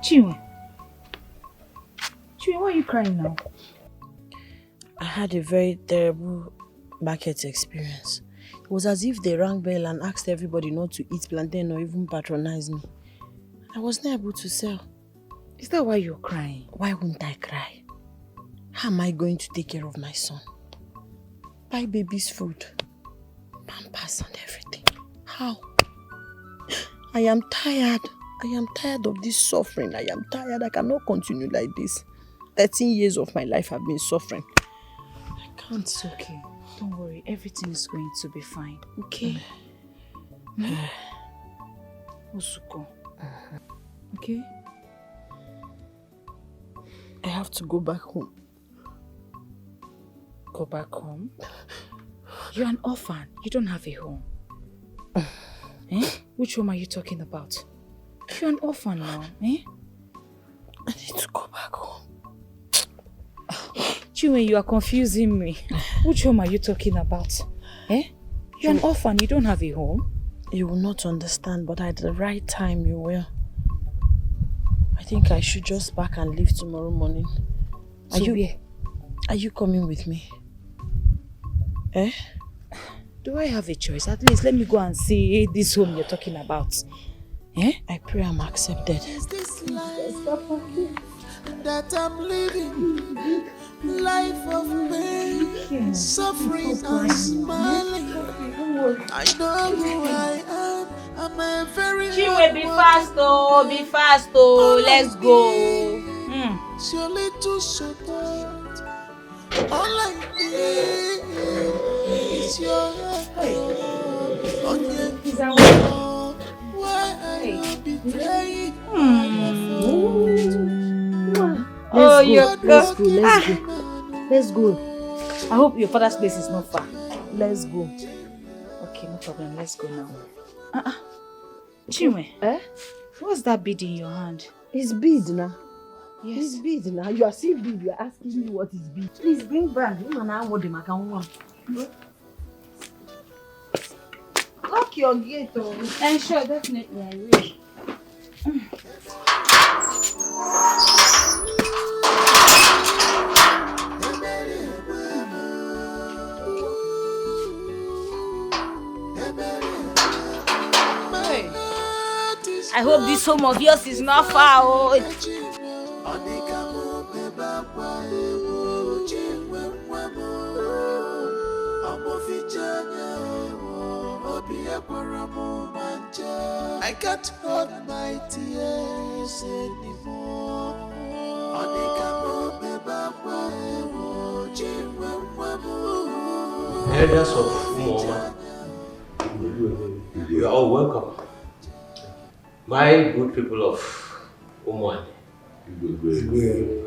Chinwe, why are you crying now? I had a very terrible market experience. It was as if they rang bell and asked everybody not to eat plantain or even patronize me. I was not able to sell. Is that why you're crying? Why wouldn't I cry? How am I going to take care of my son? Buy baby's food, pampers and everything. How? I am tired. I am tired of this suffering. I am tired. I cannot continue like this. 13 years of my life have been suffering. I can't. It's okay. Don't worry. Everything is going to be fine. Okay? Osuko. Okay? I have to go back home. Go back home? You're an orphan. You don't have a home. Which home are you talking about? You're an orphan now, eh? I need to go back home. Chinwe, you are confusing me. Which home are you talking about? You're an orphan, you don't have a home. You will not understand, but at the right time you will. I think I should just pack and leave tomorrow morning. Are you coming with me? Do I have a choice? At least let me go and see this home you're talking about. I pray I'm accepted. Is this life that I'm living? Life of pain, suffering and smiling. I know who I am. I'm a very Chinwe, be fast oh, let's go. Surely to support. All I need is your help. Why I be praying. Let's go. I hope your father's place is not far. Let's go. Okay, no problem. Let's go now. Chinwe. Eh? What's that bead in your hand? It's bead now. Yes. It's bead now. You are seeing bead. You are asking me what is bead. Please bring back. You and I want them. I can't want. Lock your gate. Sure, definitely I will. I hope this home of yours is not far. Oh. I can't hold my tears anymore. Elders of Umoma, you are all welcome. My good people of Umwani,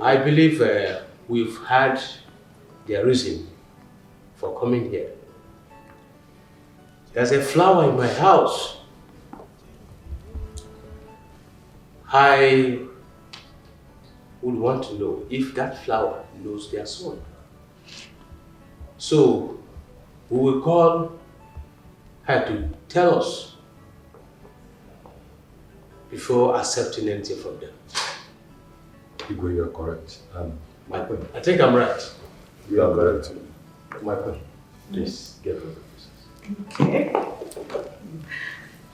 I believe we've had their reason for coming here. There's a flower in my house. I would want to know if that flower knows their son. So we will call her to tell us before accepting anything from them. Igwe, you are correct. My point. I think I'm right. You are correct. My point. Please get rid of this. Okay.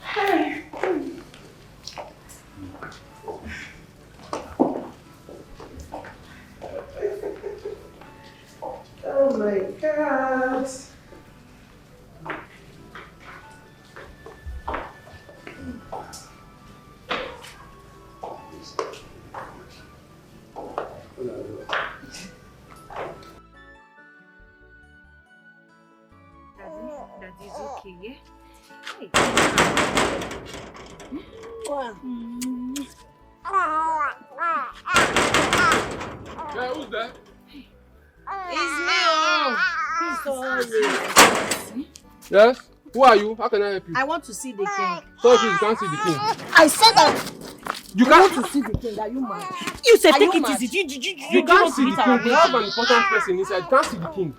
Hi. Oh my God. That is okay, yeah? Hey. Yeah, who's that? It's me. He's sorry. Yes? Who are you? How can I help you? I want to see the king. So please, you can't see the king. I said that. You I can't want to see the king. Are you mad? You said Are take you it mad? easy. You can't see the king. We have an important person inside. You can't see the king.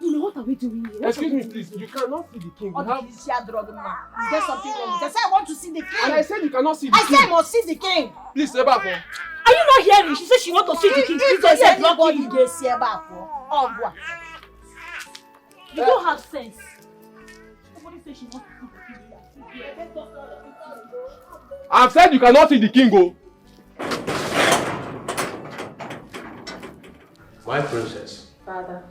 You know what are we doing here? Excuse me, please. You cannot see the king. We have... Is there something wrong? I said I want to see the king. And I said you cannot see the I king. said I must see the king. Please, stay back. Are you not hearing? She said she wants to see the king. If Please there's don't block anybody they see about what? You don't have sense. Somebody said she wants to see the king. I've said you cannot see the king, oh. My princess. Father.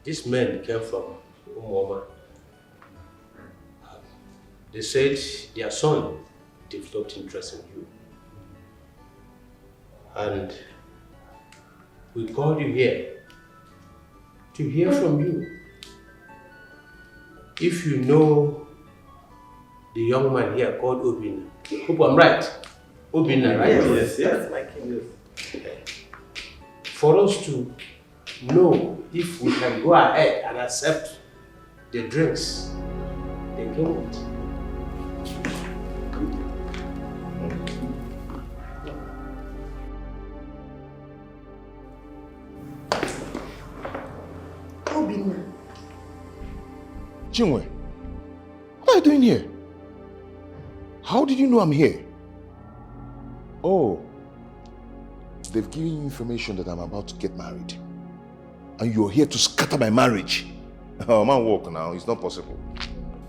These men came from Umoma. They said their son developed interest in you. And we called you here to hear from you. If you know the young man here called Obina. Hope I'm right. Obina, right? Yes, yes, my king. For us to know if we can go ahead and accept the drinks they came with. Obina. Chinwe, what are you doing here? How did you know I'm here? Oh, they've given you information that I'm about to get married. And you're here to scatter my marriage. Oh, man, walk now. It's not possible.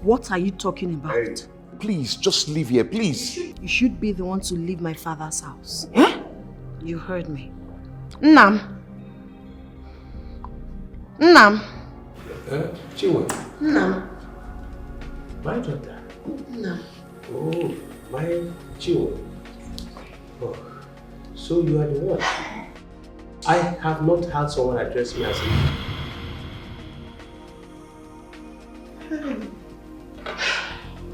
What are you talking about? Hey, please, just leave here, please. You should be the one to leave my father's house. Huh? You heard me. Nnam. Nnam. Chinwe. Nnam. My daughter. Nnam. Oh, my Chinwe. Oh, so you are the one. I have not had someone address me as a...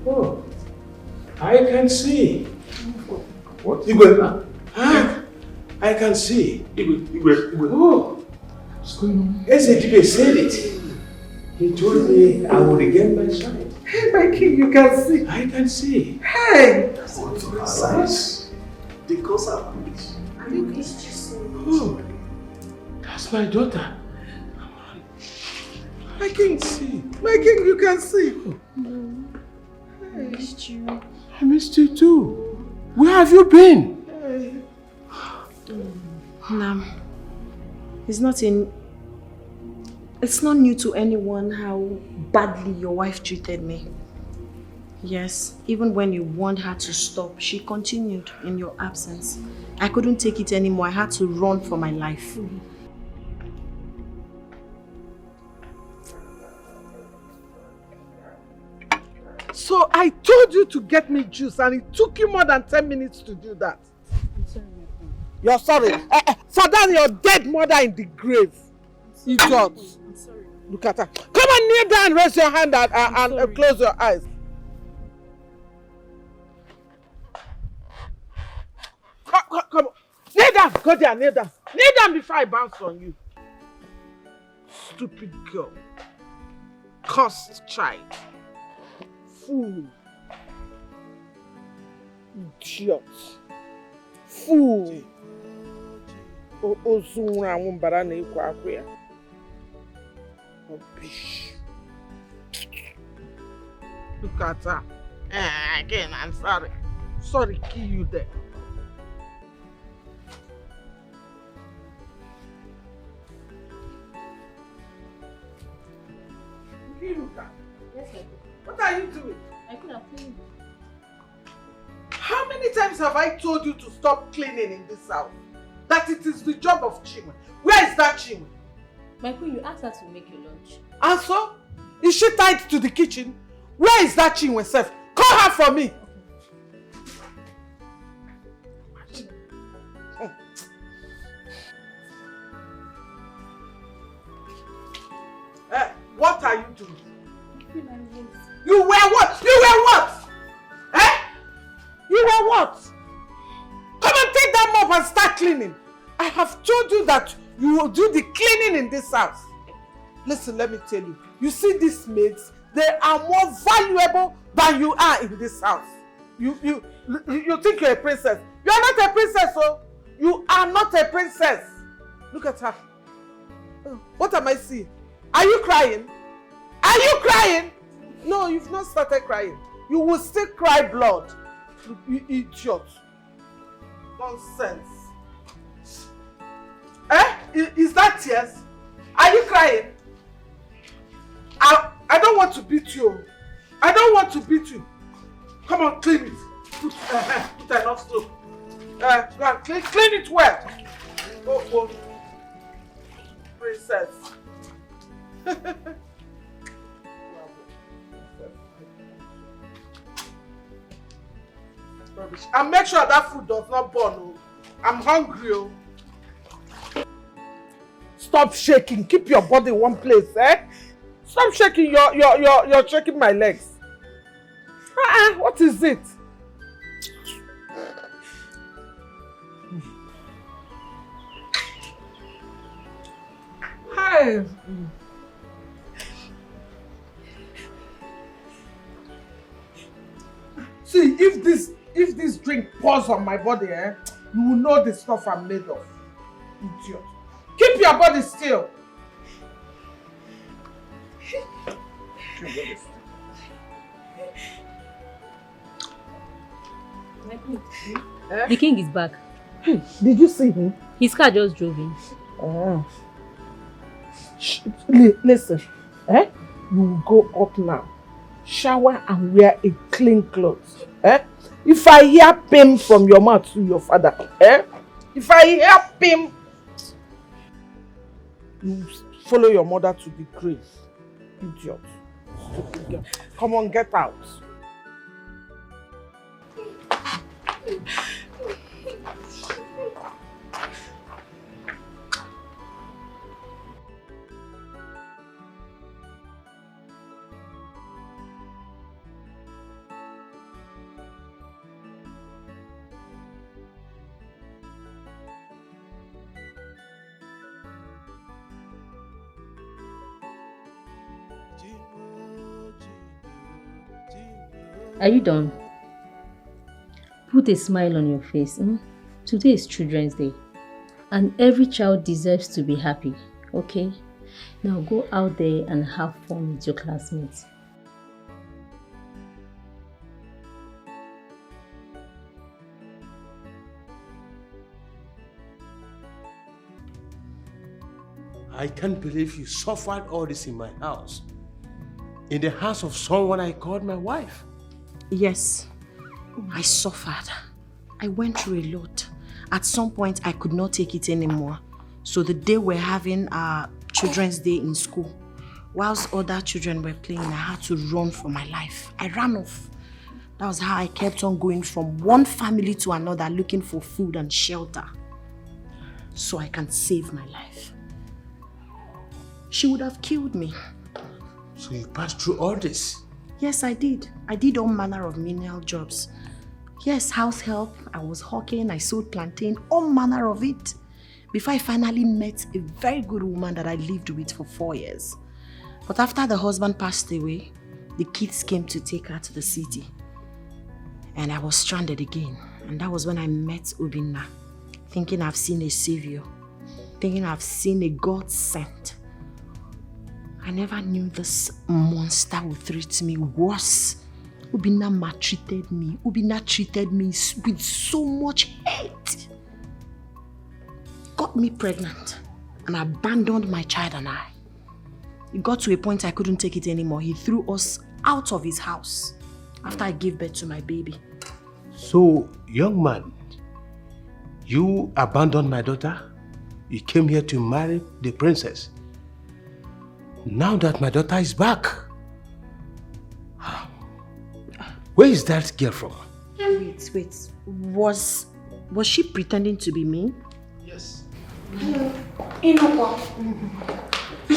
Oh, I can see. What? Igwe. I can see. Igwe. Oh, what's going on? Dikeh said it. He told me I will regain my sight. Hey, my king, you can see. I can see. Hey! Size. The girls are good. Oh, that's my daughter. My king, see. My king, you can see. I missed you. I missed you too. Where have you been? Nam, it's not new to anyone how badly your wife treated me. Yes, even when you warned her to stop, she continued in your absence. I couldn't take it anymore. I had to run for my life. So I told you to get me juice and it took you more than 10 minutes to do that. I'm sorry, my friend. You're sorry. For that, your dead mother in the grave. Idiot. I'm sorry. Look at her. Come on, kneel down, raise your hand and close your eyes. Come on. Kneel down. Go there, kneel down. Kneel down before I bounce on you. Stupid girl. Cursed child. Fool. Idiot. Fool. Rubbish. Look at her. Again, I'm sorry. Sorry, kill you there. Yes, sir. What are you doing? I could have cleaned. How many times have I told you to stop cleaning in this house? That it is the job of Chinwe. Where is that Chinwe? My queen, you asked her to make you lunch. And so? Is she tied to the kitchen? Where is that Chinwe self? Call her for me. What are you doing? You were what? You were what? Eh? You were what? Come and take that mop and start cleaning. I have told you that you will do the cleaning in this house. Listen, let me tell you. You see these maids, they are more valuable than you are in this house. You think you're a princess. You are not a princess, oh. You are not a princess. Look at her. What am I seeing? Are you crying? Are you crying? No, you've not started crying. You will still cry blood. You idiot. Nonsense. Eh? Is that tears? Are you crying? I don't want to beat you. I don't want to beat you. Come on, clean it. Put enough soap. Go and clean it well. Oh. Princess. Rubbish. And make sure that food does not burn. Oh. I'm hungry. Oh. Stop shaking. Keep your body in one place, eh? Stop shaking. You're shaking my legs. What is it? Hi. See, if this drink pours on my body, eh, you will know the stuff I'm made of. Idiot. Keep your body still. Keep your body still. The king is back. Did you see him? His car just drove in. Listen, eh? You will go up now, shower and wear a clean clothes. Eh? If I hear pain from your mouth to your father, eh? If I hear pain, you follow your mother to the grave. Idiot. Stupid girl. Come on, get out. Are you done? Put a smile on your face. Today is Children's Day. And every child deserves to be happy, okay? Now go out there and have fun with your classmates. I can't believe you suffered all this in my house. In the house of someone I called my wife. Yes, I suffered. I went through a lot. At some point, I could not take it anymore. So the day we're having our Children's Day in school, whilst other children were playing, I had to run for my life. I ran off. That was how I kept on going from one family to another, looking for food and shelter, so I can save my life. She would have killed me. So you passed through all this? Yes, I did. I did all manner of menial jobs. Yes, house help, I was hawking, I sold plantain, all manner of it. Before I finally met a very good woman that I lived with for 4 years. But after the husband passed away, the kids came to take her to the city. And I was stranded again. And that was when I met Obinna, thinking I've seen a savior, thinking I've seen a God sent. I never knew this monster would treat me worse. Obinna maltreated me. Obinna treated me with so much hate. Got me pregnant and abandoned my child and I. It got to a point I couldn't take it anymore. He threw us out of his house after I gave birth to my baby. So, young man, you abandoned my daughter? You came here to marry the princess? Now that my daughter is back, where is that girl from? Wait. Was she pretending to be me? Yes. Hello. Inokwa.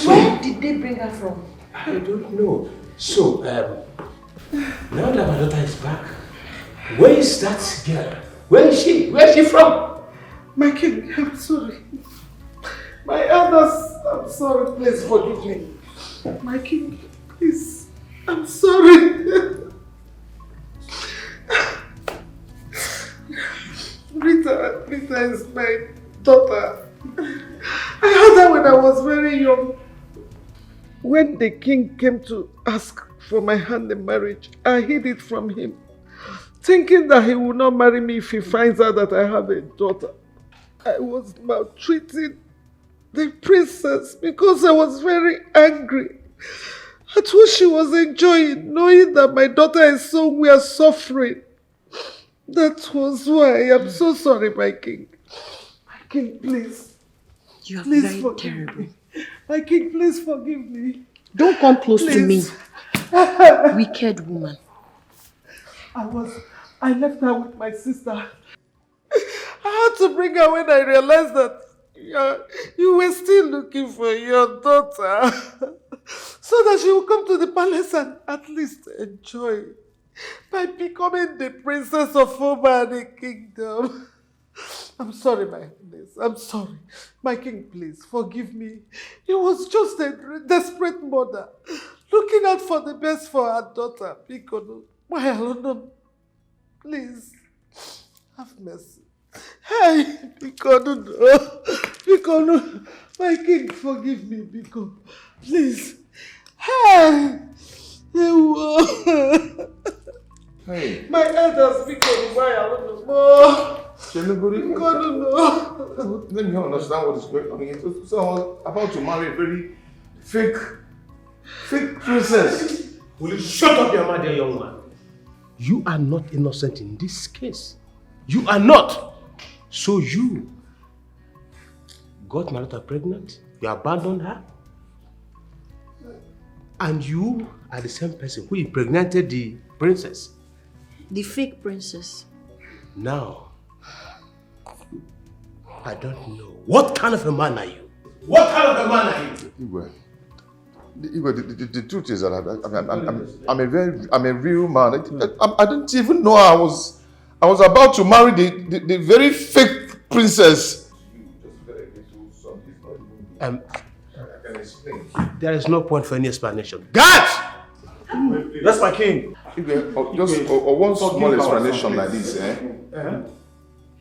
Where did they bring her from? I don't know. So, now that my daughter is back, where is that girl? Where is she? Where is she from? My king, I'm sorry. My elders, I'm sorry. Please forgive me. My king, please. I'm sorry. Rita is my daughter. I had her when I was very young. When the king came to ask for my hand in marriage, I hid it from him, thinking that he would not marry me if he finds out that I have a daughter. I was maltreating the princess because I was very angry at what she was enjoying, knowing that my daughter and son were suffering. That was why. I'm so sorry, my king. My king, please. You are please very forgive terrible. me. My king, please forgive me. Don't come close to me. Please. Wicked woman. I left her with my sister. I had to bring her when I realized that you were still looking for your daughter. So that she will come to the palace and at least enjoy by becoming the princess of Oba and the kingdom. I'm sorry, my highness. I'm sorry. My king, please, forgive me. It was just a desperate mother looking out for the best for her daughter. Bikono, my London, please, have mercy. Hey, Bikono, no. Bikono, my king, forgive me, Bikono. Please. Hey! Hey. My elders, Bikono, my London, no. Let me understand what is going on here. So I was about to marry a very fake princess. Will you shut up your mouth, young man? You are not innocent in this case. You are not. So you got my daughter pregnant, you abandoned her, and you are the same person who impregnated the princess. The fake princess. Now, I don't know. What kind of a man are you? What kind of a man are you? The truth is that I'm a real man. I didn't even know I was about to marry the very fake princess. There is no point for any explanation. Guards! That's my king. Just one small explanation like this, eh?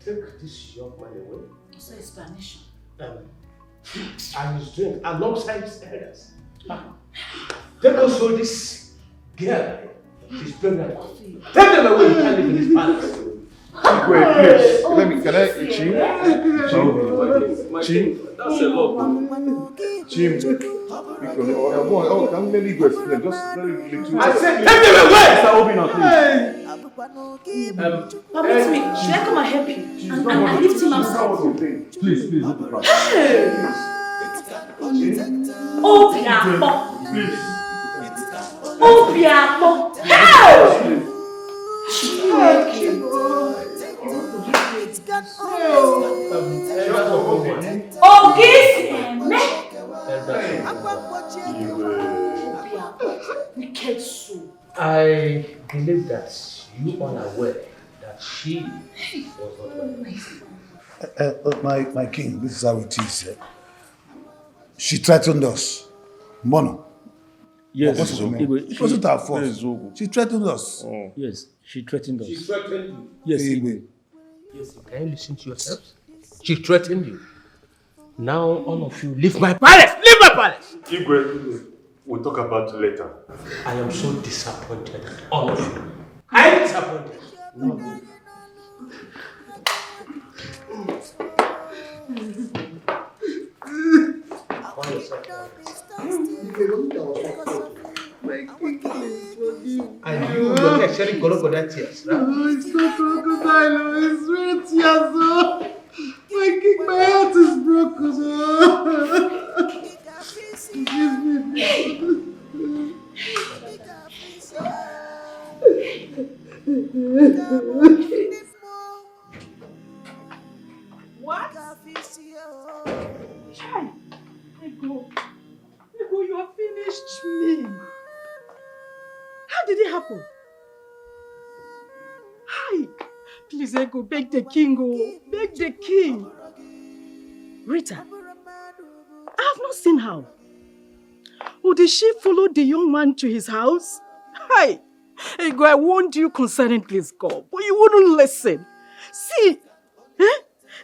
Take this young man away. What's the explanation? And his drink alongside his elders. Take also this girl. She's pregnant. Take them away. You can't live in this palace. Wait, please. Let me. Can I? Chim? That's a lot. Chim. Can let me go explain? Just very little. I said, take them away! Mr. Obina, Permit me. Should I come and help you? And lift him outside? Please, let the crowd. Obiamo. Please. Obiamo. Hey! I believe that you are unaware that she was not My king, this is how it is. She threatened us. Mono. Yes, it wasn't our fault. She threatened us. Yes, she threatened us. She threatened you. Yes, Yes, can you listen to yourselves? She threatened you. Now all of you leave my palace! Leave my palace! Igwe, we'll talk about it later. I am so disappointed at all of you. I am disappointed. No. And you look at sharing crocodile tears, right? Oh, it's not crocodile, it's real tears. Oh. My king, my heart is broken. What? Chai, Ego, you have finished me. How did it happen? Hi, please, Ego, beg the king, oh, beg the king. Rita, I have not seen her. Oh, did she follow the young man to his house? Hi, Ego, I warned you concerning this girl, but you wouldn't listen. See,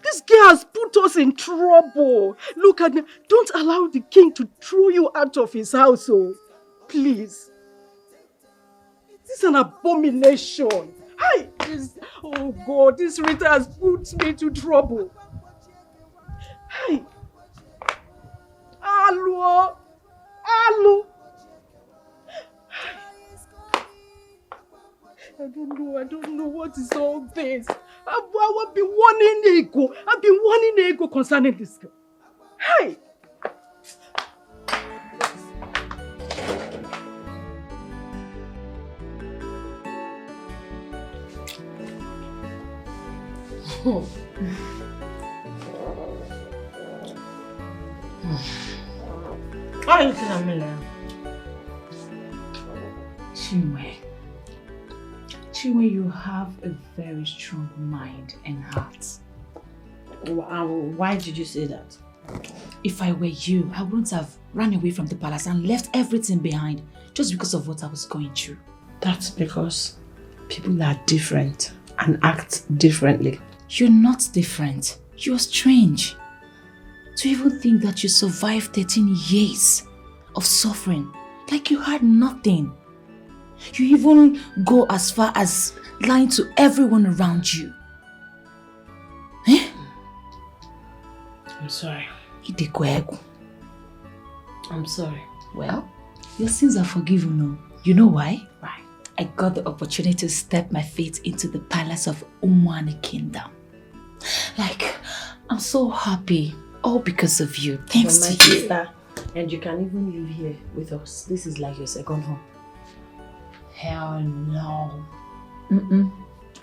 this girl has put us in trouble. Look at me. Don't allow the king to throw you out of his house, oh. Please. This is an abomination. Hi, oh God, this Rita has put me to trouble. Hi. Hello. Hello. I don't know what is all this. I've been warning Ego. I've been warning Ego concerning this girl. Hey! How are you feeling, Amelia? Chinwe, you have a very strong mind and heart. Why did you say that? If I were you, I wouldn't have run away from the palace and left everything behind just because of what I was going through. That's because people are different and act differently. You're not different. You're strange. To even think that you survived 13 years of suffering like you had nothing. You even go as far as lying to everyone around you. Eh? I'm sorry. I'm sorry. Well, your sins are forgiven, no? You know why? Why? I got the opportunity to step my feet into the palace of Umwani Kingdom. Like, I'm so happy. All because of you. Thanks to you. Sister, and you can even live here with us. This is like your second home. Hell no.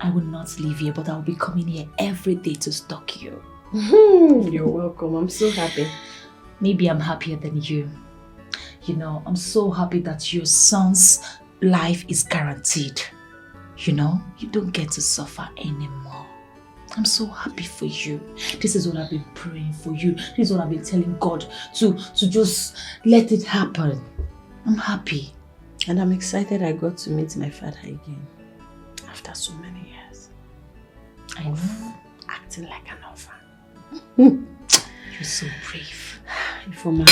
I will not leave here, but I will be coming here every day to stalk you. You're welcome. I'm so happy. Maybe I'm happier than you. You know, I'm so happy that your son's life is guaranteed. You know, you don't get to suffer anymore. I'm so happy for you. This is what I've been praying for you. This is what I've been telling God to just let it happen. I'm happy. And I'm excited I got to meet my father again. After so many years. I know, acting like an orphan. You're so brave. Ifoma,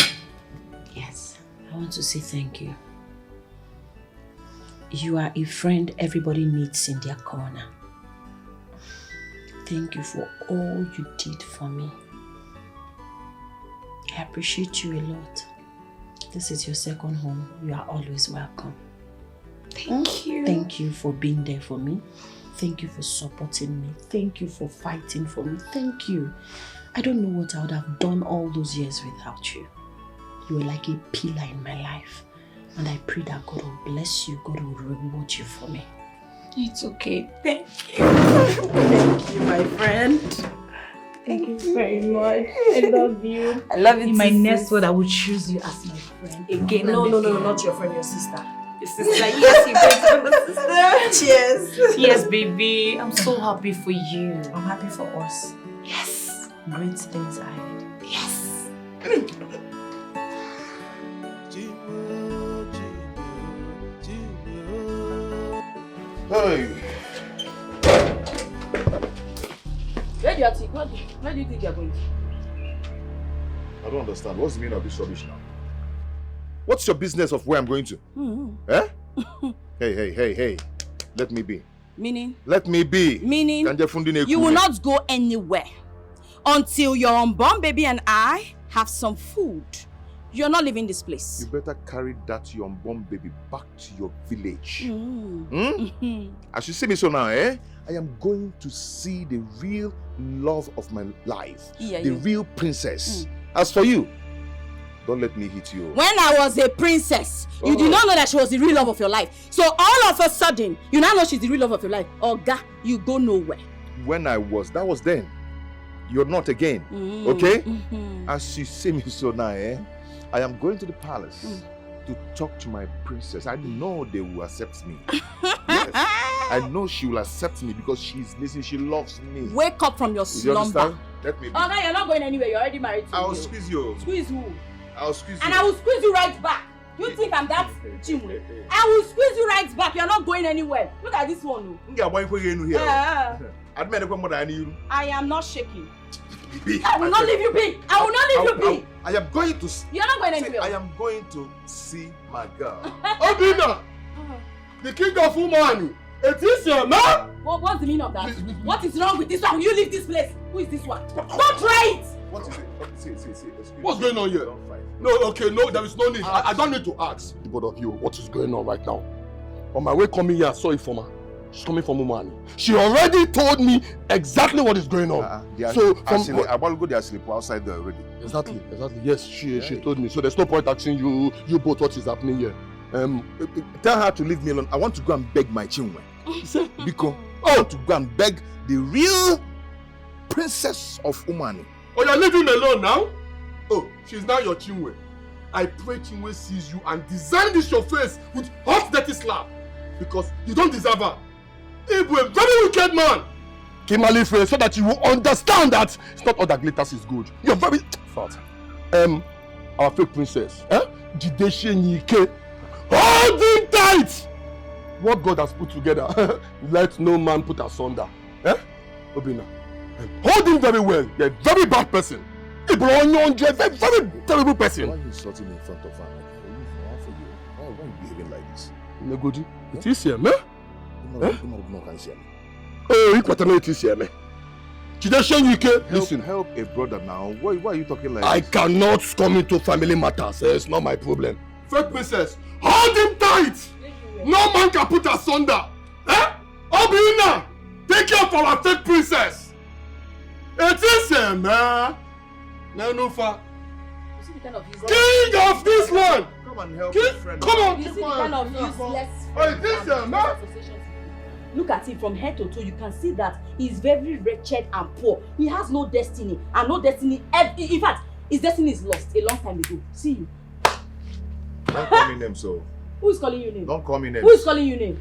yes, I want to say thank you. You are a friend everybody needs in their corner. Thank you for all you did for me. I appreciate you a lot. This is your second home. You are always welcome. Thank you. Thank you for being there for me. Thank you for supporting me. Thank you for fighting for me. Thank you. I don't know what I would have done all those years without you. You were like a pillar in my life. And I pray that God will bless you. God will reward you for me. It's okay. Thank you. Thank you, my friend. Thank you very much. I love you. I love you In too, my next sis. word, I will choose you as my friend. Again. No, and no, again. no, not your friend, your sister. Your sister. Yes, you're going to be my sister. Cheers. Yes, baby. I'm so happy for you. I'm happy for us. Yes. Great things ahead. Yes. Hey! Where do you think you're going to? I don't understand. What's the meaning of this rubbish now? What's your business of where I'm going to? Eh? Hey. Let me be. Meaning? Let me be. Meaning? You will not go anywhere until your unborn baby and I have some food. You're not leaving this place. You better carry that your unborn baby back to your village. As you see me so now, I am going to see the real love of my life. The real princess. As for you, don't let me hit you. When I was a princess, you did not know that she was the real love of your life. So all of a sudden, you now know she's the real love of your life. Oga, you go nowhere. When I was, that was then. You're not again. Okay? As you see me so now, I am going to the palace to talk to my princess. I know they will accept me. Yes. I know she will accept me because she's listening. She loves me. Wake up from your slumber. Understand? Let me be. Oga, you're not going anywhere. You're already married to me. I'll squeeze you. Squeeze who? I'll squeeze you. And I will squeeze you right back. You think I'm that chimwe? I will squeeze you right back. You're not going anywhere. Look at this one. I am not shaking. I will not leave you be. I will not leave you be. I am going to. You're not going anywhere. I am going to see my girl. Obina, the king of Umani. It is your man. What's the meaning of that? What is wrong with this one? Will you leave this place? Who is this one? Don't try it. What is it? See, What's going on here? No, okay, no, there is no need. I don't need to ask. The both of you, what is going on right now? On my way coming here, I saw Ifoma. She's coming from Umani. She already told me exactly what is going on. So I want to go there sleep outside there already. Exactly. Yes, she told me. So there's no point asking you both what is happening here. Tell her to leave me alone. I want to go and beg my chinwe. Because I want to go and beg the real princess of Umani. Oh, you're leaving me alone now? Oh, she's now your Chinwe. I pray Chinwe sees you and design this your face with hot dirty slap. Because you don't deserve her. EBUBE, very wicked man. Kimali friend, so that you will understand that it's not all that glitters is good. You're very fat. Our fake princess, Desho Nike, hold him tight. What God has put together, let no man put asunder. Obina, hold him very well. You're a very bad person. A very, very terrible person. Why are you insulting me in front of her? Why are you behaving like this? Negodi, it is here, man. No, can see me. Oh, you can't it is here, man. Listen. Help a brother now. Why are you talking like I this? cannot come into family matters. It's not my problem. Fake princess, hold him tight. No man can put asunder. Obina, take care of our fake princess. It is here, man. Nanufa. King of this land. Come and help your friend. Come on, You see the kind of useless. It is here, man. Look at him from head to toe. You can see that he's very wretched and poor. He has no destiny, and no destiny. In fact, his destiny is lost a long time ago. See you. Don't call me name, so. Who is calling you name? Don't call me name. Who is calling you name?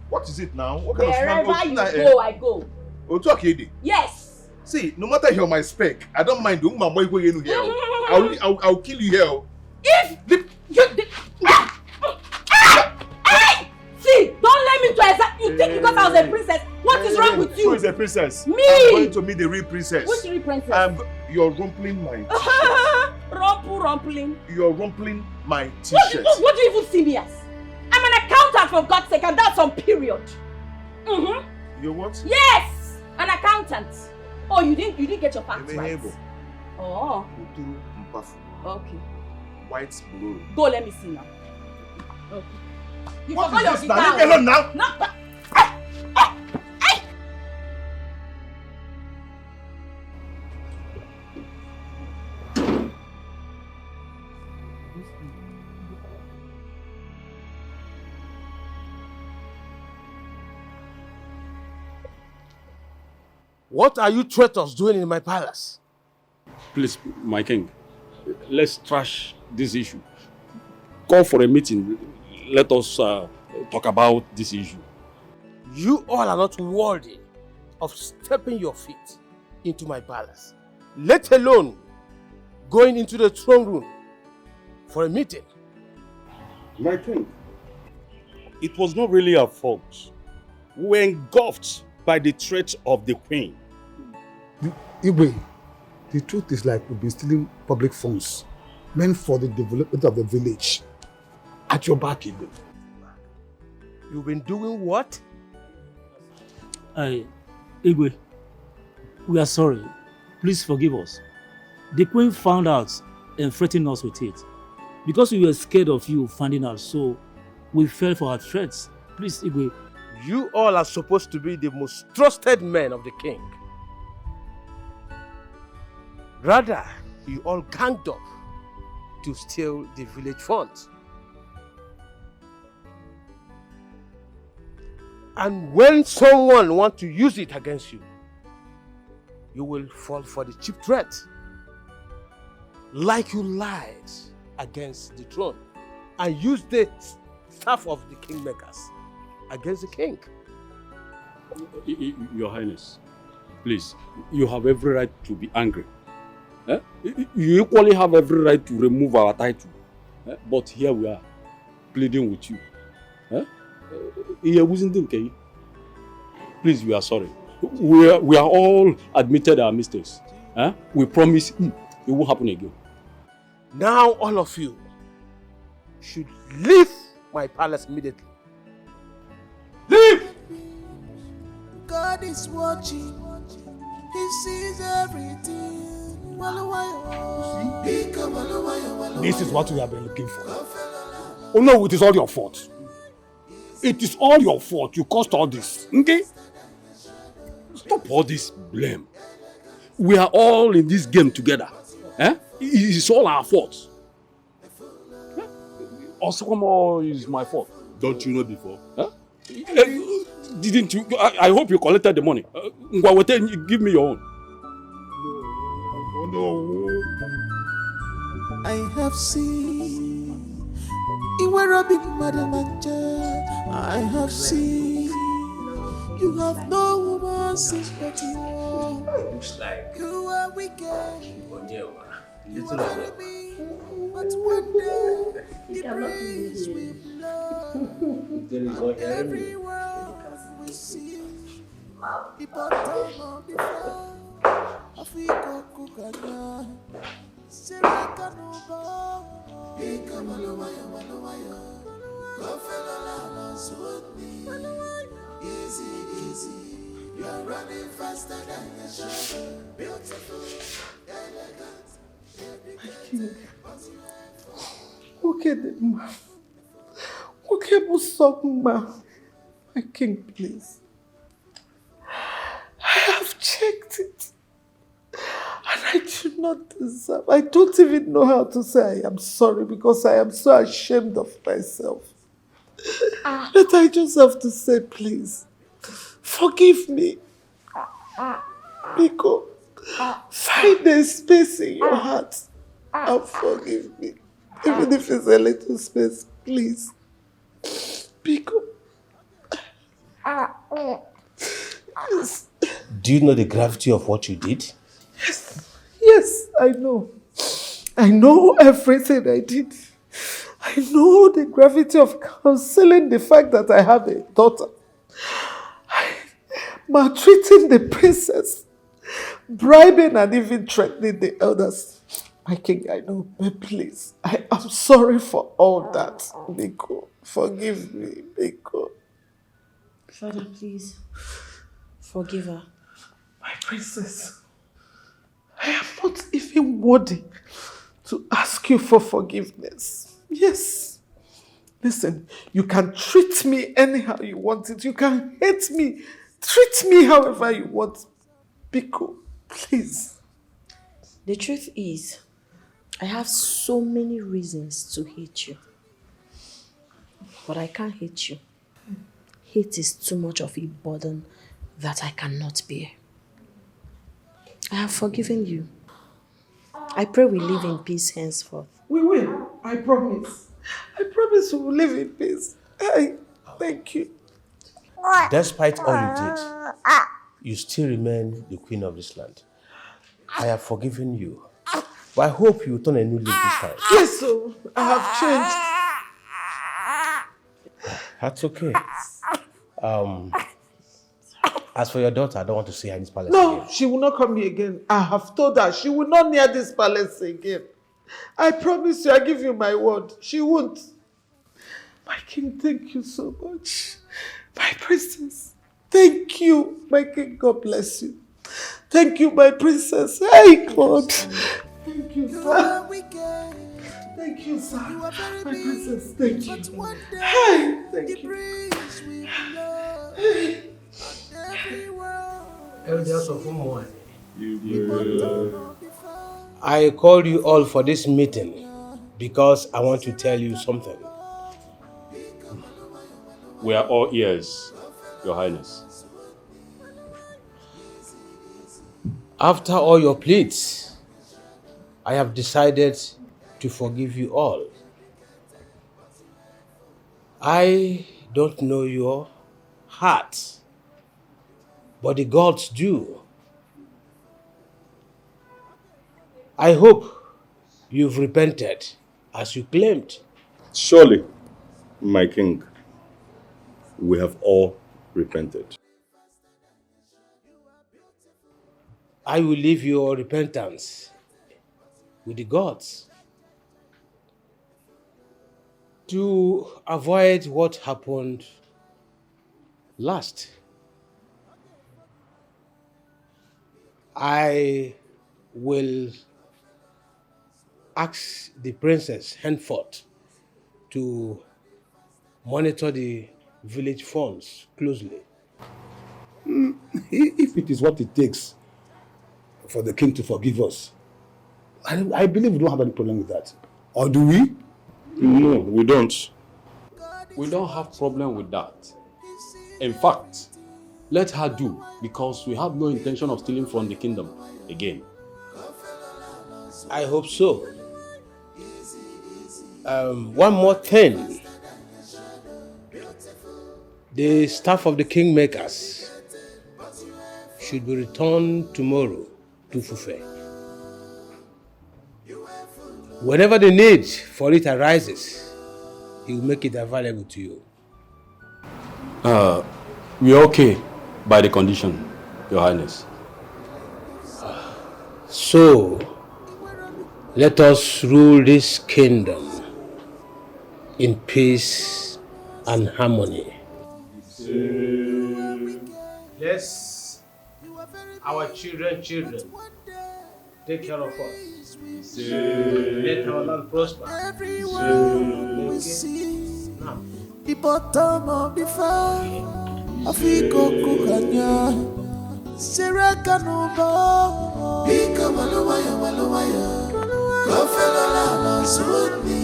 What is it now? What kind Wherever of you go, I go. Otuakede. Yes. See, no matter you're my spec, I don't mind. I'll kill you here. If thought I was a princess. What is wrong with you? Who is a princess? Me! I'm going to meet the real princess. Which real princess? You're rumpling my t-shirt. Rumpling. You're rumpling my t-shirt. What do you even see me as? I'm an accountant, for God's sake, and that's on period. You're what? Yes! An accountant. Oh, you didn't get your facts right. Oh. Okay. White blue. Go, let me see now. Okay. You What forgot is your this now? guitar. Leave me alone now. No. What are you traitors doing in my palace? Please, my king, let's trash this issue. Call for a meeting. Let us talk about this issue. You all are not worthy of stepping your feet into my palace, let alone going into the throne room for a meeting. My king, it was not really our fault. We were engulfed by the threat of the queen. Igwe, the truth is like we've been stealing public funds meant for the development of the village. At your back, Igwe. You've been doing what? Igwe, we are sorry. Please forgive us. The queen found out and threatened us with it. Because we were scared of you finding out, so we fell for her threats. Please, Igwe. You all are supposed to be the most trusted men of the king. Rather, you all ganged up to steal the village funds. And when someone wants to use it against you, you will fall for the cheap threat. Like you lied against the throne and used the staff of the kingmakers against the king. Your Highness, please, you have every right to be angry. You equally have every right to remove our title. But here we are, pleading with you. Please, we are sorry. We are all admitted our mistakes. We promise it won't happen again. Now all of you should leave my palace immediately. Leave! God is watching. He sees everything. This is what we have been looking for. Oh no, it is all your fault. It is all your fault. You caused all this. Okay? Stop all this blame. We are all in this game together. It is all our fault. Osikomo is my fault. Don't you know before? Didn't you? I hope you collected the money. Give me your own. No. I have seen I have seen you have no woman sympathy. Looks like you are wicked. Little of me, but one day the breeze will blow. Everywhere we see the bottom of the floor. Africa Kukanya, Seraka Nuba, Ikamalawaya, Gofelala Swati, easy, you are running faster than your shadow, beautiful, elegant, Okay, ma. Okay, Musokma. My king, please. I have checked it. And I do not deserve. I don't even know how to say I am sorry because I am so ashamed of myself. But I just have to say, please, forgive me. Biko, find a space in your heart and forgive me. Even if it's a little space, please. Biko. Yes. Do you know the gravity of what you did? Yes, I know. I know everything I did. I know the gravity of concealing the fact that I have a daughter. maltreating the princess, bribing and even threatening the elders. My king, I know, but please, I am sorry for all that. Biko, forgive me, Biko. Father, please, forgive her. My princess, I am not even worthy to ask you for forgiveness. Yes. Listen, you can treat me anyhow you want it. You can hate me. Treat me however you want. Biko, please. The truth is, I have so many reasons to hate you. But I can't hate you. Hate is too much of a burden that I cannot bear. I have forgiven you. I pray we live in peace henceforth. We will. I promise. I promise we will live in peace. Thank you. Despite all you did, you still remain the queen of this land. I have forgiven you. But I hope you will turn a new leaf this time. Yes, so I have changed. That's okay. As for your daughter, I don't want to see her in this palace No, again. she will not come here again. I have told her she will not near this palace again. I promise you, I give you my word. She won't. My king, thank you so much. My princess, thank you. My king, God bless you. Thank you, my princess. Hey, God. Thank you, sir. Thank you, sir. My princess, thank you. Hey, thank you. Hey. Elders of Umoy, I called you all for this meeting because I want to tell you something. We are all ears, Your Highness. After all your pleas, I have decided to forgive you all. I don't know your heart, but the gods do. I hope you've repented as you claimed. Surely, my king, we have all repented. I will leave your repentance with the gods. To avoid what happened last, I will ask the princess henceforth to monitor the village funds closely. If it is what it takes for the king to forgive us, I believe we don't have any problem with that. Or do we? No, we don't. We don't have problem with that. In fact, let her do, because we have no intention of stealing from the kingdom again. I hope so. One more thing. The staff of the kingmakers should be returned tomorrow to Fufe. Whenever the need for it arises, he will make it available to you. We're okay by the condition, Your Highness. So, let us rule this kingdom in peace and harmony. Let's our children take care of us. Let our land prosper. Everyone will see the bottom of the fire. Afiko kukanya, Siraka nubo. Ika maluwaya. Kofelo la suni.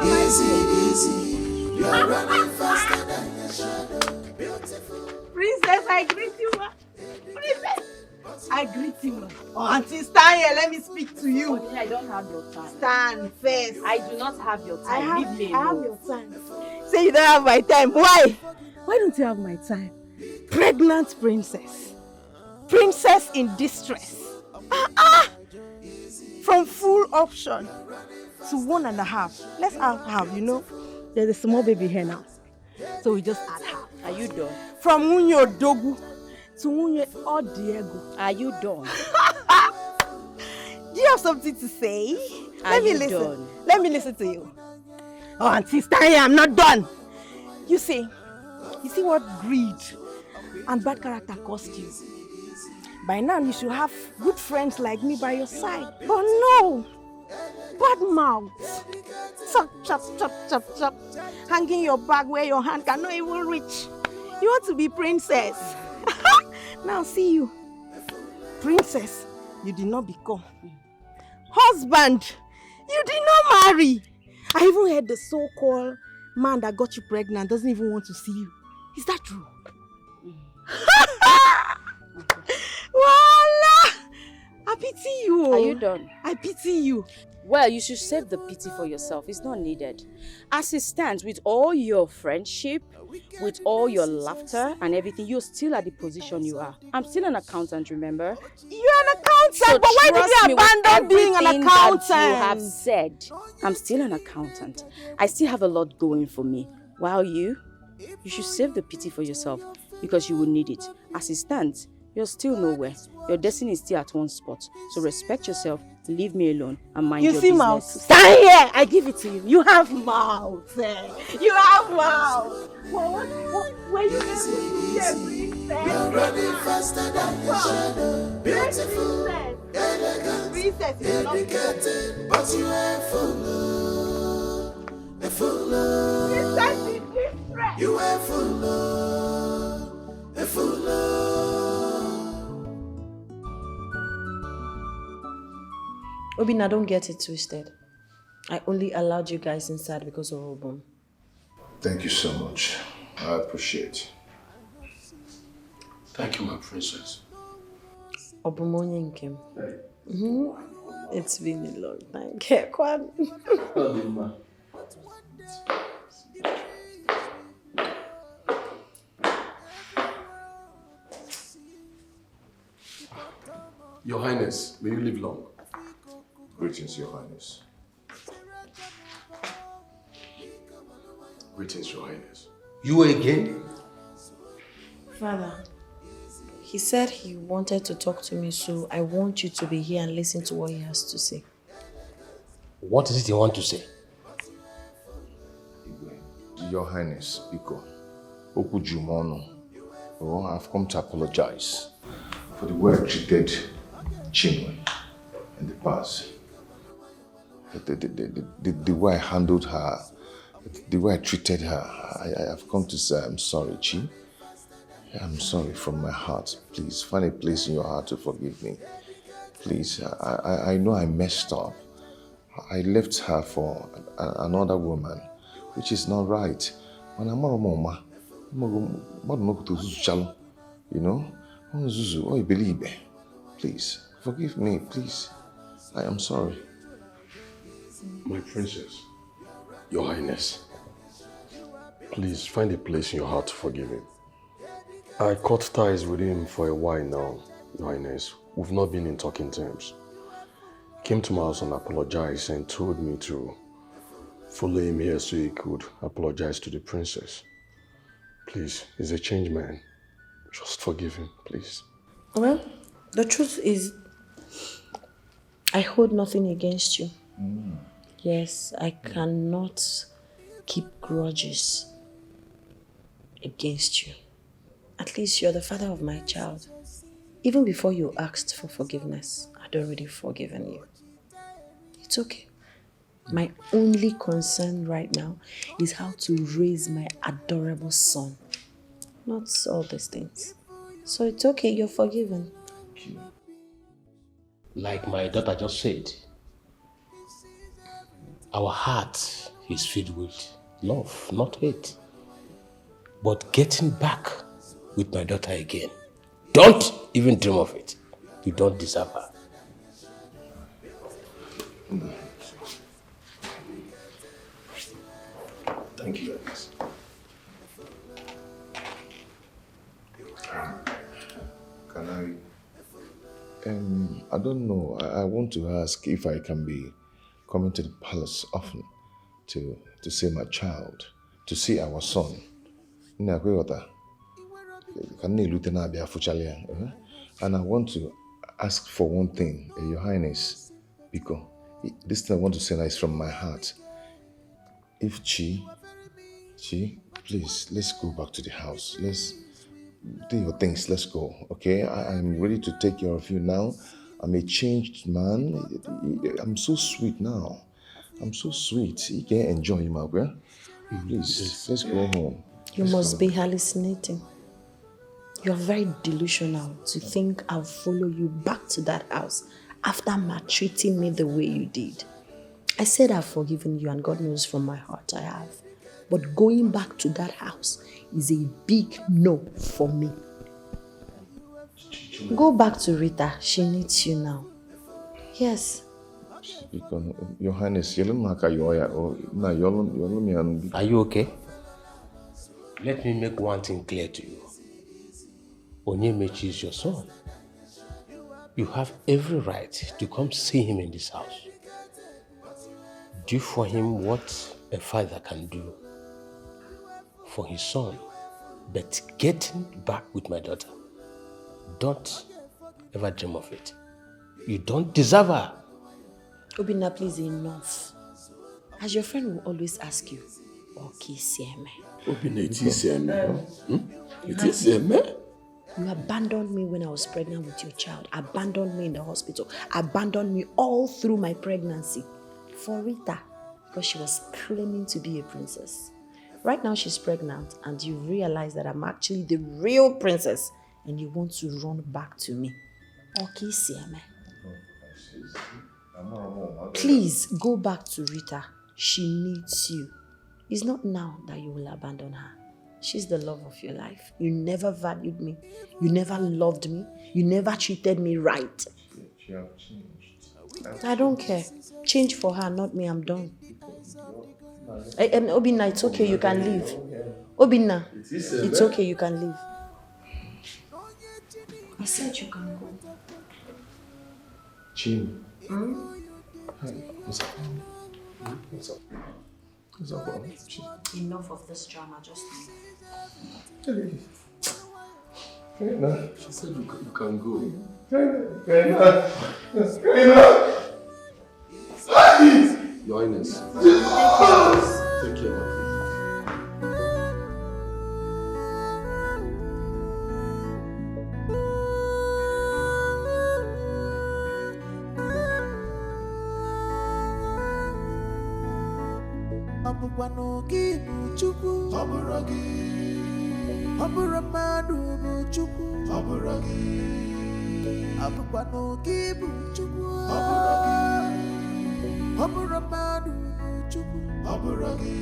Easy. You are running faster than your shadow. Beautiful. Princess, I greet you. Princess, I greet you. Oh, Auntie, stand here. Let me speak to you. I don't have your time. Stand first. I do not have your I time. have, Leave me I have alone. your time. Say you don't have my time. Why? Why don't you have my time? Pregnant princess. Princess in distress. From full option to 1.5. Let's add half, you know. There's a small baby here now. So we just add half. Are you done? From Unyo Dogu to nwunye or Diego. Are you done? Do you have something to say? Are you listen. done? Let me listen to you. Oh, Auntie, stand here. I'm not done. You see what greed and bad character cost you. By now, you should have good friends like me by your side. But no, bad mouth. Chop, chop, chop, chop, chop. Hanging your bag where your hand cannot even reach. You want to be princess. Now see you. Princess, you did not become. Husband, you did not marry. I even heard the so-called man that got you pregnant doesn't even want to see you. Is that true? Voila! I pity you. Are you done? I pity you. Well, you should save the pity for yourself. It's not needed. As it stands, with all your friendship, with all your laughter and everything, you're still at the position you are. I'm still an accountant, remember? You're an accountant, So but why did trust you me with abandon being an everything accountant? that you have said. I'm still an accountant. I still have a lot going for me. While you should save the pity for yourself because you will need it. As it stands, you're still nowhere. Your destiny is still at one spot. So respect yourself, leave me alone, and mind your business. You see mouth? Stand here. I give it to you. You have mouth. You have mouth. What were you able to get, princess? You're running faster than your shadow. Beautiful, elegant, dedicated, but you ain't full. A fool. You ain't full. A fool. Obina, don't get it twisted. I only allowed you guys inside because of Obum. Thank you so much. I appreciate it. Thank you, my princess. Obumonye Nkem. It's been a long time. Kwan. Your Highness, may you live long. Greetings, Your Highness. Greetings, Your Highness. You again? Father, he said he wanted to talk to me, so I want you to be here and listen to what he has to say. What is it you want to say? Your Highness, Biko, Okujumono, oh, I've come to apologize for the way I treated Chinwe in the past. The way I handled her, the way I treated her, I have come to say I'm sorry, Chi. I'm sorry from my heart. Please find a place in your heart to forgive me. Please, I know I messed up. I left her for another woman, which is not right. When I'm a mama, you know, oh, believe me. Please forgive me, please. I am sorry. My princess, Your Highness, please find a place in your heart to forgive him. I cut ties with him for a while now, Your Highness. We've not been in talking terms. He came to my house and apologized and told me to follow him here so he could apologize to the princess. Please, he's a changed man. Just forgive him, please. Well, the truth is, I hold nothing against you. Yes, I cannot keep grudges against you. At least you're the father of my child. Even before you asked for forgiveness, I'd already forgiven you. It's okay. My only concern right now is how to raise my adorable son. Not all these things. So it's okay, you're forgiven. Like my daughter just said, our heart is filled with love, not hate. But getting back with my daughter again, don't even dream of it. You don't deserve her. Thank you, Alex. Can I don't know. I want to ask if I can be coming to the palace often to see my child, to see our son. And I want to ask for one thing, Your Highness, because this thing I want to say now is from my heart. If Chi, please, let's go back to the house. Let's do your things. Let's go, okay? I'm ready to take care of you now. I'm a changed man. I'm so sweet now. I'm so sweet. You can enjoy him, okay? Please, let's go home. You must be hallucinating. You're very delusional to think I'll follow you back to that house after maltreating me the way you did. I said I've forgiven you, and God knows from my heart I have. But going back to that house is a big no for me. Go back to Rita. She needs you now. Yes. Because, Your Highness, are you okay? Let me make one thing clear to you. Onyemechi is your son. You have every right to come see him in this house. Do for him what a father can do for his son. But getting back with my daughter, don't ever dream of it. You don't deserve her. Obinna, please, enough. As your friend will always ask you, okay, Sieme. Obinna, it is Sieme. It is Sieme. You abandoned me when I was pregnant with your child. Abandoned me in the hospital. Abandoned me all through my pregnancy. For Rita, because she was claiming to be a princess. Right now she's pregnant and you realize that I'm actually the real princess and you want to run back to me. Okay, Sieme. Please go back to Rita. She needs you. It's not now that you will abandon her. She's the love of your life. You never valued me. You never loved me. You never treated me right. I don't care. Change for her, not me. I'm done. Obinna, it's okay. You can leave. Obinna, it's okay. You can leave. I said you can go. Chin. Hi, what's up? What's up? What's up, Chin? Enough of this drama, just Hey, she said you can go. Your Highness. Take care, my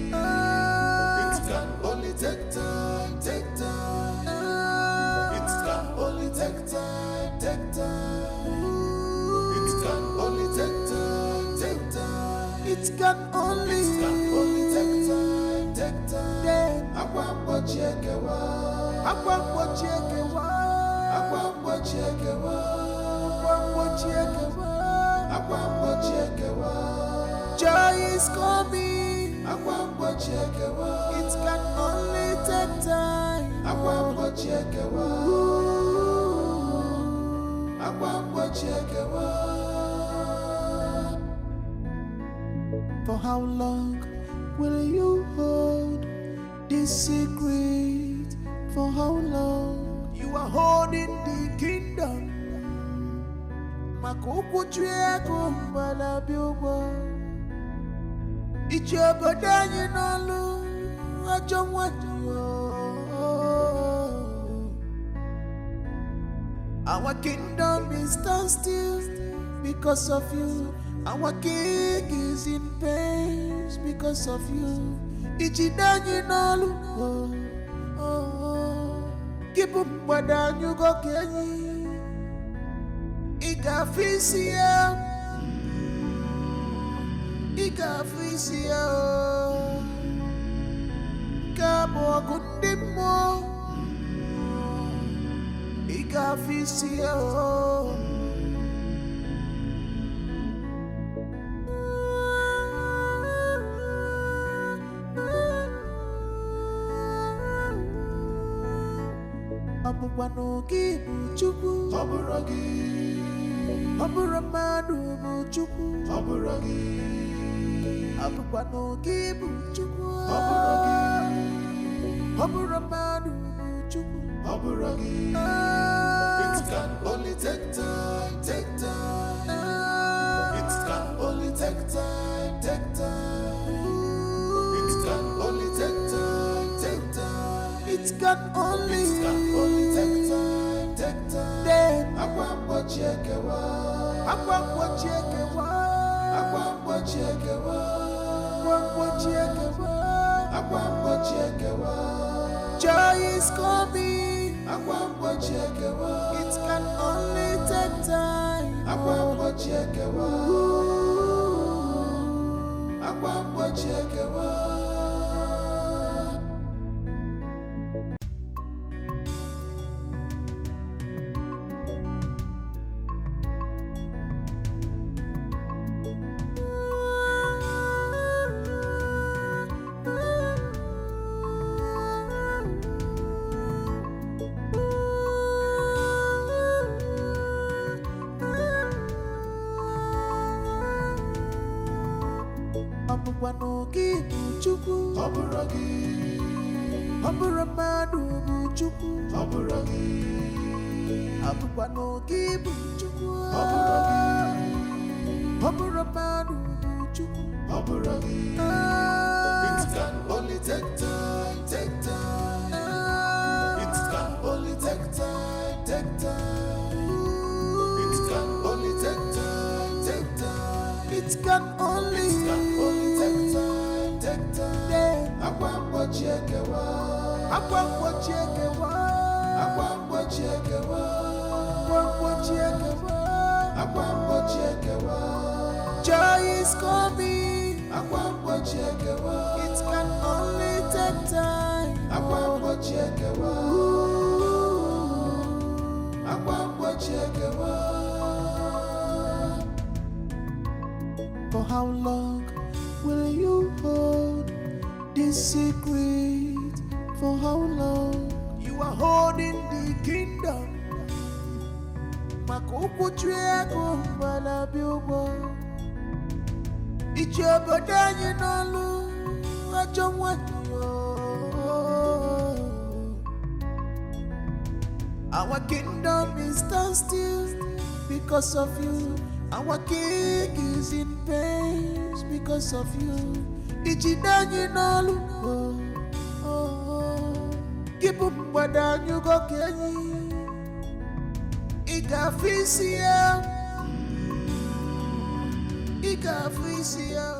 It can only take time. It can only take time. It can only take time. It can only take time. Akwambo chekewa. Joy is coming. It can only take time. For how long will you hold this secret? For how long? You are holding the kingdom. Makuku chweko mbala biubo. Ichoko danyi nolu ajomwatiyo. Our kingdom is stand still because of you. Our king is in pain because of you. Ichidanyi nolu. Keep up wadanyu go kenyi. Ikafisia. Kabo kundimo. Ikafisia. Abụkwanụ gị bụ Chukwu. Ọ bụrụ gị. Ọ bụrụ mmadụ bụ Chukwu. Ọ bụrụ gị. Abụkwanụ gị bụ Chukwu. Ọ bụrụ gị. Ọ bụrụ mmadụ bụ Chukwu. Ọ bụrụ gị. It can only take time, take time. It can only take time, take time. It can only take time, take time. It can only take time, take time. Then akwa mgbochi ekewa. Akwa mgbochi ekewa. Akwa mgbochi ekewa. Akwa mgbochi ekewa. Akwa mgbochi ekewa. Joy is coming. Akwa mgbochi ekewa. It can only take time. Akwa mgbochi ekewa. Akwa mgbochi ekewa. Abụkwanụ gị bụ Chukwu. Ọ bụrụ gị. Ọ bụrụ mmadụ bụ Chukwu. Ọ bụrụ gị. Abụkwanụ gị bụ Chukwu. Ọ bụrụ gị. Ọ bụrụ mmadụ bụ Chukwu. Ọ bụrụ gị. It can only take time, take time. It can only take time, take time. It can only take time, take time. It can only take time, take time. Akwa mgbochi ekewa. Akwa mgbochi ekewa. Akwa mgbochi ekewa. Akwa mgbochi ekewa. Akwa mgbochi ekewa. Joy is coming. Akwa mgbochi ekewa. It can only take time. Akwa mgbochi ekewa. Akwa mgbochi ekewa. For how long will you hold this secret? For how long? You are holding the kingdom. Makuku triego malabiubo. Ichobodanyi nolu ajomwanyo. Our kingdom is stand still because of you. Our king is in pain because of you. Ichidanyi nolu. Keep up badanyu go kenyi. Iga fisia. Iga fisia.